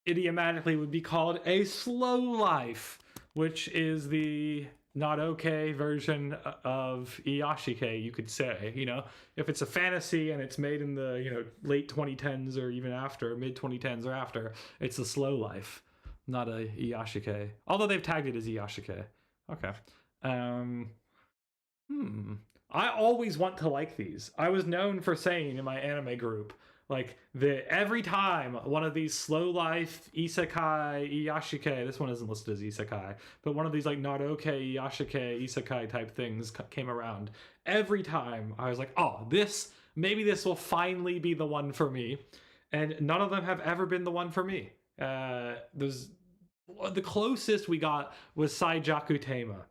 idiomatically would be called a slow life, which is the not okay version of Iyashike, you could say. You know, if it's a fantasy and it's made in the, you know, late 2010s or even after, mid 2010s or after, it's a slow life, not a Iyashike. Although they've tagged it as Iyashike. Okay. I always want to like these. I was known for saying in my anime group, like, every time one of these slow life isekai iyashike, this one isn't listed as isekai, but one of these like not okay iyashike isekai type things came around, every time I was like, oh, maybe this will finally be the one for me. And none of them have ever been the one for me. The closest we got was Saijaku Tema,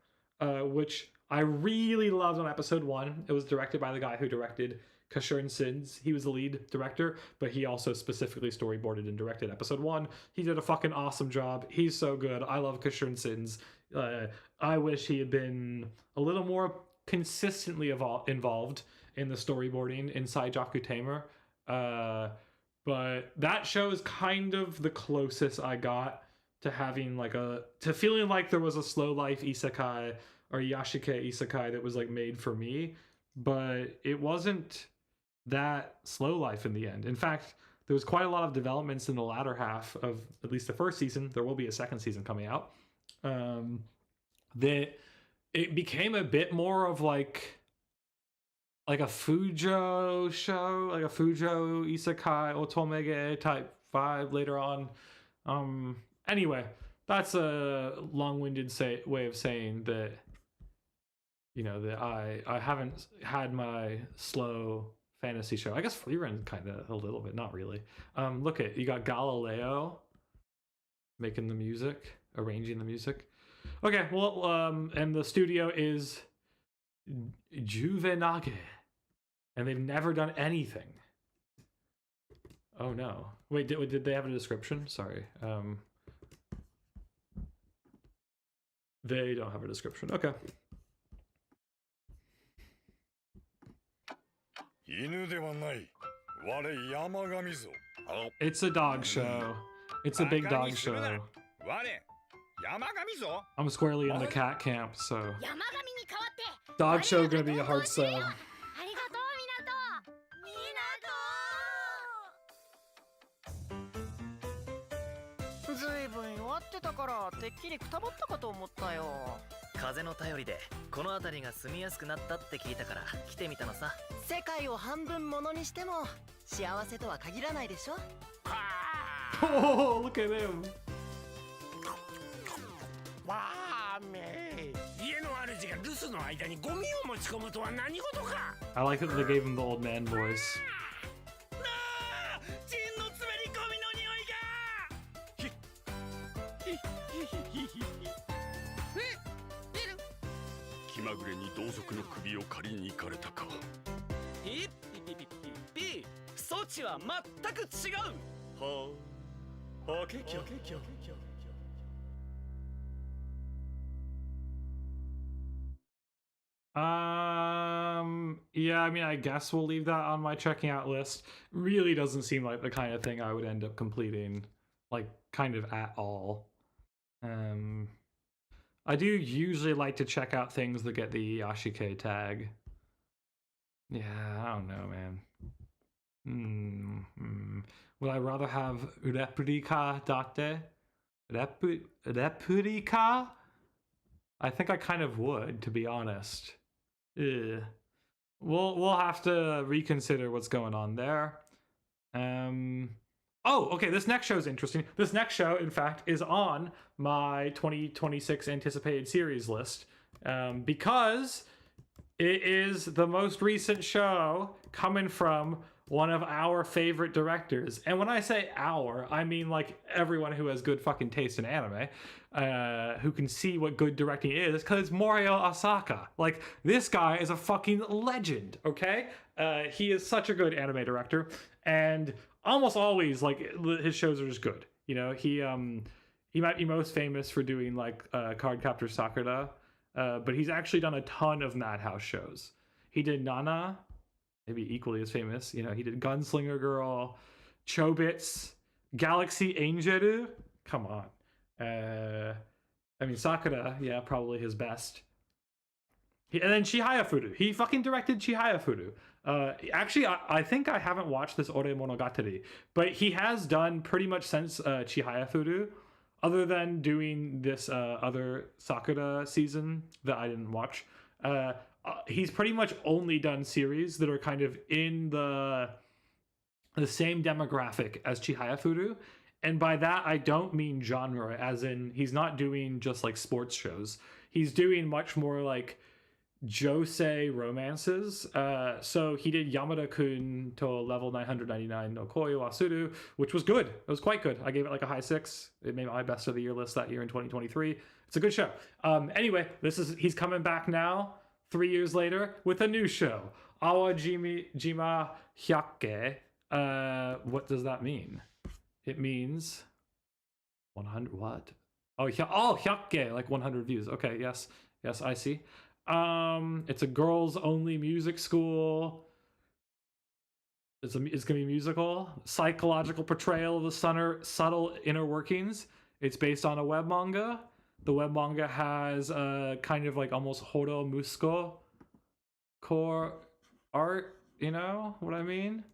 which I really loved on episode 1. It was directed by the guy who directed Kashurin Sins. He was the lead director, but he also specifically storyboarded and directed episode 1. He did a fucking awesome job. He's so good. I love Kashurin Sins. I wish he had been a little more consistently involved in the storyboarding in Saijaku Tamer. But that show is kind of the closest I got to having to feeling like there was a slow life isekai or Yashike isekai that was like made for me, but it wasn't that slow life in the end. In fact, there was quite a lot of developments in the latter half of at least the first season. There will be a second season coming out. That it became a bit more of like a Fujo show, like a Fujo isekai otomege type vibe later on. Anyway, that's a long-winded way of saying that, you know, that I haven't had my slow fantasy show. I guess Freerun kind of a little bit, not really. Look at, you got Galileo making the music, arranging the music. Okay, well, and the studio is Juvenage, and they've never done anything. Oh no! Wait, did they have a description? Sorry. They don't have a description. Okay. It's a dog show. It's a big dog show. I'm squarely in the cat camp, so dog show gonna be a hard sell. 随分弱ってたからてっきりくたばったかと思ったよ。風の頼りでこの辺りが住みやすくなったって聞いたから来てみたのさ。世界を半分ものにしても幸せとは限らないでしょ。Oh, look at him. わあめ家の主が留守の間にゴミを持ち込むとは何事か。 I like that they gave him the old man voice. ジンの滑り込みの匂いが。気まぐれに同族の首を借りに行かれたか。ピッピピピピピ、措置は全く違う。はあ、あけきゃけきゃ。Yeah, I mean, I guess we'll leave that on my checking out list. Really doesn't seem like the kind of thing I would end up completing, like, kind of at all. I do usually like to check out things that get the Yashike tag. Yeah, I don't know, man. Would I rather have Replica Date? Replica? I think I kind of would, to be honest. Ugh. We'll have to reconsider what's going on there. Oh, okay, this next show is interesting. This next show, in fact, is on my 2026 anticipated series list, because it is the most recent show coming from one of our favorite directors. And when I say our, I mean like everyone who has good fucking taste in anime, who can see what good directing is, because it's Morio Asaka. Like, this guy is a fucking legend, okay? He is such a good anime director, and almost always, like, his shows are just good. You know, he he might be most famous for doing like Cardcaptor Sakura, but he's actually done a ton of Madhouse shows. He did Nana, maybe equally as famous. You know, he did Gunslinger Girl, Chobits, Galaxy Angel. Come on. I mean, Sakura, yeah, probably his best. And then Chihaya Furu. He fucking directed Chihaya Furu. Actually, I think I haven't watched this Ore Monogatari, but he has done pretty much since Chihaya Furu, other than doing this other Sakura season that I didn't watch. He's pretty much only done series that are kind of in the same demographic as Chihaya Furu. And by that, I don't mean genre, as in he's not doing just like sports shows. He's doing much more like josei romances. So he did Yamada-kun to level 999 no Koi wa Suru, which was good. It was quite good. I gave it like a high 6. It made my best of the year list that year in 2023. It's a good show. Anyway, he's coming back now, 3 years later, with a new show, Awajima Hyakke. What does that mean? It means 100 what? Oh, Hyakke, like 100 views. Okay, yes, I see. It's a girls only music school. It's gonna be musical. Psychological portrayal of the subtle inner workings. It's based on a web manga. The web manga has kind of like almost horo musko core art, you know what I mean?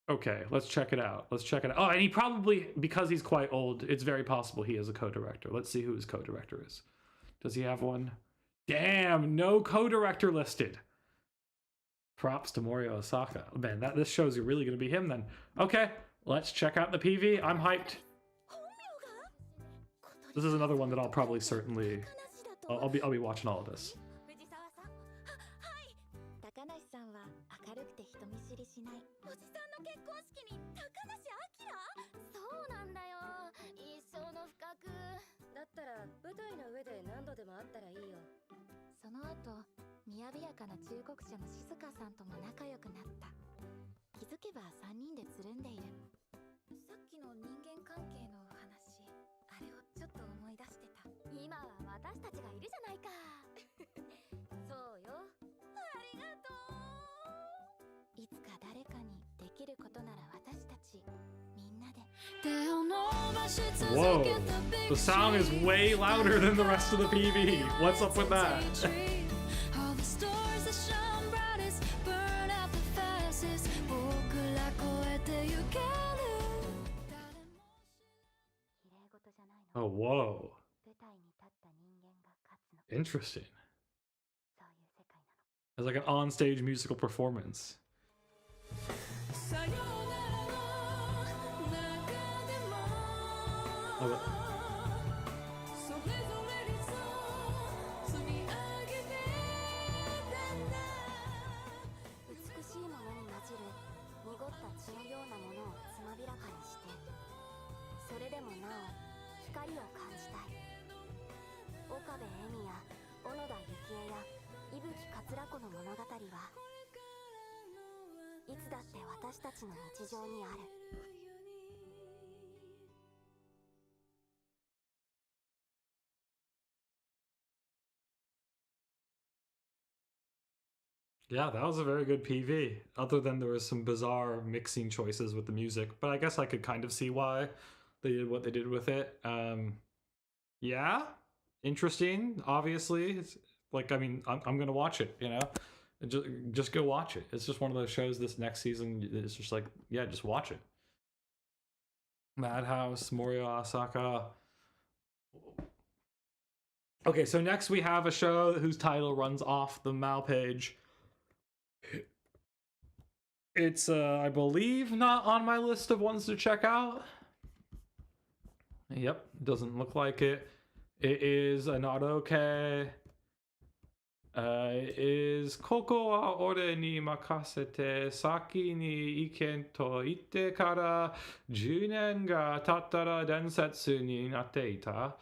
Okay, let's check it out. Oh, and he probably, because he's quite old, it's very possible he is a co-director. Let's see who his co-director is. Does he have one? Damn, no co-director listed. Props to Morio Osaka. Man, this show's really going to be him then. Okay, let's check out the PV. I'm hyped. This is another one that I'll probably certainly... I'll be watching all of this. だったら舞台の上で何度でも会ったらいいよ。その後、雅やかな忠告者の静香さんとも仲良くなった。気づけば3人でつるんでいる。さっきの人間関係の話、あれをちょっと思い出してた。今は私たちがいるじゃないか。そうよ。ありがとう。いつか誰かにできることなら私たちみんなで。Whoa, the sound is way louder than the rest of the PV. What's up with that? Oh, whoa. Interesting. It's like an on-stage musical performance. Oh, yeah, that was a very good PV, other than there was some bizarre mixing choices with the music, but I guess I could kind of see why they did what they did with it. Yeah, interesting, obviously. It's like, I mean, I'm gonna watch it, you know? Just go watch it. It's just one of those shows this next season, it's just like, yeah, just watch it. Madhouse, Morio Osaka. Okay, so next we have a show whose title runs off the Mal page. It's, I believe, not on my list of ones to check out. Yep, doesn't look like it. It is not okay. Is Koko wa ore ni makasete saki ni iken to itte kara 10 nen ga tattara densetsu ni natte ita.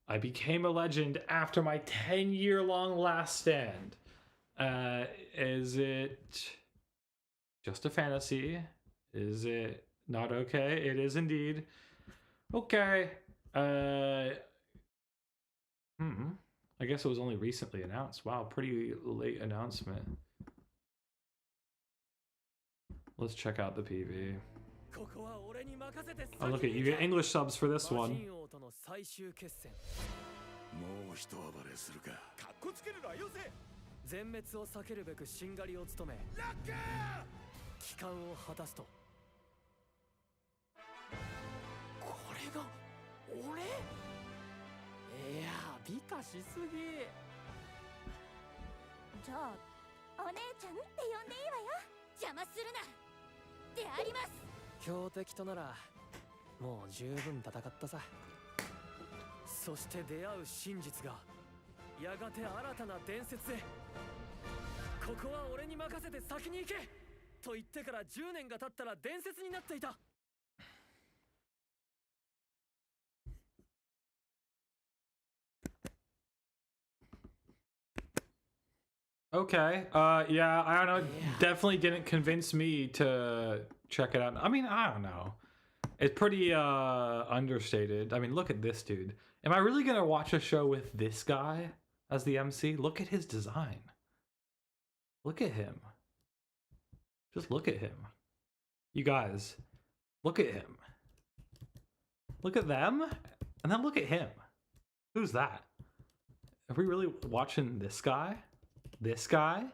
I became a legend after my 10-year-long last stand. Is it just a fantasy? Is it not okay? It is indeed. Okay. I guess it was only recently announced. Wow, pretty late announcement. Let's check out the PV. Oh, look at you get English subs for this one. もう一暴れするか。かっこつけるのはよせ。全滅を避けるべくしんがりを務め、ラッカー帰還を果たすと。これが俺？いや、美化しすぎ。じゃあ、お姉ちゃんって呼んでいいわよ。邪魔するな。であります。強敵とならもう十分戦ったさ。そして出会う真実がやがて新たな伝説へ。ここは俺に任せて先に行けと言ってから10年が経ったら伝説になっていた。Okay. Yeah, I don't know. Definitely didn't convince me to check it out. I mean, I don't know. It's pretty understated. I mean, look at this dude. Am I really gonna watch a show with this guy as the MC? Look at his design. Look at him. Just look at him. You guys, look at him. Look at them, and then look at him. Who's that? Are we really watching this guy? This guy?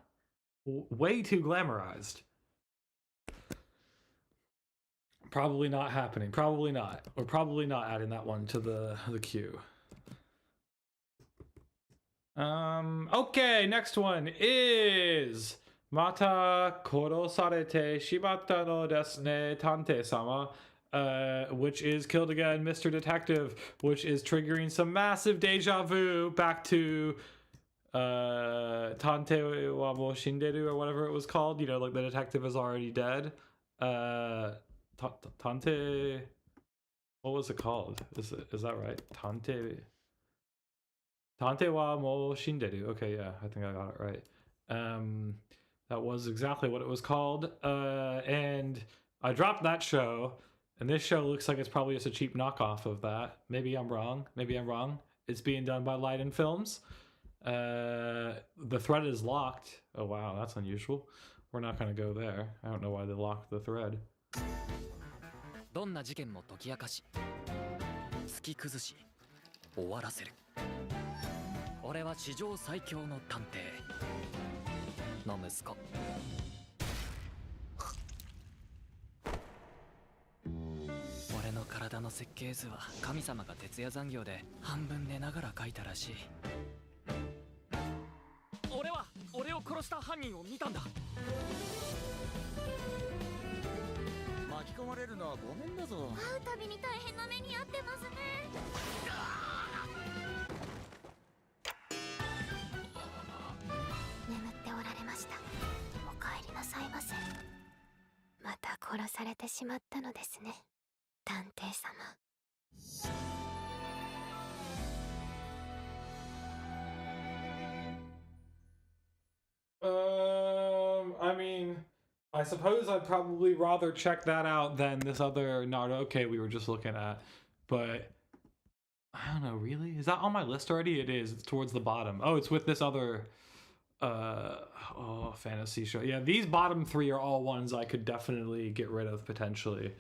Way too glamorized. Probably not happening. Probably not. We're probably not adding that one to the queue. Okay, next one is Mata korosarete shibata no desu ne, Tante-sama. Which is Killed Again, Mr. Detective, which is triggering some massive deja vu back to Tante wa mo shinderu, or whatever it was called. You know, like the detective is already dead. Tante, what was it called? Is that right? Tante wa mo shinderu. Okay, yeah, I think I got it right. That was exactly what it was called. And I dropped that show, and this show looks like it's probably just a cheap knockoff of that. Maybe I'm wrong. Maybe I'm wrong. It's being done by Leiden Films. The thread is locked. Oh wow, that's unusual. We're not gonna go there. I don't know why they locked the thread. どんな事件も解き明かし、突き崩し、終わらせる。俺は史上最強の探偵の息子。俺の体の設計図は神様が徹夜残業で半分寝ながら描いたらしい。俺を殺した犯人を見たんだ。巻き込まれるのはごめんだぞ。会うたびに大変な目に遭ってますね。眠っておられました。お帰りなさいませ。また殺されてしまったのですね、探偵様。I mean, I suppose I'd probably rather check that out than this other Naruto we were just looking at. But I don't know, really? Is that on my list already? It is. It's towards the bottom. Oh, it's with this other fantasy show. Yeah, these bottom three are all ones I could definitely get rid of potentially.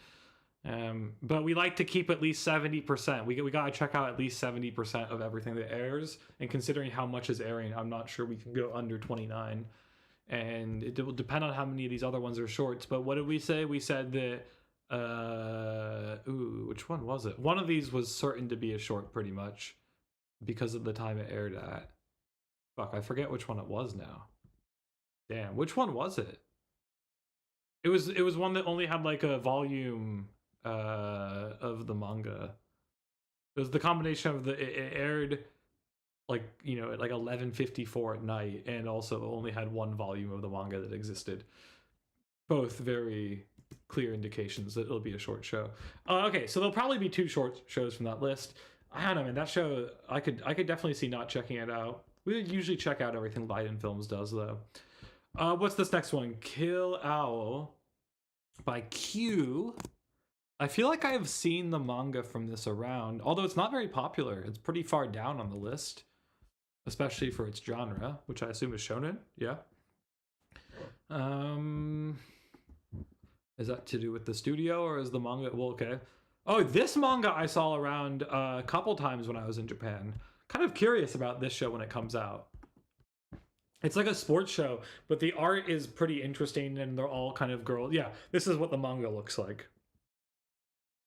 But we like to keep at least 70%. We gotta check out at least 70% of everything that airs. And considering how much is airing, I'm not sure we can go under 29. And it will depend on how many of these other ones are shorts. But what did we say? We said that which one was it? One of these was certain to be a short pretty much because of the time it aired at. Fuck, I forget which one it was now. Damn, which one was it? It was one that only had like a volume of the manga. It was the combination of it aired like, you know, at like 11:54 at night, and also only had one volume of the manga that existed. Both very clear indications that it'll be a short show. Okay, so there'll probably be 2 short shows from that list. I don't know, man. That show, I could definitely see not checking it out. We usually check out everything Leiden Films does, though. What's this next one? Kill Owl by Q. I feel like I have seen the manga from this around, although it's not very popular. It's pretty far down on the list, especially for its genre, which I assume is shonen. Yeah. Is that to do with the studio, or is the manga? Well, okay. Oh, this manga I saw around a couple times when I was in Japan. Kind of curious about this show when it comes out. It's like a sports show, but the art is pretty interesting, and they're all kind of girls. Yeah, this is what the manga looks like.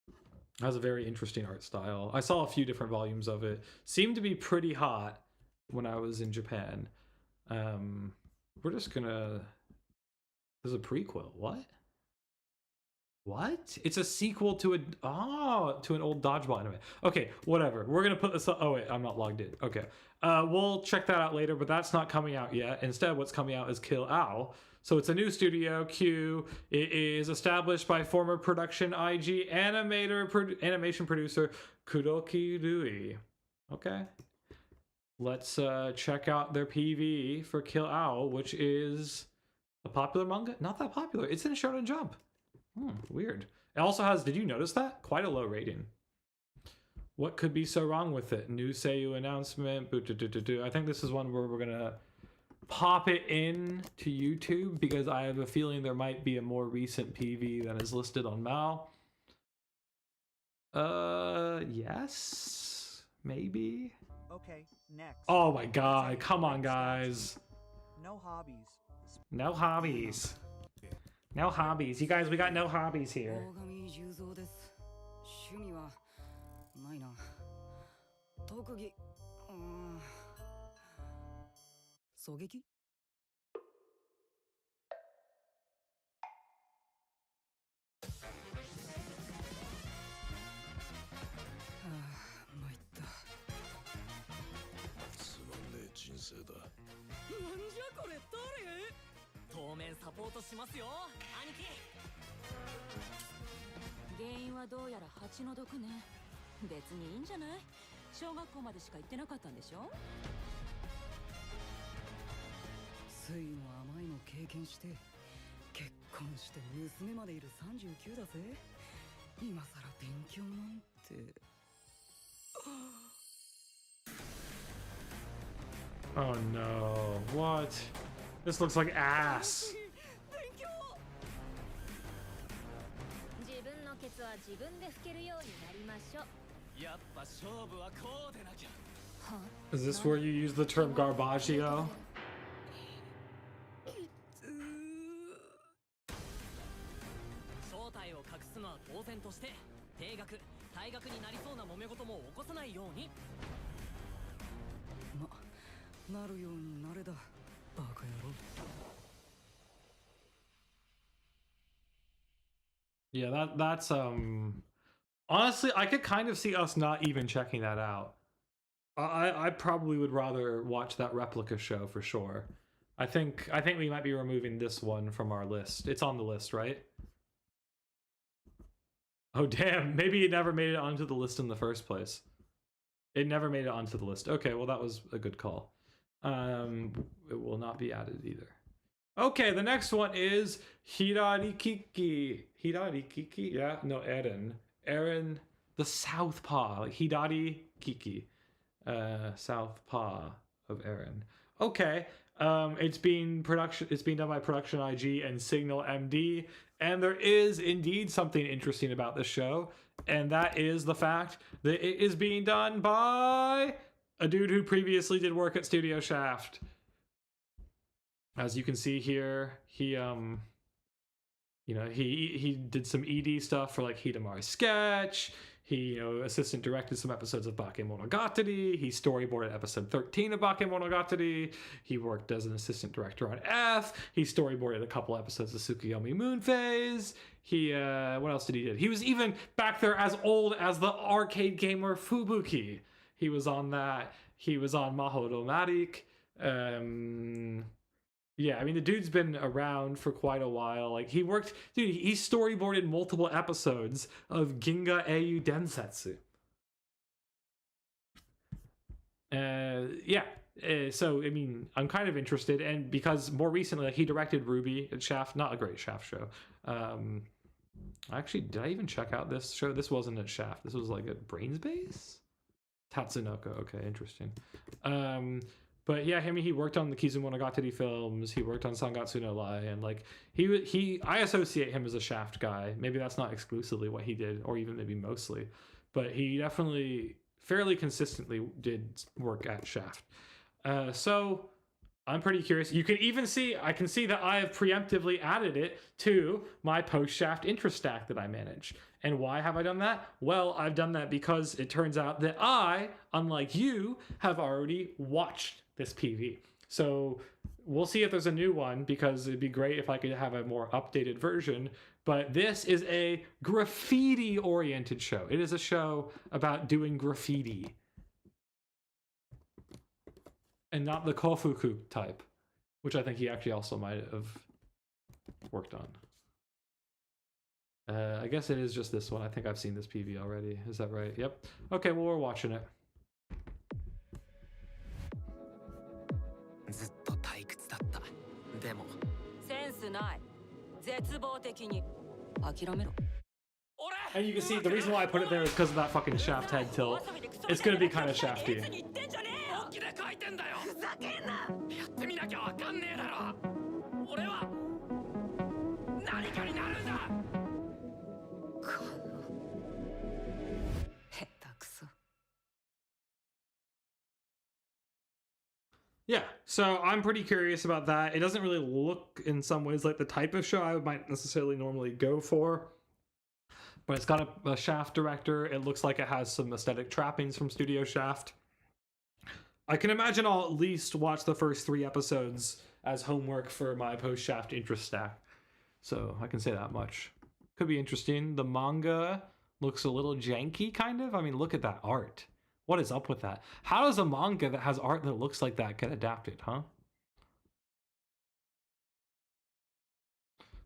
It has a very interesting art style. I saw a few different volumes of it. Seemed to be pretty hot when I was in Japan. We're just gonna... There's a prequel. What? What? It's a sequel to an old dodgeball anime. Okay, whatever. We're gonna put this up. Oh wait, I'm not logged in. Okay. We'll check that out later, but that's not coming out yet. Instead, what's coming out is Kill Owl. So it's a new studio, Q. It is established by former production IG animation producer Kuroki Rui. Okay. Let's check out their PV for Kill Owl, which is a popular manga. Not that popular. It's in Shonen Jump. Weird. It also has, did you notice that? Quite a low rating. What could be so wrong with it? New Seiyu announcement. I think this is one where we're going to pop it in to YouTube because I have a feeling there might be a more recent PV than is listed on Mal. Yes? Maybe? Okay, next. Oh my god, come on guys. No hobbies. No hobbies. No hobbies. You guys, we got no hobbies here. 狙撃参ったつまんねえ人生だ。なんじゃこれ誰？当面サポートしますよ兄貴。原因はどうやら蜂の毒ね。別にいいんじゃない？小学校までしか行ってなかったんでしょ？酸いの甘いの経験して結婚して娘までいる39だぜ。今さら勉強なんて。Oh no. What? This looks like ass. 自分のケツは自分で拭けるようになりましょう。やっぱ勝負はこうでなきゃ。 Is this where you use the term garbaggio? 正体を隠すのは当然として、定額、退学になりそうな揉め事も起こさないように。なるようになれだ、バカ野郎。Yeah, that's honestly, I could kind of see us not even checking that out. I probably would rather watch that replica show for sure. I think we might be removing this one from our list. It's on the list, right? Oh damn, maybe it never made it onto the list in the first place. It never made it onto the list. Okay, well that was a good call. It will not be added either. Okay, the next one is Hirarikiki. Hirarikiki? Yeah, no, Eren, the Southpaw, like Hidari Kiki. Southpaw of Eren. Okay, it's being done by Production IG and Signal MD, and there is indeed something interesting about this show, and that is the fact that it is being done by a dude who previously did work at Studio Shaft. As you can see here, he did some ED stuff for like Hidamari Sketch. He, assistant directed some episodes of Bakemonogatari. He storyboarded episode 13 of Bakemonogatari. He worked as an assistant director on F. He storyboarded a couple episodes of Tsukuyomi Moon Phase. He, what else did he do? He was even back there as old as the arcade gamer Fubuki. He was on that. He was on Mahodomatic. Yeah, I mean, the dude's been around for quite a while. Like, he storyboarded multiple episodes of Ginga Eiyu Densetsu. So, I mean, I'm kind of interested, and because more recently, like, he directed Ruby at Shaft, not a great Shaft show. Actually, did I even check out this show? This wasn't at Shaft. This was like at Brains Base? Tatsunoko. Okay, interesting. But yeah, he worked on the Kizumonogatari films. He worked on Sangatsu no Lai, and like I associate him as a Shaft guy. Maybe that's not exclusively what he did, or even maybe mostly, but he definitely fairly consistently did work at Shaft. So I'm pretty curious. You can even see, I can see that I have preemptively added it to my post-Shaft interest stack that I manage. And why have I done that? Well, I've done that because it turns out that I, unlike you, have already watched this PV. So we'll see if there's a new one, because it'd be great if I could have a more updated version. But this is a graffiti-oriented show. It is a show about doing graffiti. And not the Kofuku type, which I think he actually also might have worked on. I guess it is just this one. I think I've seen this PV already. Is that right? Yep. Okay, well, we're watching it. And you can see the reason why I put it there is because of that fucking Shaft head tilt. It's gonna be kind of shafty. Yeah, so I'm pretty curious about that. It doesn't really look in some ways like the type of show I might necessarily normally go for, but it's got a Shaft director. It looks like it has some aesthetic trappings from Studio Shaft. I can imagine I'll at least watch the first 3 episodes as homework for my post-Shaft interest stack. So I can say that much. Could be interesting. The manga looks a little janky, kind of. I mean, look at that art. What is up with that? How does a manga that has art that looks like that get adapted, huh?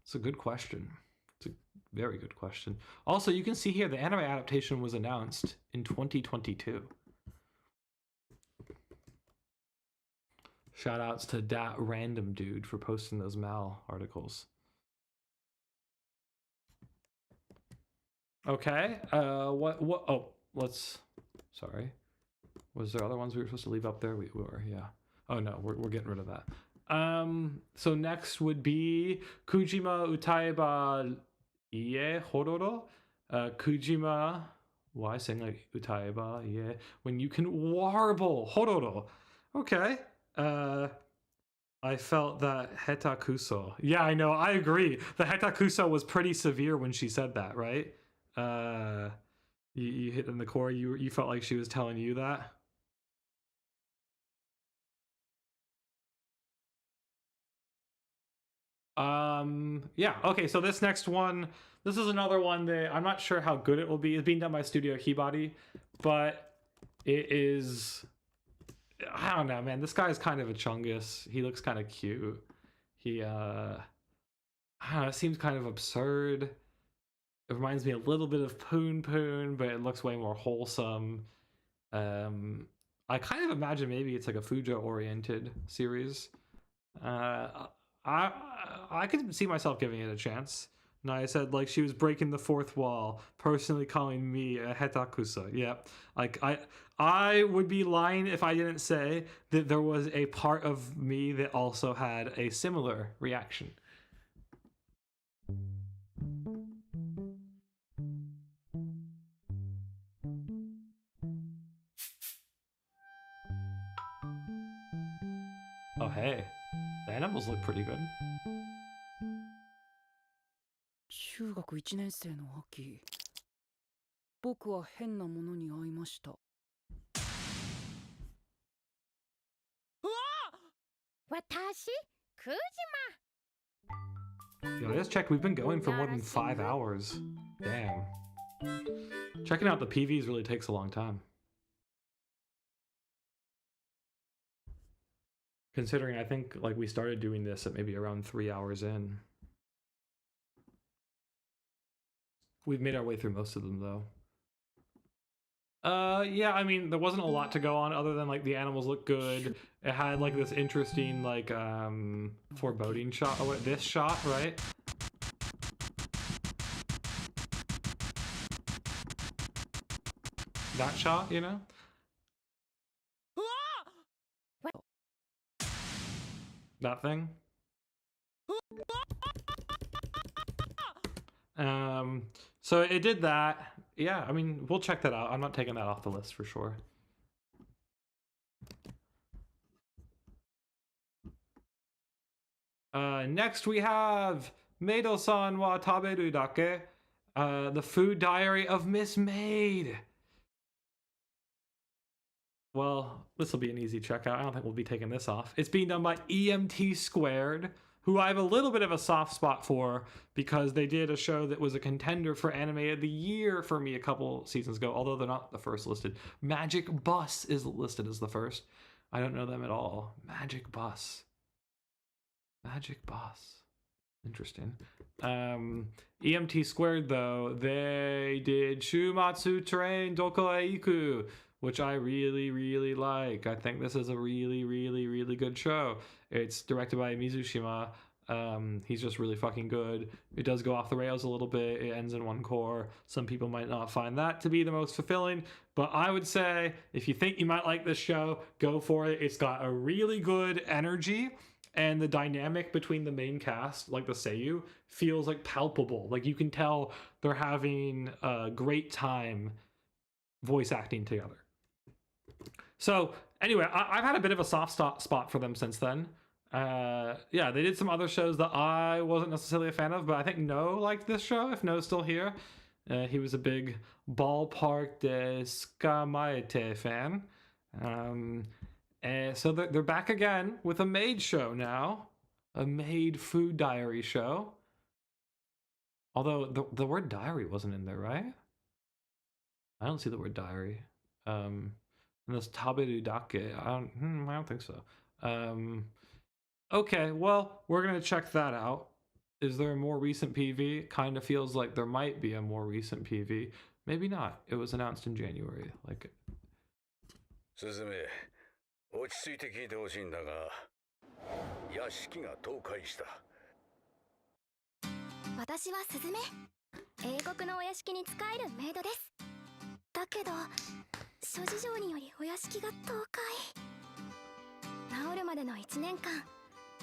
It's a good question. It's a very good question. Also, you can see here the anime adaptation was announced in 2022. Shout outs to that random dude for posting those Mal articles. Okay, sorry. Was there other ones we were supposed to leave up there? We were, yeah. Oh no, we're getting rid of that. So next would be Kujima Utaeba Ie Hororo. Kujima, why saying like Utaeba Ie when you can warble Hororo? Okay. I felt that hetakuso. Yeah, I know, I agree. The hetakuso was pretty severe when she said that, right? You hit in the core. You felt like she was telling you that. Yeah. Okay. So this next one, this is another one that I'm not sure how good it will be. It's being done by Studio Hibari, but it is. I don't know, man. This guy is kind of a chungus. He looks kind of cute. He I don't know, it seems kind of absurd. It reminds me a little bit of Poon Poon, but it looks way more wholesome. I kind of imagine maybe it's like a Fujo-oriented series. I could see myself giving it a chance. And I said, like, she was breaking the fourth wall, personally calling me a hetakusa. Yeah, like I would be lying if I didn't say that there was a part of me that also had a similar reaction. Oh, hey. The animals look pretty good. 中学1年生の秋、僕は変なものに会いました。私、クジ Yo, let's check. We've been going for more than 5 hours. Damn. Checking out the PVs really takes a long time. Considering I think like we started doing this at maybe around 3 hours in. We've made our way through most of them though. Yeah, I mean, there wasn't a lot to go on other than like the animals look good. It had like this interesting like foreboding shot. Oh, this shot, right? that shot, you know? That thing. So it did that. Yeah, I mean, we'll check that out. I'm not taking that off the list for sure. Next we have Meido-san wa taberu dake, the food diary of Miss Maid. Well, this will be an easy checkout. I don't think we'll be taking this off. It's being done by EMT Squared, who I have a little bit of a soft spot for because they did a show that was a contender for Anime of the Year for me a couple seasons ago, although they're not the first listed. Magic Bus is listed as the first. I don't know them at all. Magic Bus. Magic Bus. Interesting. EMT Squared, though, they did Shumatsu Train Doko e Iku, which I really, really like. I think this is a really, really, really good show. It's directed by Mizushima. He's just really fucking good. It does go off the rails a little bit. It ends in one core. Some people might not find that to be the most fulfilling, but I would say if you think you might like this show, go for it. It's got a really good energy, and the dynamic between the main cast, like the Seiyu, feels like palpable. Like you can tell they're having a great time voice acting together. So anyway, I've had a bit of a soft spot for them since then. Yeah, they did some other shows that I wasn't necessarily a fan of, but I think No liked this show, if No's still here. He was a big Ballpark de Skamaete fan. So they're back again with a maid show now. A maid food diary show. Although the word diary wasn't in there, right? I don't see the word diary. And this taberu dake, I don't think so. Okay, well, we're gonna check that out. Is there a more recent PV? Kind of feels like there might be a more recent PV. Maybe not. It was announced in January. Like. Suzume, 落ち着いて聞いてほしいんだが、屋敷が倒壊した。私はスズメ。英国のお屋敷に仕えるメイドです。だけど、諸事情によりお屋敷が倒壊。治るまでの1年間、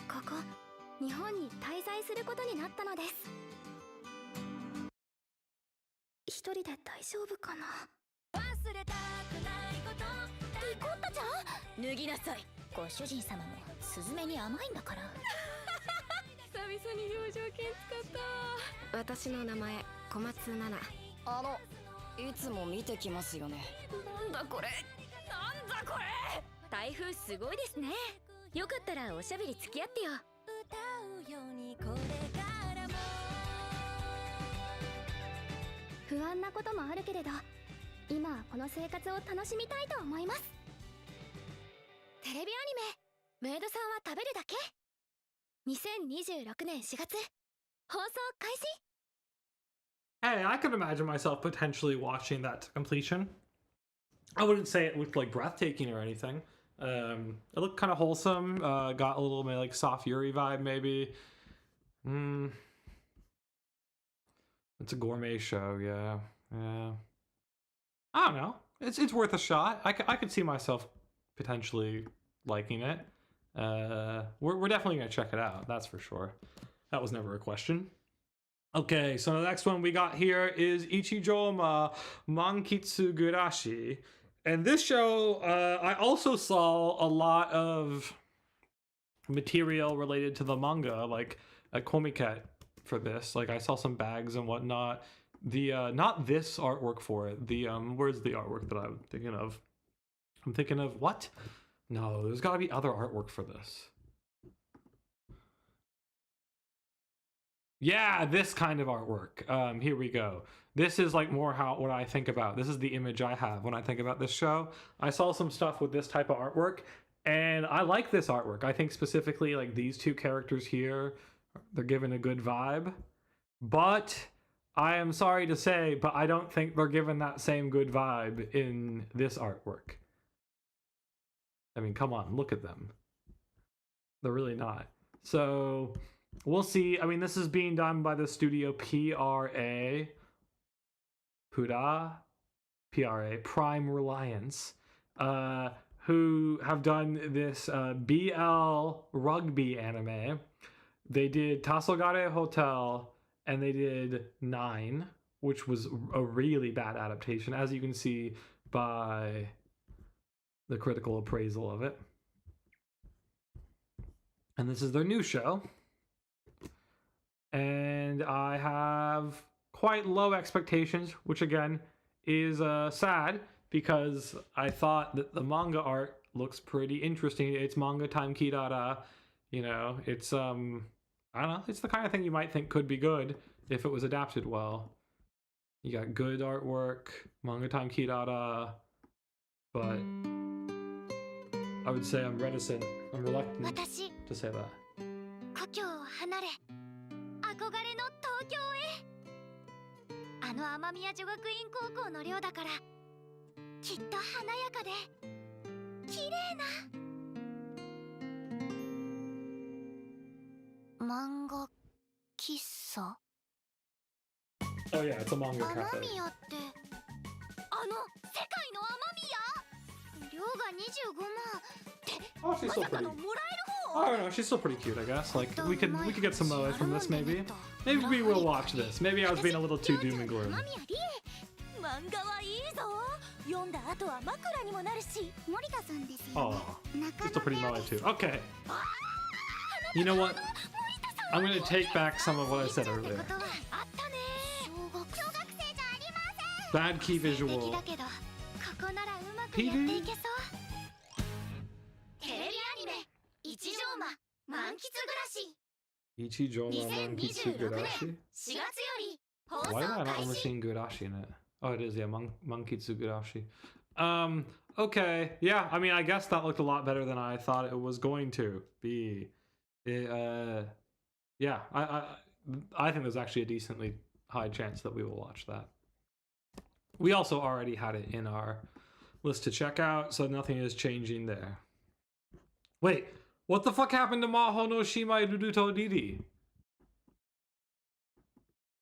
ここ日本に滞在することになったのです。一人で大丈夫かな。忘れたくないこと。リコッタちゃん？脱ぎなさい。ご主人様もスズメに甘いんだから。久々に表情筋使った。私の名前小松菜奈。いつも見てきますよね。なんだこれ。なんだこれ。台風すごいですね。よかったらおしゃべり付き合ってよ。歌うようにこれからも。不安なこともあるけれど、今はこの生活を楽しみたいと思います。テレビアニメ、メイドさんは食べるだけ。2026年4月、放送開始。Hey, I could imagine myself potentially watching that to completion. I wouldn't say it looked like breathtaking or anything. It looked kind of wholesome. Got a little bit like soft Yuri vibe, maybe. It's a gourmet show, yeah. I don't know. It's worth a shot. I could see myself potentially liking it. We're definitely gonna check it out. That's for sure. That was never a question. Okay, so the next one we got here is Ichijoma Mankitsu Gurashi. And this show, I also saw a lot of material related to the manga, like a Komiket for this. Like I saw some bags and whatnot. The not this artwork for it. The where's the artwork that I'm thinking of? I'm thinking of what? No, there's got to be other artwork for this. Yeah, this kind of artwork. Here we go. This is like more what I think about. This is the image I have when I think about this show. I saw some stuff with this type of artwork, and I like this artwork. I think specifically like these two characters here, they're given a good vibe. But I am sorry to say, but I don't think they're given that same good vibe in this artwork. I mean, come on, look at them. They're really not. So we'll see. I mean, this is being done by the studio PRA. Pura? PRA, Prime Reliance, who have done this BL rugby anime. They did Tasogare Hotel, and they did 9, which was a really bad adaptation, as you can see by the critical appraisal of it. And this is their new show. And I have quite low expectations, which again is sad, because I thought that the manga art looks pretty interesting. It's manga time Kirara, you know, it's I don't know, it's the kind of thing you might think could be good if it was adapted well. You got good artwork, manga time Kirara, but I would say I'm reluctant to say that. 故郷を離れ憧れの東京へ。あの雨宮女学院高校の寮だからきっと華やかで綺麗な漫画喫茶。 Oh yeah, it's a manga 雨 cafe. 宮ってあの世界の雨宮？寮が25万って Oh, she's ま still さか pretty. のもらえる I don't know, she's still pretty cute, I guess. Like, we could get some moe from this, maybe. Maybe we will watch this. Maybe I was being a little too doom and gloom. 漫画はいいぞ。読んだ後は枕にもなるし。森田さんですよ。 Oh, she's still pretty moe too. Okay. You know what? I'm gonna take back some of what I said earlier. Bad key visual. PD? テレビアニメ一条間満喫暮らし Ichijoma Mankitsu 2026年 Gurashi? 4月より放 Why 送 am I not 開 only 始。 seeing Gurashi in it? Oh, it is, yeah, Mankitsu Gurashi. Okay, yeah, I mean, I guess that looked a lot better than I thought it was going to be. Yeah, I think there's actually a decently high chance that we will watch that. We also already had it in our list to check out, so nothing is changing there. Wait, what the fuck happened to Maho no Shimai Ruruto Didi?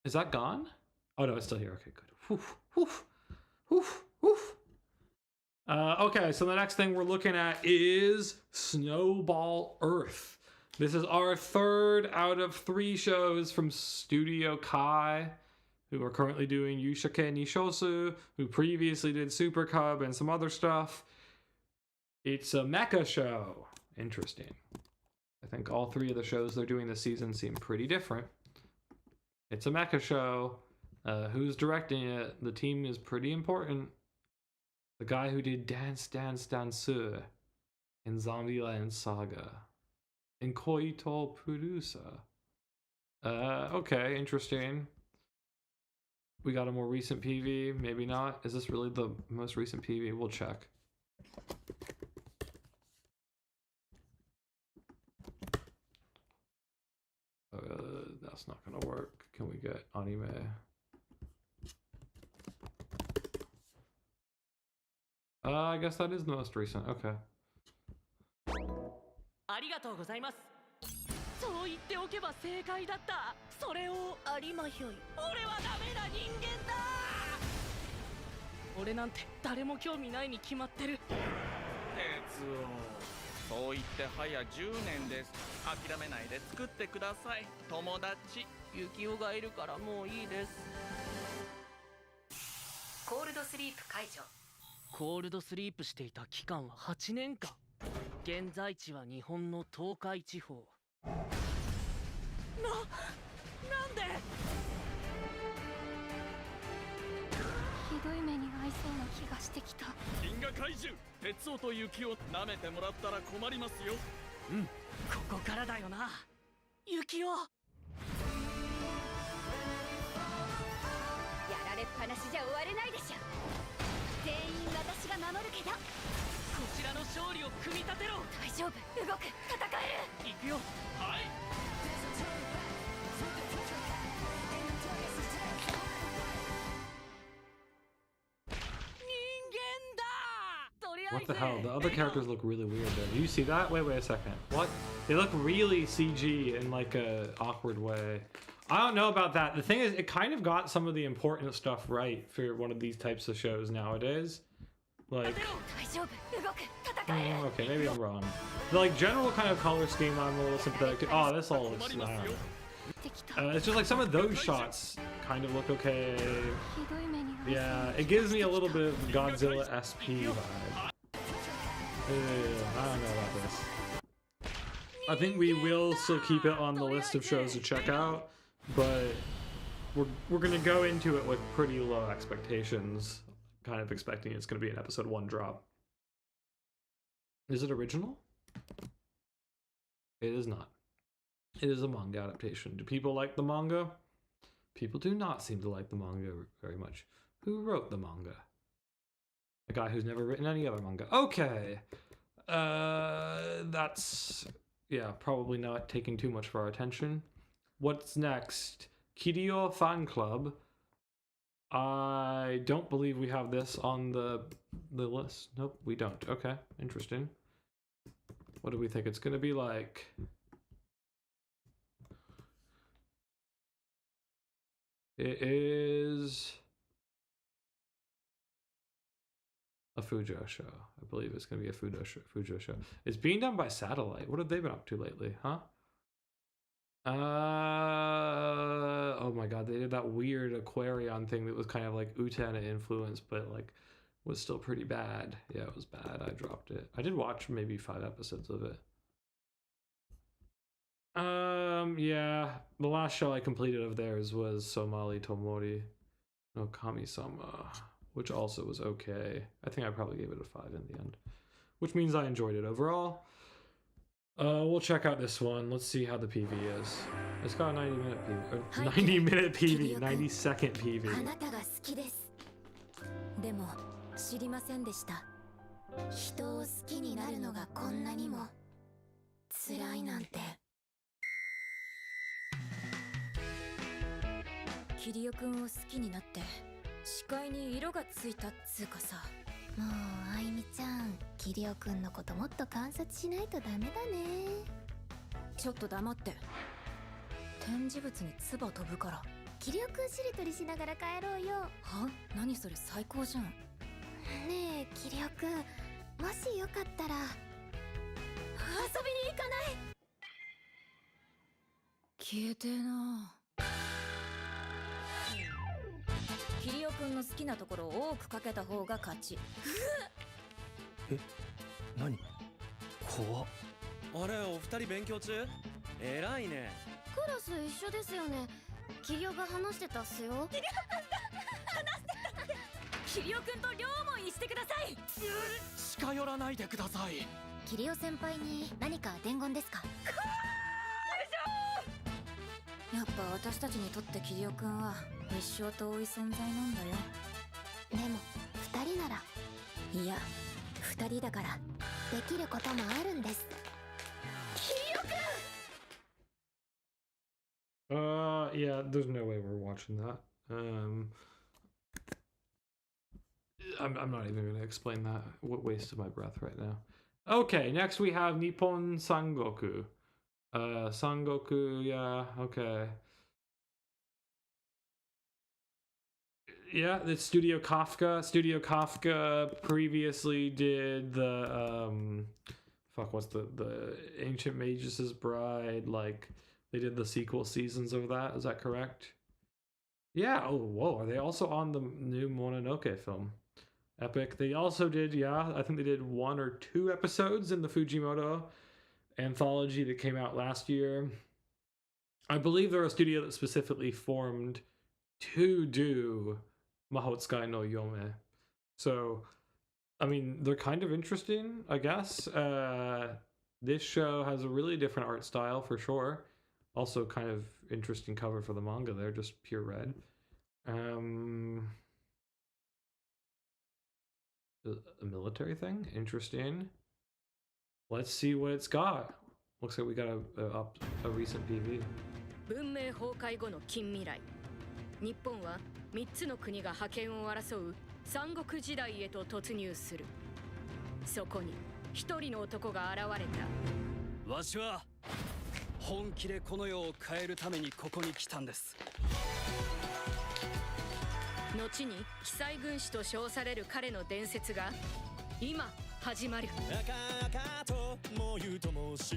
Is that gone? Oh no, it's still here. Okay, good. Woof, woof, woof, woof. Okay, so the next thing we're looking at is Snowball Earth. This is our 3rd out of 3 shows from Studio Kai, who are currently doing Yushake Nishosu, who previously did Super Cub and some other stuff. It's a mecha show. Interesting. I think all 3 of the shows they're doing this season seem pretty different. It's a mecha show. Who's directing it? The team is pretty important. The guy who did Dance Dance Danseur in Zombieland Saga. And Koito Purusa. Okay, interesting. We got a more recent PV, maybe not. Is this really the most recent PV? We'll check. That's not gonna work. Can we get anime? I guess that is the most recent. Okay. ありがとうございます。そう言っておけば正解だった。それをありまひょい。俺はダメな人間だ。俺なんて誰も興味ないに決まってる。哲夫、そう言って早10年です。諦めないで作ってください。友達。ユキオがいるからもういいです。コールドスリープ解除。コールドスリープしていた期間は8年間。現在地は日本の東海地方。なんで？ひどい目に遭いそうな気がしてきた。銀河怪獣、哲夫と雪を舐めてもらったら困りますよ。うん、ここからだよな。雪を。やられっぱなしじゃ終われないでしょ。全員私が守るけど。こちらの勝利を組み立てろ。大丈夫、動く、戦える。行くよ。はい。What the hell? The other characters look really weird though. Do you see that? Wait a second. What? They look really CG in like a awkward way. I don't know about that. The thing is, it kind of got some of the important stuff right for one of these types of shows nowadays. Like, okay, maybe I'm wrong. The like general kind of color scheme, I'm a little sympathetic to. Oh, this all looks. I don't know. It's just like some of those shots kind of look okay. Yeah, it gives me a little bit of Godzilla SP vibe. I don't know about this. I think we will still keep it on the list of shows to check out, but we're gonna go into it with pretty low expectations, kind of expecting it's gonna be an episode 1 drop. Is it original? It is not. It is a manga adaptation. Do people like the manga? People do not seem to like the manga very much. Who wrote the manga? A guy who's never written any other manga. Okay. That's, yeah, probably not taking too much of our attention. What's next? Kiryu Fan Club. I don't believe we have this on the list. Nope, we don't. Okay, interesting. What do we think it's gonna be like? It is a Fujo show. I believe it's going to be a Fujo show. It's being done by Satellite. What have they been up to lately, huh? Oh my god, they did that weird Aquarion thing that was kind of like Utena influence, but like was still pretty bad. Yeah, it was bad. I dropped it. I did watch maybe 5 episodes of it. Yeah, the last show I completed of theirs was Somali Tomori no Kami-sama, which also was okay. I think I probably gave it a 5 in the end, which means I enjoyed it overall. We'll check out this one. Let's see how the PV is. It's got a 90-minute PV, 90-minute PV, 90-second PV. でも知りませんでした。人を好きになるのがこんなにも辛いなんて。キリオくんを好きになって視界に色がついたっつうかさ。もうあいみちゃん、キリオくんのこともっと観察しないとダメだね。ちょっと黙って。展示物に唾飛ぶから。キリオくんしりとりしながら帰ろうよ。は？何それ最高じゃん。ねえキリオくん、もしよかったら遊びに行かない？消えてーな。キリオくんの好きなところを多くかけた方が勝ち。え、何？怖っ。あれ、お二人勉強中？偉いね。クラス一緒ですよね。キリオが話してたっすよ。キリオくんだ、話してたって。キリオくんと両思いしてください。近寄らないでください。キリオ先輩に何か伝言ですか？やっぱ私たちにとってキリオくんは一生遠い存在なんだよ。でも二人なら。いや、二人だからできることもあるんです。キリオくん。Yeah, there's no way we're watching that. I'm not even gonna explain that. What waste of my breath right now. Okay, next we have Nippon Sangoku. Sangoku, yeah, okay. Yeah, it's Studio Kafka. Studio Kafka previously did the what's the Ancient Magus' Bride, like they did the sequel seasons of that, is that correct? Yeah, oh whoa, are they also on the new Mononoke film? Epic. They also did, yeah, I think they did 1 or 2 episodes in the Fujimoto anthology that came out last year. I believe they're a studio that specifically formed to do Mahotsukai no Yome. So, I mean, they're kind of interesting, I guess. This show has a really different art style for sure. Also kind of interesting cover for the manga there, just pure red. A military thing? Interesting. Let's see what it's got. Looks like we got a recent PV. 文明崩壊後の近未来。日本は3つの国が覇権を争う三国時代へと突入する。そこに一人の男が現れた。わしは本気でこの世を変えるためにここに来たんです。後に奇才軍師と称される彼の伝説が今始まる。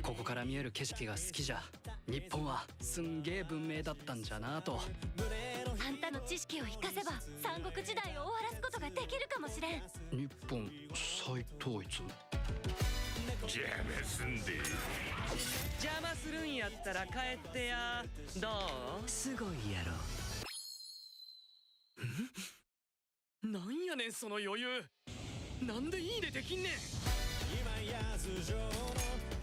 ここから見える景色が好きじゃ。日本はすんげえ文明だったんじゃなと。あんたの知識を生かせば三国時代を終わらすことができるかもしれん。日本再統一。邪魔すんで。邪魔するんやったら帰ってや。どう？すごいやろ。なんやねんその余裕。なんでいいでできんねん。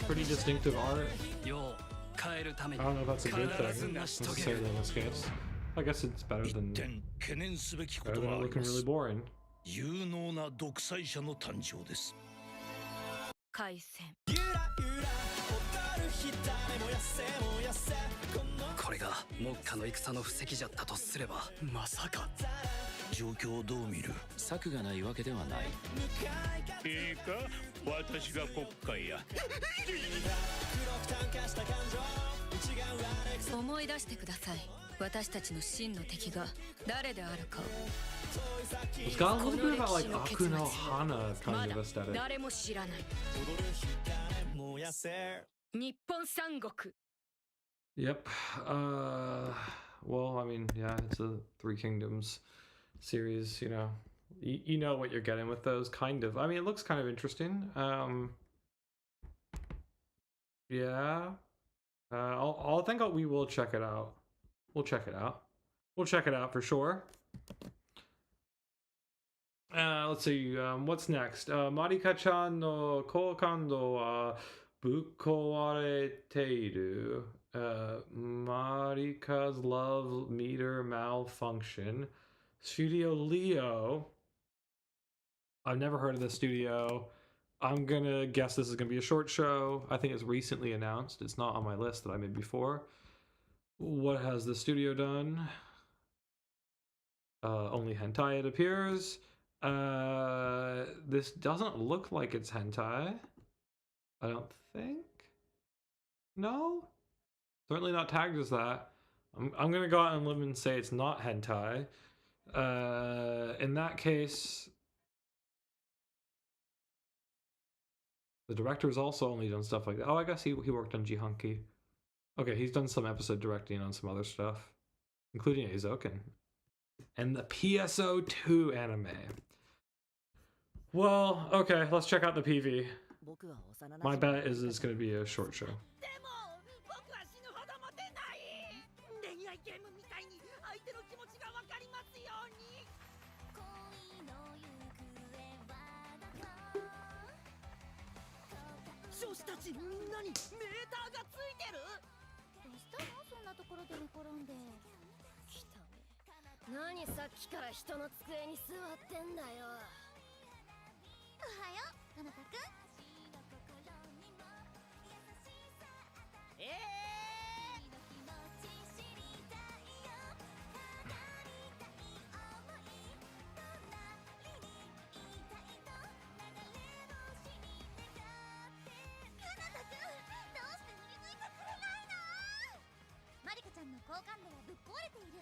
Pretty distinctive art. よう帰るため I に don't know if that's a good 必ず thing 成し遂げ necessarily る。 in this case. I guess it's better than 懸念すべきこ better と than があ it り looking ま really す。 boring. 有能な独裁者の誕生です。開戦。これが目下の戦の布石じゃったとすれば、まさか。状況をどう見る？策がないわけではない。いいか、私が国会や。思い出してください。私たちの真の敵が誰であるかを。 It's got a little bit about like Akuno Hana kind of aesthetic. 誰も知らない。日本三国。 Yep. Well, I mean, yeah, it's a Three Kingdoms series. You know, you know what you're getting with those, kind of. I mean, it looks kind of interesting. Yeah. I'll think we will check it out. We'll check it out. We'll check it out for sure. Let's see. What's next? Marika-chan no koukando wa bukkowareteiru. Marika's love meter malfunction. Studio Leo. I've never heard of this studio. I'm gonna guess this is gonna be a short show. I think it's recently announced. It's not on my list that I made before. What has the studio done? Only hentai, it appears. This doesn't look like it's hentai. I don't think. No? Certainly not tagged as that. I'm gonna go out on a limb and say it's not hentai. In that case, the director's also only done stuff like that. Oh, I guess he worked on Jihanki. Okay, he's done some episode directing on some other stuff, including Eizouken. And the PSO2 anime. Well, okay, let's check out the PV. My bet is it's going to be a short show. 女子たちみんなにメーターがついてる。どうしたのそんなところで寝転んで。来たね。何さっきから人の机に座ってんだよ。おはよう、かなたくん。マリカちゃんの好感度はぶっ壊れている。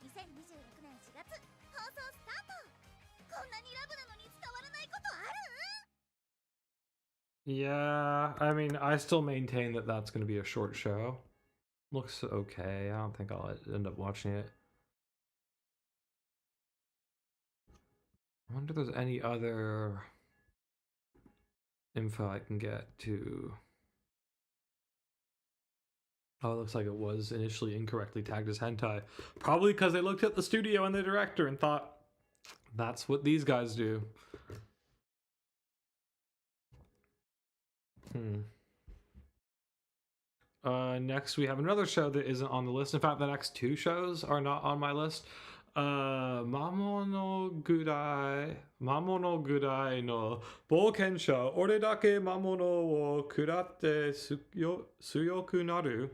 2026年4月放送スタート。こんなにラブなのに伝わらないことある？ Yeah, I mean, I still maintain that that's going to be a short show. Looks okay. I don't think I'll end up watching it. I wonder if there's any other info I can get to. Oh, it looks like it was initially incorrectly tagged as hentai. Probably because they looked at the studio and the director and thought, that's what these guys do. Next we have another show that isn't on the list. In fact, the next two shows are not on my list. Mamonogurai no Boukensha Ore dake mamono wo kuratte suyoku naru.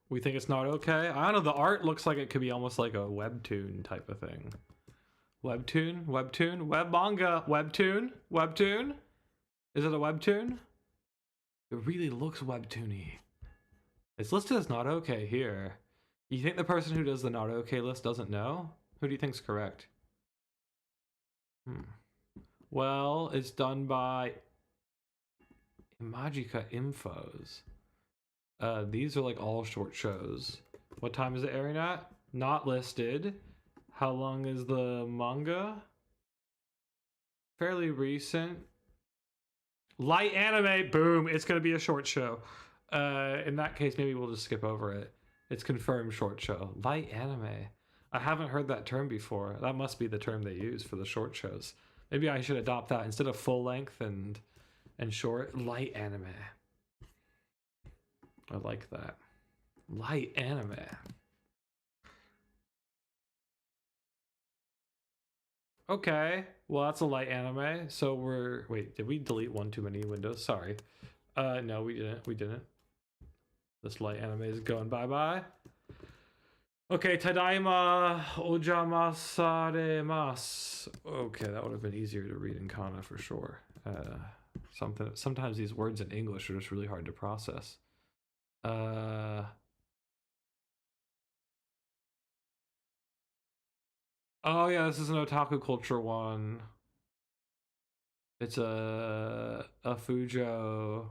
We think it's not okay. I don't know, the art looks like it could be almost like a webtoon type of thing. Webtoon? Web manga? Webtoon? Is it a webtoon? It really looks webtoony. It's listed as not okay here. You think the person who does the not okay list doesn't know? Who do you think's correct? Well, it's done by Imagica Infos. These are like all short shows. What time is it airing at? Not listed. How long is the manga? Fairly recent. Light anime, boom, it's gonna be a short show. In that case, maybe we'll just skip over it. It's confirmed short show. Light anime. I haven't heard that term before. That must be the term they use for the short shows. Maybe I should adopt that instead of full length and short. Light anime. I like that. Light anime. Okay, well that's a light anime. So wait, did we delete one too many windows? Sorry. No, we didn't. This light anime is going bye-bye. Okay, tadaima ojamasaremas. Okay, that would have been easier to read in kana for sure. Sometimes these words in English are just really hard to process. Oh yeah, this is an otaku culture one. It's a Fujo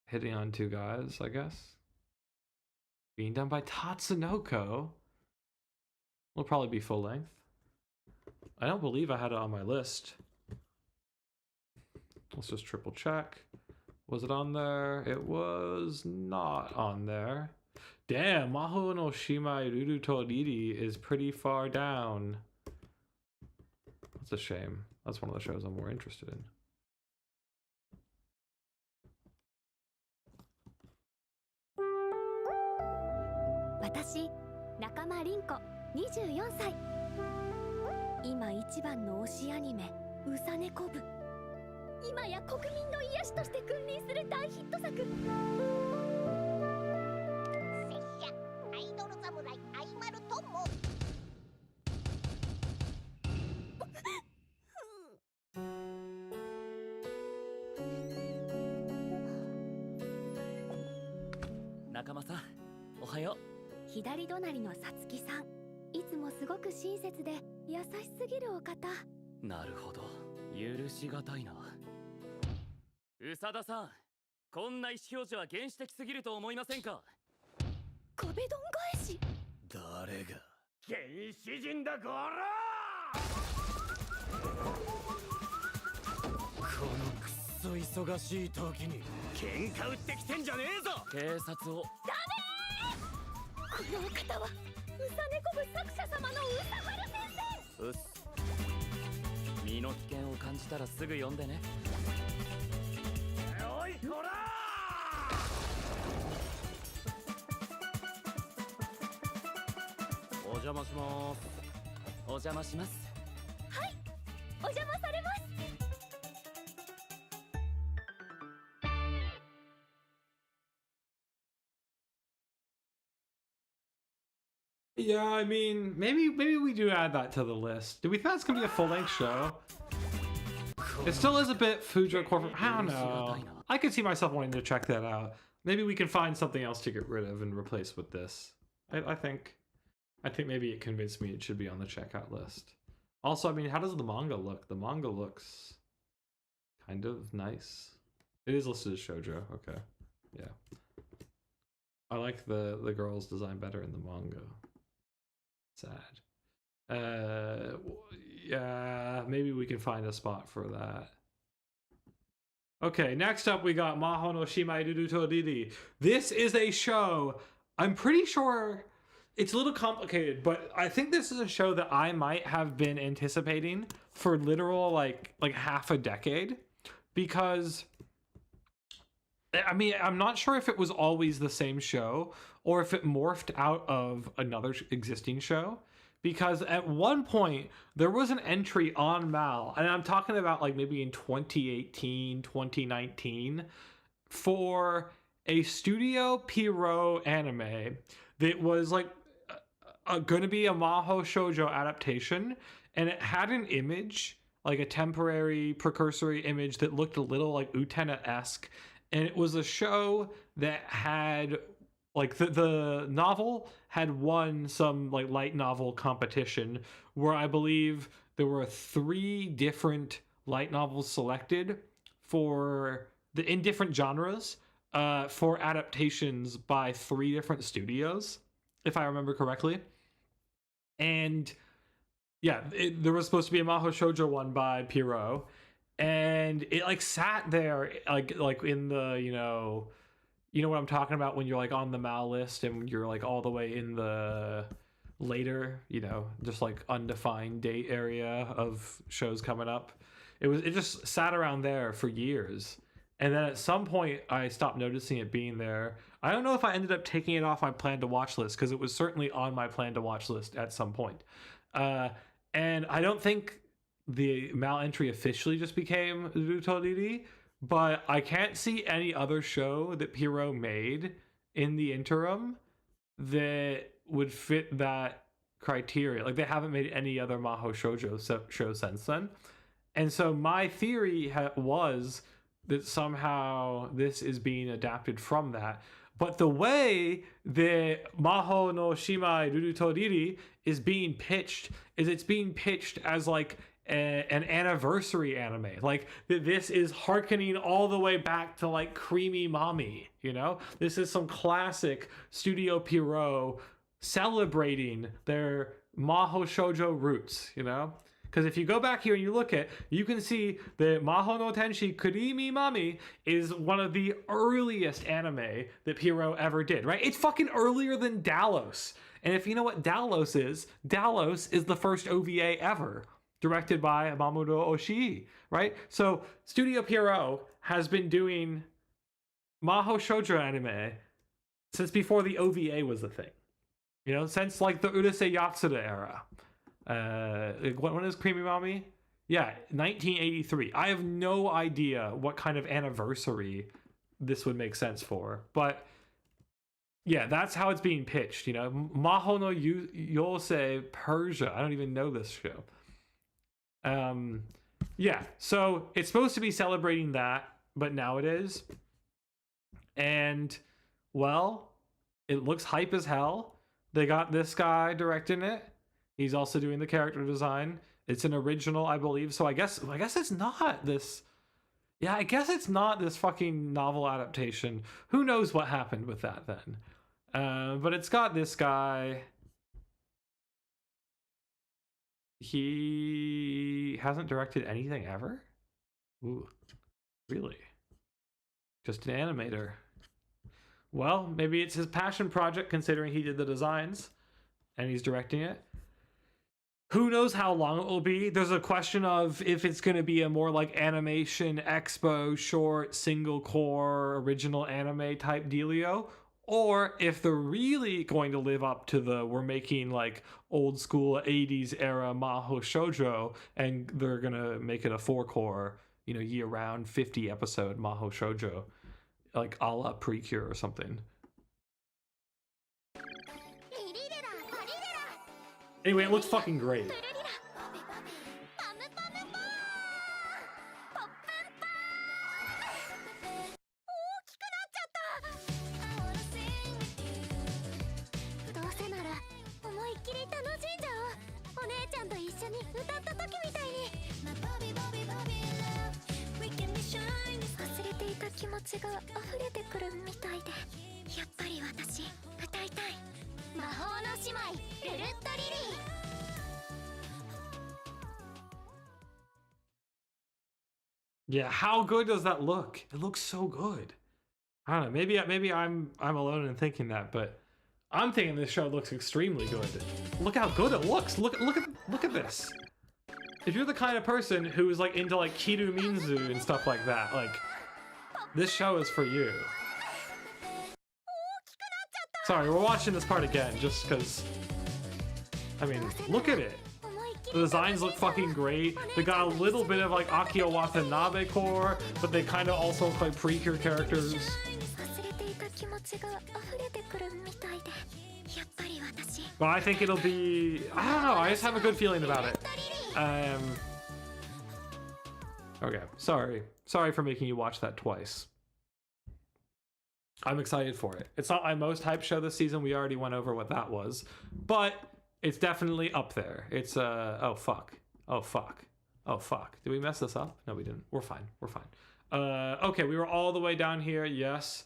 hitting on two guys, I guess. Being done by Tatsunoko. Will probably be full length. I don't believe I had it on my list. Let's just triple check. Was it on there? It was not on there. Damn, Maho no Shimai Ruru to Riri is pretty far down. That's a shame. That's one of the shows I'm more interested in. Watashi, Nakama Rinko, 24歳。今一番の推しアニメ、うさねこ部。今や国民の癒しとして君臨する大ヒット作。アイドル侍アイマルトモ。仲間さん、おはよう。左隣のさつきさん、いつもすごく親切で優しすぎるお方。なるほど、許しがたいな。宇佐田さん、こんな意思表示は原始的すぎると思いませんか？壁ドン返し。誰が原始人だこら！このくっそ忙しい時に喧嘩売ってきてんじゃねえぞ！警察を。ダメー！このお方はうさねこ部作者様のうさはる先生。うっす。身の危険を感じたらすぐ呼んでね。おいこら！お邪魔します。お邪魔します。はい、お邪魔されます。Yeah, I mean, maybe we do add that to the list. Do we think that's gonna be a full-length show? It still is a bit Fujo corporate. I don't know. I could see myself wanting to check that out. Maybe we can find something else to get rid of and replace with this. I think maybe it convinced me it should be on the checkout list. Also, I mean, how does the manga look? The manga looks kind of nice. It is listed as shoujo. Okay, yeah. I like the girl's design better in the manga. Sad. Yeah, maybe we can find a spot for that. Okay, next up we got Maho no Shimai Ruru to Riri. This is a show, I'm pretty sure it's a little complicated, but I think this is a show that I might have been anticipating for literal like half a decade, because I mean, I'm not sure if it was always the same show or if it morphed out of another existing show, because at one point there was an entry on Mal, and I'm talking about like maybe in 2018, 2019, for a Studio Pierrot anime that was like going to be a Maho Shoujo adaptation, and it had an image like a temporary precursory image that looked a little like Utena-esque, and it was a show that had like the novel had won some like light novel competition where I believe there were 3 different light novels selected for in different genres for adaptations by 3 different studios, if I remember correctly. And yeah, there was supposed to be a Mahou Shoujo one by Pierrot, and it like sat there like in the, you know what I'm talking about when you're like on the Mal list and you're like all the way in the later, just like undefined date area of shows coming up. It just sat around there for years. And then at some point I stopped noticing it being there. I don't know if I ended up taking it off my plan to watch list, because it was certainly on my plan to watch list at some point. And I don't think the Mal entry officially just became Rutoriri, but I can't see any other show that Pierrot made in the interim that would fit that criteria. Like, they haven't made any other Mahou Shoujo show since then. And so my theory was that somehow this is being adapted from that. But the way that Mahou no Shimai Rutoriri is being pitched is it's being pitched as like an anniversary anime. Like, this is hearkening all the way back to like Creamy Mommy, This is some classic Studio Pierrot celebrating their Mahou Shoujo roots, Because if you go back here and you can see that Mahou no Tenshi Creamy Mommy is one of the earliest anime that Pierrot ever did, right? It's fucking earlier than Dallos. And if you know what Dallos is the first OVA ever, directed by Mamoru Oshii, right? So Studio Pierrot has been doing Mahou Shoujo anime since before the OVA was a thing. Since like the Urusei Yatsura era. When is Creamy Mommy? Yeah, 1983. I have no idea what kind of anniversary this would make sense for, but yeah, that's how it's being pitched. Mahou no Yosei Persia. I don't even know this show. Yeah, so it's supposed to be celebrating that, but now it is. And well, it looks hype as hell. They got this guy directing it. He's also doing the character design. It's an original, I believe. So I guess it's not this. Yeah, I guess it's not this fucking novel adaptation. Who knows what happened with that then? But it's got this guy. He hasn't directed anything ever? Ooh, really? Just an animator. Well, maybe it's his passion project, considering he did the designs and he's directing it. Who knows how long it will be? There's a question of if it's going to be a more like animation expo short single core original anime type dealio, or if they're really going to live up to we're making like old school 80s era Mahou Shoujo, and they're going to make it a 4-core, year round 50 episode Mahou Shoujo, like a la Precure or something. Anyway, it looks fucking great. Yeah, how good does that look? It looks so good. I don't know. Maybe I'm alone in thinking that, but I'm thinking this show looks extremely good. Look how good it looks. Look at this. If you're the kind of person who is like into like Kiru Minzu and stuff like that, like this show is for you. Sorry, we're watching this part again just because. I mean, look at it. The designs look fucking great. They got a little bit of like Akio Watanabe core, but they kind of also look like Precure characters. But I think it'll be, I don't know, I just have a good feeling about it. Okay, sorry for making you watch that twice. I'm excited for it. It's not my most hyped show this season. We already went over what that was, but it's definitely up there. It's oh fuck. Did we mess this up? No, we didn't. We're fine. Okay, we were all the way down here. Yes.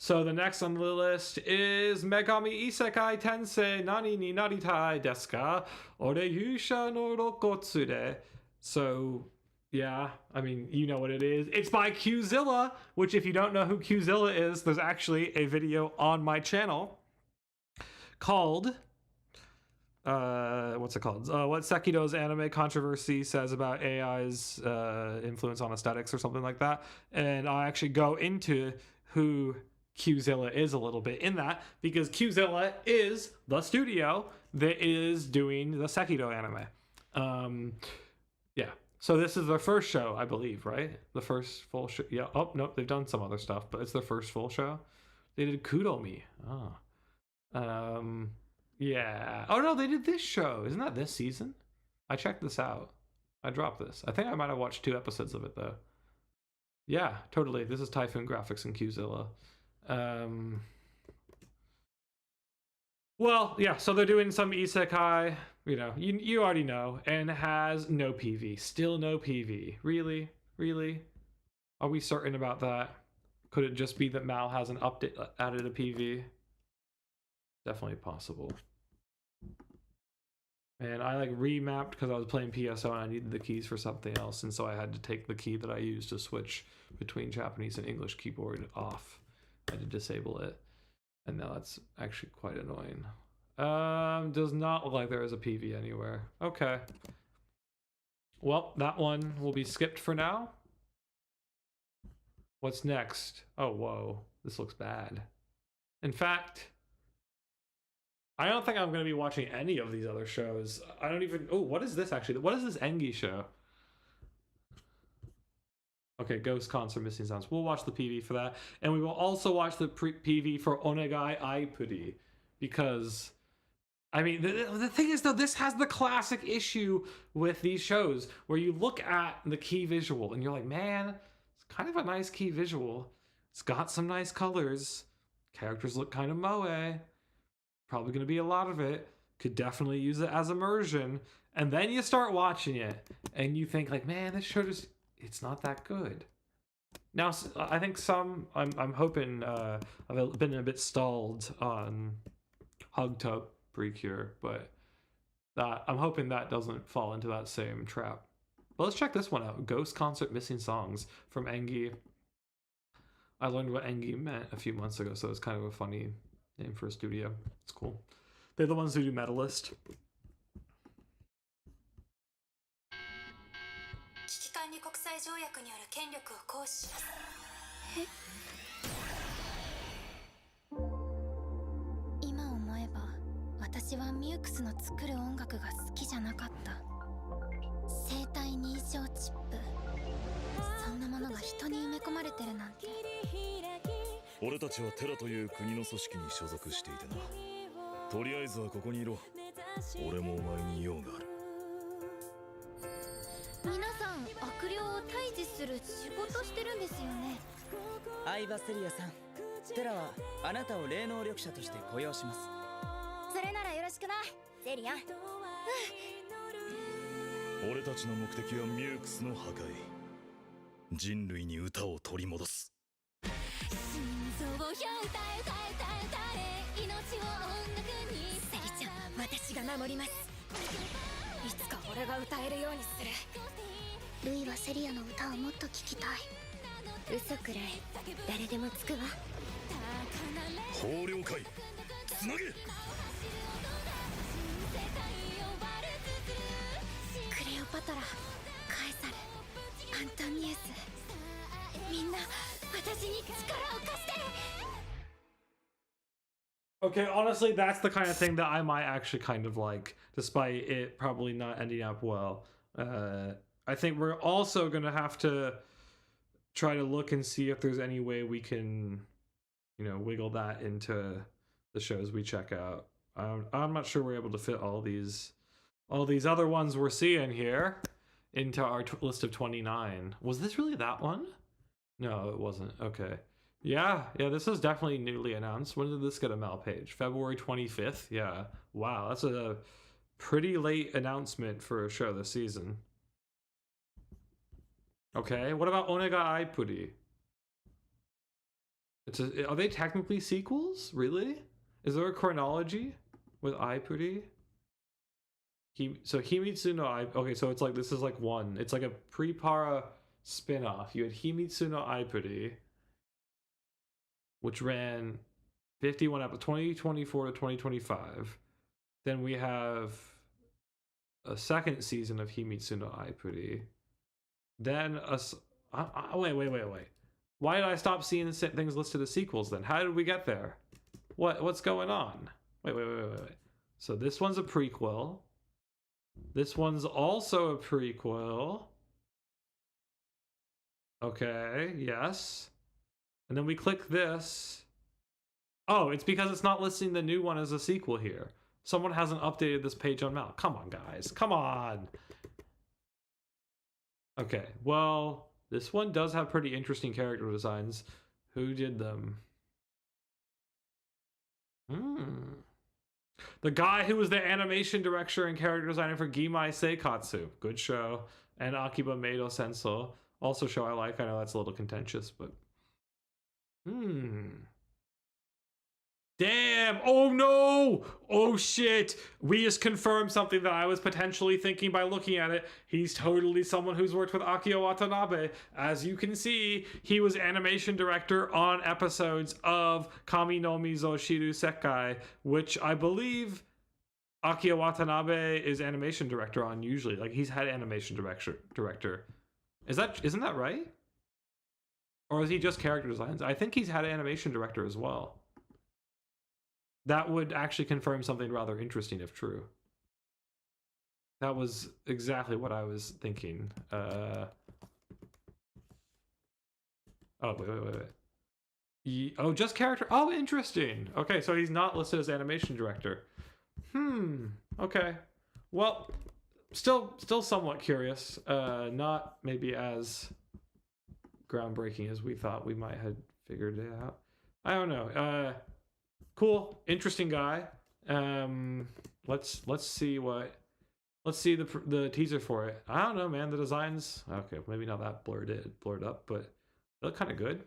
So the next on the list is Megami Isekai Tensei Nani ni Naritai desu ka? Ore Yusha no Rokotsure. So yeah, I mean, you know what it is. It's by Qzilla, which if you don't know who Qzilla is, there's actually a video on my channel called, what's it called? What Sekido's anime controversy says about AI's influence on aesthetics or something like that. And I actually go into who Qzilla is a little bit in that, because Qzilla is the studio that is doing the Sekido anime. Yeah. So this is their first show, I believe, right? The first full show. Yeah. Oh, no, they've done some other stuff, but it's their first full show. They did Kudomi. Oh. Yeah. Oh, no, they did this show. Isn't that this season? I checked this out. I dropped this. I think I might have watched 2 episodes of it, though. Yeah, totally. This is Typhoon Graphics and Qzilla. Well, yeah, so they're doing some isekai, you know, you already know, and has no PV. Still no PV. Really? Really? Are we certain about that? Could it just be that Mal hasn't added a PV? Definitely possible. And I like remapped because I was playing PSO and I needed the keys for something else, and so I had to take the key that I used to switch between Japanese and English keyboard off. I had to disable it. And now that's actually quite annoying. Does not look like there is a PV anywhere. Okay. Well, that one will be skipped for now. What's next? Oh, whoa. This looks bad. In fact, I don't think I'm going to be watching any of these other shows. I don't even... Oh, what is this actually? What is this Engi show? Okay, Ghost Concert Missing Sounds. We'll watch the PV for that. And we will also watch the PV for Onegai Aipuri. Because, I mean, the thing is, though, this has the classic issue with these shows where you look at the key visual and you're like, man, it's kind of a nice key visual. It's got some nice colors. Characters look kind of moe. Probably going to be a lot of it. Could definitely use it as immersion. And then you start watching it and you think, like, man, this show just... it's not that good. Now, I think I'm hoping, I've been a bit stalled on Hugtop Precure, but I'm hoping that doesn't fall into that same trap. But let's check this one out. Ghost Concert Missing Songs from Engi. I learned what Engi meant a few months ago, so it's kind of a funny name for a studio. It's cool. They're the ones who do Metalist. 管理国際条約による権力を行使します。今思えば私はミュークスの作る音楽が好きじゃなかった。生体認証チップ、そんなものが人に埋め込まれてるなんて。俺たちはテラという国の組織に所属していてな。とりあえずはここにいろ。俺もお前に用がある。皆さん悪霊を退治する仕事してるんですよね。アイバセリアさん、テラはあなたを霊能力者として雇用します。それならよろしくな、セリアン。俺たちの目的はミュークスの破壊。人類に歌を取り戻す。心臓を歌え歌え歌え歌え、命を音楽に。セリちゃん、私が守ります。いつか俺が歌えるようにする。ルイはセリアの歌をもっと聞きたい。嘘くらい誰でもつくわ。豊漁会つなげ。クレオパトラ、カエサル、アントニエス、みんな私に力を貸して。Okay, honestly, that's the kind of thing that I might actually kind of like, despite it probably not ending up well. I think we're also going to have to try to look and see if there's any way we can, you know, wiggle that into the shows we check out. I'm not sure we're able to fit all these other ones we're seeing here into our list of 29. Was this really that one? No, it wasn't. Okay. Yeah, this is definitely newly announced. When did this get a Mal page? February 25th? Yeah. Wow, that's a pretty late announcement for a show this season. Okay, what about Onega Aipuri? Are they technically sequels? Really? Is there a chronology with Aipuri? So Himitsu no okay, so it's like, this is like one. It's like a pre-para spin-off. You had Himitsu no Aipuri, which ran 51 up 2024 to 2025. Then we have a second season of Himitsu no Aipuri. Then wait. Why did I stop seeing things listed as sequels then? How did we get there? What's going on? Wait. So this one's a prequel. This one's also a prequel. Okay, yes. And then we click this. Oh, it's because it's not listing the new one as a sequel here. Someone hasn't updated this page on Mal. Come on, guys. Come on. Okay, well, this one does have pretty interesting character designs. Who did them? The guy who was the animation director and character designer for Gimai Seikatsu. Good show. And Akiba Meido Senso. Also show I like. I know that's a little contentious, but... Damn! Oh no! Oh shit! We just confirmed something that I was potentially thinking by looking at it. He's totally someone who's worked with Akio Watanabe. As you can see, he was animation director on episodes of Kami no Mizo Shiru Sekai, which I believe Akio Watanabe is animation director on usually. Like, he's had animation director. Isn't that right? Or is he just character designs? I think he's had animation director as well. That would actually confirm something rather interesting if true. That was exactly what I was thinking. Oh, wait. Oh, just character. Oh, interesting. Okay, so he's not listed as animation director. Okay. Well, still somewhat curious. Not maybe as groundbreaking as we thought we might have figured it out. I don't know. Cool, interesting guy. Let's see the teaser for it. I don't know, man. The designs, okay, maybe not that blurred up, but they look kind of good.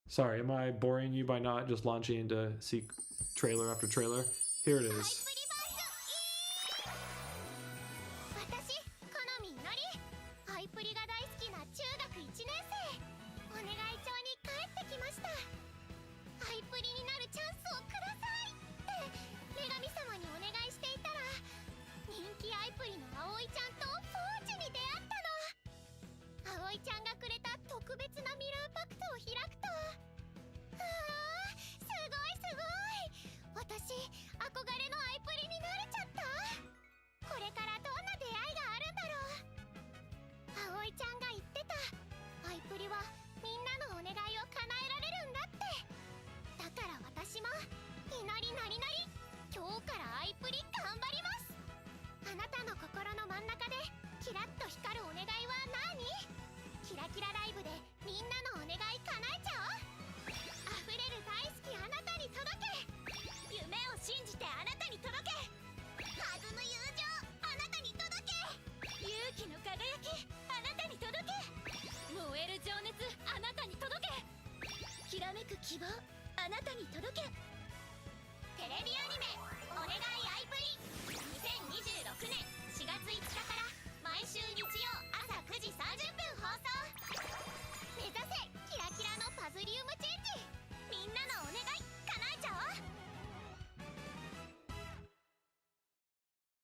Sorry, am I boring you by not just launching into see trailer after trailer? Here it is.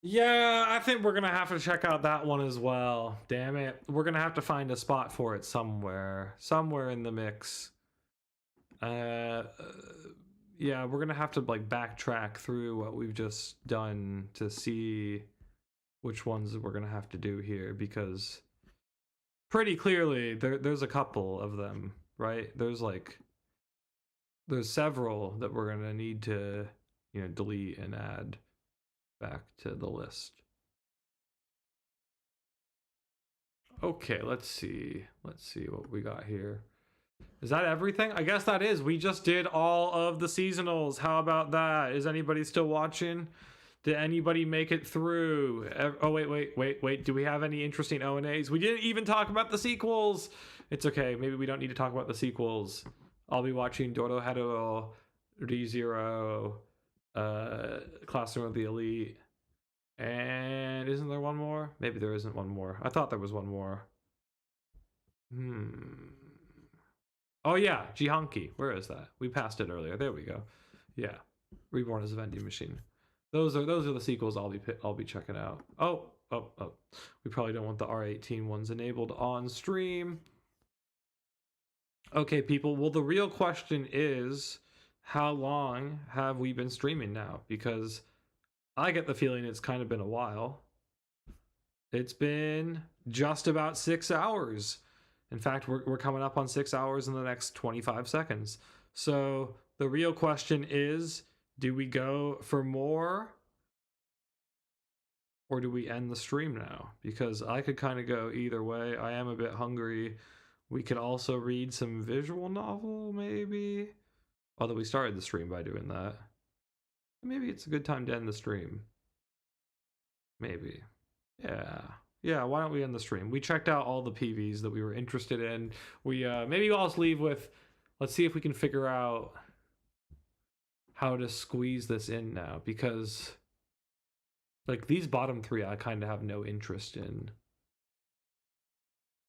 Yeah, I think we're gonna have to check out that one as well. Damn it. We're gonna have to find a spot for it somewhere in the mix. Yeah, we're gonna have to like backtrack through what we've just done to see which ones we're gonna have to do here, because pretty clearly there's a couple of them, right? There's several that we're gonna need to, delete and add back to the list. Okay, let's see. Let's see what we got here. Is that everything? I guess that is. We just did all of the seasonals. How about that? Is anybody still watching? Did anybody make it through? Oh, wait. Do we have any interesting O&As? We didn't even talk about the sequels. It's okay. Maybe we don't need to talk about the sequels. I'll be watching Dorohedoro, ReZero, Classroom of the Elite. And isn't there one more? Maybe there isn't one more. I thought there was one more. Oh yeah, Jihanki. Where is that? We passed it earlier. There we go. Yeah, Reborn as a Vending Machine. Those are the sequels I'll be checking out. Oh. We probably don't want the R18 ones enabled on stream. Okay, people. Well, the real question is, how long have we been streaming now? Because I get the feeling it's kind of been a while. It's been just about 6 hours. In fact, we're coming up on 6 hours in the next 25 seconds. So the real question is, do we go for more? Or do we end the stream now? Because I could kind of go either way. I am a bit hungry. We could also read some visual novel, maybe. Although we started the stream by doing that. Maybe it's a good time to end the stream. Maybe. Yeah, why don't we end the stream? We checked out all the PVs that we were interested in. We maybe I'll just leave with, let's see if we can figure out how to squeeze this in now, because like these bottom three I kind of have no interest in.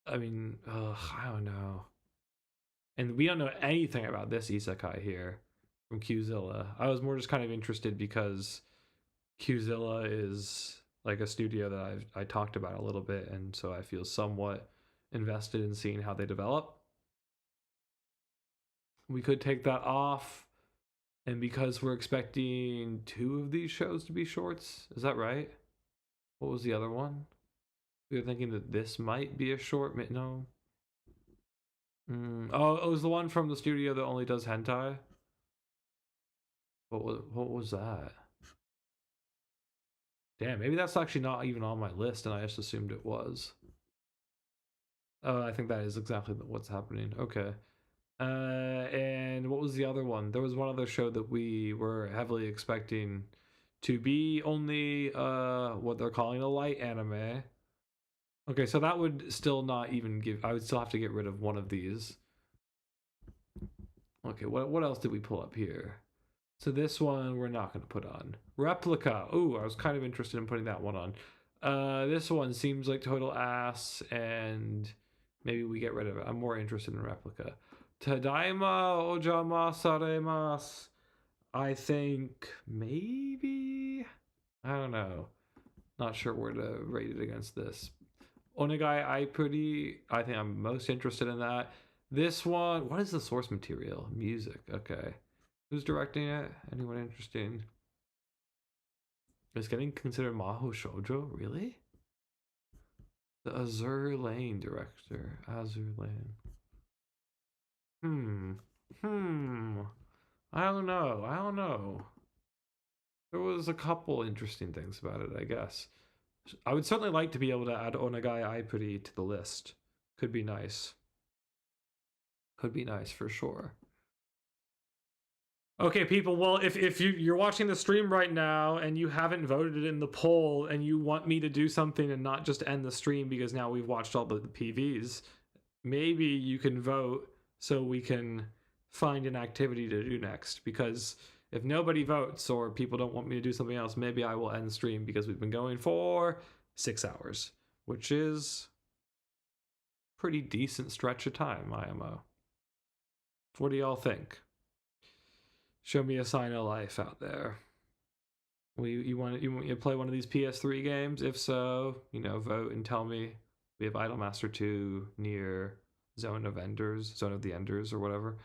I mean, I don't know. And we don't know anything about this isekai here from Qzilla. I was more just kind of interested because Qzilla is like a studio that I talked about a little bit, and so I feel somewhat invested in seeing how they develop. We could take that off, and because we're expecting 2 of these shows to be shorts, is that right? What was the other one? We were thinking that this might be a short, no? Oh, it was the one from the studio that only does hentai? What was that? Damn, maybe that's actually not even on my list and I just assumed it was. Oh, I think that is exactly what's happening. Okay. And what was the other one? There was one other show that we were heavily expecting to be only what they're calling a light anime. Okay, so that would still not even give... I would still have to get rid of one of these. Okay, what else did we pull up here? So this one we're not going to put on. Replica. Ooh, I was kind of interested in putting that one on. This one seems like total ass, and maybe we get rid of it. I'm more interested in Replica. Tadaima ojama saremasu. I think maybe... I don't know. Not sure where to rate it against this. Onegai Aipuri, I think I'm most interested in that. This one, what is the source material? Music, okay. Who's directing it? Anyone interesting? Is getting considered Maho Shoujo? Really? The Azure Lane director. Azure Lane. I don't know. There was a couple interesting things about it, I guess. I would certainly like to be able to add Onegai Aipuri to the list. Could be nice. Could be nice for sure. Okay, people, well, if you're watching the stream right now and you haven't voted in the poll and you want me to do something and not just end the stream because now we've watched all the PVs, maybe you can vote so we can find an activity to do next, because if nobody votes or people don't want me to do something else, maybe I will end the stream, because we've been going for 6 hours, which is a pretty decent stretch of time, IMO. What do y'all think? Show me a sign of life out there. You want to play one of these PS3 games? If so, vote and tell me. We have Idolmaster 2, NIER, Zone of the Enders, or whatever.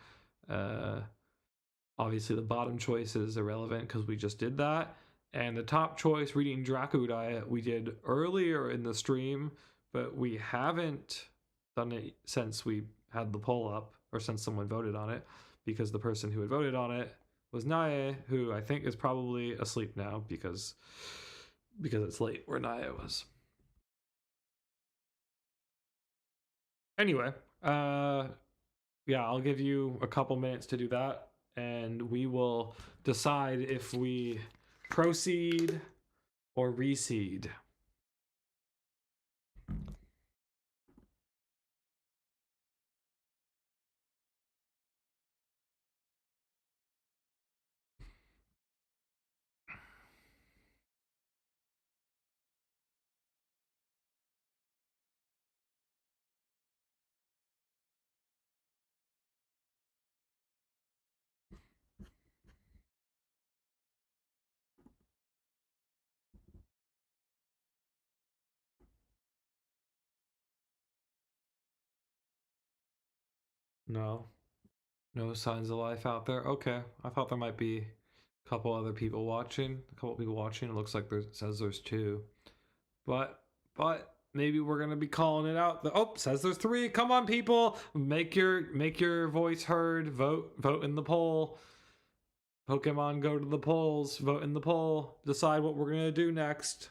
Obviously, the bottom choice is irrelevant because we just did that. And the top choice, reading DRACU-RIOT, we did earlier in the stream, but we haven't done it since we had the poll up, or since someone voted on it, because the person who had voted on it was Nae, who I think is probably asleep now because it's late where Nae was. Anyway, yeah, I'll give you a couple minutes to do that, and we will decide if we proceed or reseed. No. No signs of life out there. Okay. I thought there might be a couple other people watching. A couple people watching. It looks like there says there's 2. But maybe we're gonna be calling it out. Oh, says there's 3. Come on, people. Make your voice heard. Vote in the poll. Pokemon, go to the polls. Vote in the poll. Decide what we're gonna do next.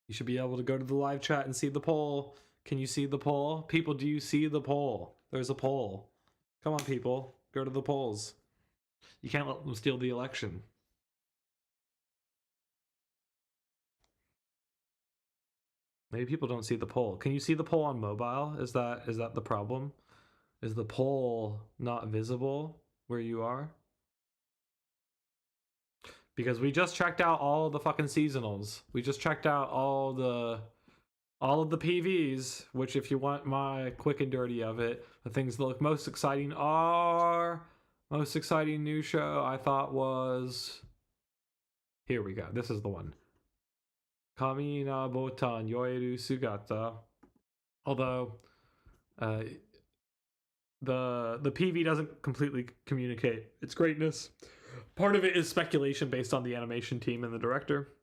You should be able to go to the live chat and see the poll. Can you see the poll? People, do you see the poll? There's a poll. Come on, people. Go to the polls. You can't let them steal the election. Maybe people don't see the poll. Can you see the poll on mobile? Is that the problem? Is the poll not visible where you are? Because we just checked out all of the fucking seasonals. We just checked out all of the PVs, which if you want my quick and dirty of it, the things that look most exciting are... Most exciting new show I thought was... Here we go. This is the one. Kami na botan yoeru sugata. Although, the PV doesn't completely communicate its greatness. Part of it is speculation based on the animation team and the director.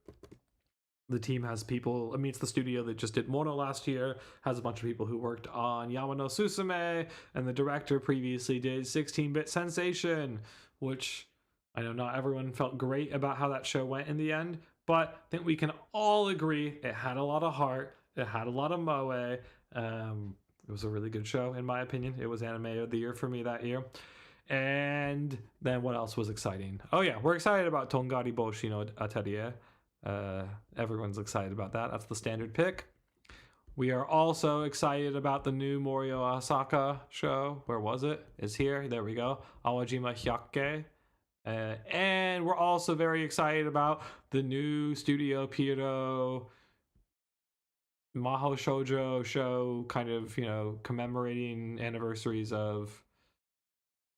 The team has people, I mean, it's the studio that just did Mono last year, has a bunch of people who worked on Yamano Susume, and the director previously did 16-Bit Sensation, which I know not everyone felt great about how that show went in the end, but I think we can all agree it had a lot of heart, it had a lot of moe. It was a really good show, in my opinion. It was Anime of the Year for me that year. And then what else was exciting? Oh yeah, we're excited about Tongari Boshi no Atelier. Everyone's excited about that. That's the standard pick. We are also excited about the new Morio Asaka show. Where was it? It's here. There we go. Awajima Hyakke. And we're also very excited about the new Studio Pierrot Maho Shoujo show, kind of, you know, commemorating anniversaries of...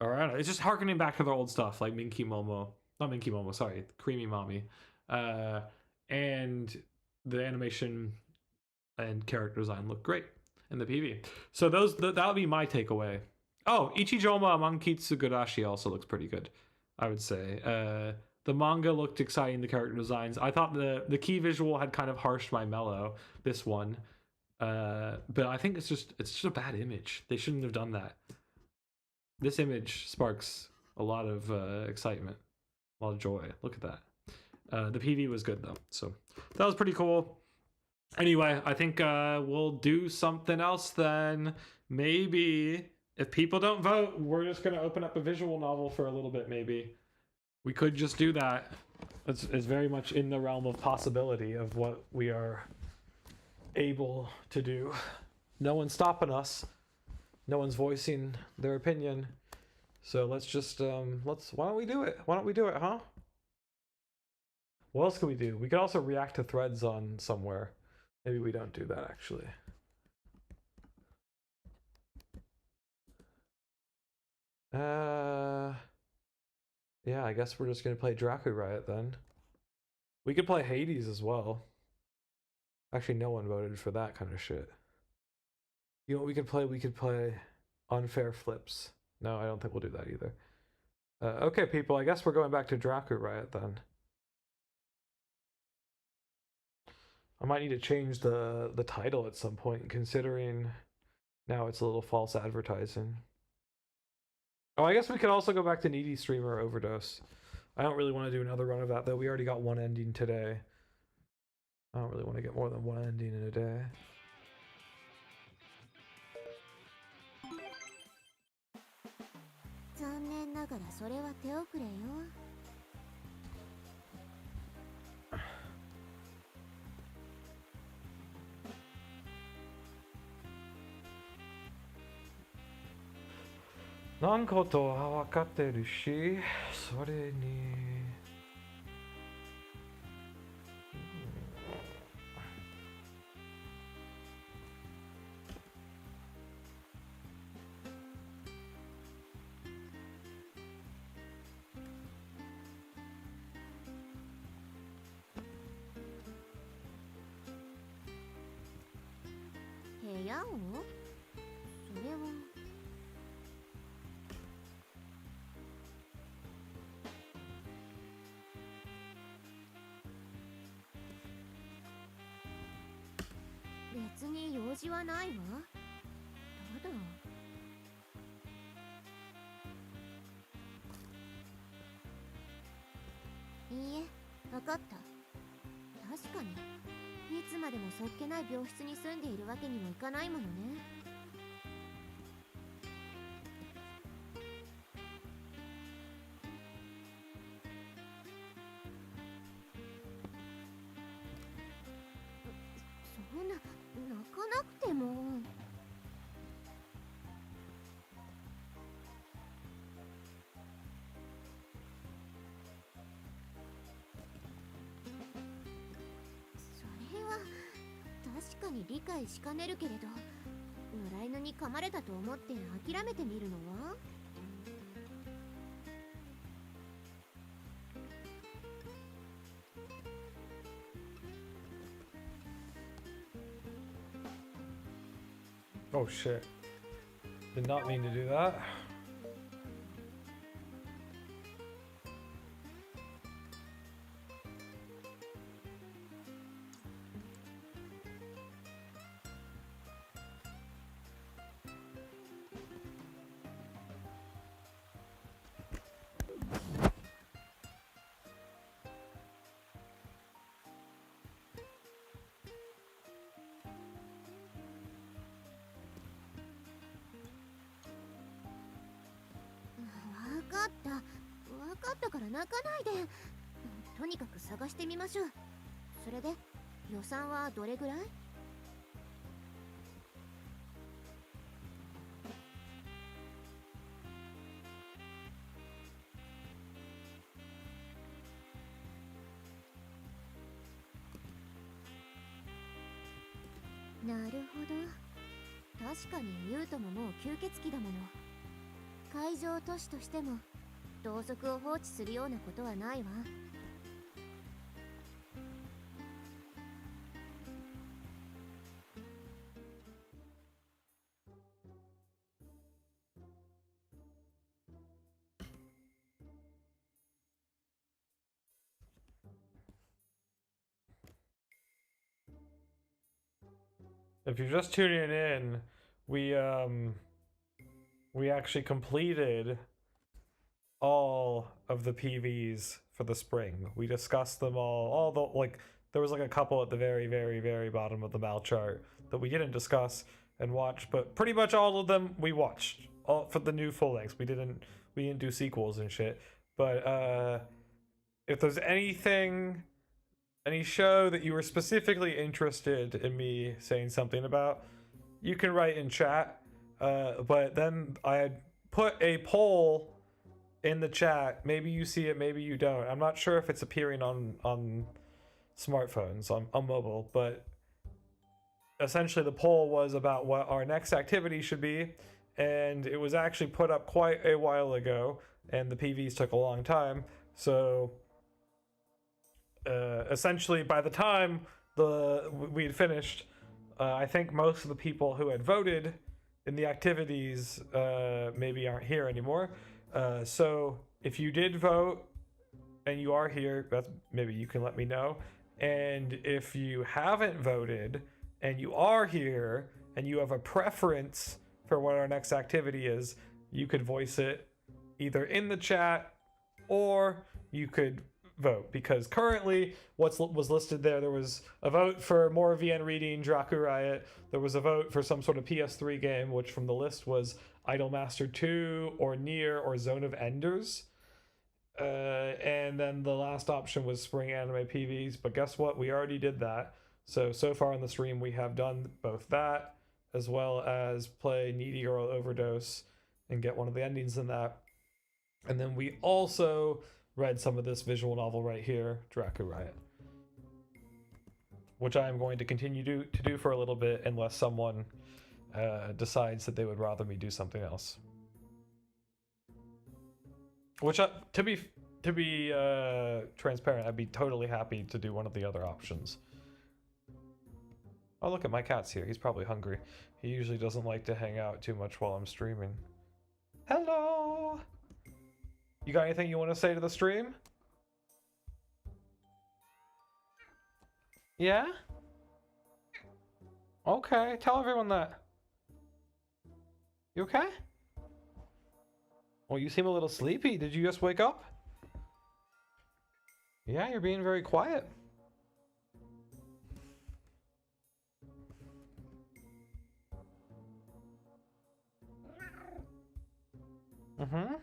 Or I don't know, it's just harkening back to their old stuff, like Minky Momo. Not Minky Momo, sorry. Creamy Mommy. And the animation and character design look great in the PV. So that'll be my takeaway. Oh, Ichijoma Mankitsu Gurashi also looks pretty good, I would say. The manga looked exciting, the character designs. I thought the key visual had kind of harshed my mellow, this one. But I think it's just a bad image. They shouldn't have done that. This image sparks a lot of excitement, a lot of joy. Look at that. The PV was good though, so that was pretty cool. Anyway, I think we'll do something else then. Maybe if people don't vote, we're just gonna open up a visual novel for a little bit. Maybe we could just do that. It's very much in the realm of possibility of what we are able to do. No one's stopping us. No one's voicing their opinion. So let's just why don't we do it? Why don't we do it, huh? What else can we do? We could also react to threads on somewhere. Maybe we don't do that, actually. Yeah, I guess we're just gonna play DRACU-RIOT then. We could play Hades as well. Actually, no one voted for that kind of shit. You know what we could play? We could play Unfair Flips. No, I don't think we'll do that either. Okay, people, I guess we're going back to DRACU-RIOT then. I might need to change the title at some point, considering now it's a little false advertising. Oh, I guess we could also go back to Needy Streamer Overdose. I don't really want to do another run of that, though. We already got one ending today. I don't really want to get more than one ending in a day. だからそれは手遅れよ。なんことは分かってるし、それに部屋を？それは。別に用事はないわ。ただいいえ、わかった。確かにいつまでもそっけない病室に住んでいるわけにもいかないものね。そんな、泣かなくても。それは確かに理解しかねるけれど、野良犬に噛まれたと思って諦めてみるのは？Oh shit. Did not mean to do that.わかったから泣かないで。とにかく探してみましょう。それで予算はどれぐらい？なるほど。確かにユートももう吸血鬼だもの。海上都市としても同族を放置するようなことはないわ。If you're just tuning in, we actually completed all of the PVs for the spring. We discussed them all the, like, there was like a couple at the very, very, very bottom of the mal chart that we didn't discuss and watch, but pretty much all of them we watched, all for the new full lengths. We didn't do sequels and shit. But if there's anything, any show that you were specifically interested in me saying something about, you can write in chat. But then I had put a poll in the chat. Maybe you see it, maybe you don't. I'm not sure if it's appearing on smartphones, on mobile, but essentially the poll was about what our next activity should be, and it was actually put up quite a while ago, and the PVs took a long time. So essentially by the time we had finished, I think most of the people who had voted in the activities maybe aren't here anymore. So if you did vote and you are here, maybe you can let me know. And if you haven't voted and you are here and you have a preference for what our next activity is, you could voice it either in the chat or you could vote, because currently was listed there was a vote for more VN reading DRACU-RIOT, there was a vote for some sort of PS3 game, which from the list was Idolmaster 2 or NIER or Zone of Enders. And then the last option was Spring Anime PVs, but guess what? We already did that. So far on the stream, we have done both that, as well as play Needy Girl Overdose and get one of the endings in that. And then we also read some of this visual novel right here, DRACU-RIOT, which I am going to continue to do for a little bit unless someone decides that they would rather me do something else. Which, to be transparent, I'd be totally happy to do one of the other options. Oh, look at my cat's here. He's probably hungry. He usually doesn't like to hang out too much while I'm streaming. Hello! You got anything you want to say to the stream? Yeah? Okay, tell everyone that. You okay? Well, you seem a little sleepy. Did you just wake up? Yeah, you're being very quiet. Mm-hmm.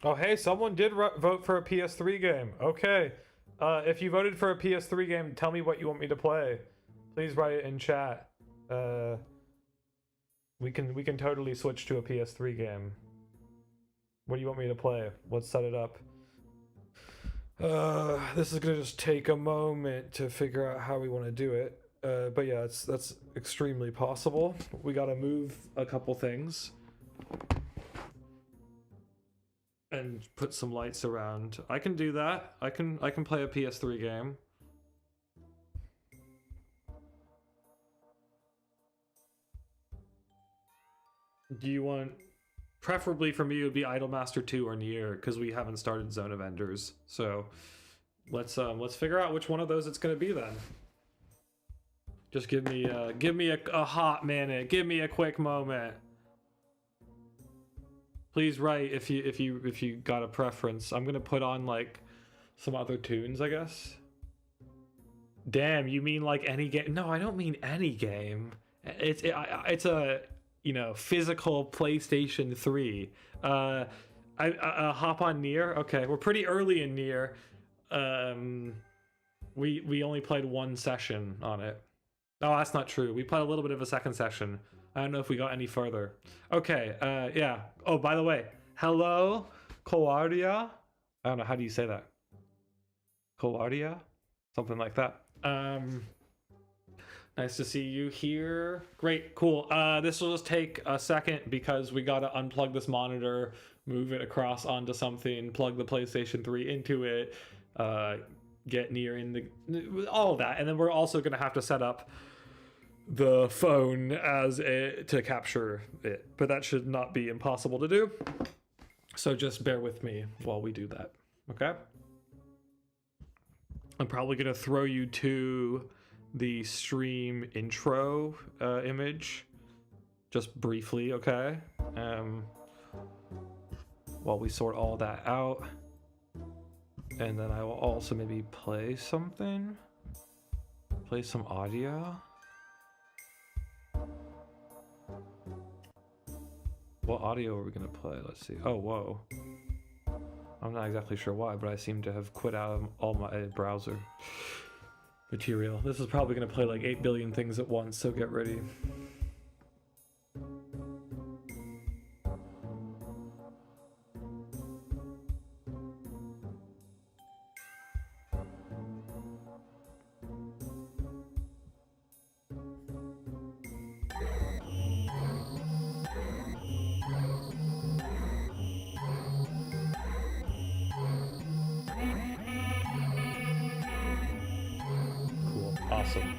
Oh, hey, someone did vote for a PS3 game. Okay. If you voted for a PS3 game, tell me what you want me to play. Please write it in chat. We can totally switch to a PS3 game. What do you want me to play? Let's set it up. This is gonna just take a moment to figure out how we want to do it. But yeah, that's extremely possible. We gotta move a couple things. And put some lights around. I can do that. I can play a PS3 game. Do you want... Preferably for me it would be Idolmaster 2 or NIER, because we haven't started Zone of Enders. So let's figure out which one of those it's gonna be then. Just give me a hot minute. Give me a quick moment. Please write if you got a preference. I'm gonna put on like some other tunes, I guess. Damn, you mean like any game? No, I don't mean any game. It's a physical PlayStation 3. I hop on NIER. Okay, we're pretty early in NIER. We only played one session on it. Oh, that's not true. We played a little bit of a second session. I don't know if we got any further. Okay, yeah. Oh, by the way, hello, Koardia. I don't know, how do you say that? Koardia? Something like that. Nice to see you here. Great, cool. This will just take a second because we gotta unplug this monitor, move it across onto something, plug the PlayStation 3 into it, get NIER in the... all of that. And then we're also gonna have to set up the phone to capture it, but that should not be impossible to do, so just bear with me while we do that. Okay, I'm probably gonna throw you to the stream intro image just briefly, okay, while we sort all that out, and then I will also maybe play some audio. What audio are we gonna play? Let's see. Oh, whoa. I'm not exactly sure why, but I seem to have quit out of all my browser material. This is probably gonna play like 8 billion things at once, so get ready. awesome.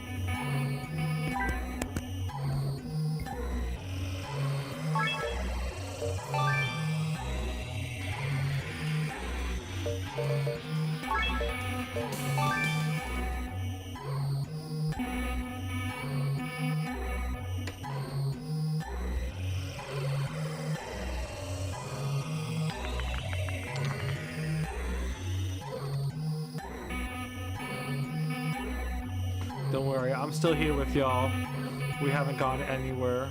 Don't worry, I'm still here with y'all. We haven't gone anywhere.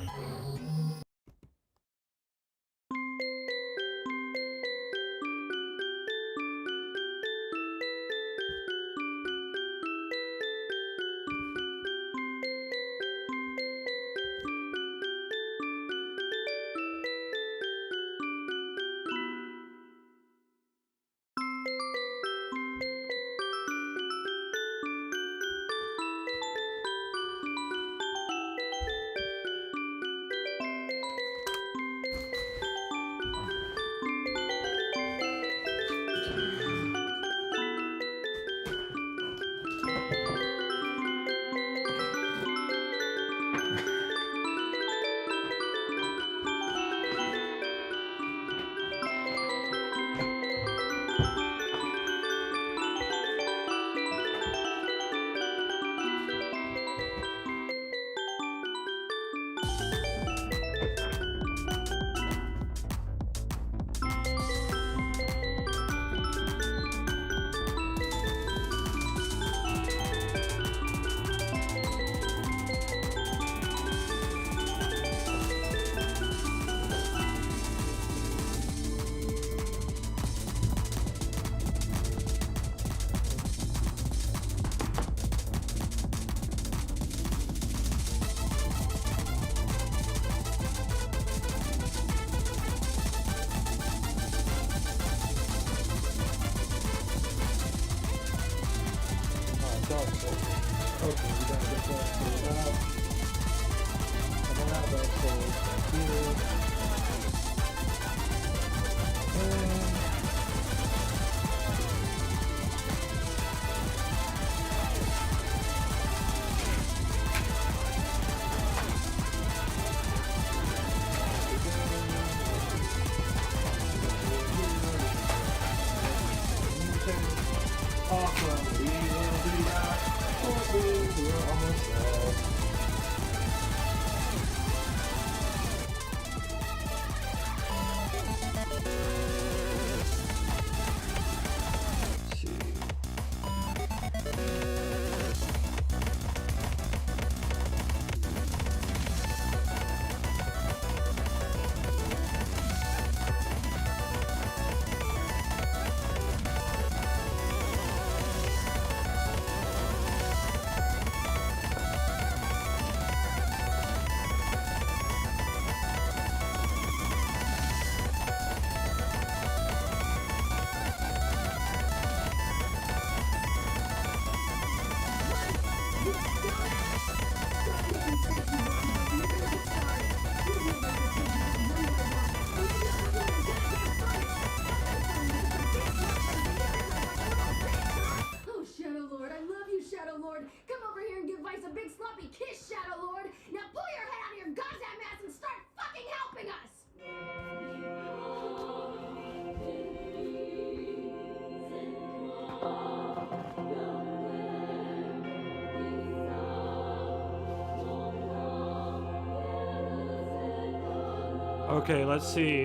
Okay, let's see.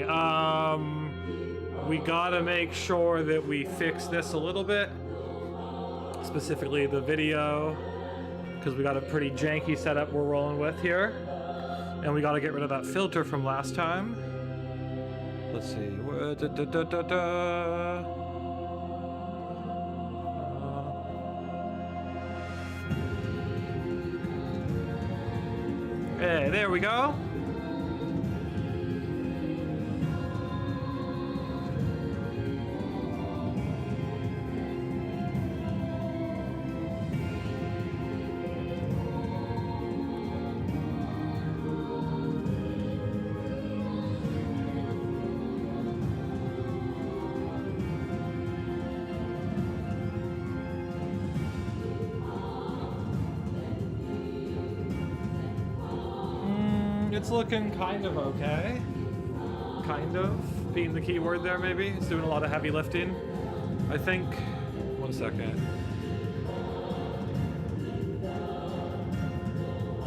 We gotta make sure that we fix this a little bit. Specifically the video, because we got a pretty janky setup we're rolling with here. And we gotta get rid of that filter from last time. Let's see. Hey, there we go. it's looking kind of okay. Kind of being the key word there, maybe. It's doing a lot of heavy lifting. I think. 1 second.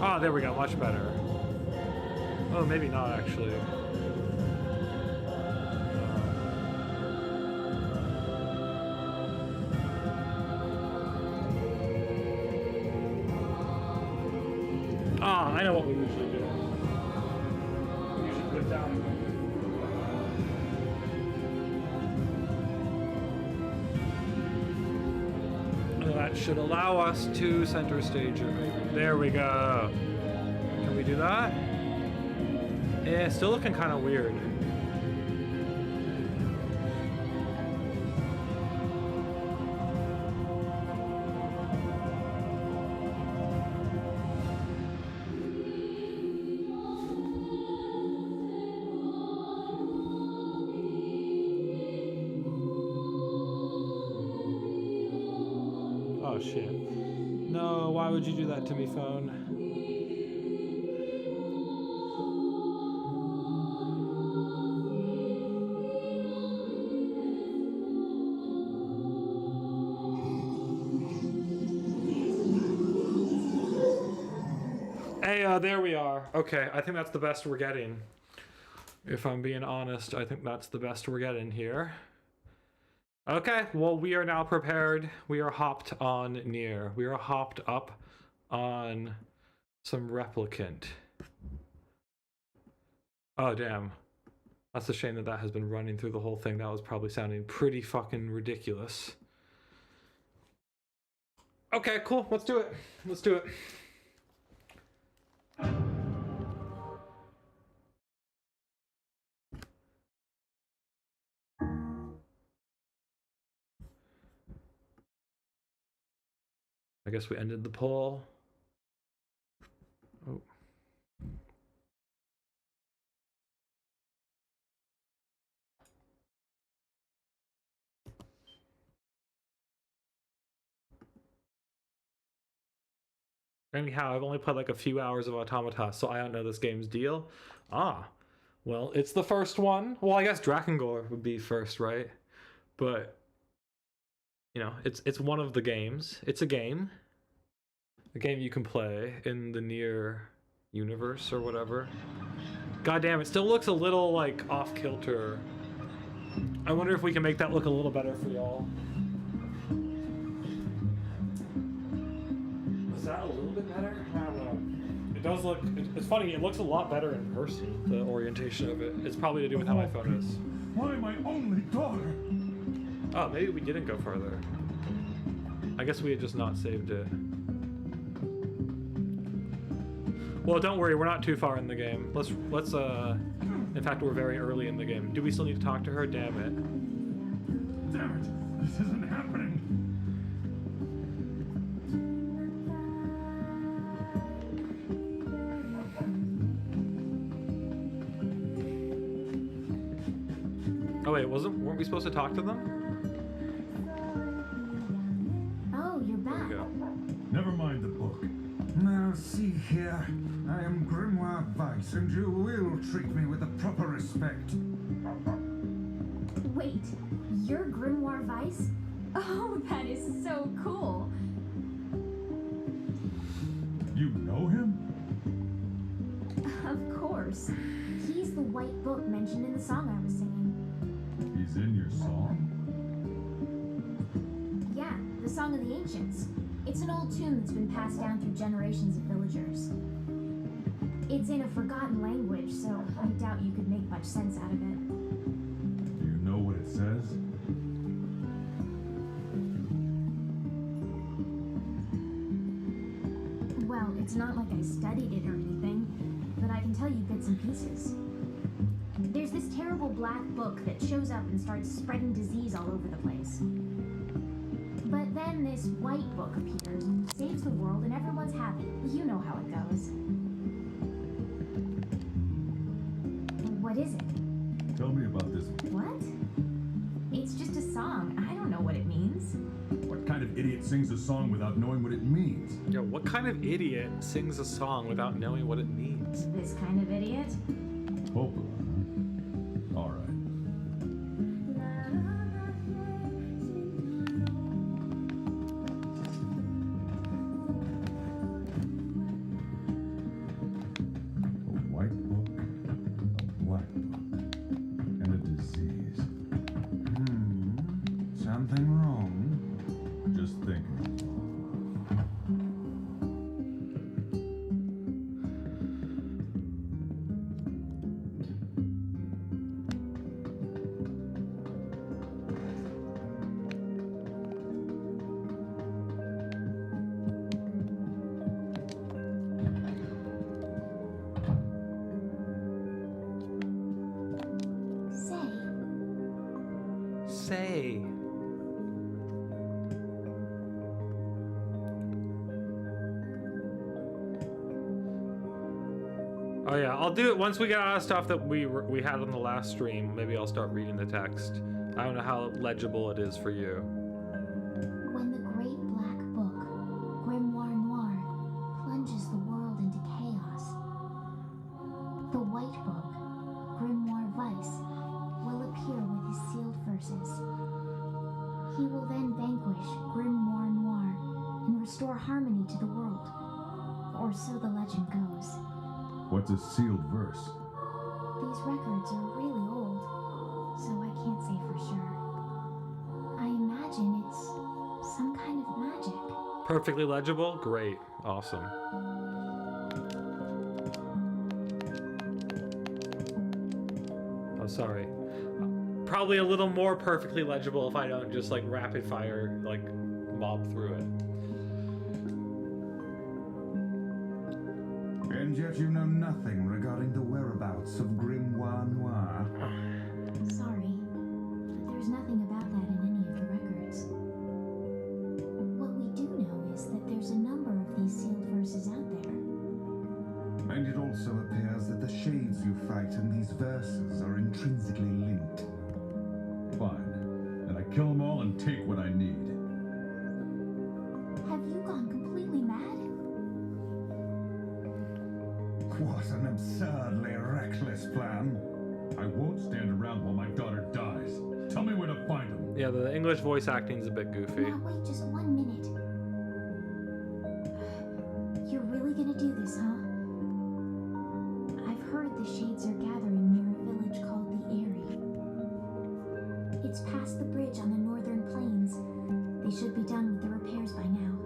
Ah, there we go. Much better. Oh, maybe not actually. I know what we usually do. We usually put it down. And that should allow us to center stage it, maybe. There we go. Can we do that? Yeah, still looking kind of weird. Oh shit. No, why would you do that to me, phone? Hey, there we are. Okay, I think that's the best we're getting. If I'm being honest, I think that's the best we're getting here. Okay, well, we are now prepared. We are hopped on NIER. We are hopped up on some replicant. Oh, damn. That's a shame that that has been running through the whole thing. That was probably sounding pretty fucking ridiculous. Okay, cool. Let's do it. Let's do it. I guess we ended the poll. Oh. Anyhow, I've only played like a few hours of Automata, so I don't know this game's deal. Ah, well, it's the first one. Well, I guess DRACU-RIOT would be first, right? But you know, it's one of the games. It's a game you can play in the NIER universe or whatever. God damn, it still looks a little like off kilter. I wonder if we can make that look a little better for y'all. Is that a little bit better? I don't know. It does look. It's funny. It looks a lot better in person. The orientation of it. It's probably to do with how my phone is. Why my only daughter? Oh, maybe we didn't go further. I guess we had just not saved it. Well, don't worry, we're not too far in the game. Let's in fact, we're very early in the game. Do we still need to talk to her? Damn it. Damn it, this isn't happening. Oh wait, weren't we supposed to talk to them? Oh, you're back. There we go. Never mind the book. Now see here, I am Grimoire Weiss, and you will treat me with the proper respect. Wait, you're Grimoire Weiss? Oh, that is so cool. You know him? Of course. He's the white book mentioned in the song I was singing. He's in your song? Yeah, the Song of the Ancients. It's an old tune that's been passed down through generations of villagers. It's in a forgotten language, so I doubt you could make much sense out of it. Do you know what it says? Well, it's not like I studied it or anything, but I can tell you bits and pieces. There's this terrible black book that shows up and starts spreading disease all over the place. But then this white book appears and saves the world and everyone's happy. You know how it goes. What is it? Tell me about this one. What? It's just a song. I don't know what it means. What kind of idiot idiot sings a song without knowing what it means? Yeah, what kind of idiot sings a song without knowing what it means? This kind of idiot? Opera, huh? All right. A white book, a black book, and a disease. Something wrong? Just thinking. Say. Oh yeah, I'll do it once we get out of stuff that we had on the last stream. Maybe I'll start reading the text. I don't know how legible it is for you. When the great black book, Grimoire Noir, plunges the world into chaos, the white book, Grimoire Vice, will appear with his sealed verses. He will then vanquish Grimoire Noir and restore harmony to the world, or so the legend goes. What's a sealed verse? These records are really old, so I can't say for sure. I imagine it's some kind of magic. Perfectly legible? Great. Awesome. Oh, sorry. Probably a little more perfectly legible if I don't just like rapid fire, like mob through it. And yet you know nothing regarding the whereabouts of Grimoire Noir. Sorry, but there's nothing about that in any of the records. What we do know is that there's a number of these sealed verses out there. And it also appears that the shades you fight in these verses are intrinsically linked. Fine. Then I kill them all and take what I need. Have you gone completely mad? What an absurdly reckless plan. I won't stand around while my daughter dies. Tell me where to find them. Yeah, the English voice acting's a bit goofy. Now wait just 1 minute. You're really gonna do this, huh? I've heard the shades are gathering near a village called the Eyrie. It's past the bridge on the northern plains. They should be done with the repairs by now.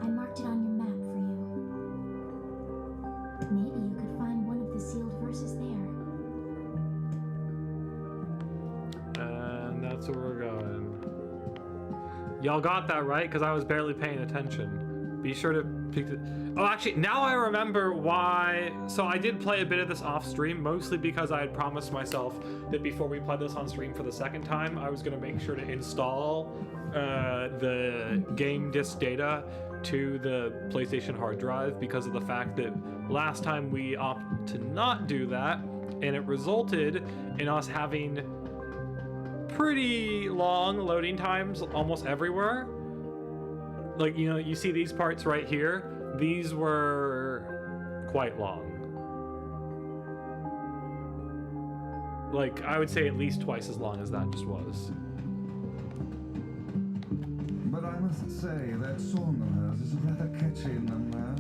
I marked it on your map for you. Maybe you could find one of the sealed verses there. And that's where we're going. Y'all got that right? Because I was barely paying attention. Be sure to pick the... Oh, actually, now I remember why... So I did play a bit of this off stream, mostly because I had promised myself that before we played this on stream for the second time, I was going to make sure to install the game disc data to the PlayStation hard drive because of the fact that last time we opted to not do that, and it resulted in us having pretty long loading times almost everywhere. Like, you know, you see these parts right here, these were quite long. Like, I would say at least twice as long as that just was. But I must say, that song of hers is rather catchy number.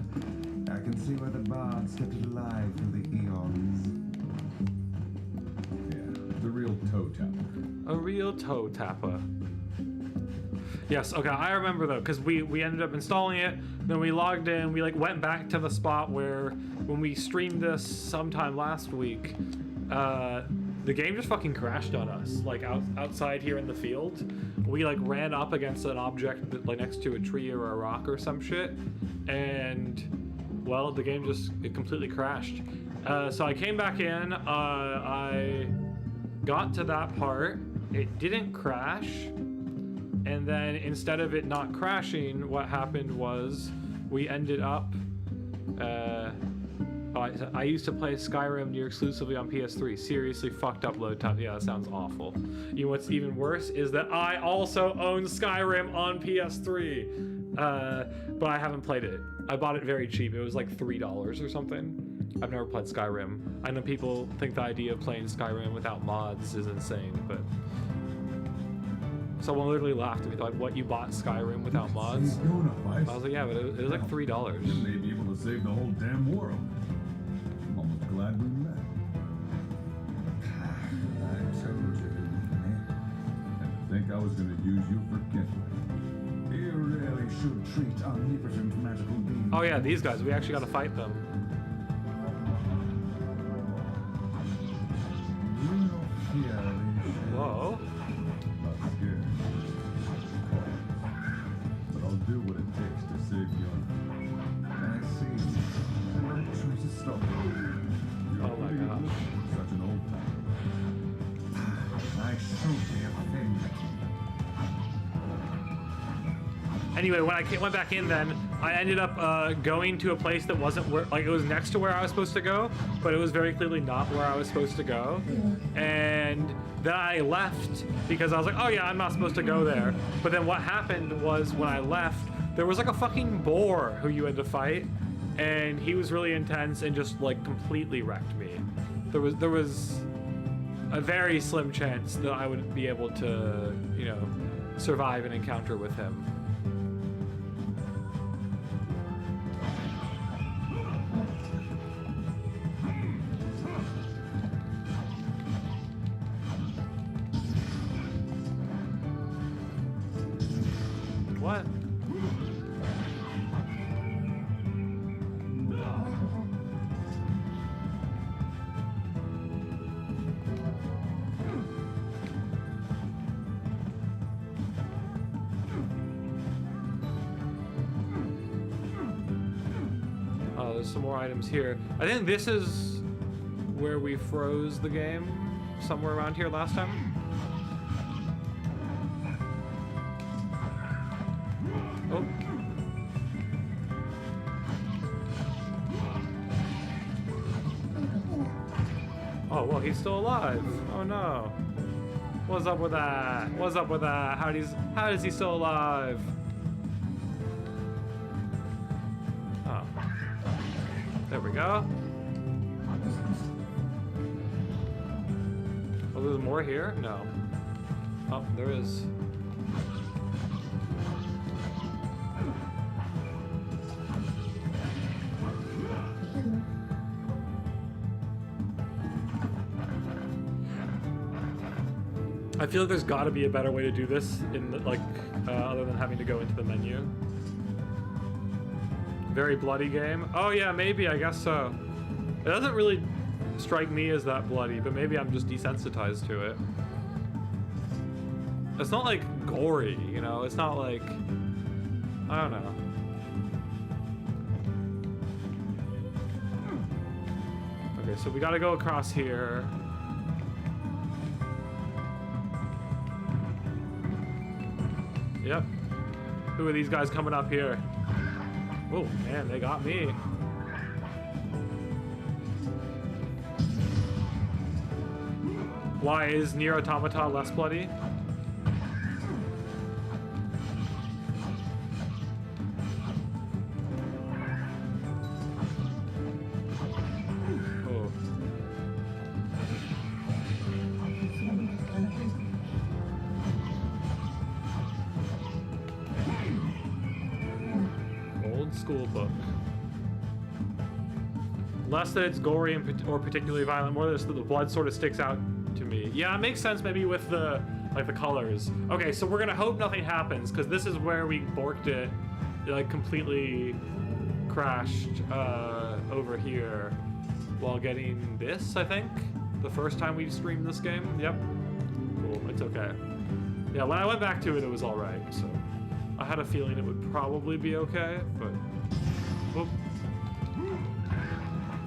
I can see why the bards kept it alive through the eons. Yeah, the real toe tapper. A real toe tapper. Yes, okay, I remember though, because we ended up installing it, then we logged in, we like went back to the spot where when we streamed this sometime last week, the game just fucking crashed on us, like outside here in the field. We like ran up against an object that, like next to a tree or a rock or some shit, and well, the game just, it completely crashed. So I came back in, I got to that part, it didn't crash, and then instead of it not crashing, what happened was we ended up I used to play Skyrim near exclusively on PS3. Seriously fucked up load time. Yeah, that sounds awful. You know what's even worse is that I also own Skyrim on PS3, but I haven't played it. I bought it very cheap. It was like $3 or something. I've never played Skyrim. I know people think the idea of playing Skyrim without mods is insane, but someone literally laughed at me, like, what, you bought Skyrim without mods? I was like, yeah, but it was like $3. You may be able to save the whole damn world. I'm almost glad we met. I told you, didn't I? And I think I was gonna use you for kindling. You really should treat omnipotent magical beings. Oh yeah, these guys, we actually gotta fight them. Whoa. Not scared. But I'll do what it takes to save you. I see. I'm not trying to stop you. You're Oh my gosh. such an old timer. I should be offended. Anyway, when I went back in then, I ended up going to a place that wasn't where, like, it was next to where I was supposed to go, but it was very clearly not where I was supposed to go. And then I left because I was like, oh yeah, I'm not supposed to go there. But then what happened was when I left, there was like a fucking boar who you had to fight, and he was really intense and just like completely wrecked me. There was a very slim chance that I would be able to, you know, survive an encounter with him. What? Oh, there's some more items here. I think this is where we froze the game, somewhere around here last time. Oh. Oh, well, he's still alive. Oh no. What's up with that? What's up with that? How is he still alive? Oh. There we go. Oh, there's more here? No. Oh, there is. I feel like there's got to be a better way to do this in the, like other than having to go into the menu. Very bloody game. Oh yeah, maybe, I guess so. It doesn't really strike me as that bloody, but maybe I'm just desensitized to it. It's not like gory, you know? It's not like, I don't know. Okay, so we gotta go across here. Yep. Who are these guys coming up here? Oh man, they got me. Why is NIER Automata less bloody? School book. Less that it's gory and or particularly violent, more that the blood sort of sticks out to me. Yeah, it makes sense maybe with the like the colors. Okay, so we're gonna hope nothing happens because this is where we borked it, like completely crashed over here while getting this, I think, the first time we streamed this game. Yep. Cool. It's okay. Yeah, when I went back to it, it was all right. So. I had a feeling it would probably be okay, but... Oh.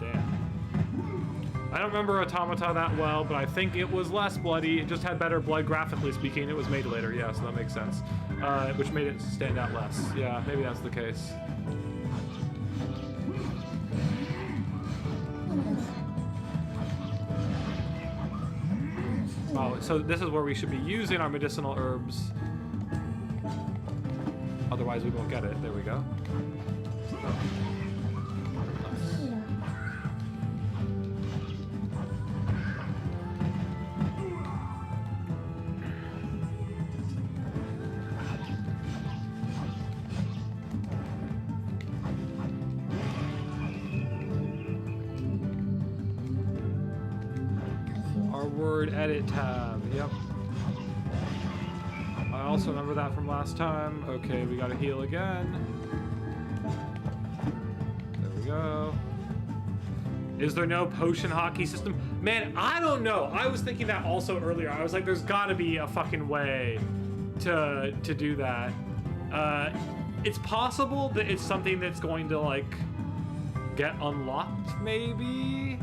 Damn. I don't remember Automata that well, but I think it was less bloody. It just had better blood, graphically speaking. It was made later, yeah, so that makes sense. Which made it stand out less. Yeah, maybe that's the case. Oh, so this is where we should be using our medicinal herbs. Otherwise we won't get it. There we go. Our word edit tab. Yep. I also remember that from last time. Okay, we gotta heal again. There we go. Is there no potion hockey system? Man, I don't know. I was thinking that also earlier. I was like, there's gotta be a fucking way to do that. It's possible that it's something that's going to like get unlocked maybe?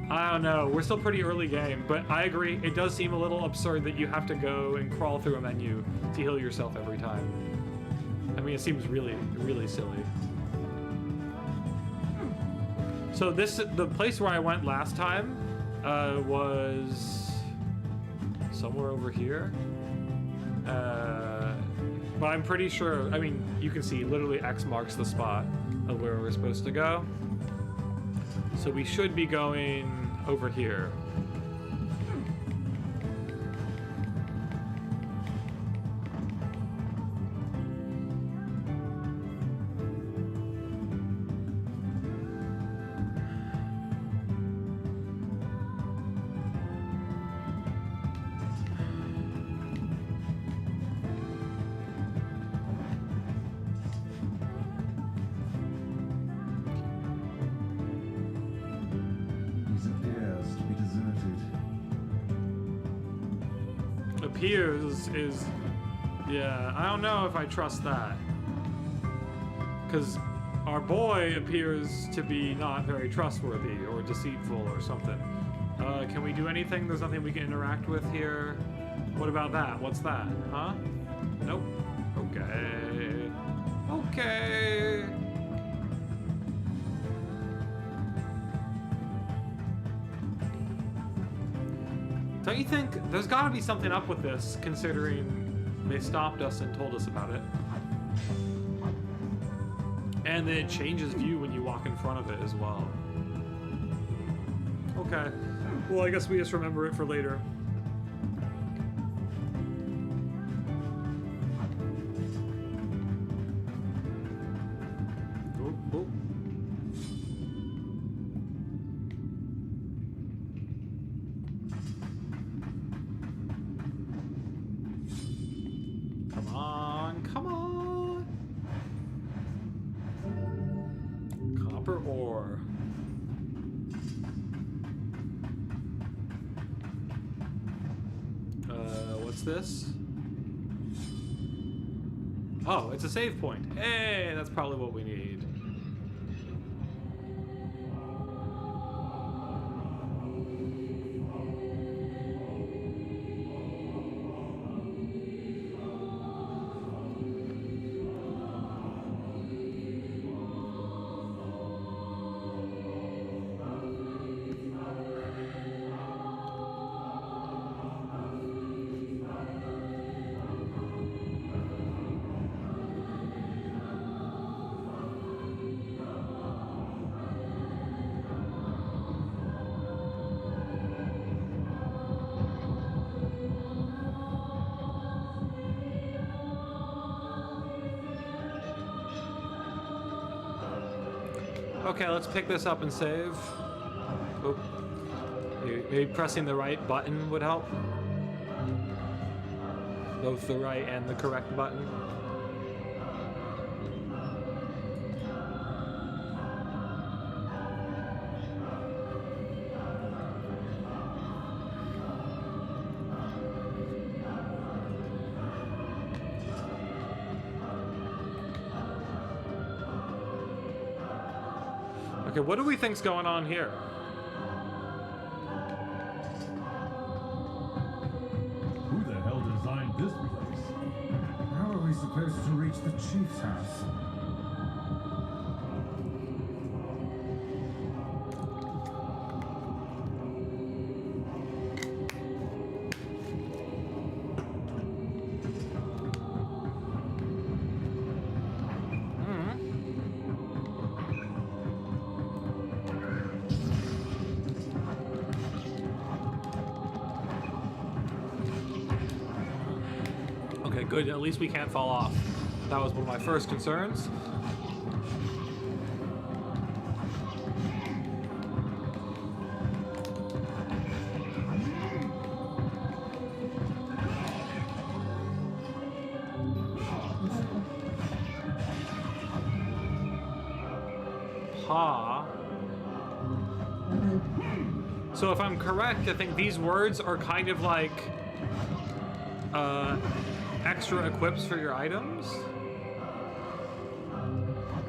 I don't know. We're still pretty early game, but I agree. It does seem a little absurd that you have to go and crawl through a menu to heal yourself every time. I mean, it seems really, really silly. So the place where I went last time was somewhere over here. But I'm pretty sure, I mean, you can see literally X marks the spot of where we're supposed to go. So we should be going over here. Appears is, yeah, I don't know if I trust that. Because our boy appears to be not very trustworthy or deceitful or something. Can we do anything? There's nothing we can interact with here. What about that? What's that? Huh? Nope. Okay. Okay. Don't you think there's got to be something up with this, considering they stopped us and told us about it? And then it changes view when you walk in front of it as well. Okay. Well, I guess we just remember it for later. This? Oh, it's a save point. Hey, that's probably what we need. Okay, let's pick this up and save. Oop. Maybe pressing the right button would help. Both the right and the correct button. Okay, what do we think's going on here? Who the hell designed this place? How are we supposed to reach the chief's house? Good, at least we can't fall off. That was one of my first concerns. Pa. So if I'm correct, I think these words are kind of like extra equips for your items.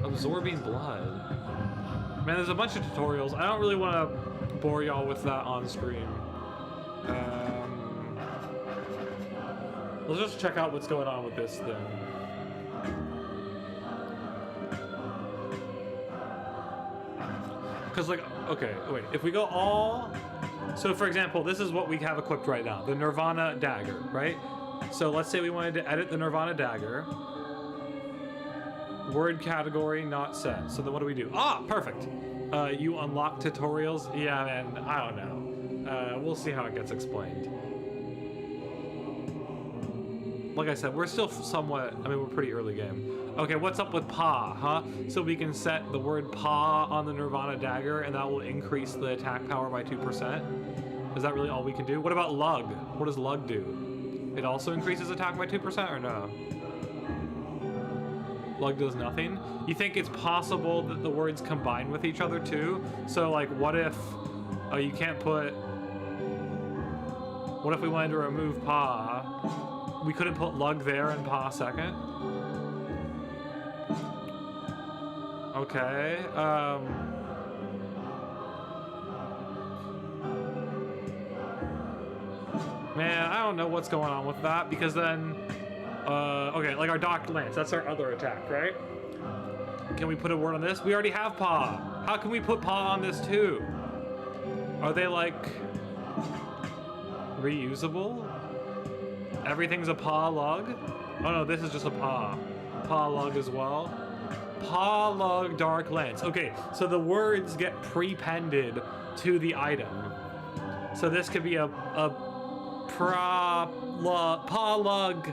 Absorbing blood. Man, there's a bunch of tutorials. I don't really want to bore y'all with that on screen. Let's just check out what's going on with this thing. Because, like, okay, wait, if we go all... So, for example, this is what we have equipped right now. The Nirvana Dagger, right? So, let's say we wanted to edit the Nirvana Dagger. Word category not set. So, then what do we do? Ah, perfect! You unlock tutorials? Yeah, man, I don't know. We'll see how it gets explained. Like I said, we're still somewhat... I mean, we're pretty early game. Okay, what's up with Pa, huh? So we can set the word Pa on the Nirvana Dagger, and that will increase the attack power by 2%. Is that really all we can do? What about Lug? What does Lug do? It also increases attack by 2% or no? Lug does nothing? You think it's possible that the words combine with each other too? So like, what if... Oh, you can't put... What if we wanted to remove Pa? We couldn't put Lug there and Pa second? Okay, man, I don't know what's going on with that, because then, okay, like our Docked Lance, that's our other attack, right? Can we put a word on this? We already have Pa. How can we put Pa on this too? Are they, like, reusable? Everything's a Pa Lug? Oh no, this is just a Pa. Pa Lug as well. Pa Lug Dark Lance. Okay, so the words get prepended to the item. So this could be a Pa Lug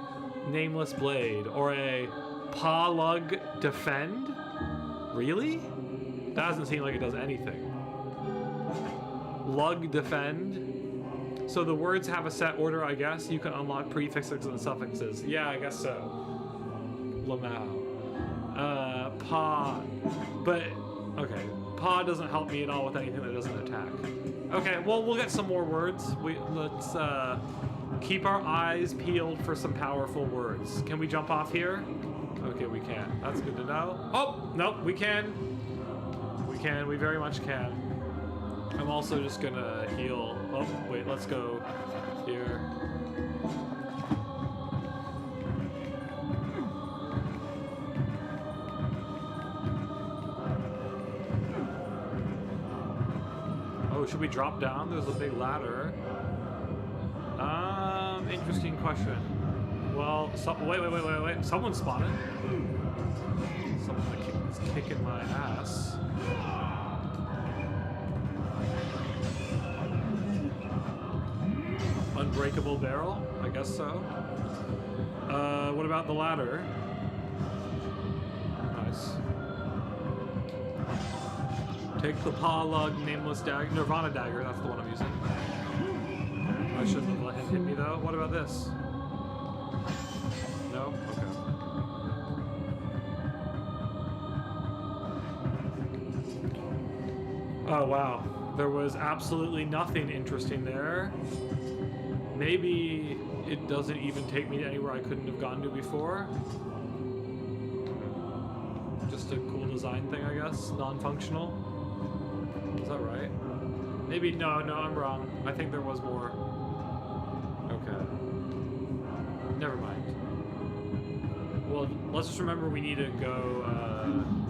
Nameless Blade, or a Pa Lug Defend? Really? That doesn't seem like it does anything. Lug Defend. So the words have a set order, I guess. You can unlock prefixes and suffixes. Yeah, I guess so. Lamau. Pa. But, okay. Pa doesn't help me at all with anything that doesn't attack. Okay, well, we'll get some more words. Let's keep our eyes peeled for some powerful words. Can we jump off here? Okay, we can. That's good to know. Oh, nope, we can. We can, we very much can. I'm also just gonna heal. Oh, wait, let's go here. Oh, should we drop down? There's a big ladder. Interesting question. Well, wait. Someone spotted. Someone is kicking my ass. Unbreakable barrel? I guess so. What about the ladder? Nice. Take the Pa Lug Nameless Dagger. Nirvana Dagger, that's the one I'm using. I shouldn't have let him hit me though. What about this? No? Okay. Oh wow. There was absolutely nothing interesting there. Maybe it doesn't even take me to anywhere I couldn't have gone to before. Just a cool design thing, I guess. Non-functional. Is that right? Maybe, no, I'm wrong. I think there was more. Okay. Never mind. Well, let's just remember we need to go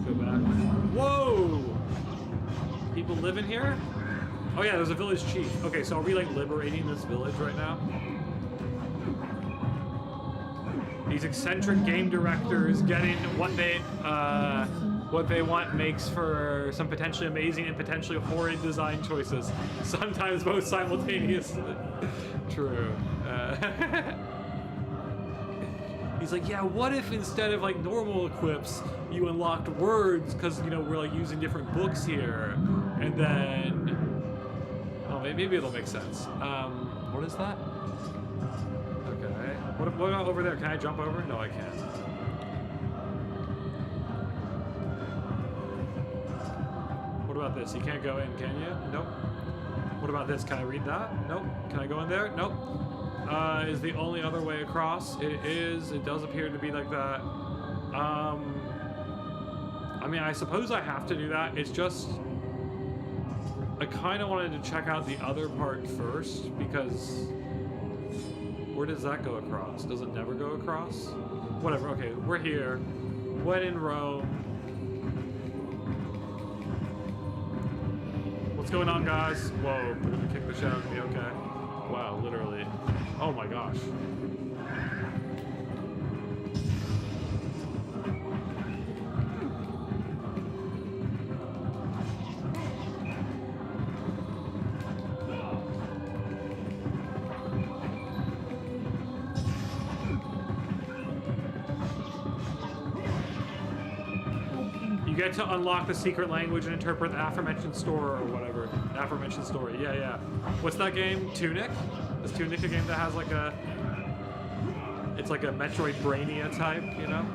back. Whoa! People live in here? Oh yeah, there's a village chief. Okay, so are we like liberating this village right now? These eccentric game directors getting what they want makes for some potentially amazing and potentially horrid design choices. Sometimes both simultaneously. True. He's like, yeah, what if instead of like normal equips, you unlocked words? Because, you know, we're like using different books here. And then, oh, maybe it'll make sense. What is that? Okay. What about over there? Can I jump over? No, I can't. What about this? You can't go in, can you? Nope. What about this? Can I read that? Nope. Can I go in there? Nope. Is the only other way across? It is. It does appear to be like that. I mean, I suppose I have to do that. It's just, I kind of wanted to check out the other part first, because where does that go across? Does it never go across? Whatever. Okay, we're here. When in Rome. What's going on, guys? Whoa, we're gonna kick the shit out of me. Okay. Wow, literally. Oh my gosh. You get to unlock the secret language and interpret the aforementioned story or whatever. Aforementioned story. Yeah, yeah. What's that game? Tunic? Is Tunic a game that has like a... It's like a Metroid Brainia type, you know?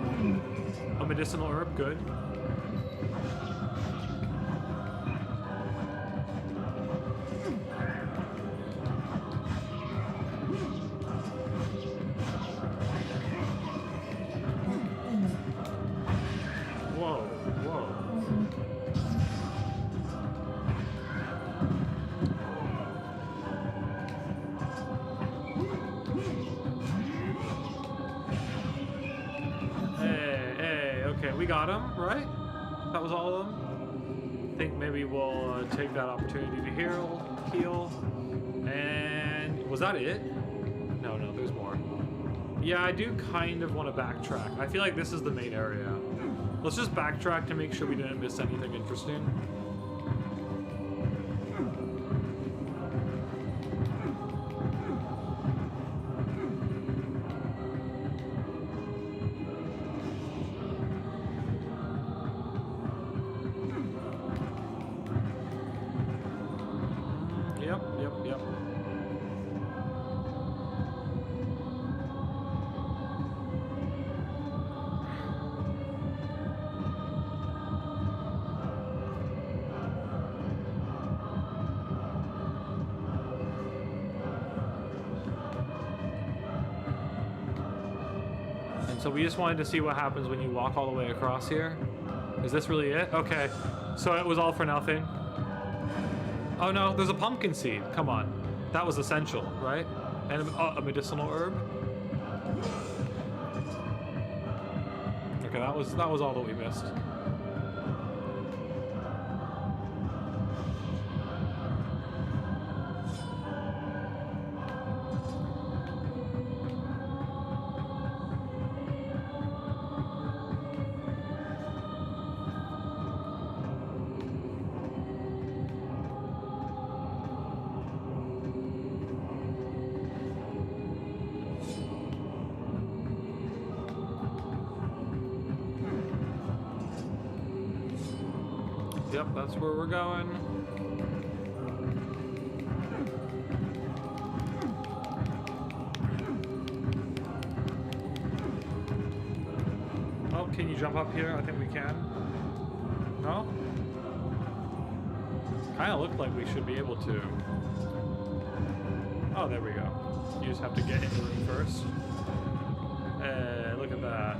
A medicinal herb? Good. Got him, right? That was all of them? I think maybe we'll take that opportunity to heal. And was that it? No, there's more. Yeah, I do kind of want to backtrack. I feel like this is the main area. Let's just backtrack to make sure we didn't miss anything interesting. Yep. And so we just wanted to see what happens when you walk all the way across here. Is this really it? Okay, so it was all for nothing. Oh no, there's a pumpkin seed. Come on. That was essential, right? And a medicinal herb. Okay, that was all that we missed. Yep, that's where we're going. Oh, can you jump up here? I think we can. No? Kinda looked like we should be able to. Oh, there we go. You just have to get in the room first. Hey, look at that.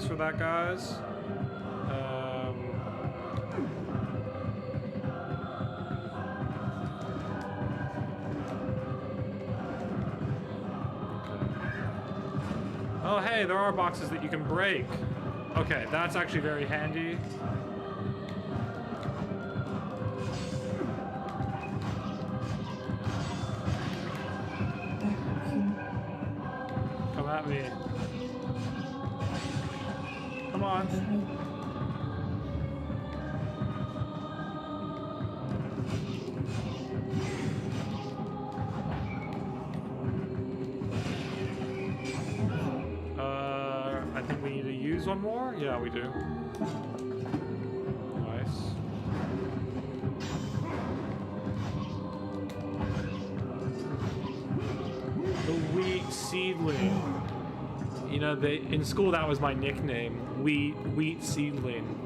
For that, guys. Oh, hey, there are boxes that you can break. Okay, that's actually very handy. Come at me. Come on. I think we need to use one more? Yeah, we do. Nice. The wheat seedling. You know, in school that was my nickname. Wheat seedling.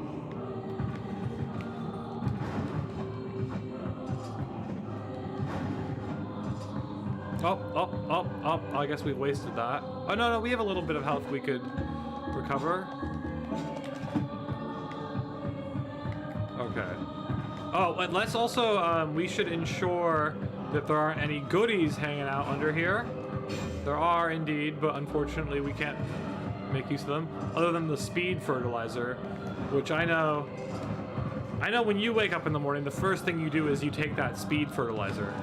Oh, I guess we've wasted that. Oh, no, we have a little bit of health we could recover. Okay. Oh, and let's also, we should ensure that there aren't any goodies hanging out under here. There are indeed, but unfortunately we can't make use of them. Other than the speed fertilizer, which I know when you wake up in the morning, the first thing you do is you take that speed fertilizer.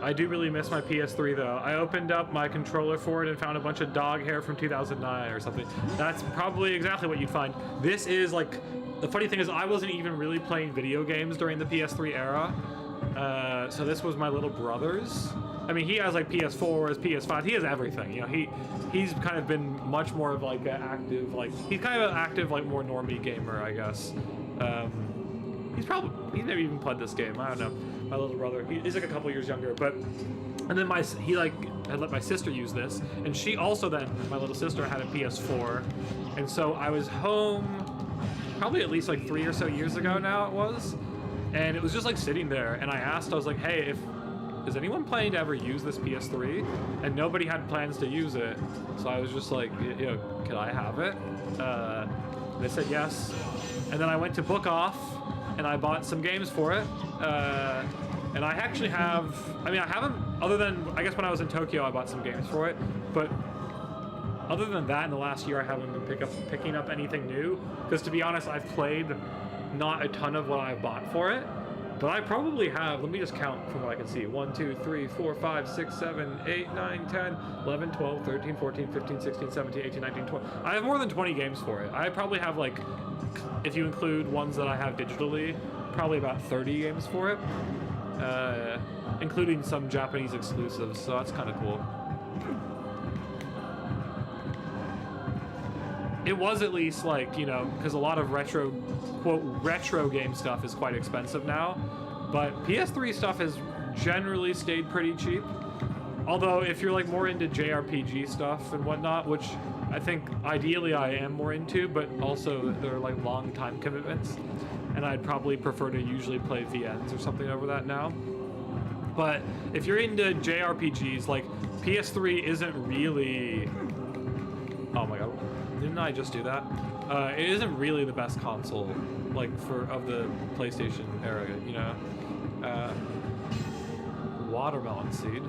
I do really miss my PS3 though. I opened up my controller for it and found a bunch of dog hair from 2009 or something. That's probably exactly what you'd find. This is like, the funny thing is I wasn't even really playing video games during the PS3 era. So this was my little brother's. I mean, he has like PS4s, PS5, he has everything. You know, he's kind of been much more of like an active, like, he's kind of an active, like more normie gamer, I guess. He's never even played this game, I don't know. My little brother, he's like a couple years younger, but, and then he like had let my sister use this, and she also then, my little sister had a PS4, and so I was home probably at least like 3 or so years ago now it was, and it was just like sitting there, and I asked, I was like, hey, is anyone planning to ever use this PS3? And nobody had plans to use it, so I was just like, you know, can I have it? They said yes, and then I went to Book Off, and I bought some games for it, and I actually have, I mean, I haven't, other than, I guess when I was in Tokyo I bought some games for it, but other than that in the last year I haven't been picking up anything new, because to be honest I've played not a ton of what I've bought for it, but I probably have, let me just count from what I can see, 1, 2, 3, 4, 5, 6, 7, 8, 9, 10, 11, 12, 13, 14, 15, 16, 17, 18, 19, 20. I have more than 20 games for it. I probably have like, if you include ones that I have digitally, probably about 30 games for it, including some Japanese exclusives, so that's kind of cool. It was at least like, you know, because a lot of retro, quote, retro game stuff is quite expensive now, but PS3 stuff has generally stayed pretty cheap. Although if you're like more into JRPG stuff and whatnot, which I think ideally I am more into, but also they're like long time commitments, and I'd probably prefer to usually play VNs or something over that now. But if you're into JRPGs, like PS3 isn't really, oh my god, didn't I just do that? It isn't really the best console, like of the PlayStation era, you know. Watermelon seed.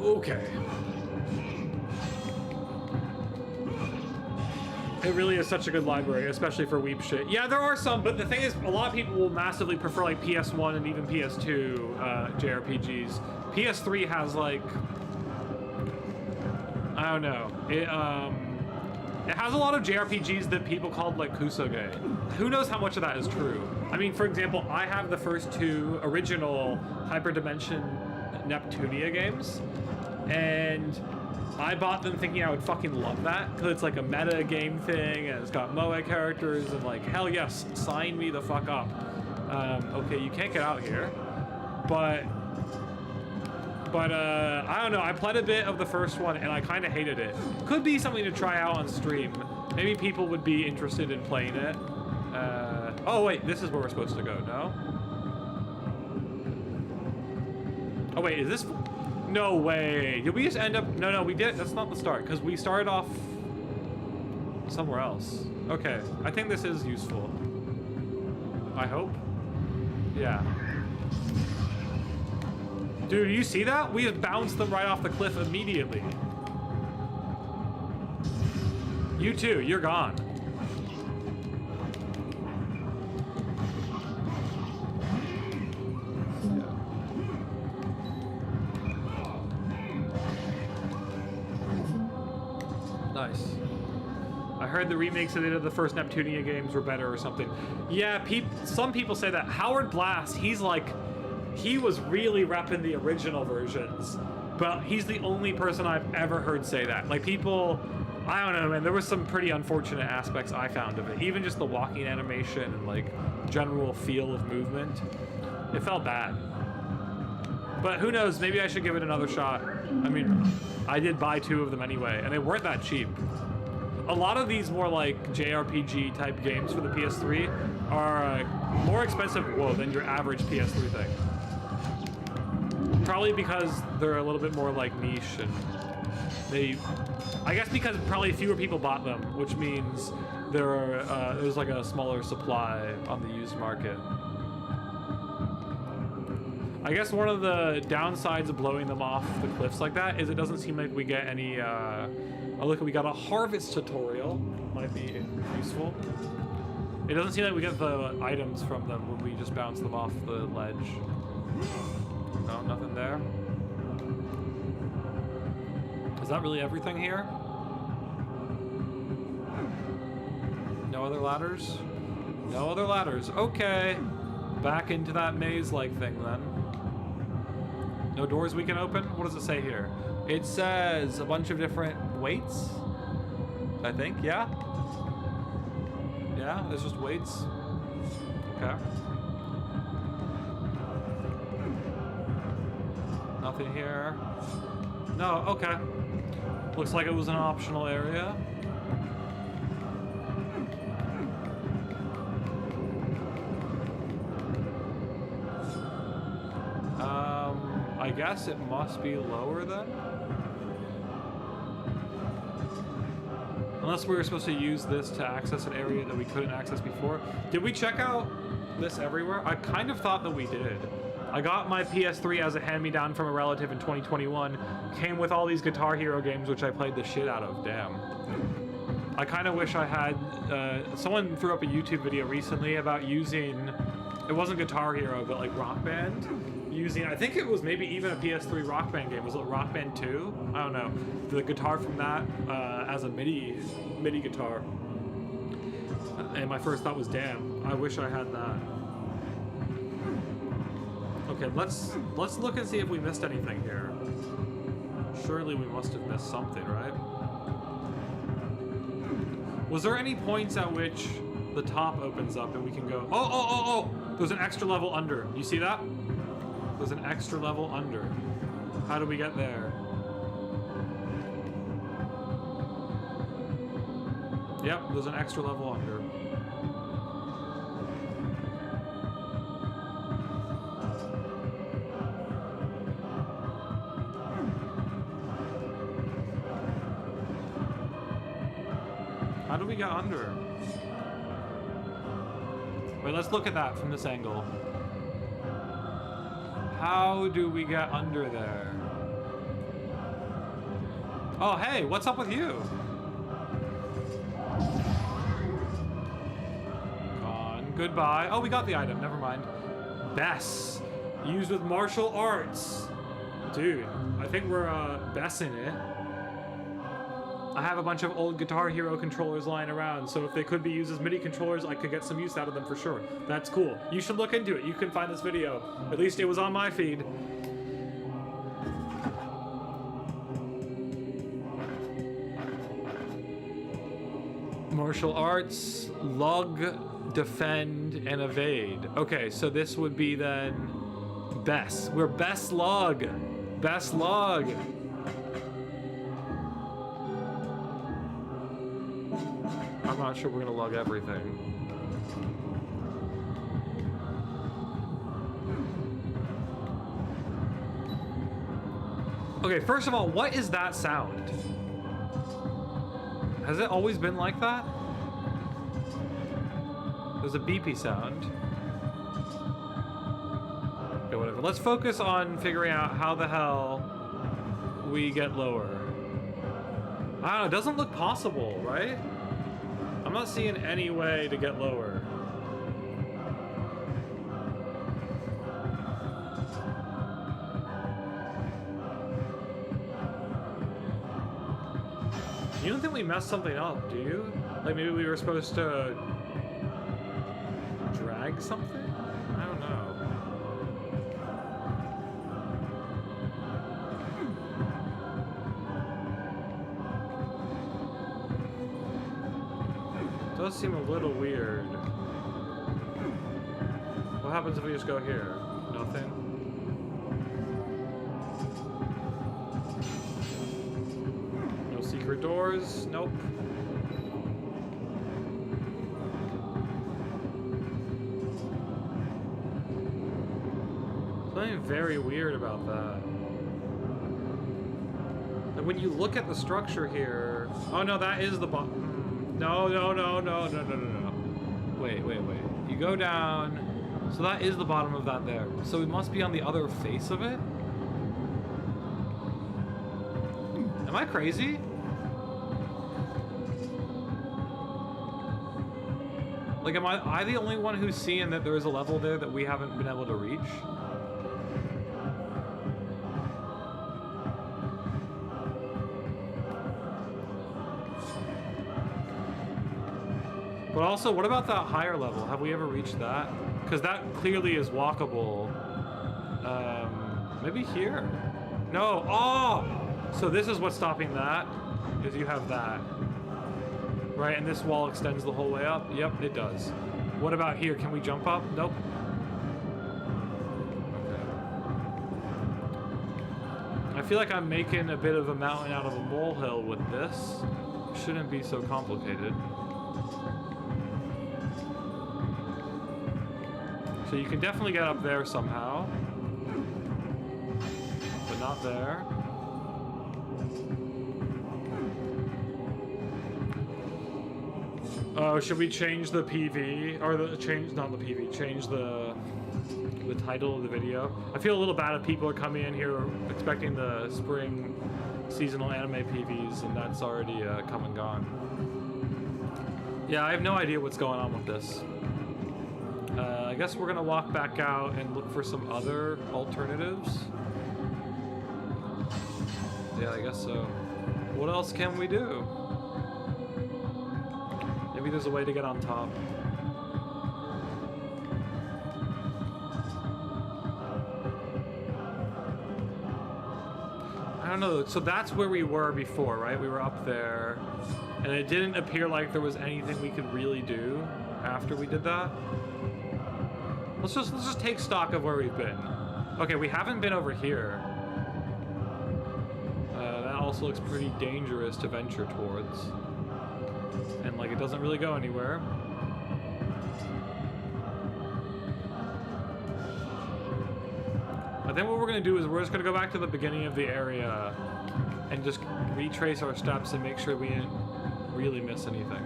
Okay. It really is such a good library, especially for weep shit. Yeah, there are some, but the thing is, a lot of people will massively prefer like PS1 and even PS2 JRPGs. PS3 has like, I don't know. It has a lot of JRPGs that people called like kusoge. Who knows how much of that is true? I mean, for example, I have the first 2 original Hyperdimension Neptunia games, and I bought them thinking I would fucking love that, because it's like a meta game thing, and it's got Moe characters, and like, hell yes, sign me the fuck up. Okay, you can't get out here, but I don't know, I played a bit of the first one and I kind of hated it. Could be something to try out on stream. Maybe people would be interested in playing it. Oh wait, this is where we're supposed to go, no? Oh wait, is this, no way. Did we just end up, no, we did, that's not the start, because we started off somewhere else. Okay, I think this is useful. I hope. Yeah. Dude, you see that? We just bounced them right off the cliff immediately. You too, you're gone. heard the remakes they did of the first Neptunia games were better or something. Yeah, some people say that. Howard Blast, he was really repping the original versions, but he's the only person I've ever heard say that. Like, people, I don't know, man, there was some pretty unfortunate aspects I found of it. Even just the walking animation and, like, general feel of movement. It felt bad. But who knows, maybe I should give it another shot. I mean, I did buy 2 of them anyway, and they weren't that cheap. A lot of these more like JRPG type games for the PS3 are more expensive, than your average PS3 thing. Probably because they're a little bit more like niche, and I guess because probably fewer people bought them, which means there's like a smaller supply on the used market. I guess one of the downsides of blowing them off the cliffs like that is it doesn't seem like we get any, oh look, we got a harvest tutorial. Might be useful. It doesn't seem like we get the items from them when we just bounce them off the ledge. No, nothing there. Is that really everything here? No other ladders? No other ladders. Okay. Back into that maze-like thing then. No doors we can open? What does it say here? It says a bunch of different weights, I think, yeah? Yeah, there's just weights. Okay. Nothing here. No, okay. Looks like it was an optional area. I guess it must be lower then? Unless we were supposed to use this to access an area that we couldn't access before. Did we check out this everywhere? I kind of thought that we did. I got my PS3 as a hand-me-down from a relative in 2021. Came with all these Guitar Hero games, which I played the shit out of. Damn. I kind of wish I had... someone threw up a YouTube video recently about using... It wasn't Guitar Hero, but like Rock Band. Using, I think it was maybe even a PS3 Rock Band game. Was it Rock Band 2? I don't know. The guitar from that as a MIDI guitar. And my first thought was, damn, I wish I had that. Okay, let's look and see if we missed anything here. Surely we must have missed something, right? Was there any points at which the top opens up and we can go, oh, there's an extra level under. You see that? There's an extra level under. How do we get there? Yep, there's an extra level under. How do we get under? Wait, let's look at that from this angle. How do we get under there? Oh, hey, what's up with you? Gone. Goodbye. Oh, we got the item. Never mind. Bess. Used with martial arts. Dude, I think we're Bessing it. I have a bunch of old Guitar Hero controllers lying around, so if they could be used as MIDI controllers, I could get some use out of them for sure. That's cool. You should look into it. You can find this video. At least it was on my feed. Martial arts, lug, defend, and evade. Okay, so this would be then Bess. We're Bess lug. Bess lug. I'm not sure we're gonna lug everything. Okay, first of all, what is that sound? Has it always been like that? There's a beepy sound. Okay, whatever. Let's focus on figuring out how the hell we get lower. I don't know, it doesn't look possible, right? I'm not seeing any way to get lower. You don't think we messed something up, do you? Like maybe we were supposed to drag something? I don't know. It does seem a little weird. What happens if we just go here? Nothing? No secret doors? Nope. Something very weird about that. And when you look at the structure here... Oh no, that is the bottom. No. Wait. You go down... So that is the bottom of that there. So we must be on the other face of it? Am I crazy? Like, am I the only one who's seeing that there is a level there that we haven't been able to reach? But also, what about that higher level? Have we ever reached that? Because that clearly is walkable. Maybe here? No. Oh! So this is what's stopping that, is you have that. Right, and this wall extends the whole way up? Yep, it does. What about here? Can we jump up? Nope. Okay. I feel like I'm making a bit of a mountain out of a molehill with this. Shouldn't be so complicated. So you can definitely get up there somehow. But not there. Oh, should we change the PV? Or not the PV, change the title of the video? I feel a little bad if people are coming in here expecting the spring seasonal anime PVs and that's already come and gone. Yeah, I have no idea what's going on with this. I guess we're gonna walk back out and look for some other alternatives. Yeah, I guess so. What else can we do? Maybe there's a way to get on top. I don't know, so that's where we were before, right? We were up there, and it didn't appear like there was anything we could really do after we did that. Let's just take stock of where we've been. Okay, we haven't been over here. That also looks pretty dangerous to venture towards. And like it doesn't really go anywhere. I think what we're gonna do is we're just gonna go back to the beginning of the area and just retrace our steps and make sure we didn't really miss anything.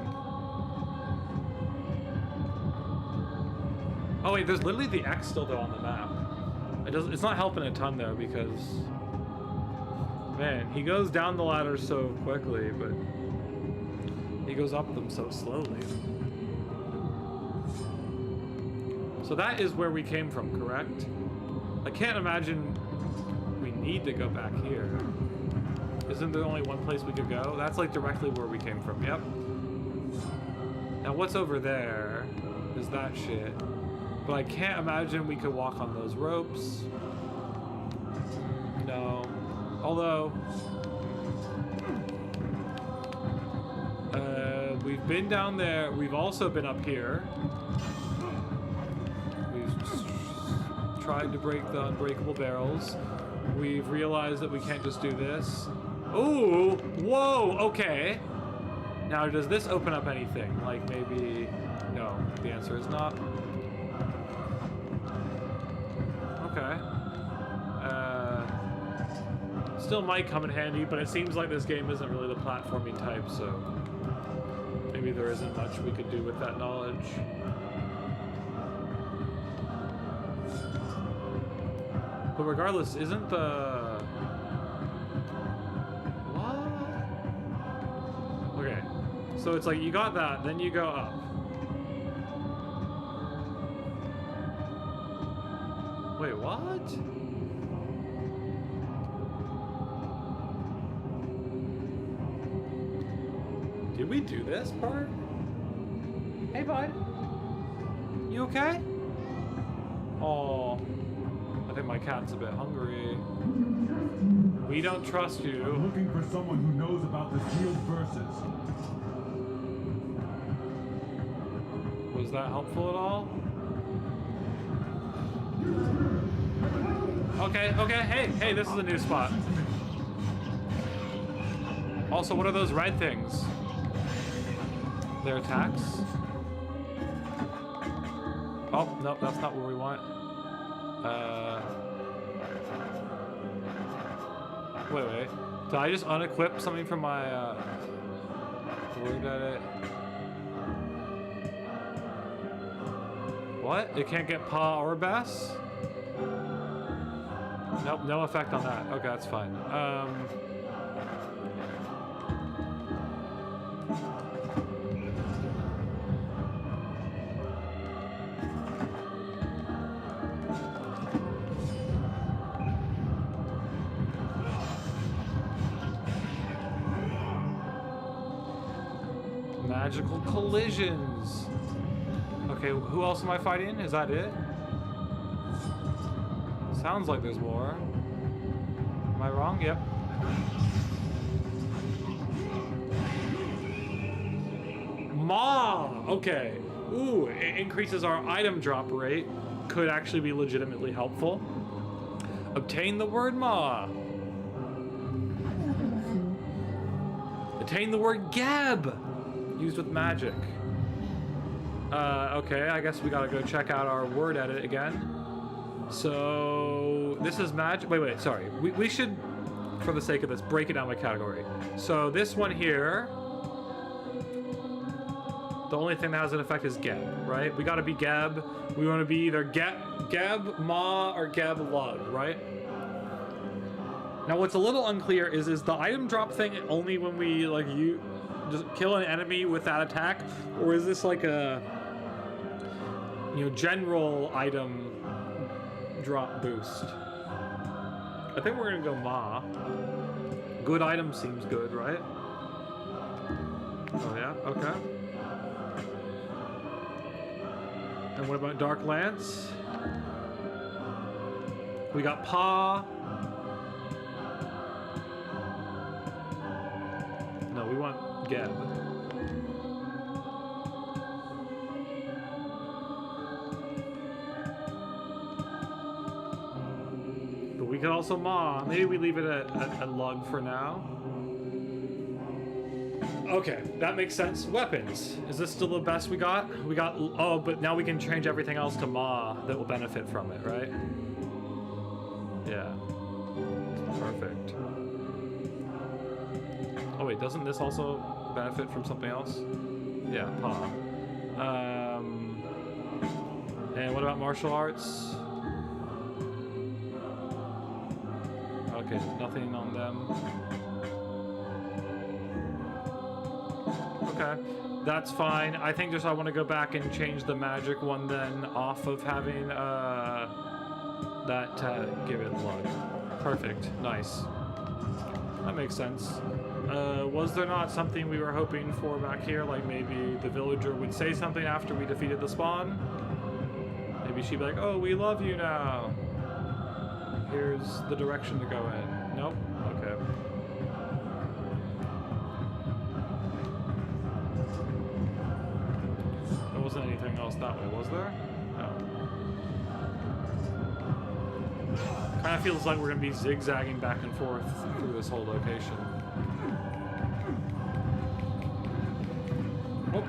Oh wait, there's literally the X still though on the map. It's not helping a ton though because, man, he goes down the ladder so quickly, but he goes up them so slowly. So that is where we came from, correct? I can't imagine we need to go back here. Isn't there only one place we could go? That's like directly where we came from, yep. Now what's over there is that shit. But I can't imagine we could walk on those ropes. No. Although... we've been down there. We've also been up here. We've tried to break the unbreakable barrels. We've realized that we can't just do this. Ooh! Whoa! Okay. Now, does this open up anything? Like maybe... No. The answer is not. Okay. Still might come in handy, but it seems like this game isn't really the platforming type, so maybe there isn't much we could do with that knowledge. But regardless, isn't the... What? Okay. So it's like you got that, then you go up. Wait, what? Did we do this part? Hey, bud. You okay? Oh, I think my cat's a bit hungry. We don't trust you. I'm looking for someone who knows about the sealed verses. Was that helpful at all? Okay, okay, hey, this is a new spot. Also, what are those red things? Their attacks? Oh, no, that's not what we want. Wait. Did I just unequip something from my, word edit? What? It can't get paw or bass? Nope, no effect on that. Okay, that's fine. Magical collisions. Okay, who else am I fighting? Is that it? Sounds like there's more. Am I wrong? Yep. Ma! Okay. Ooh, it increases our item drop rate. Could actually be legitimately helpful. Obtain the word Ma. Attain the word Gab. Used with magic. Okay, I guess we gotta go check out our word edit again. So, this is magic. Wait, sorry. We should, for the sake of this, break it down by category. So, this one here, the only thing that has an effect is Gab, right? We gotta be Gab. We wanna be either Gab Ma or Gab Lug, right? Now, what's a little unclear is the item drop thing only when we, like, just kill an enemy with that attack? Or is this like a, you know, general item drop boost? I think we're gonna go Ma. Good item seems good, right? Oh yeah, okay. And what about Dark Lance? We got Pa. No, we want Gab. But we could also Ma. Maybe we leave it at Lug for now. Okay, that makes sense. Weapons. Is this still the best we got? We got, oh, but now we can change everything else to Ma that will benefit from it, right? Yeah. Perfect. Oh wait, doesn't this also benefit from something else? Yeah, Pa. And what about martial arts? Okay, nothing on them. Okay, that's fine. I think just I want to go back and change the magic one then off of having that give it Lug. Perfect, nice. That makes sense. Was there not something we were hoping for back here? Like maybe the villager would say something after we defeated the spawn? Maybe she'd be like, oh, we love you now. Here's the direction to go in. Nope? Okay. There wasn't anything else that way, was there? No. Kind of feels like we're going to be zigzagging back and forth through this whole location. Oh.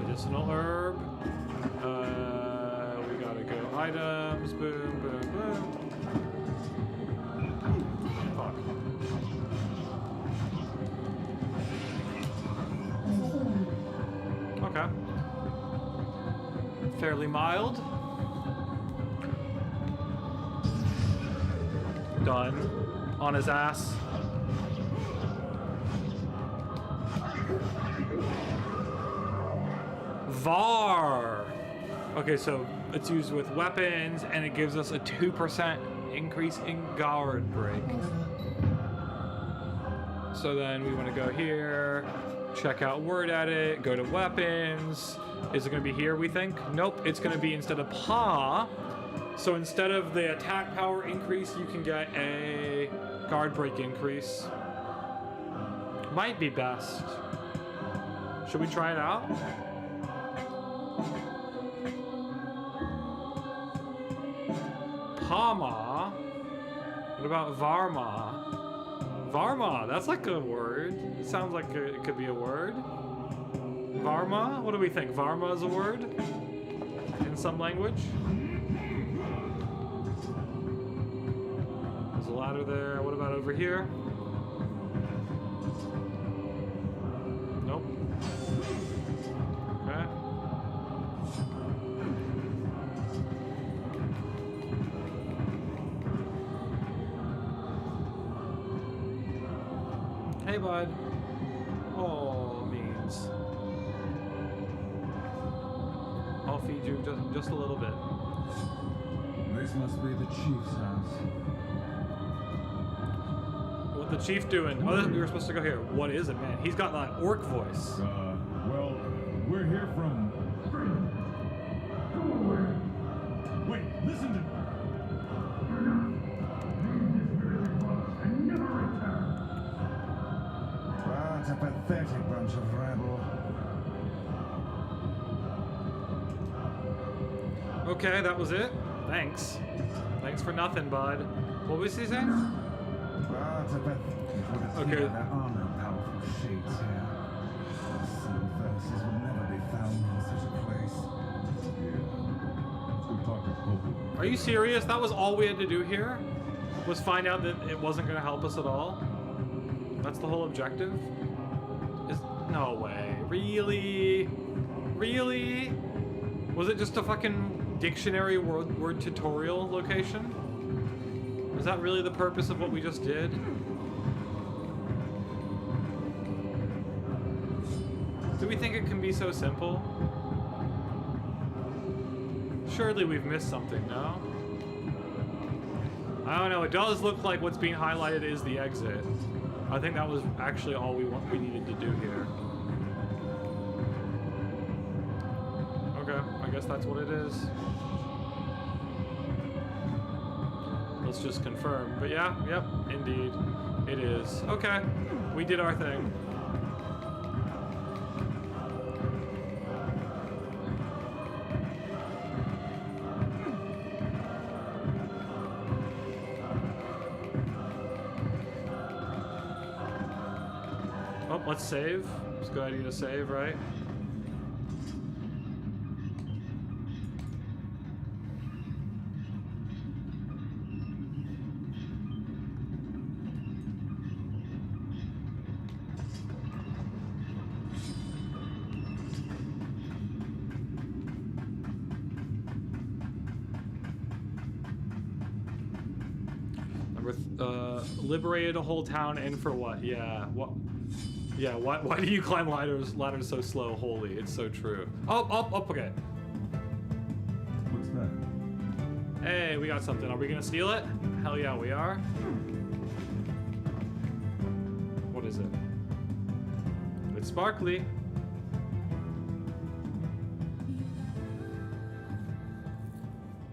Medicinal herb. We gotta go items. Boom, boom, boom. Fuck. Okay. Fairly mild. gun on his ass. VAR! Okay, so it's used with weapons, and it gives us a 2% increase in guard break. So then we want to go here, check out word edit, go to weapons. Is it going to be here, we think? Nope, it's going to be instead of PA. So instead of the attack power increase, you can get a guard break increase. Might be best. Should we try it out? Pama. What about Varma? Varma, that's like a word. It sounds like it could be a word. Varma? What do we think? Varma is a word? In some language? There's a ladder there. What about over here? Nope. Okay. Hey, bud. Oh, means. I'll feed you just a little bit. This must be the chief's house. What the chief doing? Oh, we were supposed to go here. What is it, man? He's got that orc voice. Well, we're here from... Wait, listen to... What a pathetic bunch of rabble. Okay, that was it. Thanks. Thanks for nothing, bud. What was he saying? Okay. There are no powerful shades here. Some verses will never be found in such a place. Are you serious? That was all we had to do here? Was find out that it wasn't going to help us at all? That's the whole objective? No way. Really? Really? Was it just a fucking dictionary word tutorial location? Is that really the purpose of what we just did? Do we think it can be so simple? Surely we've missed something, no? I don't know, it does look like what's being highlighted is the exit. I think that was actually all we needed to do here. Okay, I guess that's what it is. Let's just confirm. But yeah, yep, indeed, it is. Okay, we did our thing. Oh, let's save. It's a good idea to save, right? Liberated a whole town, and for what? Yeah, what? Yeah, why do you climb ladders so slow? Holy, it's so true. Up, okay. What's that? Hey, we got something. Are we gonna steal it? Hell yeah, we are. What is it? It's sparkly.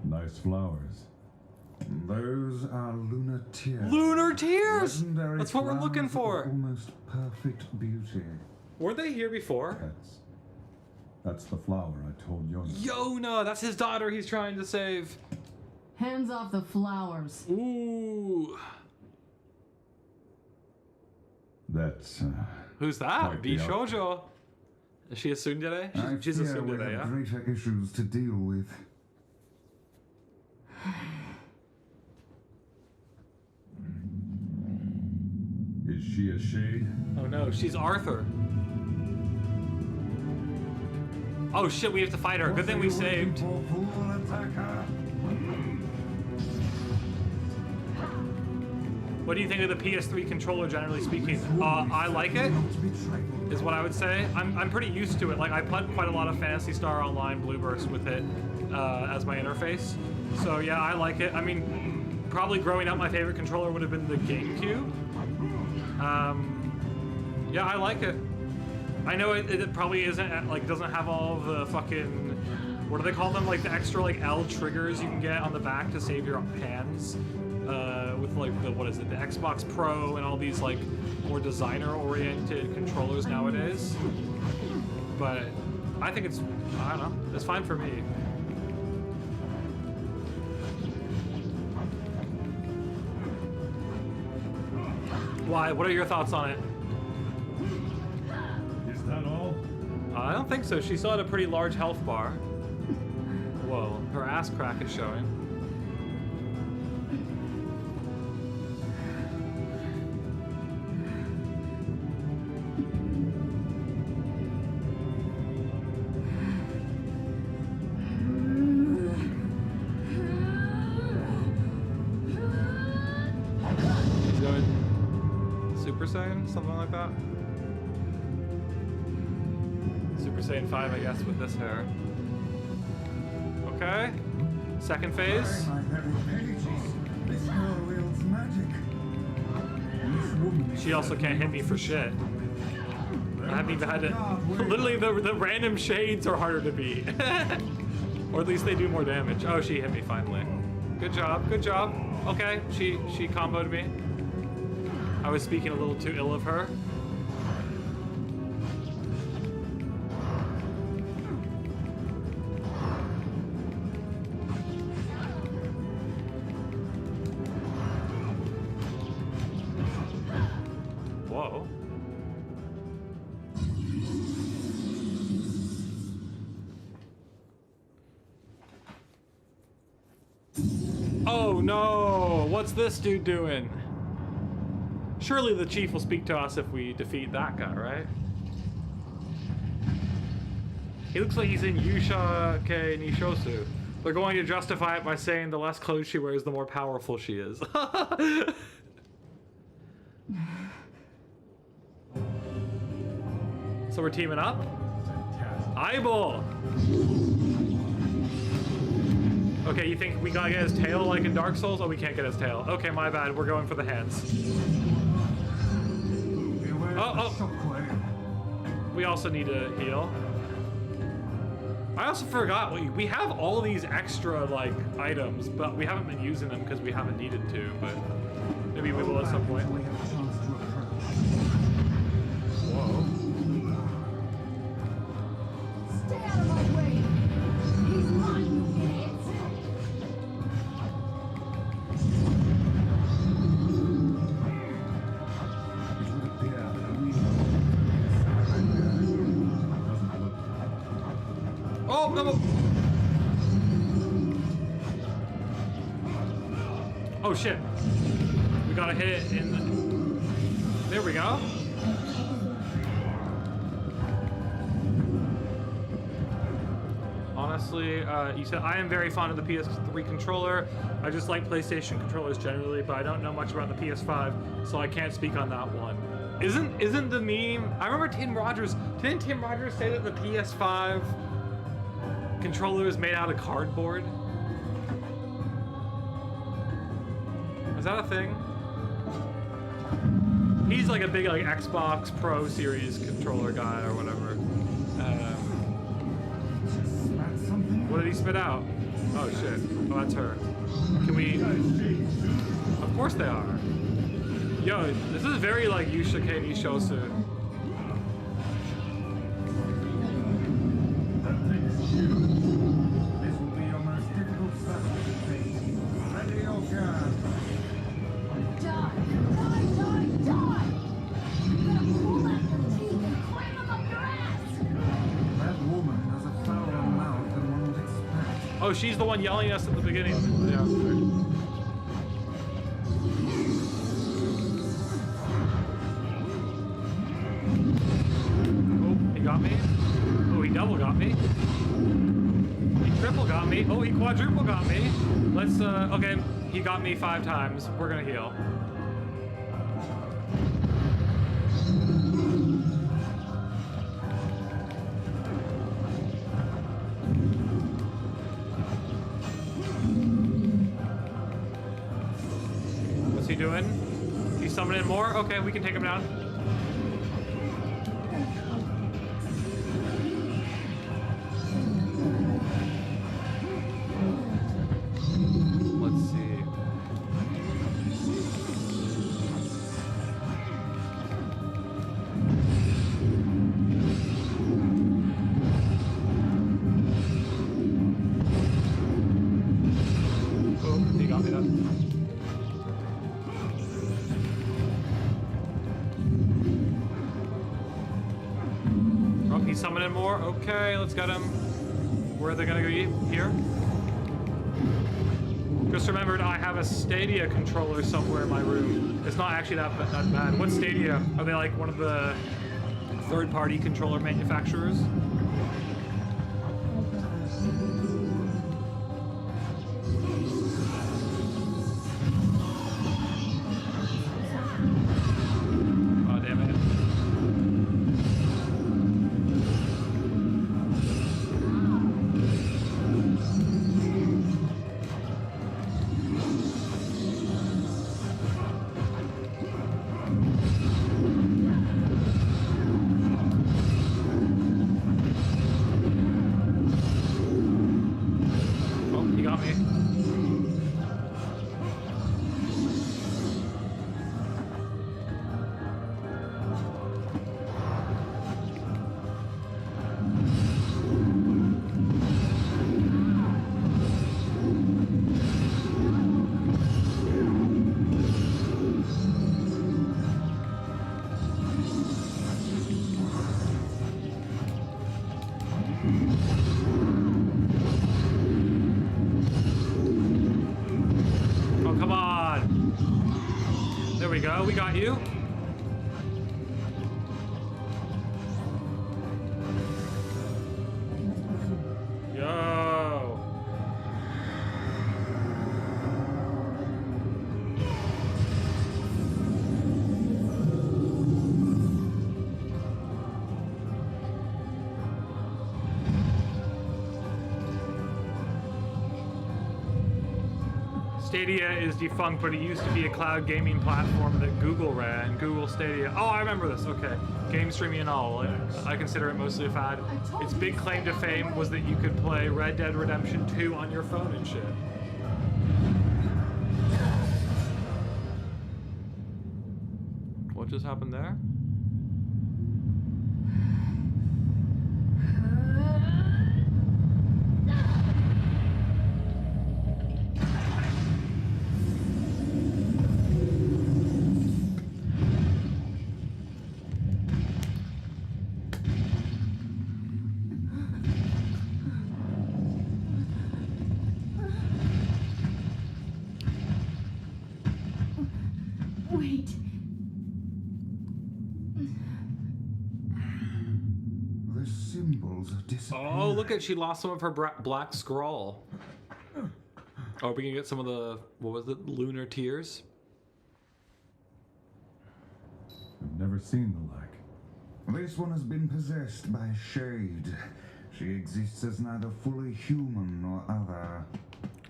Nice flowers. Those are lunar tears. Lunar tears! Legendary That's what we're looking flowers for. of almost perfect beauty. Were they here before? That's the flower I told Yona. Yona, that's his daughter he's trying to save. Hands off the flowers. Ooh. That's Who's that? quite the Bishoujo. Is she a tsundere? She's a I fear we tsundere, yeah? have greater issues to deal with. Is she a shade? Oh no, she's Arthur. Oh shit, we have to fight her. Good thing we saved. What do you think of the PS3 controller, generally speaking? I like it, is what I would say. I'm pretty used to it. Like, I played quite a lot of Phantasy Star Online Blueburst with it as my interface. So yeah, I like it. I mean, probably growing up, my favorite controller would have been the GameCube. Yeah, I like it. I know it probably isn't, like, doesn't have all of the fucking, what do they call them? Like, the extra, like, L triggers you can get on the back to save your hands. With like the, what is it, the Xbox Pro and all these like more designer-oriented controllers nowadays. But I think it's, I don't know, it's fine for me. Why? What are your thoughts on it? Is that all? I don't think so. She still had a pretty large health bar. Whoa, her ass crack is showing. Something like that. Super Saiyan 5, I guess, with this hair. Okay. Second phase. She also can't hit me for shit. I haven't even had to... Literally, the random shades are harder to beat. Or at least they do more damage. Oh, she hit me finally. Good job, good job. Okay, she comboed me. I was speaking a little too ill of her. Whoa. Oh no! What's this dude doing? Surely the chief will speak to us if we defeat that guy, right? He looks like he's in Yusha Ke Nishosu. They're going to justify it by saying the less clothes she wears, the more powerful she is. So we're teaming up? Eyeball! Okay, you think we gotta get his tail like in Dark Souls? Oh, we can't get his tail. Okay, my bad. We're going for the hands. Oh. We also need to heal. I also forgot, we have all these extra, like, items, but we haven't been using them because we haven't needed to, but maybe we will at some point. Whoa. Stay out of my way! He's mine, you idiots! Oh, no! Oh shit. We gotta hit it in the... There we go. Honestly, you said, I am very fond of the PS3 controller. I just like PlayStation controllers generally, but I don't know much about the PS5, so I can't speak on that one. Isn't the meme... I remember Tim Rogers... Didn't Tim Rogers say that the PS5 controller is made out of cardboard? Is that a thing? He's like a big like Xbox Pro Series controller guy or whatever. What did he spit out? Oh shit. Oh, that's her. Can we... Of course they are. Yo, this is very like Yusha Ke Nishosu. This will be your most difficult battle to defeat. Ready your gun. Die! Die! Die! Die! You're gonna pull out your teeth and cram them up your ass! That woman has a fouler mouth than one would expect. Oh, she's the one yelling at us at the beginning. Yeah. Oh, he got me. Oh, he double got me. He triple got me. Oh, he quadruple got me. Let's, okay, he got me 5 times. We're gonna heal. summoning more? Okay, we can take him down. Let's see. Oh, he got me that. Oh, he's summoning more. Okay, let's get him. Where are they gonna go? Here? Just remembered I have a Stadia controller somewhere in my room. It's not actually that bad. What's Stadia? Are they like one of the third-party controller manufacturers? Oh, damn it. Oh, he got me. Oh, come on. There we go. We got you. Yo. Stadia is defunct, but it used to be a cloud gaming platform that Google ran. Google Stadia. Oh, I remember this. Okay. Game streaming and all. I consider it mostly a fad. Its big claim to fame was that you could play Red Dead Redemption 2 on your phone and shit. What just happened there? Wait. The symbols have disappeared. Oh, look at, she lost some of her black scroll. Oh, we can get some of the, what was it, lunar tears? I've never seen the like. This one has been possessed by a shade. She exists as neither fully human nor other.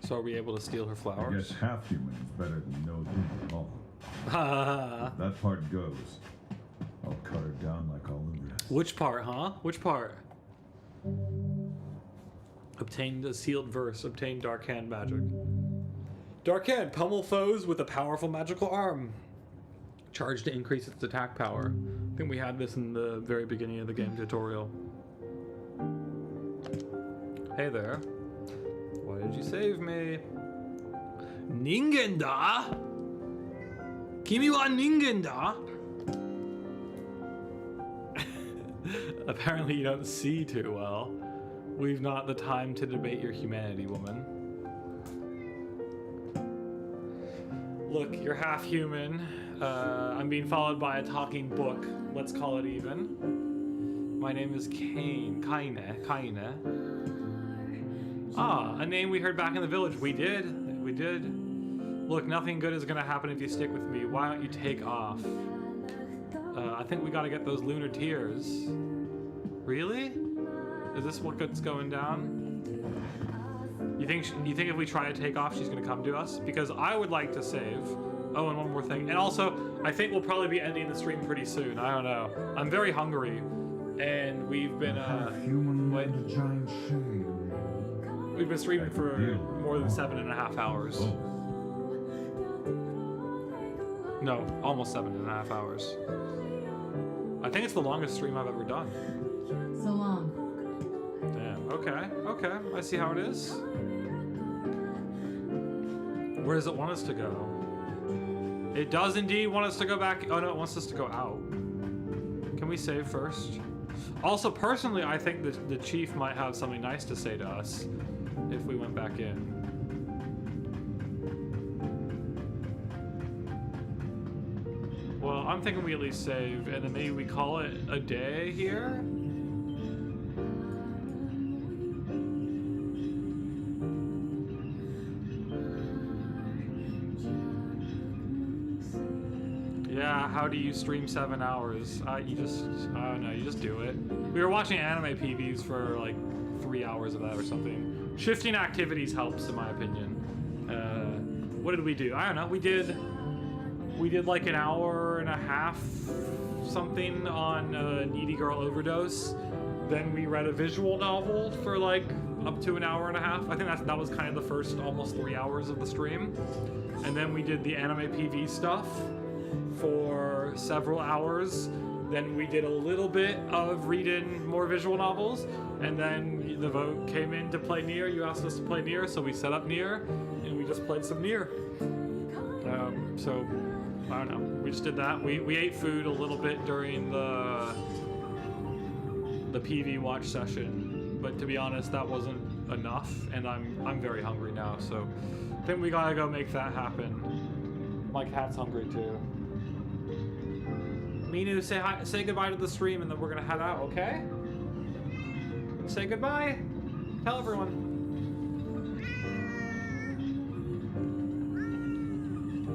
So are we able to steal her I flowers? guess half human is better than no human at all. If that part goes, I'll cut her down like all the rest. Which part, huh? Which part? Obtained a sealed verse. Obtained Dark Hand magic. Dark Hand, pummel foes with a powerful magical arm. Charge to increase its attack power. I think we had this in the very beginning of the game tutorial. Hey there. Why did you save me? Ningen da? Kimi wa ningen da? Apparently you don't see too well. We've not the time to debate your humanity, woman. Look, you're half human. I'm being followed by a talking book. Let's call it even. My name is Kaine. Ah, a name we heard back in the village. We did. Look, nothing good is gonna happen if you stick with me. Why don't you take off? I think we gotta get those lunar tears. Really? Is this what's going down? You think if we try to take off, she's gonna come to us? Because I would like to save Oh, and one more thing. And also, I think we'll probably be ending the stream pretty soon. I don't know. I'm very hungry, and we've been giant shade. we've been streaming for more than 7.5 hours. No, almost 7.5 hours. I think it's the longest stream I've ever done. So long. Damn. Okay. Okay. I see how it is. Where does it want us to go? It does indeed want us to go back. Oh no, it wants us to go out. Can we save first? Also, personally, I think that the chief might have something nice to say to us if we went back in. Well, I'm thinking we at least save, and then maybe we call it a day here? Yeah, how do you stream 7 hours? I don't know, you just do it. We were watching anime PVs for like 3 hours of that or something. Shifting activities helps, in my opinion. What did we do? I don't know, we did like an hour and a half something on Needy Girl Overdose. Then we read a visual novel for like up to an hour and a half. I think that was kind of the first almost 3 hours of the stream. And then we did the anime PV stuff for several hours. Then we did a little bit of reading more visual novels, and then the vote came in to play NIER. You asked us to play NIER, so we set up NIER, and we just played some NIER. So, I don't know, we just did that. We ate food a little bit during the PV watch session, but to be honest, that wasn't enough, and I'm very hungry now, so I think we gotta go make that happen. My cat's hungry too. Minu, say goodbye to the stream, and then we're gonna head out, okay? Say goodbye. Tell everyone.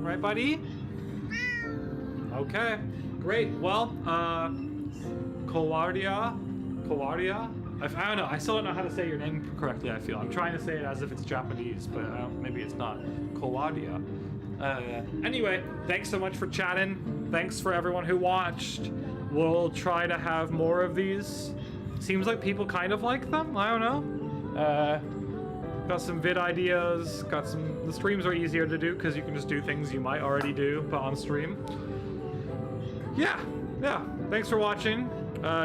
Right, buddy? Okay, great. Well, Kawaria? I don't know. I still don't know how to say your name correctly, I feel. I'm trying to say it as if it's Japanese, but maybe it's not. Kawaria. Anyway, thanks so much for chatting. Thanks for everyone who watched. We'll try to have more of these. Seems like people kind of like them. I don't know. Got some vid ideas. The streams are easier to do because you can just do things you might already do, but on stream. Yeah. Thanks for watching.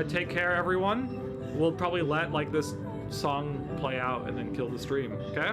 Take care, everyone. We'll probably let like this song play out and then kill the stream. Okay.